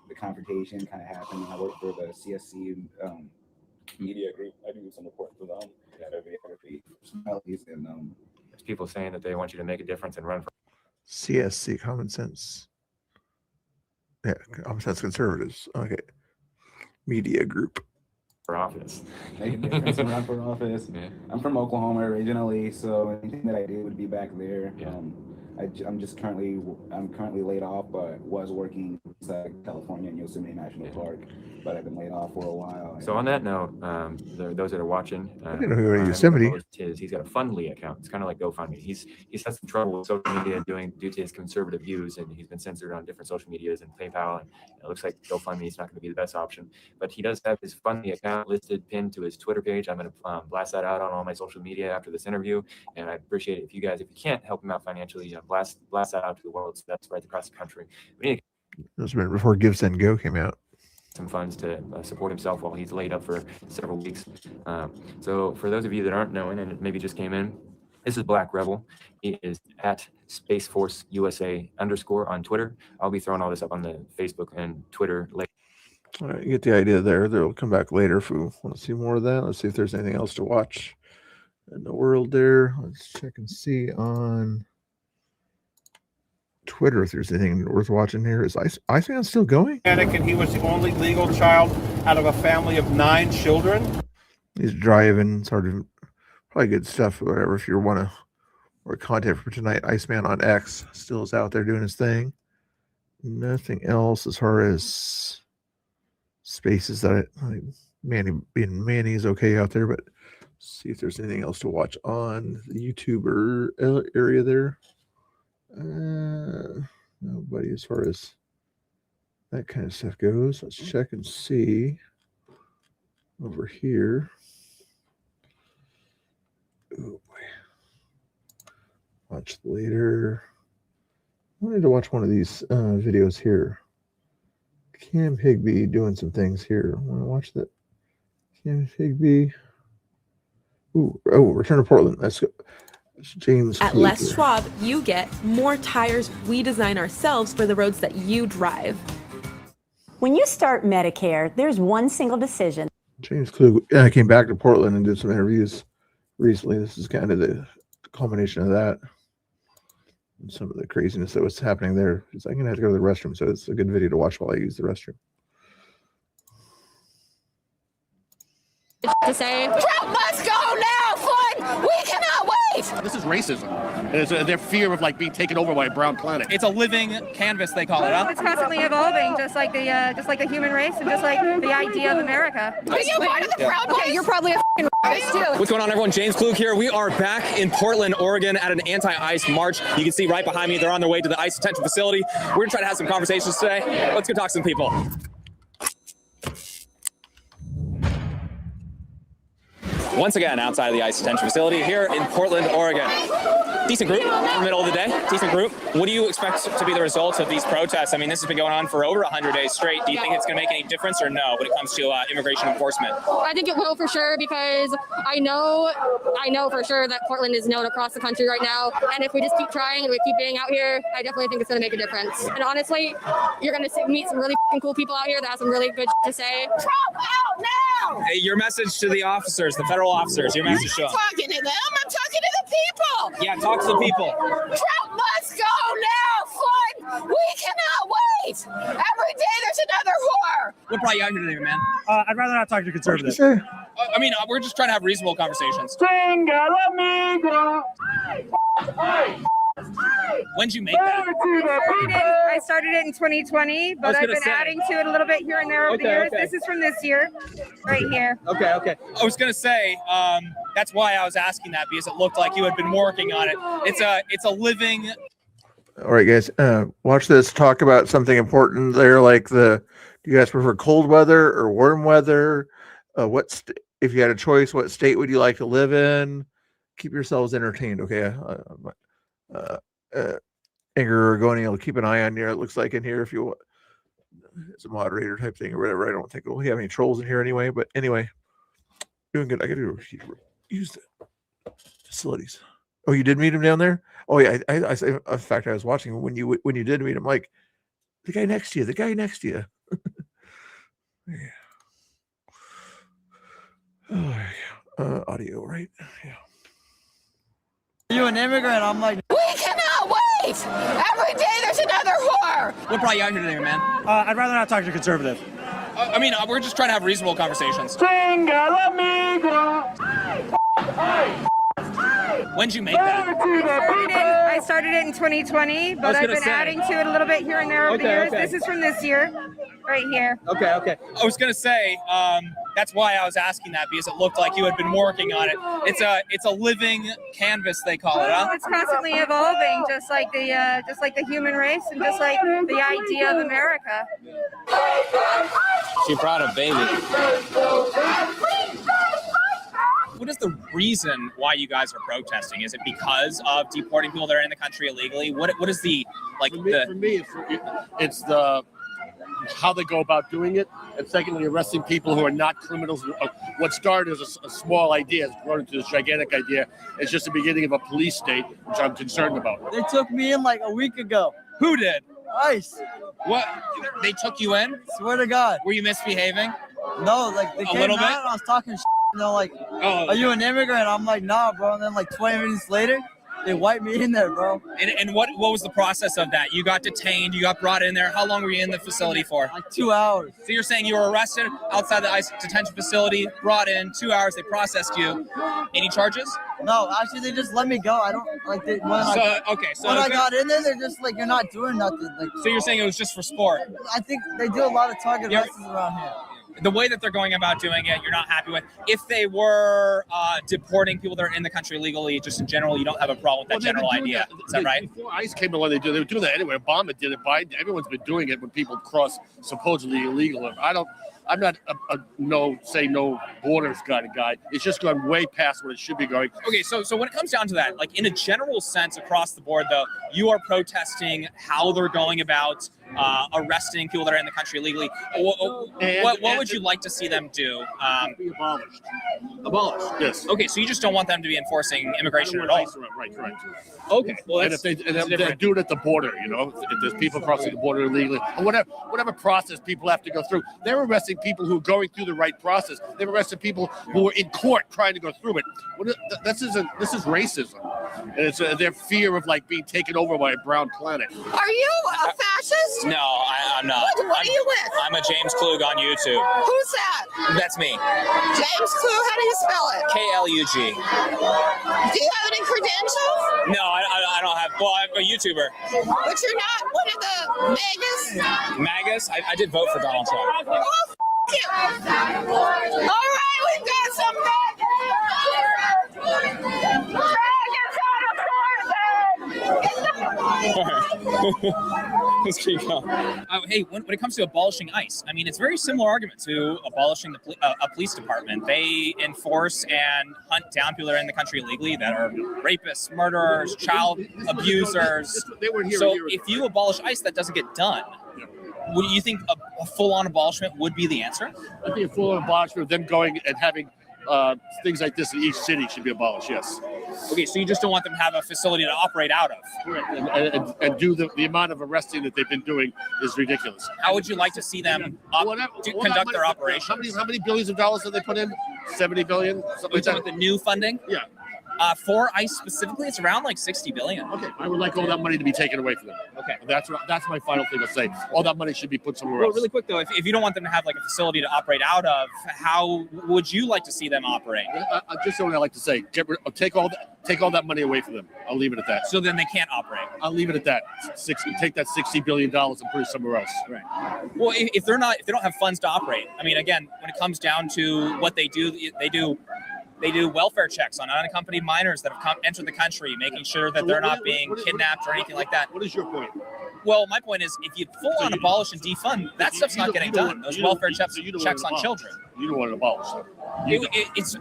the confrontation kind of happened. I work for the CSC media group. I do some reporting for them. And There's people saying that they want you to make a difference and run for CSC, Common Sense. Yeah, Common Sense Conservatives. Okay. Media group. office. Make a difference and run for office. Yeah. I'm from Oklahoma originally, so anything that I did would be back there. Yeah. I'm currently laid off, but was working inside California in Yosemite National Park, but I've been laid off for a while. So on that note, those that are watching, I didn't know he was in Yosemite. He's got a Fundly account. It's kind of like GoFundMe. He's had some trouble with social media due to his conservative views, and he's been censored on different social medias and PayPal. And it looks like GoFundMe is not going to be the best option. But he does have his Fundly account listed, pinned to his Twitter page. I'm going to blast that out on all my social media after this interview, and I'd appreciate it if you guys, if you can't help him out financially, blast that out to the world. So that's right across the country. We need This was before Give Send Go came out. some funds to support himself while he's laid up for several weeks. So for those of you that aren't knowing and maybe just came in, this is Black Rebel. He is at Space Force USA _ on Twitter. I'll be throwing all this up on the Facebook and Twitter later. All right, you get the idea there. They'll come back later if we want to see more of that. Let's see if there's anything else to watch in the world there. Let's check and see on Twitter if there's anything worth watching here. Is Iceman still going? And he was the only legal child out of a family of 9 children. He's driving. It's hard to, probably good stuff, whatever. If you want to, or content for tonight, Iceman on X still is out there doing his thing. Nothing else as far as spaces that Manny is okay out there, but see if there's anything else to watch on the YouTuber area there. Nobody as far as that kind of stuff goes. Let's check and see over here. Oh boy. Watch later. I wanted to watch one of these videos here. Cam Higby doing some things here. I want to watch that. Cam Higby. Return to Portland. That's James. At Les Schwab, you get more tires we design ourselves for the roads that you drive. When you start Medicare, there's one single decision. James Klug. I came back to Portland and did some interviews recently. This is kind of the culmination of that. And some of the craziness that was happening there. I'm going to have to go to the restroom, so it's a good video to watch while I use the restroom. To say, Trump must go now, Floyd! We cannot wait! This is racism. It's their fear of being taken over by a brown planet. It's a living canvas, they call it. Huh? It's constantly evolving, just like the human race and just like the idea of America. Are you part of the Proud Boys? Okay, you're probably a racist too. What's going on, everyone? James Klug here. We are back in Portland, Oregon at an anti-ICE march. You can see right behind me, they're on their way to the ICE detention facility. We're going to try to have some conversations today. Let's go talk to some people. Once again, outside of the ICE detention facility here in Portland, Oregon. Decent group in the middle of the day. Decent group. What do you expect to be the results of these protests? I mean, this has been going on for over 100 days straight. Do you think it's going to make any difference or no when it comes to immigration enforcement? I think it will for sure, because I know for sure that Portland is known across the country right now. And if we just keep trying and we keep being out here, I definitely think it's going to make a difference. And honestly, you're going to meet some really cool people out here that have some really good to say. Trump out now! Hey, your message to the officers, the federal officers, your message to them. I'm not talking to them, I'm talking to the people! Yeah, talk to the people. Trump must go now, Floyd! We cannot wait! Every day there's another whore! What brought you out here today, man? I'd rather not talk to conservatives. I mean, we're just trying to have reasonable conversations. When'd you make that? I started it in 2020, but I've been adding to it a little bit here and there over the years. This is from this year, right here. Okay. I was gonna say, that's why I was asking that, because it looked like you had been working on it. It's a living. All right, guys, watch this. Talk about something important there, like do you guys prefer cold weather or warm weather? If you had a choice, what state would you like to live in? Keep yourselves entertained, okay? Edgar Argoni will keep an eye on you. It looks like in here, if you want, it's a moderator type thing or whatever. I don't think we have any trolls in here anyway. But anyway, doing good. I got to use the facilities. Oh, you did meet him down there? Oh yeah, I in fact I was watching when you did meet him, like the guy next to you. Yeah. Oh, yeah. Audio, right? Yeah. You an immigrant? I'm like, we cannot wait. Every day there's another whore. What brought you out here today, man? I'd rather not talk to conservative. I mean, we're just trying to have reasonable conversations. When'd you make that? I started it in 2020, but I've been adding to it a little bit here and there over the years. Okay. This is from this year, right here. Okay. I was gonna say, that's why I was asking that, because it looked like you had been working on it. It's a living canvas, they call it, huh? It's constantly evolving, just like the human race and just like the idea of America. She brought a baby. What is the reason why you guys are protesting? Is it because of deporting people that are in the country illegally? What is the like? For me, it's the how they go about doing it, and secondly, arresting people who are not criminals. What started as a small idea has grown into this gigantic idea. It's just the beginning of a police state, which I'm concerned about. They took me in like a week ago. Who did? ICE. What? They took you in? Swear to God. Were you misbehaving? No, like they came out and I was talking shit, and they're like, Oh, are you an immigrant? I'm like, nah, bro. And then like 20 minutes later, they wiped me in there, bro. And what was the process of that? You got detained, you got brought in there. How long were you in the facility for? Like 2 hours. So you're saying you were arrested outside the ICE detention facility, brought in, 2 hours, they processed you. Any charges? No, actually, they just let me go. I don't like they, when I got in there, they're just like, you're not doing nothing. Like, so you're saying it was just for sport? I think they do a lot of target arrests around here. The way that they're going about doing it, you're not happy with. If they were deporting people that are in the country legally, just in general, you don't have a problem with that general idea. Is that right? Before ICE came along, they were doing that anyway. Obama did it. Biden, everyone's been doing it when people cross supposedly illegal. I'm not a no borders kind of guy. It's just gone way past what it should be going. Okay, so when it comes down to that, like in a general sense across the board, though, you are protesting how they're going about arresting people that are in the country illegally. What would you like to see them do? Be abolished. Abolished. Yes. Okay, so you just don't want them to be enforcing immigration at all. Right. Okay. Well, and if they do it at the border, if there's people crossing the border illegally, or whatever process people have to go through, they're arresting people who are going through the right process. They've arrested people who are in court trying to go through it. This is racism, and it's their fear of like being taken over by a brown planet. Are you a fascist? No, I'm not. What are you with? I'm a James Klug on YouTube. Who's that? That's me. James Klug, how do you spell it? KLUG. Do you have any credentials? No, I don't have. Well, I'm a YouTuber. But you're not one of the MAGAs? MAGAs? I did vote for Donald Trump. Oh, you. All right, we've got some MAGAs. Let's keep going. Hey, when it comes to abolishing ICE, I mean, it's a very similar argument to abolishing a police department. They enforce and hunt down people that are in the country illegally that are rapists, murderers, child abusers. So if you abolish ICE, that doesn't get done. Would you think a full-on abolishment would be the answer? I think a full-on abolishment of them going and having things like this in each city should be abolished, yes. Okay, so you just don't want them to have a facility to operate out of. Correct. And do the amount of arresting that they've been doing is ridiculous. How would you like to see them conduct their operations? How many billions of dollars have they put in? 70 billion? Something like that. The new funding? Yeah. For ICE specifically, it's around like 60 billion. Okay, I would like all that money to be taken away from them. Okay. That's my final thing to say. All that money should be put somewhere else. Really quick though, if you don't want them to have like a facility to operate out of, how would you like to see them operate? Just what I like to say, take all that money away from them. I'll leave it at that. So then they can't operate. I'll leave it at that. Take that $60 billion and put it somewhere else. Right. Well, if they don't have funds to operate, I mean, again, when it comes down to what they do welfare checks on unaccompanied minors that have entered the country, making sure that they're not being kidnapped or anything like that. What is your point? Well, my point is, if you full-on abolish and defund, that stuff's not getting done. Those welfare checks on children. You don't want to abolish them.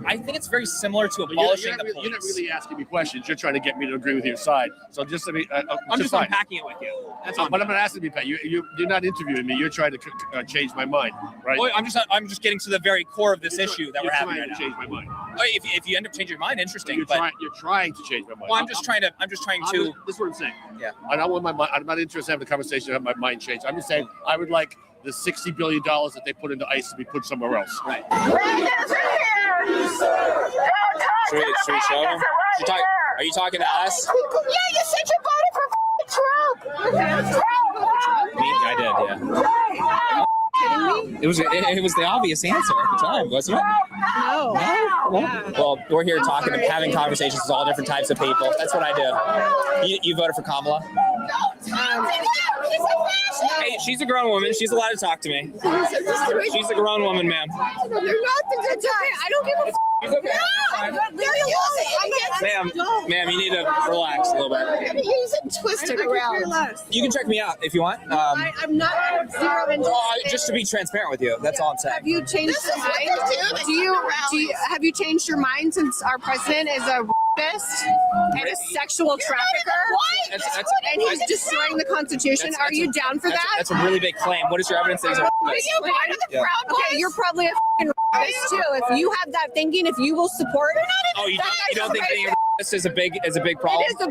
I think it's very similar to But abolishing you're the not police. You're not really asking me questions. You're trying to get me to agree with your side. So just let me. I'm just fine. unpacking it with you. That's all. But I'm not asking you, Pat. You're not interviewing me. You're trying to change my mind, right? Well, I'm just getting to the very core of this issue that we're having right now. Change my mind. If you end up changing your mind, interesting. You're trying to change my mind. Well, I'm just trying to. This is what I'm saying. Yeah. I don't want my mind. I'm not interested in having a conversation to have my mind changed. I'm just saying I would like the $60 billion that they put into ICE to be put somewhere else. Right. Should we show them? Are you talking to us? Yeah, you said you voted for Trump. I did, yeah. It was the obvious answer at the time, wasn't it? No. Well, we're here talking and having conversations with all different types of people. That's what I do. You voted for Kamala? Hey, she's a grown woman. She's allowed to talk to me. She's a grown woman, ma'am. You're not the good guy. I don't give a Ma'am, you need to relax a little bit. I'm gonna use it and twist it around. You can check me out if you want. I'm not zero interest. Just to be transparent with you, that's all I'm saying. Have you changed your mind? Have you changed your mind since our president is a rapist and a sexual trafficker? And he's destroying the Constitution. Are you down for that? That's a really big claim. What is your evidence that he's a rapist? Okay, you're probably a rapist too. If you have that thinking, if you will support it. Oh, you don't think being a rapist is a big problem? It is a big problem. It's a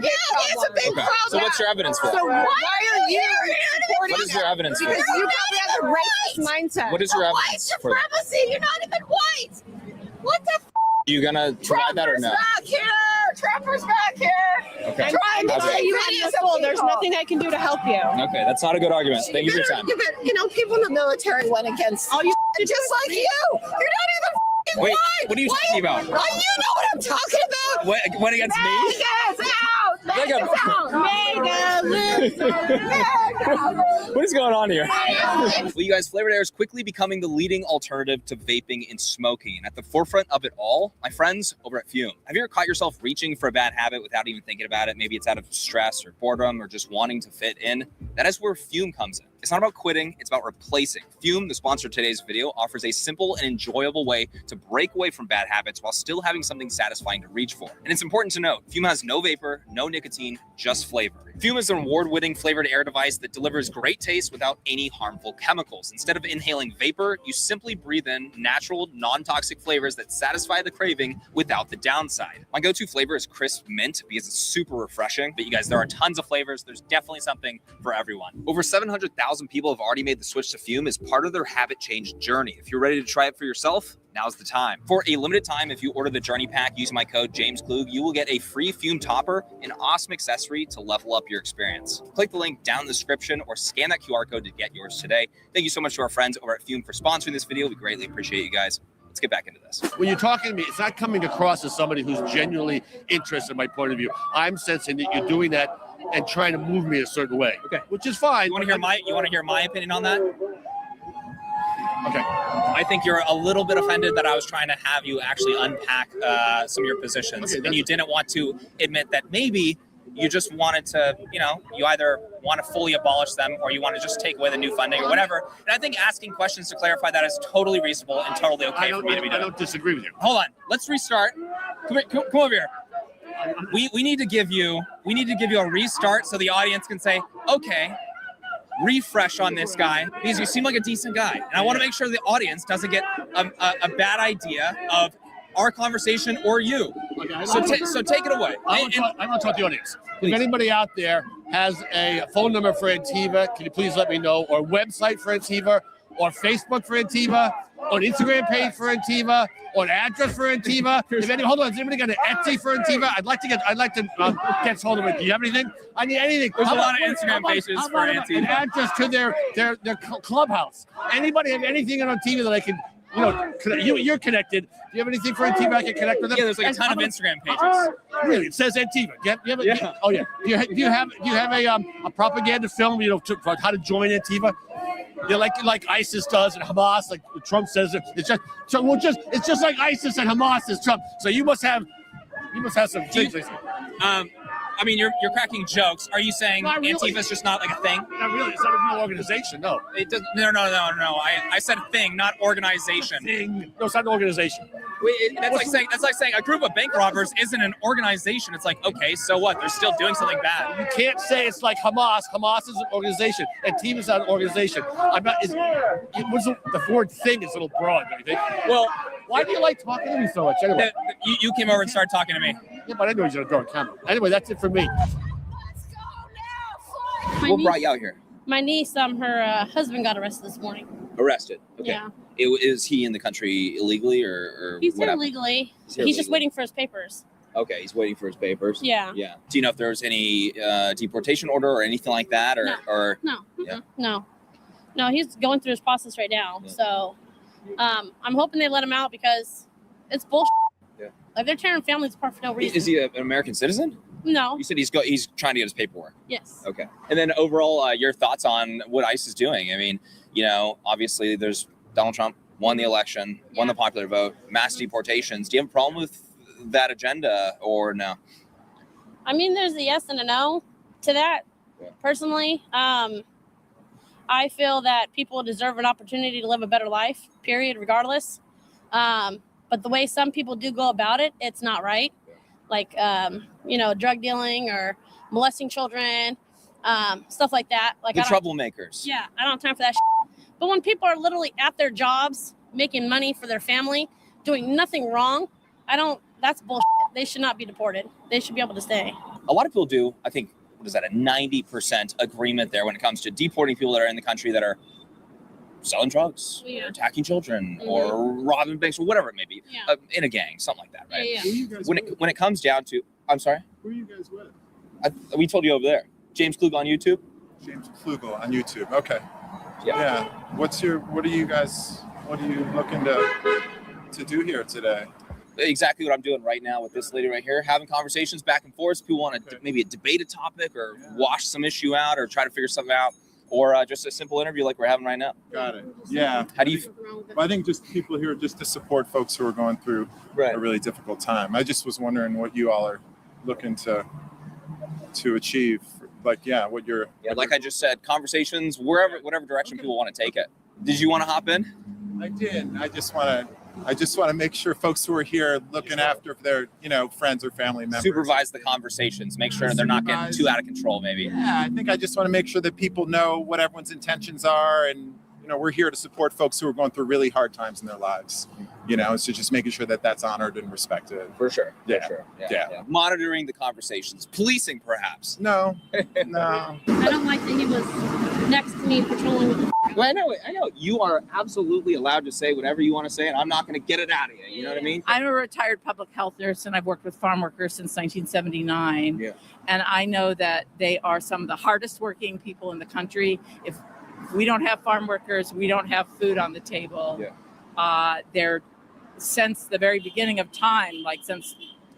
big problem. So what's your evidence for that? So why are you supporting What is your evidence for Because that? you probably have a racist mindset. What is your evidence for that? Supremacy. You're not even white. What the You gonna provide that or no? back here? Trumper's back here. Okay. Trying to Okay. say you have the soul. There's nothing I can do to help you. Okay, that's not a good argument. Thank you for your time. People in the military went against all you just like you. You're not even Wait, white. what are you talking about? Oh, you know what I'm talking about. What against me? Vegas out. Vegas out. Vegas. What is going on here? Well, you guys, Flavored Air is quickly becoming the leading alternative to vaping and smoking. And at the forefront of it all, my friends over at Fume. Have you ever caught yourself reaching for a bad habit without even thinking about it? Maybe it's out of stress or boredom or just wanting to fit in. That is where Fume comes in. It's not about quitting, it's about replacing. Fume, the sponsor of today's video, offers a simple and enjoyable way to break away from bad habits while still having something satisfying to reach for. And it's important to note, Fume has no vapor, no nicotine, just flavor. Fume is an award-winning flavored air device that delivers great taste without any harmful chemicals. Instead of inhaling vapor, you simply breathe in natural, non-toxic flavors that satisfy the craving without the downside. My go-to flavor is crisp mint because it's super refreshing. But you guys, there are tons of flavors. There's definitely something for everyone. Over 700,000 people have already made the switch to Fume as part of their habit change journey. If you're ready to try it for yourself, now's the time. For a limited time, if you order the Journey Pack using my code JamesKlug, you will get a free Fume topper, an awesome accessory to level up your experience. Click the link down in the description or scan that QR code to get yours today. Thank you so much to our friends over at Fume for sponsoring this video. We greatly appreciate you guys. Let's get back into this. When you're talking to me, it's not coming across as somebody who's genuinely interested in my point of view. I'm sensing that you're doing that and trying to move me a certain way. Okay. Which is fine. You want to hear my opinion on that? Okay. I think you're a little bit offended that I was trying to have you actually unpack some of your positions, and you didn't want to admit that maybe you just wanted to, you either want to fully abolish them or you want to just take away the new funding or whatever. And I think asking questions to clarify that is totally reasonable and totally okay for me to be doing. I don't disagree with you. Hold on. Let's restart. Come over here. We need to give you a restart so the audience can say, okay, refresh on this guy because you seem like a decent guy. And I want to make sure the audience doesn't get a bad idea of our conversation or you. Okay, so take it away. I want to talk to the audience. If anybody out there has a phone number for Antiva, can you please let me know? Or website for Antiva, or Facebook for Antiva, or an Instagram page for Antiva, or an address for Antiva. If anybody got an Etsy for Antiva? I'd like to get hold of it. Do you have anything? I need anything. There's a lot of Instagram pages for Antiva. An address to their clubhouse. Anybody have anything on Antiva that I can? You're connected. Do you have anything for Antiva I can connect with them? Yeah, there's like a ton of Instagram pages. Really, it says Antiva. Oh yeah. Do you have a propaganda film? For how to join Antiva? Like ISIS does and Hamas, like Trump says. It's just like ISIS and Hamas is Trump. So you must have some things. I'm mean, you're cracking jokes. Are you saying Not really. Antifa's just not like a thing? Not really. It's not a real organization. No. It doesn't. No. I said thing, not organization. Thing. No, it's not an organization. That's like saying a group of bank robbers isn't an organization. It's like, okay, so what? They're still doing something bad. You can't say it's like Hamas. Hamas is an organization. Antifa is not an organization. I'm not. The word thing is a little broad, don't you think? Well, why do you like talking to me so much? Anyway, you came over and started talking to me. Yeah, but I know he's gonna draw a camera. Anyway, that's it for me. What brought you out here? My niece, her husband got arrested this morning. Arrested. Okay. Yeah. Is he in the country illegally or He's what here happened? legally. He's here He's just legally. waiting for his papers. Okay, he's waiting for his papers. Yeah. Yeah. Do you know if there was any deportation order or anything like that, or No. Yeah. No, he's going through his process right now. Yeah. So I'm hoping they let him out because it's bullshit. Yeah. Like they're tearing families apart for no reason. Is he an American citizen? No. You said he's trying to get his paperwork. Yes. Okay. And then overall, your thoughts on what ICE is doing? I mean, obviously there's Donald Trump won the election, won the popular vote, mass deportations. Do you have a problem with that agenda or no? I mean, there's a yes and a no to that. Yeah. Personally, I feel that people deserve an opportunity to live a better life, period, regardless. But the way some people do go about it, it's not right. Like, drug dealing or molesting children, stuff like that. Like The troublemakers. Yeah, I don't have time for that shit. But when people are literally at their jobs, making money for their family, doing nothing wrong, that's bullshit. They should not be deported. They should be able to stay. A lot of people do, I think, what is that, a 90% agreement there when it comes to deporting people that are in the country that are selling drugs, or attacking children, or robbing banks, or whatever it may be, in a gang, something like that, right? Yeah. Who are you guys When it comes down to, I'm sorry? Who are you guys with? We told you over there. James Klug on YouTube. James Klugel on YouTube. Okay. Yeah. What are you looking to do here today? Exactly what I'm doing right now with this lady right here, having conversations back and forth. People want to maybe debate a topic or wash some issue out or try to figure something out, or just a simple interview like we're having right now. Got it. Yeah. How do you? I think just people here just to support folks who are going through a really difficult time. I just was wondering what you all are looking to achieve. Like, what you're. Like I just said, conversations whatever direction people want to take it. Did you want to hop in? I did. I just want to make sure folks who are here looking after their, friends or family members. Supervise the conversations. Make sure they're not getting too out of control, maybe. Yeah, I think I just want to make sure that people know what everyone's intentions are. And, we're here to support folks who are going through really hard times in their lives. So just making sure that that's honored and respected. For sure. Yeah. For sure. Yeah. Monitoring the conversations. Policing, perhaps. No. I don't like that he was next to me patrolling with the Well, I know. You are absolutely allowed to say whatever you want to say, and I'm not going to get it out of you. You know what I mean? I'm a retired public health nurse, and I've worked with farm workers since 1979. Yeah. And I know that they are some of the hardest working people in the country. If we don't have farm workers, we don't have food on the table. Yeah. They're, since the very beginning of time, like since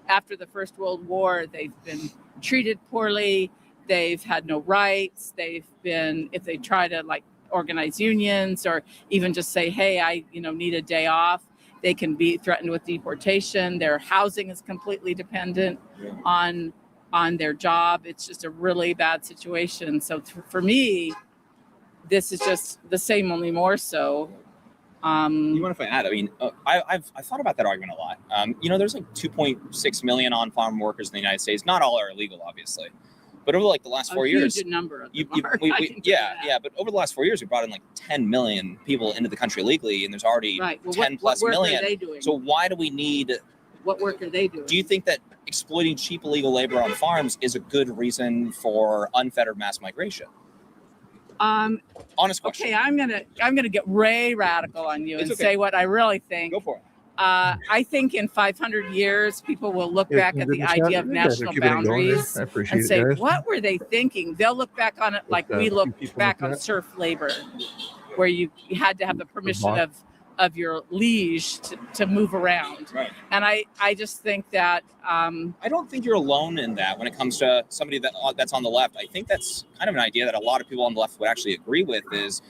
after the First World War, they've been treated poorly. They've had no rights. They've been, if they try to organize unions or even just say, hey, I need a day off, they can be threatened with deportation. Their housing is completely dependent on their job. It's just a really bad situation. So for me, this is just the same, only more so. You want to find out? I mean, I've thought about that argument a lot. There's 2.6 million on-farm workers in the United States. Not all are illegal, obviously. But over the last 4 years, huge number of them but over the last 4 years, we brought in 10 million people into the country legally, and there's already 10 plus what work million. are they doing? So why do we need? What work are they doing? Do you think that exploiting cheap illegal labor on farms is a good reason for unfettered mass migration? Honest question. Okay, I'm gonna get way radical on you and say what I really think. Go for it. I think in 500 years, people will look back at the idea of national boundaries and say, what were they thinking? They'll look back on it like we looked back on serf labor, where you had to have the permission of your liege to move around. Right. And I just think that I don't think you're alone in that when it comes to somebody that's on the left. I think that's kind of an idea that a lot of people on the left would actually agree with is,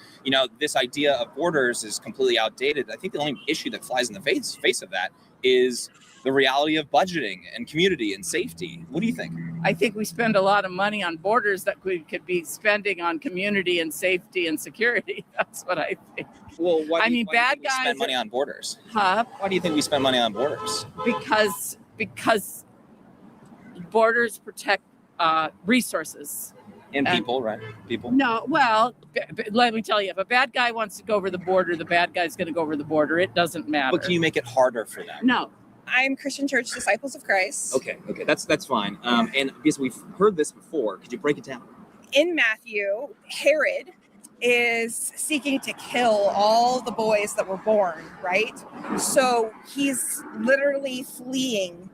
this idea of borders is completely outdated. I think the only issue that flies in the face of that is the reality of budgeting and community and safety. What do you think? I think we spend a lot of money on borders that we could be spending on community and safety and security. That's what I think. Well, why I do you, mean, why do you bad think we guys spend money on borders? Huh? Why do you think we spend money on borders? Because borders protect resources. And people, right? People. No, well, let me tell you, if a bad guy wants to go over the border, the bad guy's going to go over the border. It doesn't matter. But can you make it harder for them? No. I'm Christian Church Disciples of Christ. Okay, that's fine. And because we've heard this before, could you break it down? In Matthew, Herod is seeking to kill all the boys that were born, right? So he's literally fleeing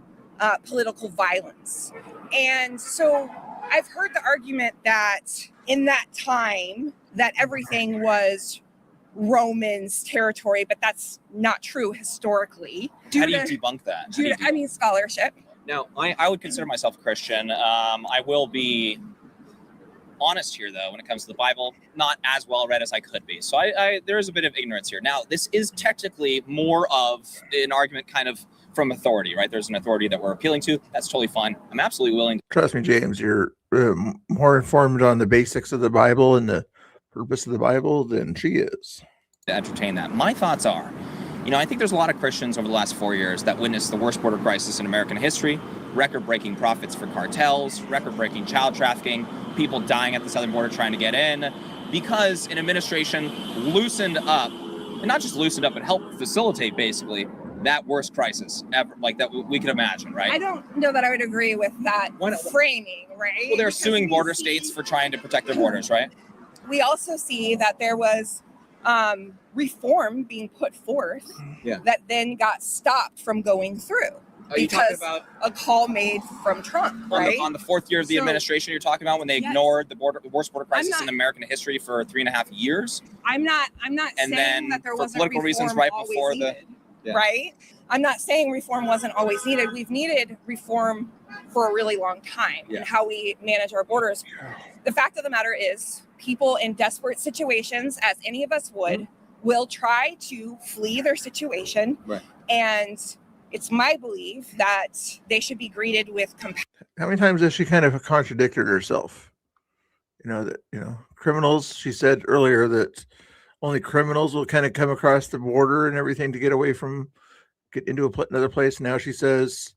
political violence. And so I've heard the argument that in that time that everything was Romans territory, but that's not true historically. How do you debunk that? I mean, scholarship. No, I would consider myself Christian. I will be honest here, though, when it comes to the Bible, not as well read as I could be. So there is a bit of ignorance here. Now, this is technically more of an argument kind of from authority, right? There's an authority that we're appealing to. That's totally fine. I'm absolutely willing to. Trust me, James, you're more informed on the basics of the Bible and the purpose of the Bible than she is. Entertain that. My thoughts are, I think there's a lot of Christians over the last 4 years that witnessed the worst border crisis in American history, record-breaking profits for cartels, record-breaking child trafficking, people dying at the southern border trying to get in, because an administration loosened up, and not just loosened up, but helped facilitate basically that worst crisis ever, like that we could imagine, right? I don't know that I would agree with that framing, right? Well, they're suing border states for trying to protect their borders, right? We also see that there was reform being put forth that then got stopped from going through because about a call made from Trump, right? On the fourth year of the administration, you're talking about when they ignored the worst border crisis in American history for 3.5 years. I'm not and saying then that there for wasn't political reasons, right before needed, right? I'm not saying reform wasn't always needed. We've needed reform for a really long time in how we manage our borders. The fact of the matter is, people in desperate situations, as any of us would, will try to flee their situation. Right. And it's my belief that they should be greeted with compassion. How many times has she kind of contradicted herself? Criminals, she said earlier that only criminals will kind of come across the border and everything to get into another place. Now she says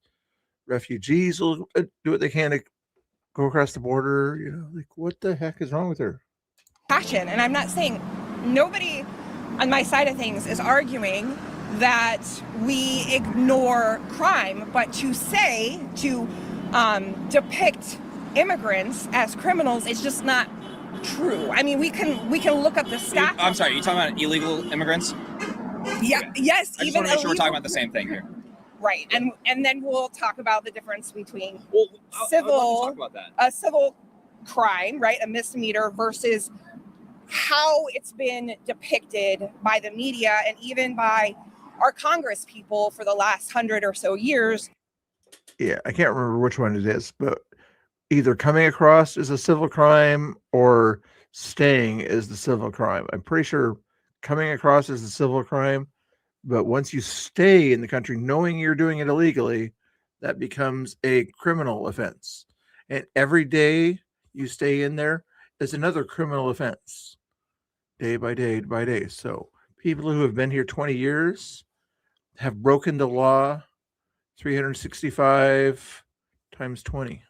refugees will do what they can to go across the border. What the heck is wrong with her? Passion. And I'm not saying, nobody on my side of things is arguing that we ignore crime, but to depict immigrants as criminals is just not true. I mean, we can look up the stats. I'm sorry, are you talking about illegal immigrants? Yeah. Okay. Yes. I just want to make sure we're talking about the same thing here. Right. And then we'll talk about the difference between I would love to talk about that. A civil crime, right? A misdemeanor versus how it's been depicted by the media and even by our Congress people for the last 100 or so years. Yeah, I can't remember which one it is, but either coming across is a civil crime or staying is the civil crime. I'm pretty sure coming across is a civil crime, but once you stay in the country knowing you're doing it illegally, that becomes a criminal offense. And every day you stay in there is another criminal offense, day by day by day. So people who have been here 20 years have broken the law 365 times 20.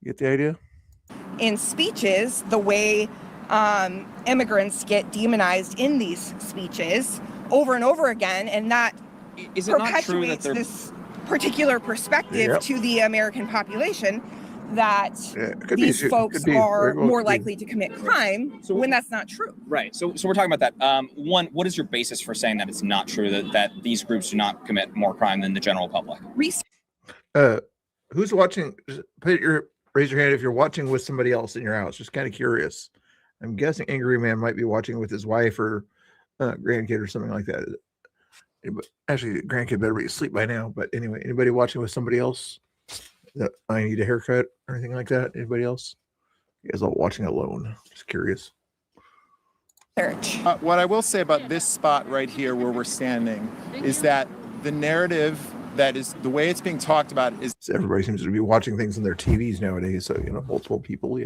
You get the idea? In speeches, the way immigrants get demonized in these speeches over and over again, and that is it not true that this particular perspective to the American population that these folks are more likely to commit crime when that's not true. Right. So we're talking about that. One, what is your basis for saying that it's not true that these groups do not commit more crime than the general public? Who's watching? Raise your hand if you're watching with somebody else in your house. Just kind of curious. I'm guessing Angry Man might be watching with his wife or grandkid or something like that. Actually, the grandkid better be asleep by now. But anyway, anybody watching with somebody else that I need a haircut or anything like that? Anybody else? You guys all watching alone? Just curious. What I will say about this spot right here where we're standing is that the narrative that is the way it's being talked about is everybody seems to be watching things on their TVs nowadays. So, multiple people,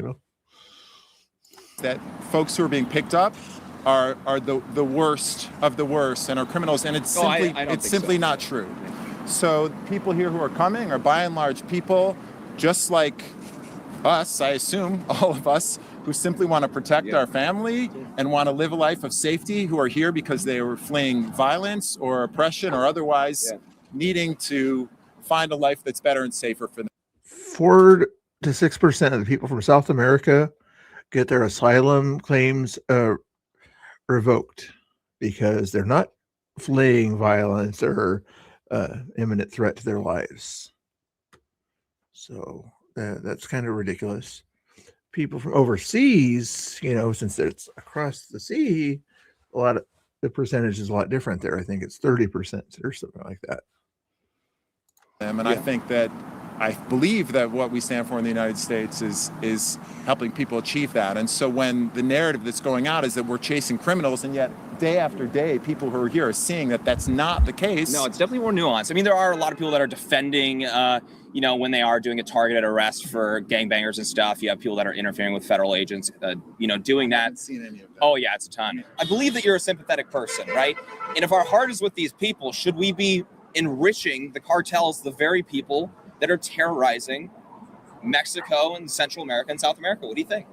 that folks who are being picked up are the worst of the worst and are criminals. And it's simply not true. So people here who are coming are by and large people just like us, I assume, all of us who simply want to protect our family and want to live a life of safety, who are here because they were fleeing violence or oppression or otherwise needing to find a life that's better and safer for them. 4 to 6% of the people from South America get their asylum claims revoked because they're not fleeing violence or imminent threat to their lives. So that's kind of ridiculous. People from overseas, since it's across the sea, the percentage is a lot different there. I think it's 30% or something like that. And I think that I believe that what we stand for in the United States is helping people achieve that. And so when the narrative that's going out is that we're chasing criminals, and yet day after day, people who are here are seeing that that's not the case. No, it's definitely more nuanced. I mean, there are a lot of people that are defending, when they are doing a targeted arrest for gangbangers and stuff. You have people that are interfering with federal agents, doing that. I haven't seen any of that. Oh, yeah, it's a ton. I believe that you're a sympathetic person, right? And if our heart is with these people, should we be enriching the cartels, the very people that are terrorizing Mexico and Central America and South America? What do you think?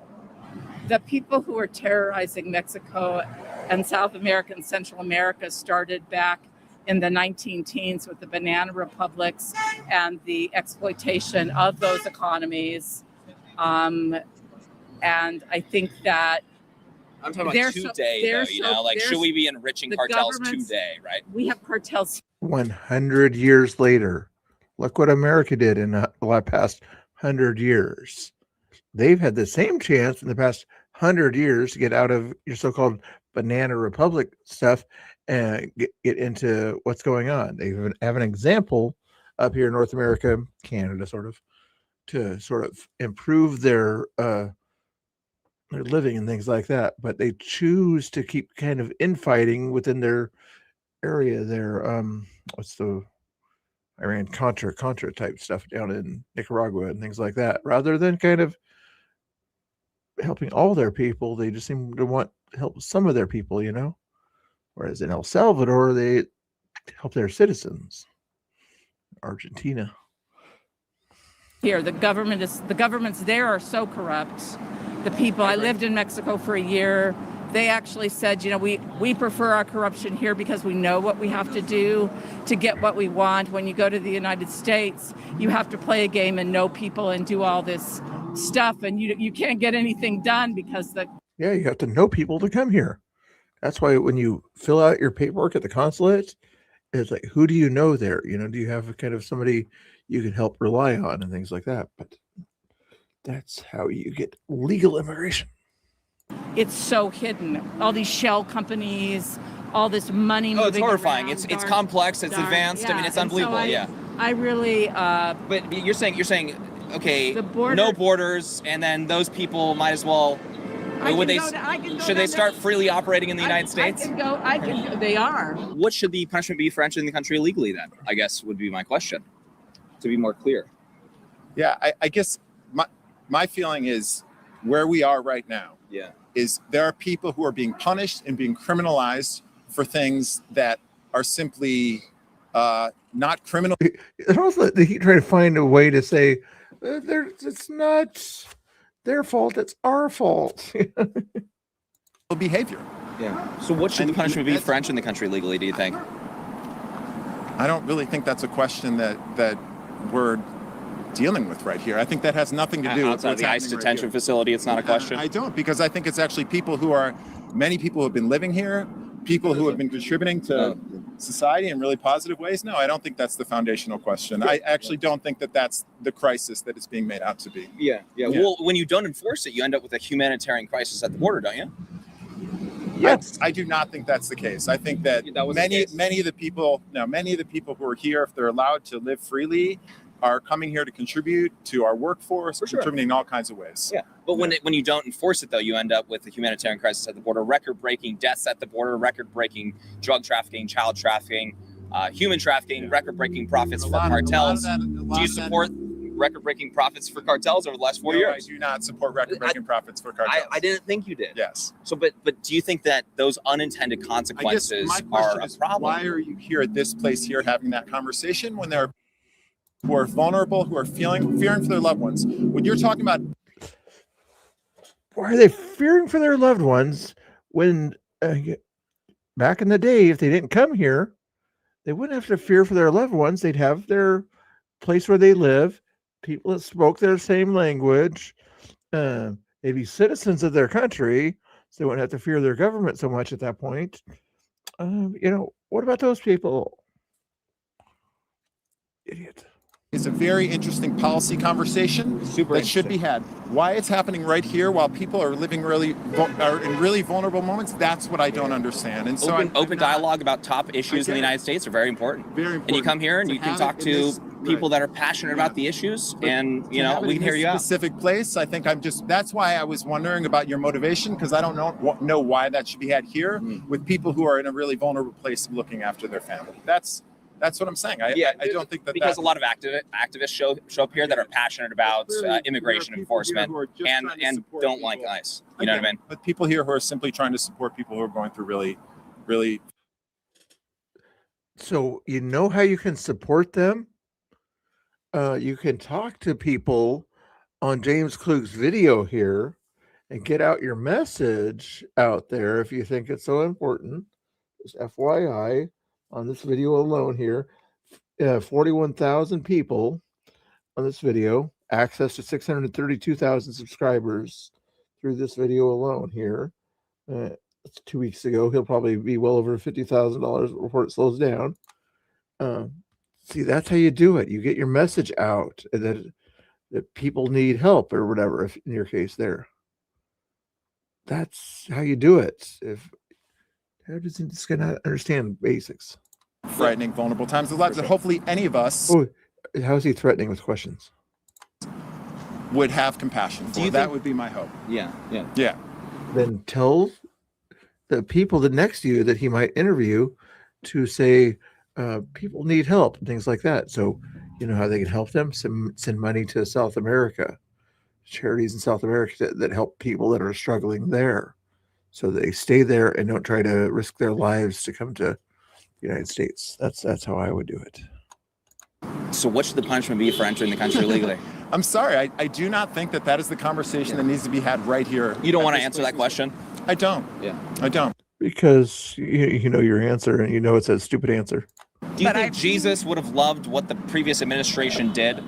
The people who are terrorizing Mexico and South America and Central America started back in the 19-teens with the banana republics and the exploitation of those economies. And I think that I'm talking about today, should we be enriching cartels today, right? We have cartels. 100 years later, look what America did in the past 100 years. They've had the same chance in the past 100 years to get out of your so-called banana republic stuff and get into what's going on. They have an example up here in North America, Canada, to improve their living and things like that. But they choose to keep kind of infighting within their area. Their what's the Iran-Contra type stuff down in Nicaragua and things like that, rather than kind of helping all their people. They just seem to want to help some of their people, whereas in El Salvador, they help their citizens. Argentina. Here, the governments there are so corrupt. The people, I lived in Mexico for a year. They actually said, we prefer our corruption here because we know what we have to do to get what we want. When you go to the United States, you have to play a game and know people and do all this stuff, and you can't get anything done because you have to know people to come here. That's why when you fill out your paperwork at the consulate, it's like, who do you know there? Do you have a kind of somebody you can help rely on and things like that? But that's how you get legal immigration. It's so hidden. All these shell companies, all this money. Oh, it's horrifying. It's complex. It's advanced. I mean, it's unbelievable. I really. But you're saying, okay, no borders, and then those people might as well. Should they start freely operating in the United States? They are. What should the punishment be for entering the country illegally then? I guess would be my question, to be more clear. Yeah, I guess my feeling is where we are right now. Yeah. Is there are people who are being punished and being criminalized for things that are simply not criminal. And also, they keep trying to find a way to say it's not their fault; it's our fault. Behavior. Yeah. So, what should the punishment be for entering the country legally? Do you think? I don't really think that's a question that we're dealing with right here. I think that has nothing to do outside with the ICE detention facility. It's not a question. I don't, because I think it's actually many people who have been living here, people who have been contributing to society in really positive ways. No, I don't think that's the foundational question. I actually don't think that that's the crisis that it's being made out to be. Yeah. Well, when you don't enforce it, you end up with a humanitarian crisis at the border, don't you? Yes, I do not think that's the case. I think that many of the people who are here, if they're allowed to live freely, are coming here to contribute to our workforce, contributing in all kinds of ways. Yeah, but when you don't enforce it, though, you end up with a humanitarian crisis at the border, record-breaking deaths at the border, record-breaking drug trafficking, child trafficking. human trafficking, record-breaking profits for cartels. Do you support record-breaking profits for cartels over the last 4 years? I do not support record-breaking profits for cartels. I didn't think you did. Yes. So, but do you think that those unintended consequences are a problem? Why are you here at this place here having that conversation when there are people who are vulnerable, who are fearing for their loved ones? When you're talking about, why are they fearing for their loved ones when back in the day, if they didn't come here, they wouldn't have to fear for their loved ones. They'd have their place where they live, people that spoke their same language. They'd be citizens of their country, so they wouldn't have to fear their government so much at that point. What about those people? Idiot. It's a very interesting policy conversation that should be had. Why it's happening right here while people are living in really vulnerable moments, that's what I don't understand. And so open dialogue about top issues in the United States are very important. Very important. And you come here and you can talk to people that are passionate about the issues, and we can hear you out. Specific place, I think that's why I was wondering about your motivation, because I don't know why that should be had here with people who are in a really vulnerable place looking after their family. That's what I'm saying. I don't think that because a lot of activists show up here that are passionate about immigration enforcement and don't like ICE. You know what I mean? But people here who are simply trying to support people who are going through really. So you know how you can support them? You can talk to people on James Klug's video here and get out your message out there if you think it's so important. Just FYI. On this video alone here, 41,000 people on this video, access to 632,000 subscribers through this video alone here. That's 2 weeks ago. He'll probably be well over $50,000 before it slows down. See, that's how you do it. You get your message out that people need help or whatever, if in your case there. That's how you do it. How does he just not understand basics? Frightening, vulnerable times. The lives that hopefully any of us. Oh, how's he threatening with questions? Would have compassion for. That would be my hope. Yeah. Then tell the people that next to you that he might interview to say people need help and things like that. So you know how they can help them? Send money to South America, charities in South America that help people that are struggling there. So they stay there and don't try to risk their lives to come to the United States. That's how I would do it. So what should the punishment be for entering the country illegally? I'm sorry. I do not think that is the conversation that needs to be had right here. You don't want to answer that question? I don't. Yeah. I don't. Because you know your answer and you know it's a stupid answer. Do you think Jesus would have loved what the previous administration did,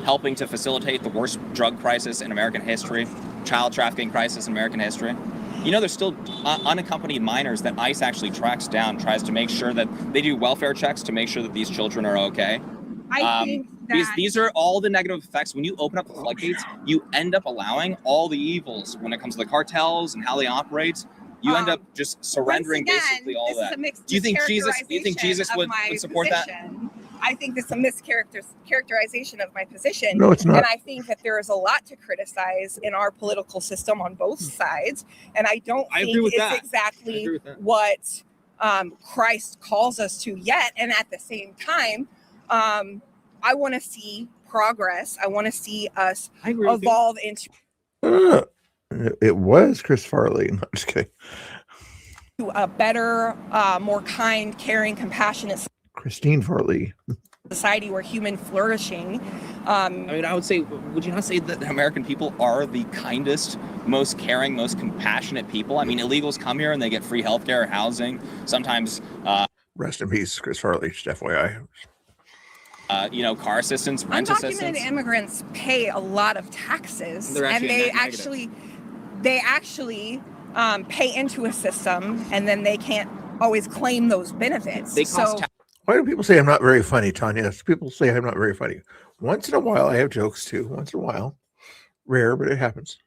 helping to facilitate the worst drug crisis in American history, child trafficking crisis in American history? You know, there's still unaccompanied minors that ICE actually tracks down, tries to make sure that they do welfare checks to make sure that these children are okay. I think that these are all the negative effects. When you open up the floodgates, you end up allowing all the evils when it comes to the cartels and how they operate. You end up just surrendering basically all that. Do you think Jesus would support that? I think this is a mischaracterization of my position. No, it's not. And I think that there is a lot to criticize in our political system on both sides. And I don't think it's exactly what Christ calls us to yet. And at the same time, I want to see progress. I want to see us evolve into. It was Chris Farley. No, just kidding. A better, more kind, caring, compassionate Christine Farley. Society where human flourishing. I mean, I would say, would you not say that the American people are the kindest, most caring, most compassionate people? I mean, illegals come here and they get free healthcare, housing, sometimes. Rest in peace, Chris Farley, just FYI. Car assistance, rent assistance. Undocumented immigrants pay a lot of taxes, and they actually pay into a system, and then they can't always claim those benefits. Why do people say I'm not very funny, Tanya? People say I'm not very funny. Once in a while, I have jokes too. Once in a while, rare, but it happens.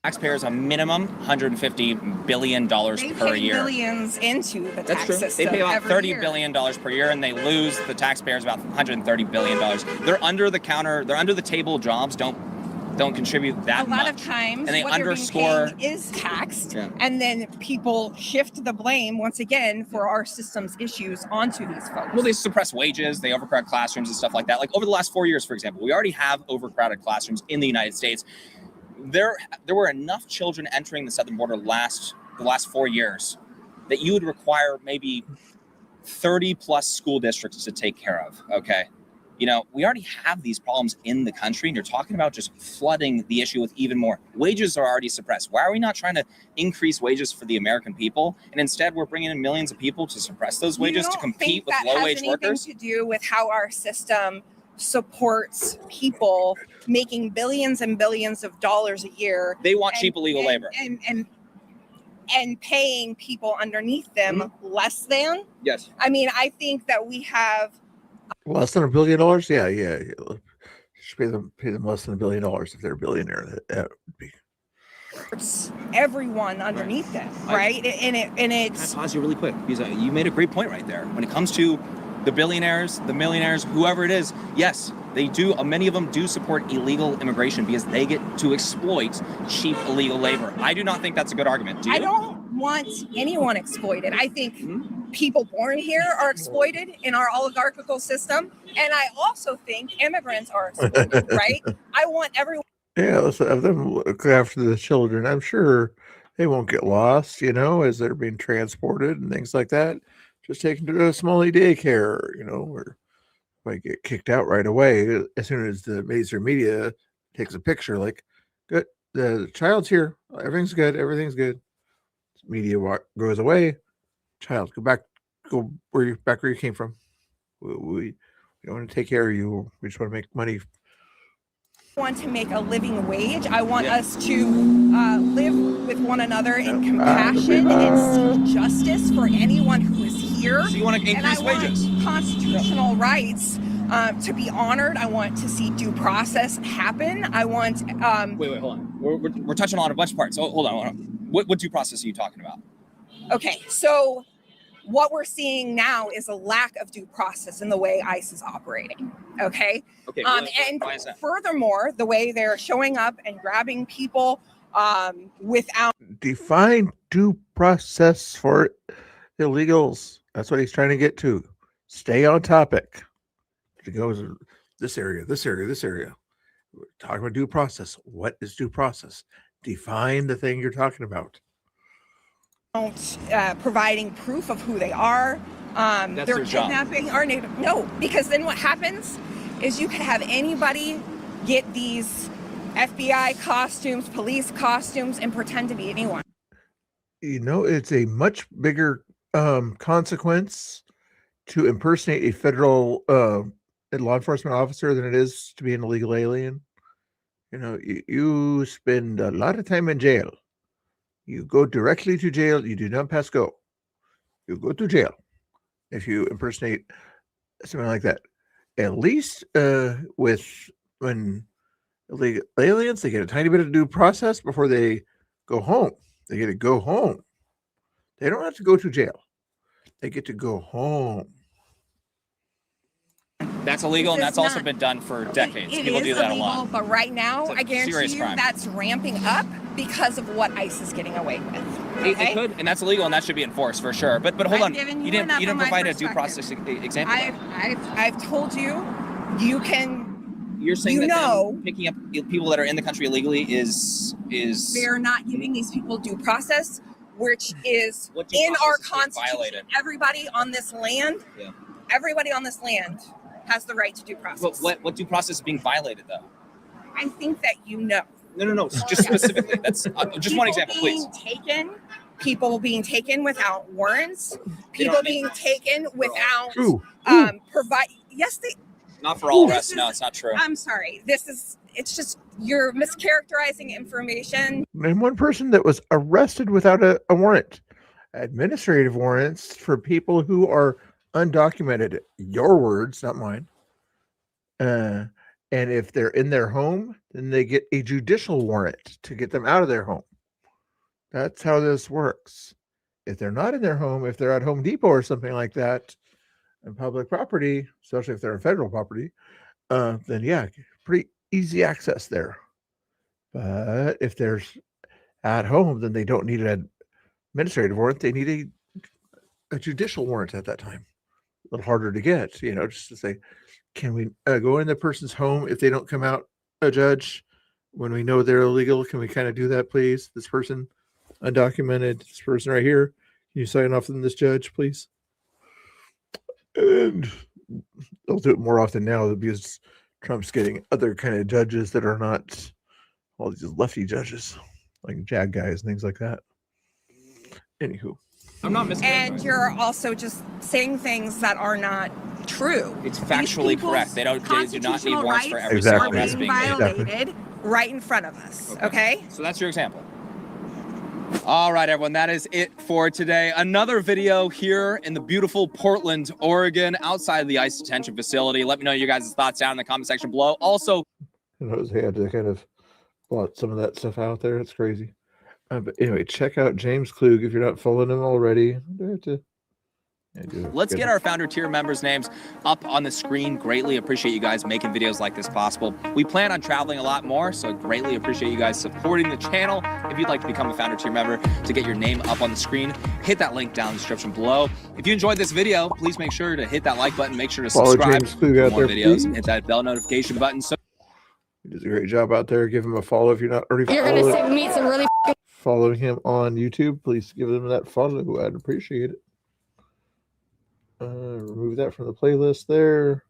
Taxpayers a minimum $150 billion per year. They pay billions into the tax system. They pay about $30 billion per year, and they lose the taxpayers about $130 billion. They're under the counter. They're under the table jobs. Don't don't contribute that a lot much. of times and they what they're being underscore paying is taxed, Yeah. and then people shift the blame once again for our system's issues onto these folks. Well, they suppress wages, they overcrowd classrooms and stuff like that. Like over the last 4 years, for example, we already have overcrowded classrooms in the United States. There were enough children entering the southern border the last 4 years that you would require maybe 30 plus school districts to take care of. Okay. You know, we already have these problems in the country, and you're talking about just flooding the issue with even more. Wages are already suppressed. Why are we not trying to increase wages for the American people? And instead, we're bringing in millions of people to suppress those wages to compete with low-wage workers? To do with how our system supports people making billions and billions of dollars a year. They want cheap illegal labor. And paying people underneath them less than. Yes. I mean, I think that we have Less than $1 billion? Yeah. Should pay them less than $1 billion if they're a billionaire. That would be. everyone underneath them, right? And it's. Can I pause you really quick? Because you made a great point right there. When it comes to the billionaires, the millionaires, whoever it is, yes, they do. Many of them do support illegal immigration because they get to exploit cheap illegal labor. I do not think that's a good argument. Do you? I don't want anyone exploited. I think people born here are exploited in our oligarchical system, and I also think immigrants are exploited. Right? I want everyone. Yeah, let's have them look after the children. I'm sure they won't get lost, as they're being transported and things like that. Just taken to a small daycare, or might get kicked out right away as soon as the mainstream media takes a picture. Like, good, the child's here, everything's good. Media goes away. Child, go back where you came from. We don't want to take care of you. We just want to make money. Want to make a living wage. I want us to live with one another in compassion and seek justice for anyone who is here. So you want to increase wages? Want constitutional rights to be honored. I want to see due process happen. I want. Wait, hold on. We're touching on a bunch of parts. Oh, hold on. What due process are you talking about? Okay, so what we're seeing now is a lack of due process in the way ICE is operating. Okay. Okay. And why is that? Furthermore, the way they're showing up and grabbing people without Define due process for illegals. That's what he's trying to get to. Stay on topic. It goes this area. We're talking about due process. What is due process? Define the thing you're talking about. Providing proof of who they are. That's They're their job. kidnapping our neighbor. No, because then what happens is you can have anybody get these FBI costumes, police costumes, and pretend to be anyone. It's a much bigger consequence to impersonate a federal law enforcement officer than it is to be an illegal alien. You spend a lot of time in jail. You go directly to jail. You do not pass go. You go to jail if you impersonate something like that. At least when illegal aliens, they get a tiny bit of due process before they go home. They get to go home. They don't have to go to jail. They get to go home. That's illegal, and This that's is also not- been done for decades. It People is do that illegal, a lot. but right now, It's a I guarantee serious you crime. that's ramping up because of what ICE is getting away with. It Okay? could, and that's illegal, and that should be enforced for sure. But hold I've on, given you you enough didn't of my provide a due perspective. process example. I've told you, you can. You're saying you that know, them picking up people that are in the country illegally is they're not giving these people due process, which is What due in process our is being constitution. violated? Everybody on this land, Yeah. everybody on this land has the right to due process. But what due process is being violated though? I think that you know. No. Just specifically. That's just one example, please. People being taken without warrants, people being taken without provide. Yes, they. Not for all This arrests. No, is- it's not true. I'm sorry. It's just you're mischaracterizing information. And one person that was arrested without a warrant. Administrative warrants for people who are undocumented. Your words, not mine. And if they're in their home, then they get a judicial warrant to get them out of their home. That's how this works. If they're not in their home, if they're at Home Depot or something like that, on public property, especially if they're on federal property, then yeah, pretty easy access there. But if there's at home, then they don't need an administrative warrant. They need a judicial warrant at that time. A little harder to get, just to say, can we go in the person's home if they don't come out, a judge, when we know they're illegal? Can we kind of do that, please? This person, undocumented, this person right here, can you sign off on this, judge, please? And they'll do it more often now because Trump's getting other kind of judges that are not all these lefty judges, like JAG guys and things like that. Anywho. I'm not And you're also just saying things that are not true. It's factually correct. They do not need warrants for every Exactly. single arrest being being made. violated right in front of us. Okay? So that's your example. All right, everyone, that is it for today. Another video here in the beautiful Portland, Oregon, outside the ICE detention facility. Let me know your guys' thoughts down in the comment section below. Also, Jose had to kind of blot some of that stuff out there. It's crazy. But anyway, check out James Klug if you're not following him already. let's get our founder tier members' names up on the screen. Greatly appreciate you guys making videos like this possible. We plan on traveling a lot more, so greatly appreciate you guys supporting the channel. If you'd like to become a founder tier member to get your name up on the screen, hit that link down in the description below. If you enjoyed this video, please make sure to hit that like button. Make sure to subscribe for more videos and hit that bell notification button. So he does a great job out there. Give him a follow if you're not already You're gonna meet some really following him on YouTube. Please give him that follow. I'd appreciate it. Remove that from the playlist there.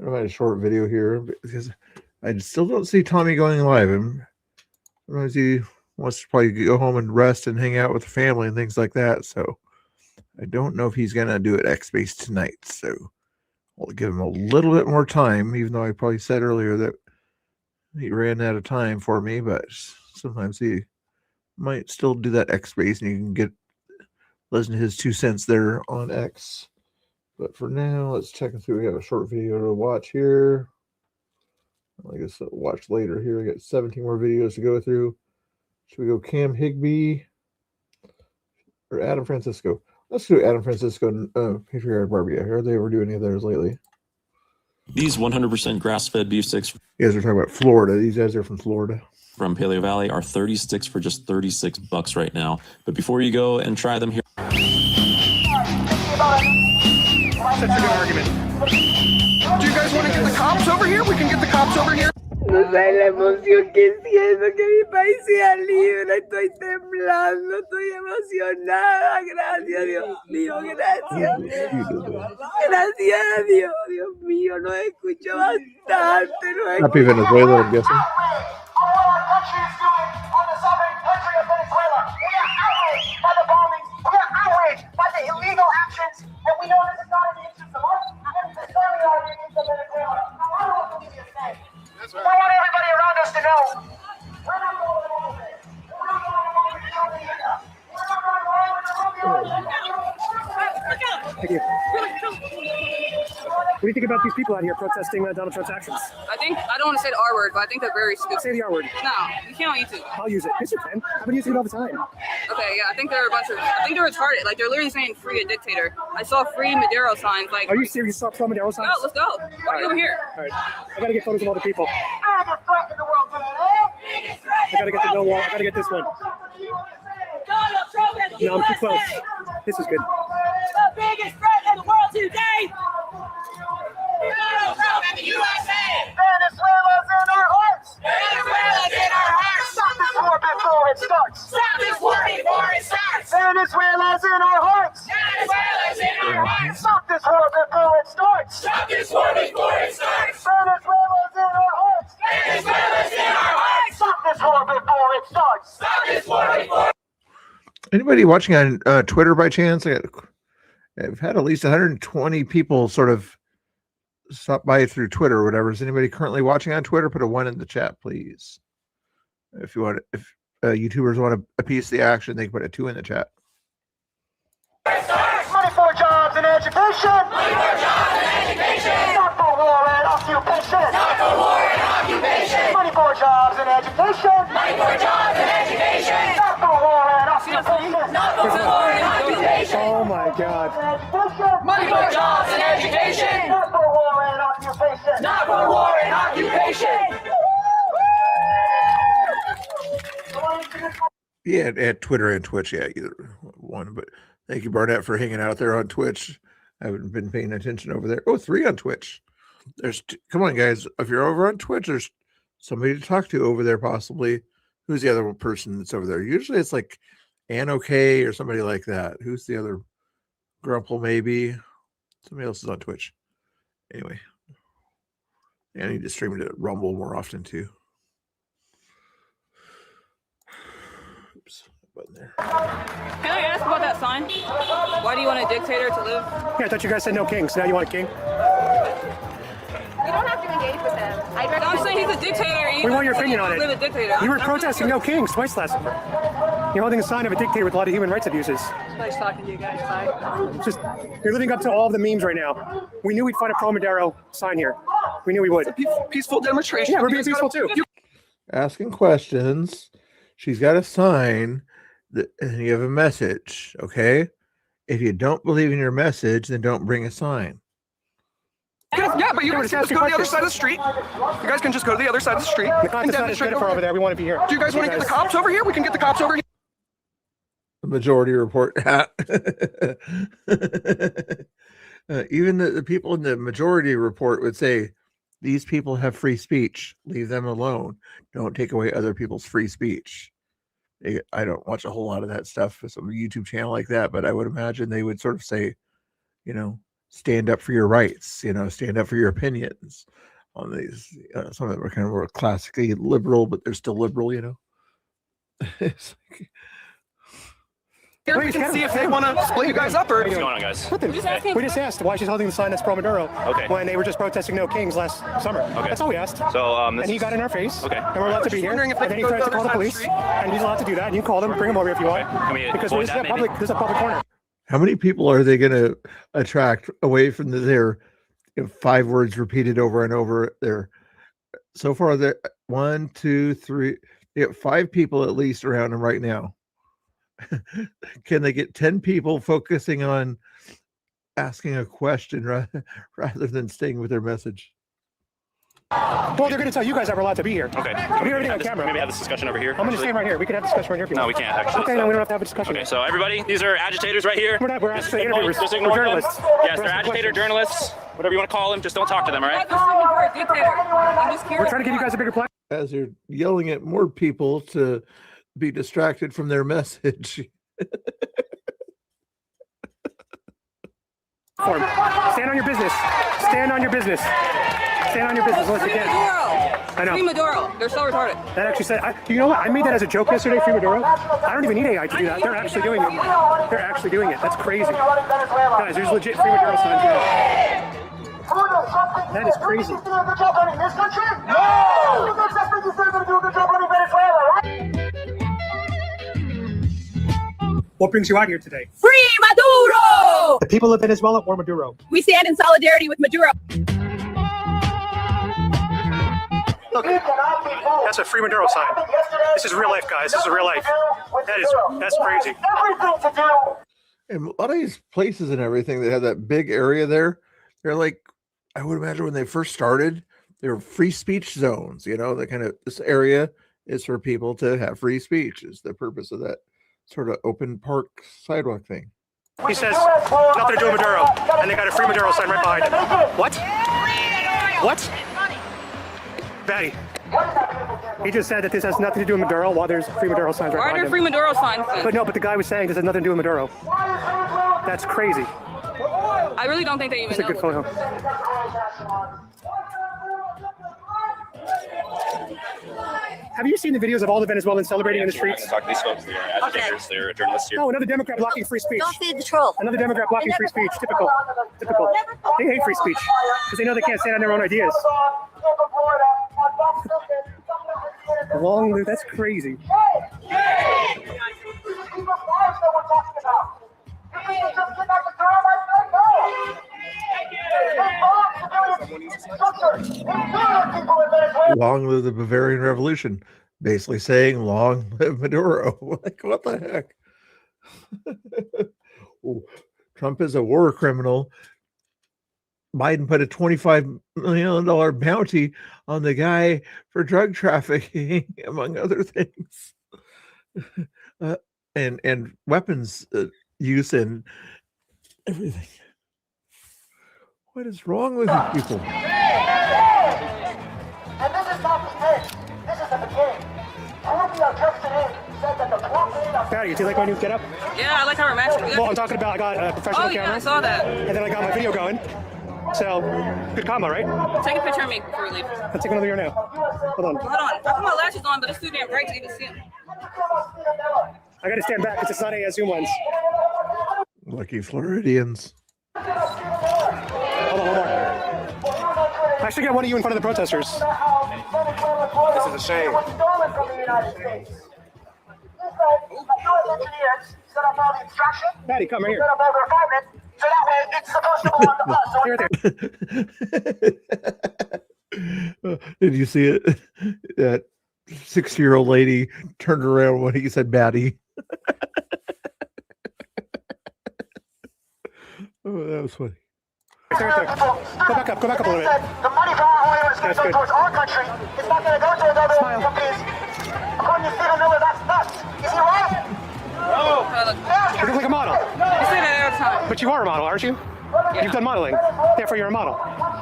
I had a short video here because I still don't see Tommy going live. And sometimes he wants to probably go home and rest and hang out with the family and things like that. So I don't know if he's going to do it X-Base tonight. So I'll give him a little bit more time, even though I probably said earlier that he ran out of time for me. But sometimes he might still do that X-Base and you can listen to his 2 cents there on X. But for now, let's check and see. We have a short video to watch here. I guess I'll watch later here. I got 17 more videos to go through. Should we go Cam Higbee or Adam Francisco? Let's do Adam Francisco and Patriarch Barbie. Have they ever do any of theirs lately? These 100% grass-fed beef sticks. You guys are talking about Florida. These guys are from Florida. From Paleo Valley are 30 sticks for just $36 right now. But before you go and try them here. Such a good argument. Do you guys want to get the cops over here? We can get the cops over here. No sabes la emoción que siento que mi país sea libre. Estoy temblando, estoy emocionada. Gracias, Dios mío, gracias. Gracias, Dios, Dios mío, no escucho bastante. No Happy Venezuela, I'm guessing. Illegal actions, and we know this is not an issue for us. This is certainly not an issue for Venezuela. I don't want to give you a say. That's right. I want everybody around us to know we're not going along with it. We're not going along with the agenda. We're not going along with the Rubio agenda. Thank you. What do you think about these people out here protesting Donald Trump's actions? I don't want to say the R word, but I think they're very stupid. Say the R word. No, you can't on YouTube. I'll use it. Yes, you can. I've been using it all the time. Okay, yeah, I think they're retarded. Like, they're literally saying free a dictator. I saw free Maduro signs. Like, are you serious? You saw pro Maduro signs? No, let's go. Why are you over here? All right. I gotta get photos of all the people. I'm a threat in the world today. I gotta get the no wall. I gotta get this one. Donald Trump and the No, I'm too close. USA. This is good. The biggest threat in the world today. Donald Trump and the USA. Venezuela's in our hearts. Venezuela's in our hearts. Stop this war before it starts. Stop this war before it starts. Venezuela's in our hearts. Venezuela's in our hearts. Stop this war before it starts. Stop this war before it starts. Venezuela's in our hearts. Venezuela's in our hearts. Stop this war before it starts. Stop this war before. Anybody watching on Twitter by chance? I've had at least 120 people sort of stop by through Twitter or whatever. Is anybody currently watching on Twitter? Put a 1 in the chat, please. If you want, if YouTubers want a piece of the action, they can put a 2 in the chat. Money for jobs and education. Money for jobs and education. Not for war and occupation. Not for war and occupation. Money for jobs and education. Money for jobs and education. Not for war and occupation. Not for war and occupation. Oh my God. Money for jobs and education. Not for war and occupation. Not for war and occupation. Yeah, at Twitter and Twitch, yeah, either one. But thank you, Barnett, for hanging out there on Twitch. I haven't been paying attention over there. Oh, 3 on Twitch. Come on, guys. If you're over on Twitch, there's somebody to talk to over there, possibly. Who's the other person that's over there? Usually it's like Anokay or somebody like that. Who's the other? Grumple, maybe. Somebody else is on Twitch. Anyway. I need to stream it at Rumble more often, too. Oops. Button there. Can I ask about that sign? Why do you want a dictator to live? Yeah, I thought you guys said no kings. Now you want a king? You don't have to engage with them. I'm saying he's a dictator. We want your opinion on it. Live a dictator. You were protesting no kings twice last summer. You're holding a sign of a dictator with a lot of human rights abuses. Nice talking to you guys. Bye. Just, you're living up to all of the memes right now. We knew we'd find a pro-Maduro sign here. We knew we would. It's a peaceful demonstration. Yeah, we're being peaceful too. Asking questions. She's got a sign, and you have a message, okay? If you don't believe in your message, then don't bring a sign. Yeah, but you guys can just go to the other side of the street. You guys can just go to the other side of the street. The demonstrate over there. We want to be here. Do you guys want to get the cops over here? We can get the cops over here. The Majority Report. Even the people in the Majority Report would say, these people have free speech. Leave them alone. Don't take away other people's free speech. I don't watch a whole lot of that stuff. Some YouTube channel like that, but I would imagine they would sort of say, stand up for your rights, stand up for your opinions on these. Some of them are kind of more classically liberal, but they're still liberal, It's like, Here we can see if they want to split you guys up or. What's going on, guys? We just asked why she's holding the sign that's pro-Maduro when they were just protesting no kings last summer. Okay. That's all we asked. So, and he got in our face. Okay. And we're allowed to be here. And then he tries to call the police. And he's allowed to do that. And you can call them, bring them over if you want. Because this is a public corner. how many people are they going to attract away from their 5 words repeated over and over there? So far, there 1, 2, 3. They have 5 people at least around them right now. Can they get 10 people focusing on asking a question rather than staying with their message? Well, they're going to tell you guys that we're allowed to be here. Okay. We have everything on camera. Maybe have this discussion over here. I'm going to stand right here. We can have a discussion right here if you want. No, we can't actually. Okay, no, we don't have to have a discussion. Okay, so everybody, these are agitators right here. We're not. We're actually interviewers. Just ignore we're them. journalists. Yes, they're agitator journalists. Whatever you want to call them, just don't talk to them, all right? We're trying to give you guys a bigger platform. As you're yelling at more people to be distracted from their message. Stand on your business. Stand on your business. Stand on your business once again. I know. Free Maduro. They're so retarded. That actually said, you know what? I made that as a joke yesterday, Free Maduro. I don't even need AI to do that. They're actually doing it. They're actually doing it. That's crazy. Guys, there's legit Free Maduro signs here. That is crazy. What brings you out here today? Free Maduro! The people of Venezuela or Maduro? We stand in solidarity with Maduro. Look, that's a Free Maduro sign. This is real life, guys. This is real life. That's crazy. And a lot of these places and everything that have that big area there, they're like, I would imagine when they first started, they were free speech zones. The kind of, this area is for people to have free speech, is the purpose of that sort of open park sidewalk thing. He says, nothing to do with Maduro, and they got a Free Maduro sign right behind it. What? What? Batty, he just said that this has nothing to do with Maduro while there's Free Maduro signs right Why are behind there him. free Maduro signs then? But no, but the guy was saying this has nothing to do with Maduro. That's crazy. I really don't think they even That's a know. good photo. Have you seen the videos of all the Venezuelans celebrating in the streets? Talk to these folks. They're agitators. They're journalists here. Oh, another Democrat blocking free speech. Don't feed the troll. Another Democrat blocking free speech. Typical. Typical. They hate free speech because they know they can't stand on their own ideas. Long, that's crazy. Long live the Bavarian Revolution, basically saying long live Maduro. Like, what the heck? Trump is a war criminal. Biden put a $25 million bounty on the guy for drug trafficking, among other things. and weapons use and everything. What is wrong with you people? And this is not the end. This is the beginning. Columbia just today said that the blockade of... Patty, do you like my new getup? Yeah, I like how we're matching. Well, I'm talking about I got a professional camera. Yeah, I saw that. And then I got my video going. So, good combo, right? Take a picture of me before we leave. I'll take another here now. Hold on. Hold on. I put my lashes on, but it's too damn bright to even see them. I got to stand back because it's not a Zoom lens. Lucky Floridians. Hold on, one more. I should get one of you in front of the protesters. This is a shame. Stolen from the United States. Engineers set up all the instructions. Patty, come right here. Set up all the refinements. So that way it's supposed to go on the bus. Did you see it? That 6-year-old lady turned around when he said "baddie." Oh, that was funny. Go back up a little bit. The money for our oil is going to go towards our country. It's not going to go towards other companies. According to Stephen Miller, that's nuts. Is he right? No. You look like a model. You say that every time. But you are a model, aren't you? Yeah. You've done modeling. Therefore, you're a model.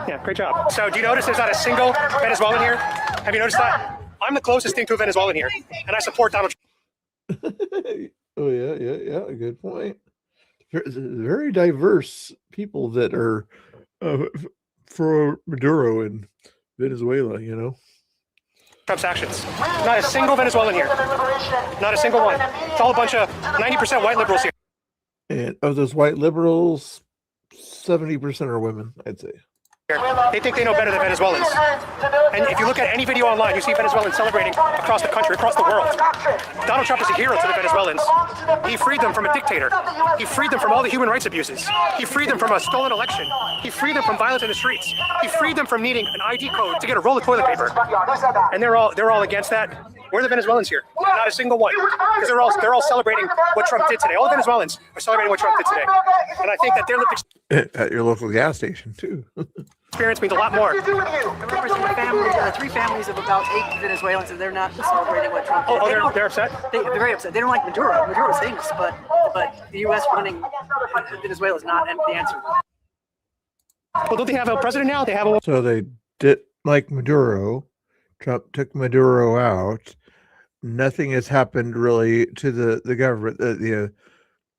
Yeah, great job. So, do you notice there's not a single Venezuelan here? Have you noticed that? I'm the closest thing to a Venezuelan here, and I support Donald Trump. Oh, yeah. Good point. There's very diverse people that are for Maduro in Venezuela, you know. Trump's actions. Not a single Venezuelan here. Not a single one. It's all a bunch of 90% white liberals here. And of those white liberals, 70% are women, I'd say. They think they know better than Venezuelans. And if you look at any video online, you see Venezuelans celebrating across the country, across the world. Donald Trump is a hero to the Venezuelans. He freed them from a dictator. He freed them from all the human rights abuses. He freed them from a stolen election. He freed them from violence in the streets. He freed them from needing an ID code to get a roll of toilet paper. And they're all against that. Where are the Venezuelans here? Not a single one. Because they're all celebrating what Trump did today. All the Venezuelans are celebrating what Trump did today. And I think that their lived at your local gas station too. Experience means a lot more. There are 3 families of about 8 Venezuelans, and they're not celebrating what Trump did. They're upset? They're very upset. They don't like Maduro. Maduro's famous, but the U.S. running Venezuela is not the answer. Well, don't they have a president now? They have a... So they did like Maduro. Trump took Maduro out. Nothing has happened really to the government. The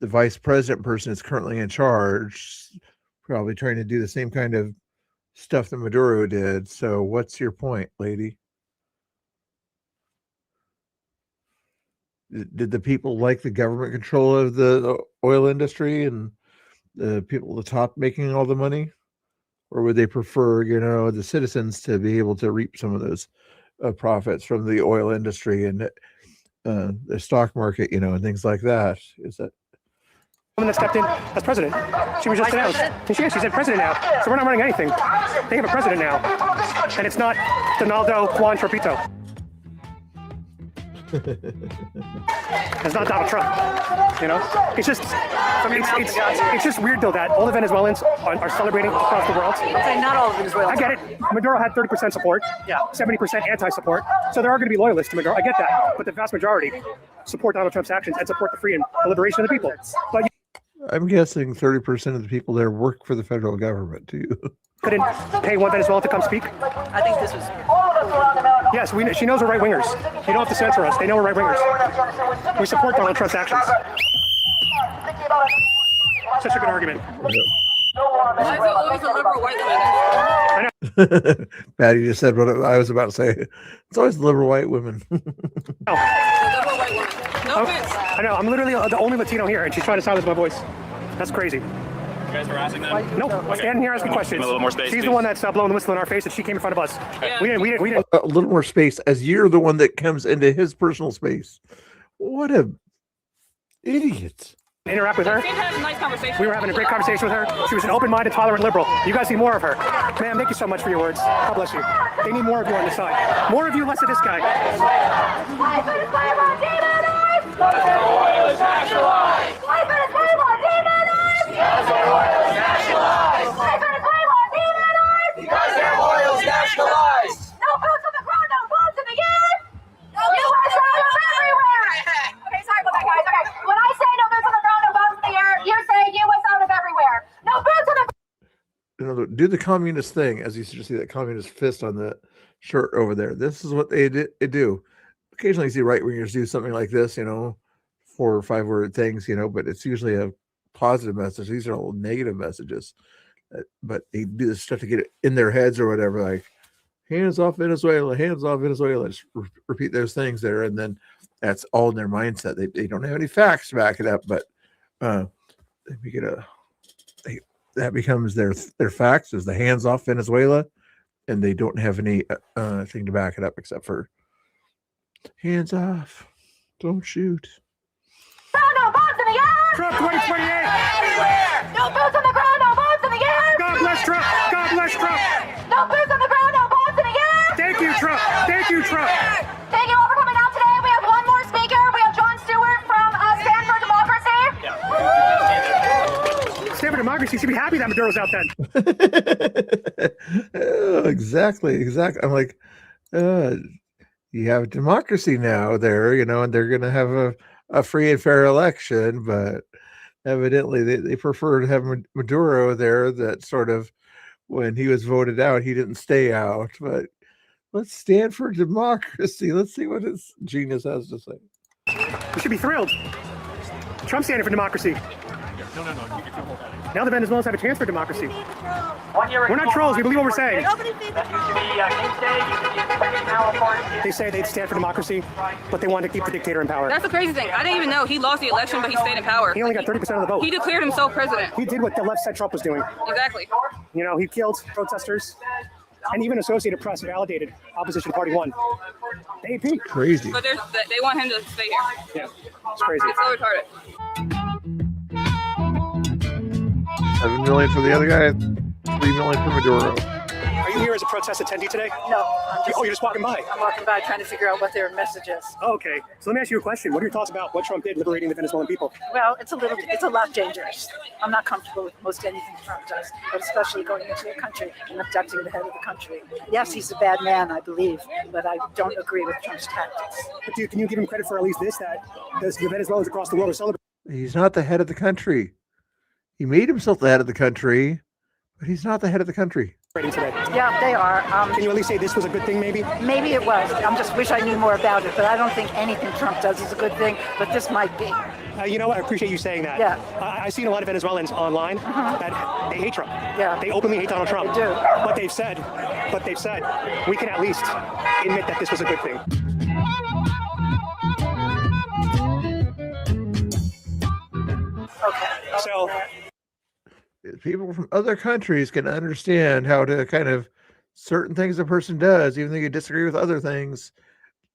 vice president person is currently in charge, probably trying to do the same kind of stuff that Maduro did. So what's your point, lady? Did the people like the government control of the oil industry and the people at the top making all the money? Or would they prefer, the citizens to be able to reap some of those profits from the oil industry and the stock market, and things like that? Is that woman that stepped in as president? She was just announced. And she's in president now. So we're not running anything. They have a president now. And it's not Donaldo Juan Tropito. It's not Donald Trump. It's just it's just weird though that all the Venezuelans are celebrating across the world. I'm saying not all of Venezuela. I get it. Maduro had 30% support. Yeah. 70% anti-support. So there are going to be loyalists to Maduro. I get that. But the vast majority support Donald Trump's actions and support the free and the liberation of the people. But I'm guessing 30% of the people there work for the federal government too. Couldn't pay one Venezuelan to come speak? I think this was... Yes, she knows we're right-wingers. You don't have to censor us. They know we're right-wingers. We support Donald Trump's actions. Such a good argument. Always a liberal white woman. Patty just said what I was about to say. It's always liberal white women. No offense. I know. I'm literally the only Latino here, and she's trying to silence my voice. That's crazy. You guys harassing them? No, standing here asking questions. A little more space, She's please. the one that's blowing the whistle in our face, and she came in front of us. Yeah. We didn't. A little more space, as you're the one that comes into his personal space. What a idiot. Interact with her. We were having a great conversation with her. She was an open-minded, tolerant liberal. You guys need more of her. Ma'am, thank you so much for your words. God bless you. They need more of you on the side. More of you, less of this guy. Because their oil's nationalized. No boots on the ground, no bombs in the air. No U.S. everywhere. do the communist thing, as you should see that communist fist on the shirt over there. This is what they do. Occasionally you see right wingers do something like this, 4 or 5 word things, but it's usually a positive message. These are all negative messages. But they do this stuff to get it in their heads or whatever, like hands off Venezuela, hands off Venezuela. Just repeat those things there, and then that's all in their mindset. They don't have any facts to back it up, but that becomes their facts is the hands off Venezuela, and they don't have any thing to back it up except for hands off, don't shoot. No bombs in the air! Trump 2028! Everywhere! No boots on the ground, no bombs in the air! God bless Trump! God bless Trump! No boots on the ground, no bombs in the air! Thank you, Trump! Thank you, Trump! Thank you all for coming out today. We have one more speaker. We have Jon Stewart from Stand for Democracy. Stand for Democracy should be happy that Maduro's out then. Oh, exactly. I'm like, you have democracy now there, and they're going to have a free and fair election, but evidently they prefer to have Maduro there. That sort of, when he was voted out, he didn't stay out, but let's stand for democracy. Let's see what his genius has to say. We should be thrilled. Trump's standing for democracy. No. Now the Venezuelans have a chance for democracy. We're not trolls. We believe what we're saying. They say they'd stand for democracy, but they want to keep the dictator in power. That's the crazy thing. I didn't even know he lost the election, but he stayed in power. He only got 30% of the vote. He declared himself president. He did what the left said Trump was doing. Exactly. He killed protesters, and even Associated Press validated opposition party won. The AP. Crazy. But they want him to stay here. Yeah, it's crazy. It's so retarded. 7 million for the other guy, 3 million for Maduro. Are you here as a protest attendee today? No. You're just walking by? I'm walking by trying to figure out what their message is. Oh, okay. So let me ask you a question. What are your thoughts about what Trump did liberating the Venezuelan people? Well, it's a lot dangerous. I'm not comfortable with most anything Trump does, but especially going into a country and abducting the head of the country. Yes, he's a bad man, I believe, but I don't agree with Trump's tactics. But can you give him credit for at least this, that the Venezuelans across the world are celebrating? He's not the head of the country. He made himself the head of the country, but he's not the head of the country. Today. Yeah, they are. Can you at least say this was a good thing, maybe? Maybe it was. I just wish I knew more about it, but I don't think anything Trump does is a good thing, but this might be. You know what? I appreciate you saying that. Yeah. I've seen a lot of Venezuelans online that they hate Trump. Yeah. They openly hate Donald Trump. They do. But they've said, we can at least admit that this was a good thing. Okay. So people from other countries can understand how to kind of certain things a person does, even though you disagree with other things,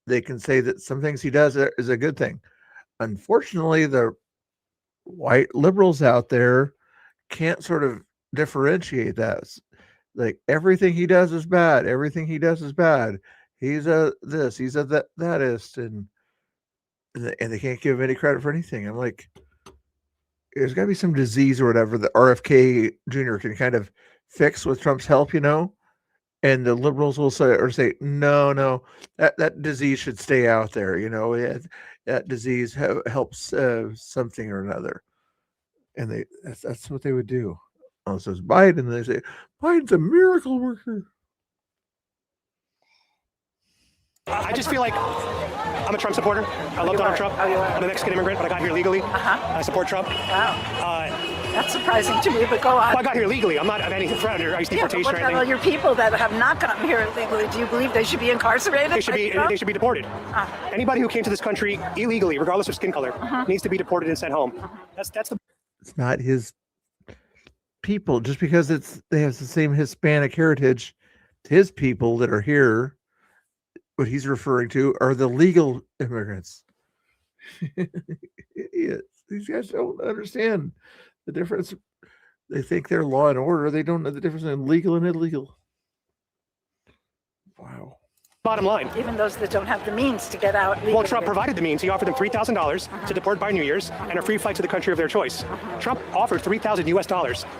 they can say that some things he does is a good thing. Unfortunately, the white liberals out there can't sort of differentiate that. Like everything he does is bad. Everything he does is bad. He's a this, he's a thatist, and they can't give him any credit for anything. I'm like, there's got to be some disease or whatever that RFK Jr. can kind of fix with Trump's help, and the liberals will say, no, that disease should stay out there. That disease helps something or another. And that's what they would do. Oh, so it's Biden. They say, Biden's a miracle worker. I just feel like I'm a Trump supporter. I love Donald Trump. I'm a Mexican immigrant, but I got here legally. I support Trump. Wow. That's surprising to me, but go on. Well, I got here legally. I'm not of any threat under ICE deportation or anything. Well, your people that have not gotten here illegally, do you believe they should be incarcerated? They should be deported. Anybody who came to this country illegally, regardless of skin color, needs to be deported and sent home. That's the. It's not his people. Just because they have the same Hispanic heritage, his people that are here. What he's referring to are the legal immigrants. Idiots. These guys don't understand the difference. They think they're law and order. They don't know the difference in legal and illegal. Wow. Bottom line. Even those that don't have the means to get out legally. Well, Trump provided the means. He offered them $3,000 to deport by New Year's and a free flight to the country of their choice. Trump offered $3,000 US.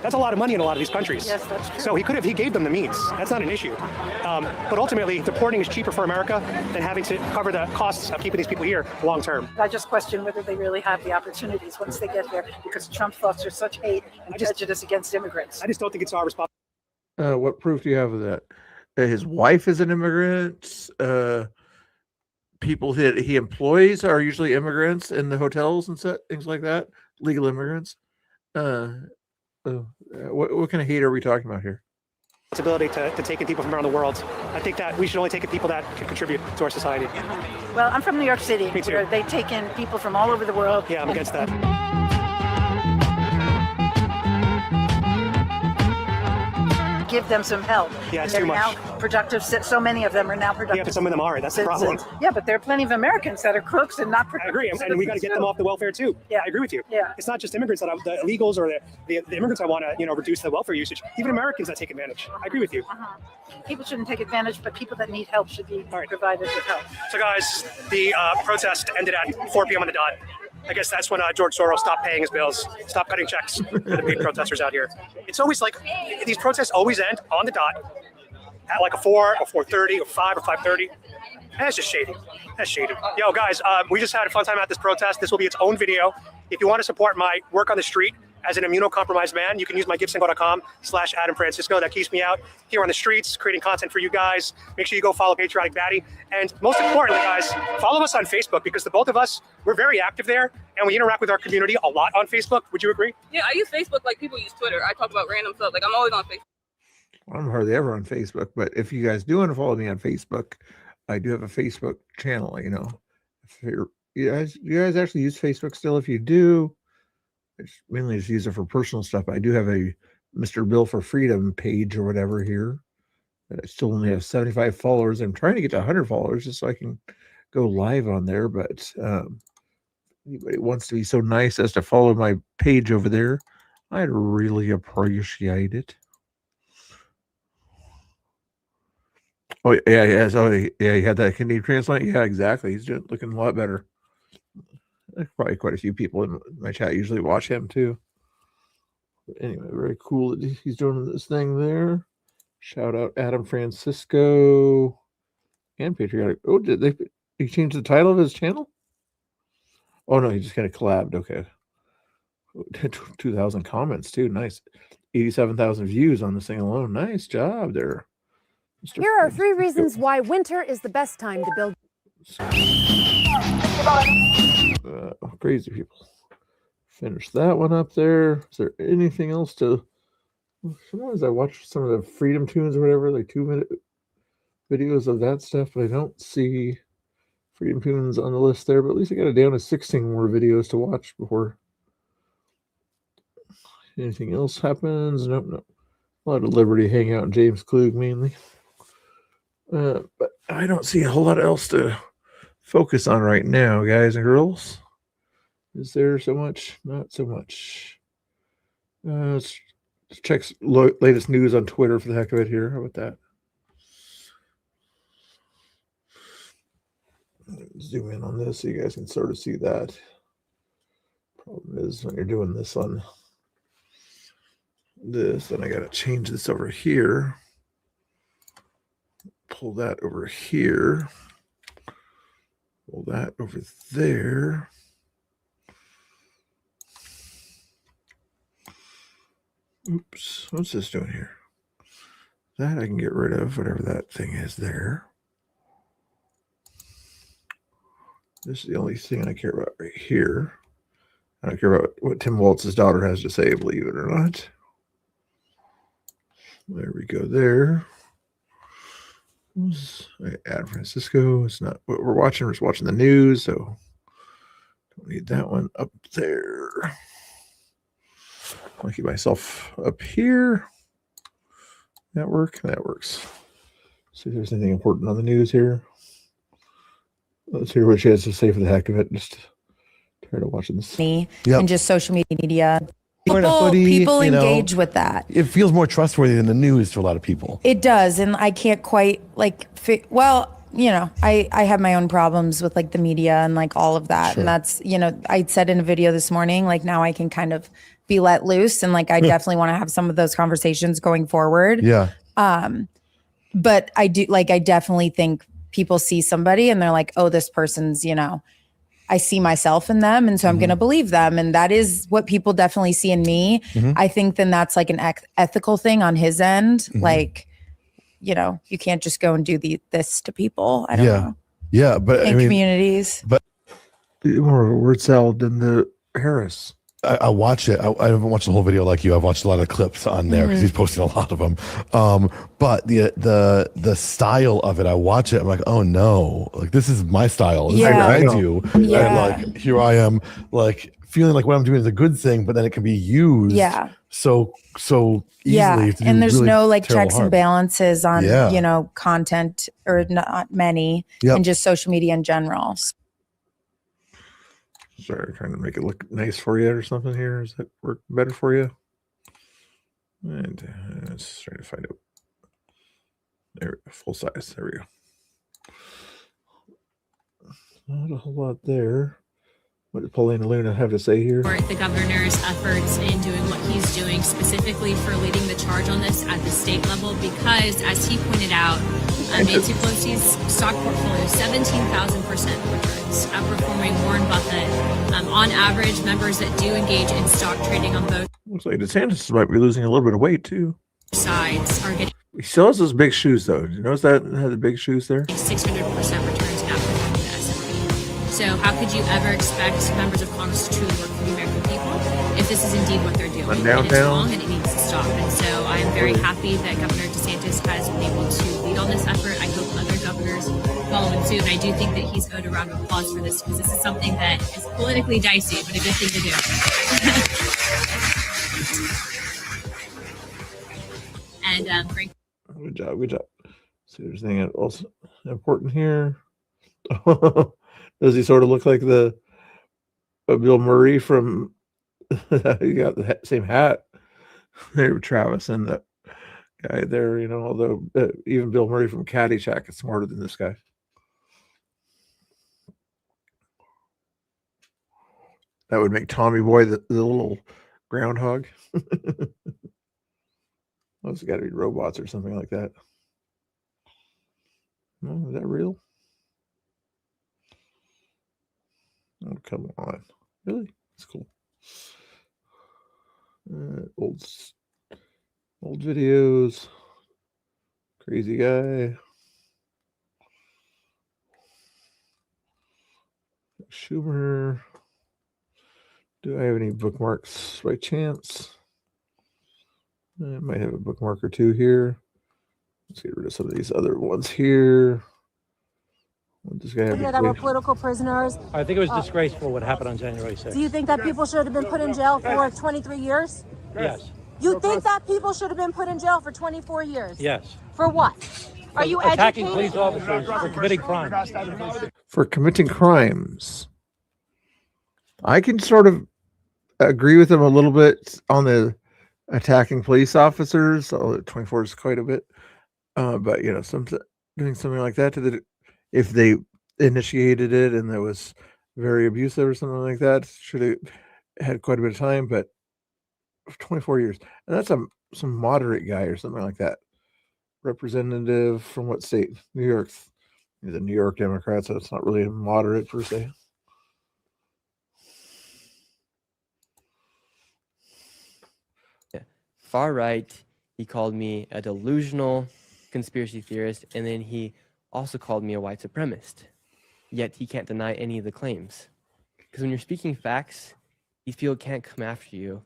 That's a lot of money in a lot of these countries. Yes, that's true. So he gave them the means. That's not an issue. But ultimately, deporting is cheaper for America than having to cover the costs of keeping these people here long term. I just question whether they really have the opportunities once they get here, because Trump fosters such hate and prejudice against immigrants. I just don't think it's our responsibility. What proof do you have of that? His wife is an immigrant. People that he employs are usually immigrants in the hotels and things like that. Legal immigrants. What kind of hate are we talking about here? Responsibility to take in people from around the world. I think that we should only take in people that can contribute to our society. Well, I'm from New York City, Me too. where they take in people from all over the world. Yeah, I'm against that. Give them some help. Yeah, it's They're too much. now productive. So many of them are now productive. Yeah, but some of them are. That's the problem. Yeah, but there are plenty of Americans that are crooks and not productive. I agree, and we got to get them off the welfare too. Yeah, I agree with you. Yeah, it's not just immigrants that the illegals or the immigrants I want to reduce the welfare usage. Even Americans that take advantage. I agree with you. People shouldn't take advantage, but people that need help should be provided with help. So guys, the protest ended at 4 p.m. on the dot. I guess that's when George Soros stopped paying his bills, stopped cutting checks for the paid protesters out here. It's always like these protests always end on the dot at like a 4 or 4:30 or 5 or 5:30. That's just shady. That's shady. Yo, guys, we just had a fun time at this protest. This will be its own video. If you want to support my work on the street as an immunocompromised man, you can use my gibsongo.com/Adam Francisco. That keeps me out here on the streets, creating content for you guys. Make sure you go follow Patriotic Batty. And most importantly, guys, follow us on Facebook, because the both of us, we're very active there, and we interact with our community a lot on Facebook. Would you agree? Yeah, I use Facebook like people use Twitter. I talk about random stuff. Like, I'm always on Facebook. I'm hardly ever on Facebook, but if you guys do want to follow me on Facebook, I do have a Facebook channel. If you guys actually use Facebook still? If you do, I mainly just use it for personal stuff. I do have a Mr. Bill for Freedom page or whatever here. But I still only have 75 followers. I'm trying to get to 100 followers just so I can go live on there. But anybody wants to be so nice as to follow my page over there, I'd really appreciate it. Oh yeah. So yeah, he had that kidney transplant. Yeah, exactly. He's looking a lot better. There's probably quite a few people in my chat usually watch him too. But anyway, very cool that he's doing this thing there. Shout out Adam Francisco and Patriotic. Oh, did he change the title of his channel? Oh no, he just kind of collabed. Okay. 2,000 comments too. Nice. 87,000 views on this thing alone. Nice job there. Here are 3 reasons why winter is the best time to build. Crazy people. Finish that one up there. Is there anything else to? Sometimes I watch some of the Freedom Tunes or whatever, like 2-minute videos of that stuff, but I don't see Freedom Tunes on the list there. But at least I got it down to 16 more videos to watch before anything else happens. Nope. A lot of Liberty Hangout and James Klug mainly. But I don't see a whole lot else to focus on right now, guys and girls. Is there so much? Not so much. Let's check latest news on Twitter for the heck of it here. How about that? Zoom in on this so you guys can sort of see that. Problem is when you're doing this on this, then I got to change this over here. Pull that over here. Pull that over there. Oops, what's this doing here? That I can get rid of, whatever that thing is there. This is the only thing I care about right here. I don't care about what Tim Waltz's daughter has to say, believe it or not. There we go there. Adam Francisco. It's not what we're watching. We're just watching the news, so don't need that one up there. I'll keep myself up here. That work? That works. See if there's anything important on the news here. Let's hear what she has to say for the heck of it. Just try to watch this. And just social media. People engage with that. It feels more trustworthy than the news to a lot of people. It does, and I can't quite I have my own problems with like the media and like all of that. Sure. And that's, I said in a video this morning, like now I can kind of be let loose, and like I definitely want to have some of those conversations going forward. Yeah. But I definitely think people see somebody and they're like, oh, this person's, I see myself in them. And so I'm going to believe them. And that is what people definitely see in me. I think then that's like an ethical thing on his end. Like, you know, you can't just go and do this to people. I don't know. Yeah. But In communities. But more word salad than the Harris. I watch it. I haven't watched the whole video like you. I've watched a lot of clips on there because he's posting a lot of them. But the style of it, I watch it. I'm like, oh no, like this is my style. This is what I do. And like here I am, like feeling like what I'm doing is a good thing, but then it can be used. So easily. To and there's really no like terrible checks harm. and balances on you know content or not many, and just social media in general. Sorry, trying to make it look nice for you or something here. Does that work better for you? And let's try to find out. There, full size. There we go. Not a whole lot there. What did Paulina Luna have to say here? The governor's efforts in doing what he's doing, specifically for leading the charge on this at the state level, because as he pointed out, Nancy Pelosi's stock portfolio, 17,000% returns, outperforming Warren Buffett. On average, members that do engage in stock trading on both Looks like DeSantis might be losing a little bit of weight too. sides are getting He still has those big shoes though. Did you notice that? It had the big shoes there. 600% returns outperforming the S&P. So how could you ever expect members of Congress to truly work for the American people if this is indeed what they're doing? And it's wrong and it needs to stop. And so I'm very happy that Governor DeSantis has been able to lead on this effort. I hope other governors follow him suit. And I do think that he's owed a round of applause for this because this is something that is politically dicey, but a good thing to do. And Frank. Good job. Good job. See, there's anything else important here. Does he sort of look like the Bill Murray from? You got the same hat there, Travis, and the guy there. You know, although even Bill Murray from Caddyshack is smarter than this guy. That would make Tommy Boy the little groundhog. Those got to be robots or something like that. No, is that real? Oh, come on. Really? That's cool. Old videos. Crazy guy. Schumer. Do I have any bookmarks by chance? I might have a bookmark or two here. Let's get rid of some of these other ones here. What does this guy have to that were say? political prisoners. I think it was disgraceful what happened on January 6th. Do you think that people should have been put in jail for 23 years? Yes. You think that people should have been put in jail for 24 years? Yes. For what? Are you attacking educated? police officers for committing crimes? For committing crimes. I can sort of agree with him a little bit on the attacking police officers. Although 24 is quite a bit. But you know, doing something like that to if they initiated it and that was very abusive or something like that, should have had quite a bit of time. But 24 years, and that's some moderate guy or something like that. Representative from what state? New York. He's a New York Democrat, so it's not really a moderate per se. Far right, he called me a delusional conspiracy theorist, and then he also called me a white supremacist. Yet he can't deny any of the claims. Because when you're speaking facts, these people can't come after you.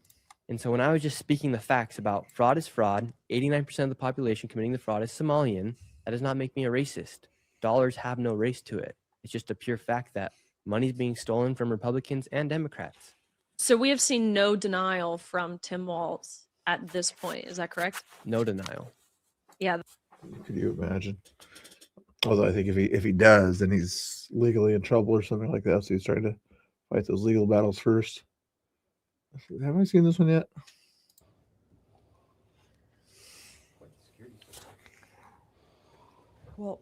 And so when I was just speaking the facts about fraud is fraud, 89% of the population committing the fraud is Somalian, that does not make me a racist. Dollars have no race to it. It's just a pure fact that money's being stolen from Republicans and Democrats. So we have seen no denial from Tim Walz at this point. Is that correct? No denial. Yeah. Could you imagine? Although I think if he does, then he's legally in trouble or something like that. So he's trying to fight those legal battles first. Have I seen this one yet? Well,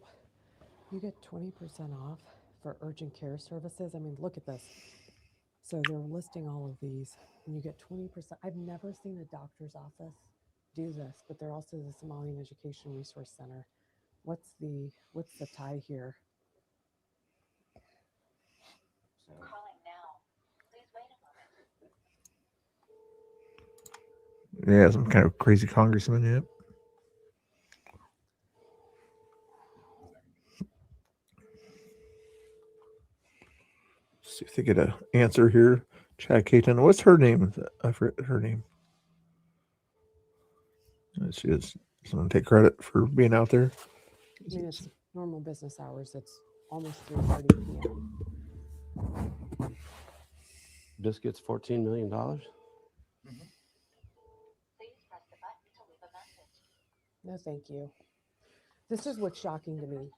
you get 20% off for urgent care services. I mean, look at this. So they're listing all of these, and you get 20%. I've never seen a doctor's office do this, but they're also the Somalian Education Resource Center. What's the tie here? Yeah, some kind of crazy congressman. Yep. See if they get an answer here. Chad Caton. What's her name? I forget her name. She is someone take credit for being out there. I mean, it's normal business hours. It's almost 3:30 p.m. Biscuits, $14 million. No, thank you. This is what's shocking to me.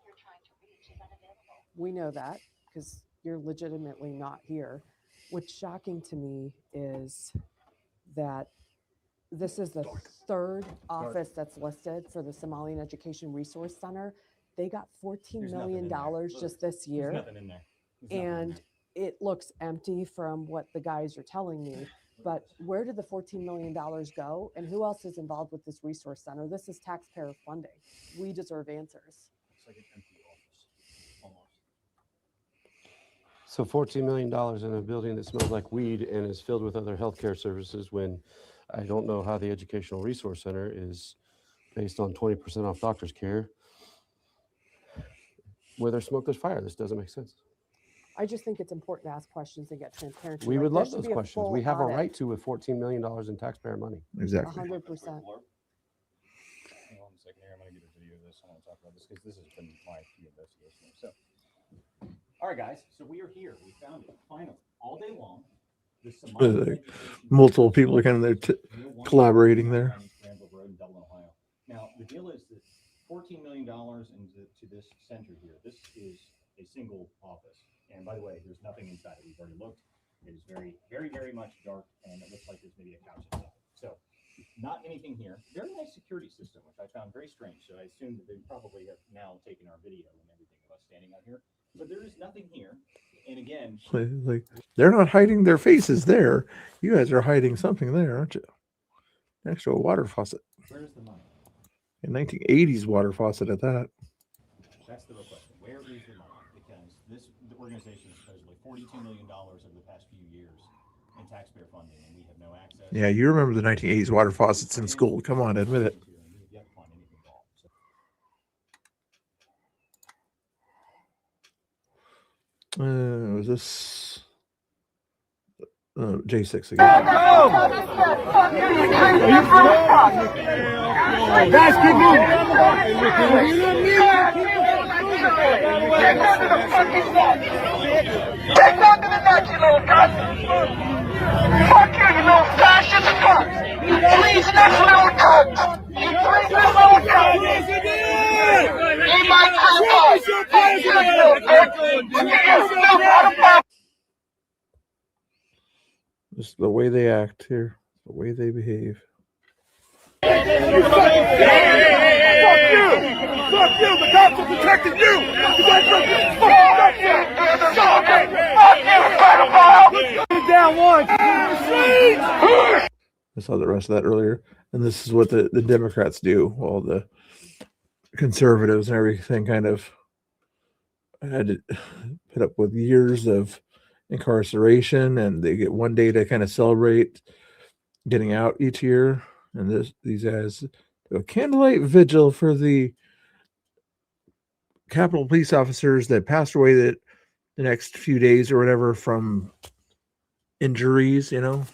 We know that because you're legitimately not here. What's shocking to me is that this is the third office that's listed for the Somalian Education Resource Center. They got $14 million just this year. There's nothing in there. There's nothing in And there. it looks empty from what the guys are telling me. But where did the $14 million go? And who else is involved with this resource center? This is taxpayer funding. We deserve answers. It's like an empty office, almost. So $14 million in a building that smells like weed and is filled with other healthcare services, when I don't know how the Educational Resource Center is based on 20% off doctor's care. Where there's smoke, there's fire. This doesn't make sense. I just think it's important to ask questions and get transparency. We Like, would there love should those be a questions. full We have a audit. right to with $14 million in taxpayer money. Exactly. 100%. Hang on a second here. I'm going to get a video of this. I want to talk about this because this has been my key investigation. So, all right, guys. So we are here. We found it finally all day long. The Somali Multiple people are kind of there collaborating there. Granville Road in Dublin, Ohio. Now, the deal is that $14 million into this center here. This is a single office. And by the way, there's nothing inside it. We've already looked. It is very, very, very much dark, and it looks like there's maybe a couch inside. So, not anything here. Very nice security system, which I found very strange. So I assume that they probably have now taken our video and everything of us standing out here. But there is nothing here. And again, Like they're not hiding their faces there. You guys are hiding something there, aren't you? Next to a water faucet. where's the money? A 1980s water faucet at that. That's the real question. Where is the money? Because this organization is supposedly $42 million over the past few years in taxpayer funding, and we have no access. Yeah, you remember the 1980s water faucets in school. Come on, admit it. Was this J6 again? Guys, keep moving. Take on to the next, you little cunt. Fuck you, you little fascist cunt. Please, next little cunt. Please, next little cunt. Eat my cream pie. Just the way they act here, the way they behave. Fuck you! Fuck you! The cops are protecting you! Fuck you! Fuck you, down one! I saw the rest of that earlier. And this is what the Democrats do. All the conservatives and everything kind of had to put up with years of incarceration, and they get one day to kind of celebrate getting out each year. And these guys do a candlelight vigil for the Capitol police officers that passed away the next few days or whatever from injuries, you know.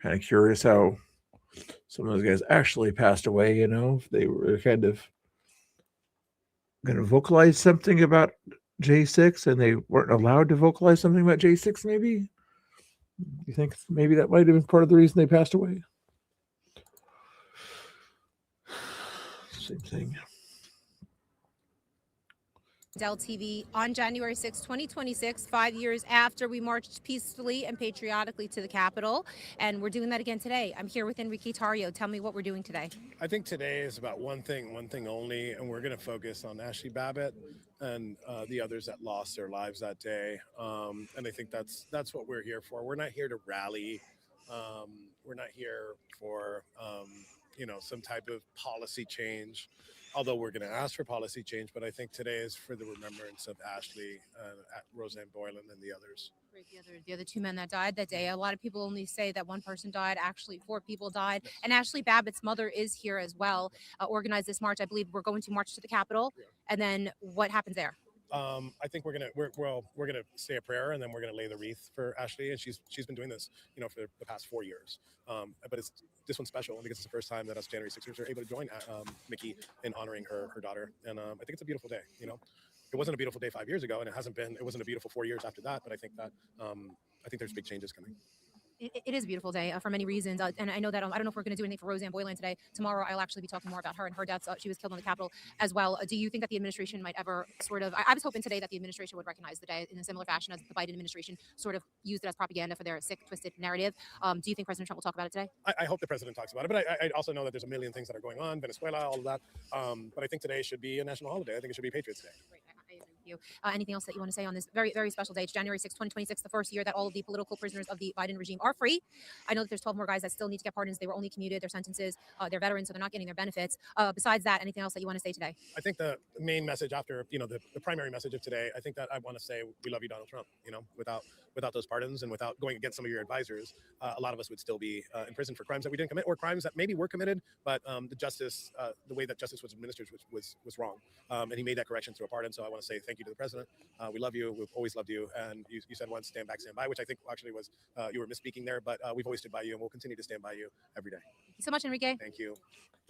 Kind of curious how some of those guys actually passed away, you know. If they were kind of going to vocalize something about J6 and they weren't allowed to vocalize something about J6, maybe? You think maybe that might have been part of the reason they passed away? Same thing. Dell TV on January 6, 2026, 5 years after we marched peacefully and patriotically to the Capitol. And we're doing that again today. I'm here with Enrique Tarrio. Tell me what we're doing today. I think today is about one thing only, and we're going to focus on Ashley Babbitt and the others that lost their lives that day. And I think that's what we're here for. We're not here to rally. We're not here for some type of policy change. Although we're going to ask for policy change, but I think today is for the remembrance of Ashley, Roseanne Boylan, and the others. The other two men that died that day. A lot of people only say that one person died. Actually, 4 people died. And Ashley Babbitt's mother is here as well. Organized this march. I believe we're going to march to the Capitol. And then what happens there? I think we're gonna say a prayer, and then we're gonna lay the wreath for Ashley. And she's been doing this, for the past 4 years. But this one's special because it's the first time that us January 6ers are able to join Mickey in honoring her daughter. And I think it's a beautiful day. It wasn't a beautiful day 5 years ago, and it wasn't a beautiful 4 years after that. But I think that there's big changes coming. It is a beautiful day for many reasons. And I know that I don't know if we're going to do anything for Roseanne Boylan today. Tomorrow, I'll actually be talking more about her and her deaths. She was killed on the Capitol as well. Do you think that the administration might ever sort of, I was hoping today that the administration would recognize the day in a similar fashion as the Biden administration sort of used it as propaganda for their sick, twisted narrative. Do you think President Trump will talk about it today? I hope the president talks about it, but I also know that there's a million things that are going on, Venezuela, all of that. But I think today should be a national holiday. I think it should be Patriots Day. Great. I agree with you. Anything else that you want to say on this very, very special day? It's January 6, 2026, the first year that all of the political prisoners of the Biden regime are free. I know that there's 12 more guys that still need to get pardons. They were only commuted their sentences. They're veterans, so they're not getting their benefits. Besides that, anything else that you want to say today? I think the main message after, the primary message of today, I think that I want to say we love you, Donald Trump. Without those pardons and without going against some of your advisors, a lot of us would still be in prison for crimes that we didn't commit or crimes that maybe were committed, but the way that justice was administered was wrong. And he made that correction through a pardon. So I want to say thank you to the president. We love you. We've always loved you. And you said once, stand back, stand by, which I think actually was, you were misspeaking there, but we've always stood by you and we'll continue to stand by you every day. Thank you so much, Enrique. Thank you.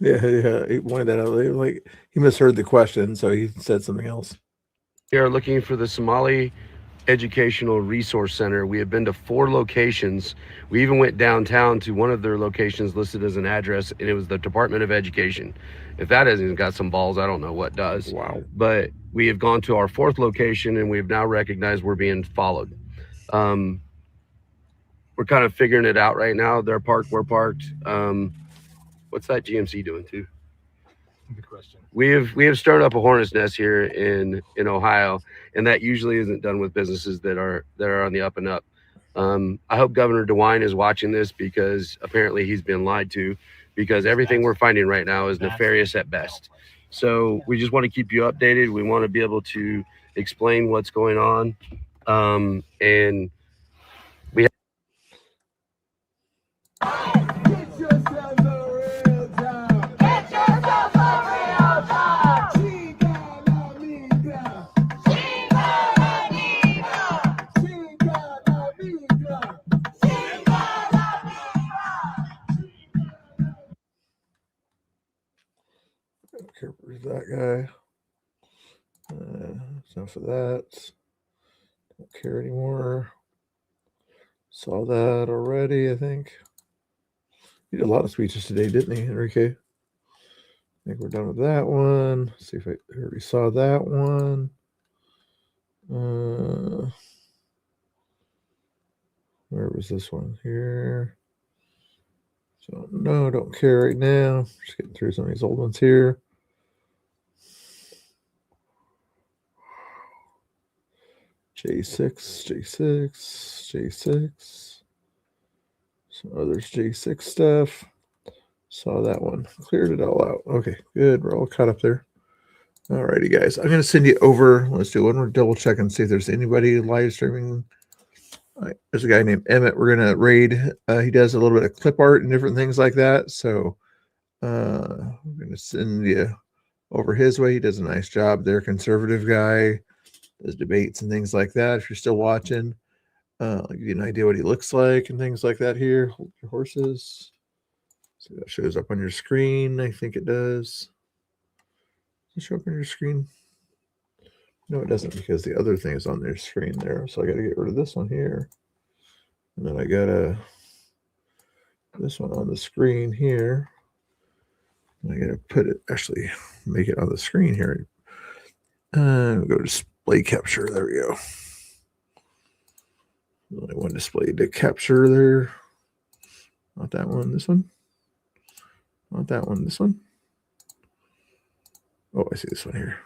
Yeah. He pointed that out. Like he misheard the question, so he said something else. We are looking for the Somali Educational Resource Center. We have been to 4 locations. We even went downtown to one of their locations listed as an address, and it was the Department of Education. If that hasn't got some balls, I don't know what does. Wow. But we have gone to our 4th location, and we've now recognized we're being followed. We're kind of figuring it out right now. They're parked, we're parked. What's that GMC doing too? Good question. We have stirred up a hornet's nest here in Ohio, and that usually isn't done with businesses that are on the up and up. I hope Governor DeWine is watching this because apparently he's been lied to, because everything we're finding right now is nefarious at best. So we just want to keep you updated. We want to be able to explain what's going on, and we have Where's that guy? Enough of that. Don't care anymore. Saw that already, I think. He did a lot of speeches today, didn't he, Enrique? I think we're done with that one. Let's see if I already saw that one. Where was this one? Here. So, no, don't care right now. Just getting through some of these old ones here. J6, some others J6 stuff. Saw that one. Cleared it all out. Okay, good. We're all caught up there. Alrighty, guys. I'm going to send you over. Let's do one more double check and see if there's anybody live streaming. All right, there's a guy named Emmett. We're going to raid. He does a little bit of clip art and different things like that. So I'm going to send you over his way. He does a nice job there. Conservative guy. Does debates and things like that. If you're still watching, I'll give you an idea what he looks like and things like that here. Hold your horses. So that shows up on your screen. I think it does. Does it show up on your screen? No, it doesn't, because the other thing is on their screen there. So I got to get rid of this one here. And then I got this one on the screen here. And I got to put it, actually make it on the screen here. We'll go to display capture. There we go. Only one display to capture there. Not that one. This one. Not that one. This one. Oh, I see this one here.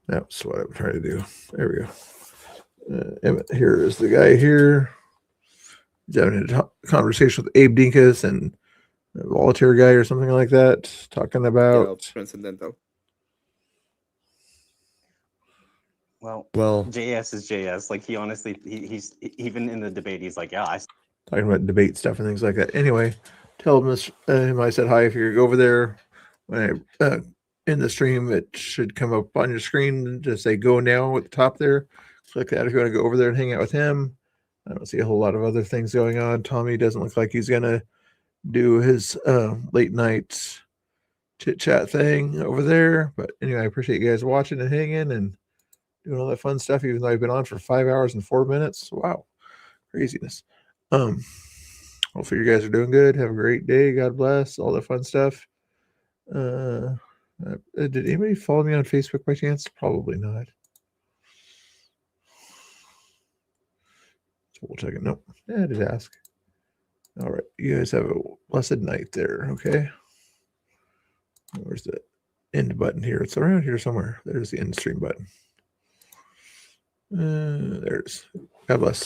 That's what I'm trying to do. There we go. Emmett here is the guy here. He's having a conversation with Abe Dinkus and a volunteer guy or something like that, talking about. Transcendental. Well, Well, JS is JS. Like he honestly, he's even in the debate, he's like, yeah, talking about debate stuff and things like that. Anyway, tell him I said hi. If you go over there when I in the stream, it should come up on your screen. Just say "Go Now" at the top there. Click that if you want to go over there and hang out with him. I don't see a whole lot of other things going on. Tommy doesn't look like he's gonna do his late night chit chat thing over there. But anyway, I appreciate you guys watching and hanging and doing all that fun stuff, even though I've been on for 5 hours and 4 minutes. Wow, craziness. Hopefully you guys are doing good. Have a great day. God bless. All that fun stuff. Did anybody follow me on Facebook by chance? Probably not. So we'll check it. Nope. I did ask. All right. You guys have a blessed night there. Okay. Where's the end button here? It's around here somewhere. There's the end stream button. There's. God bless.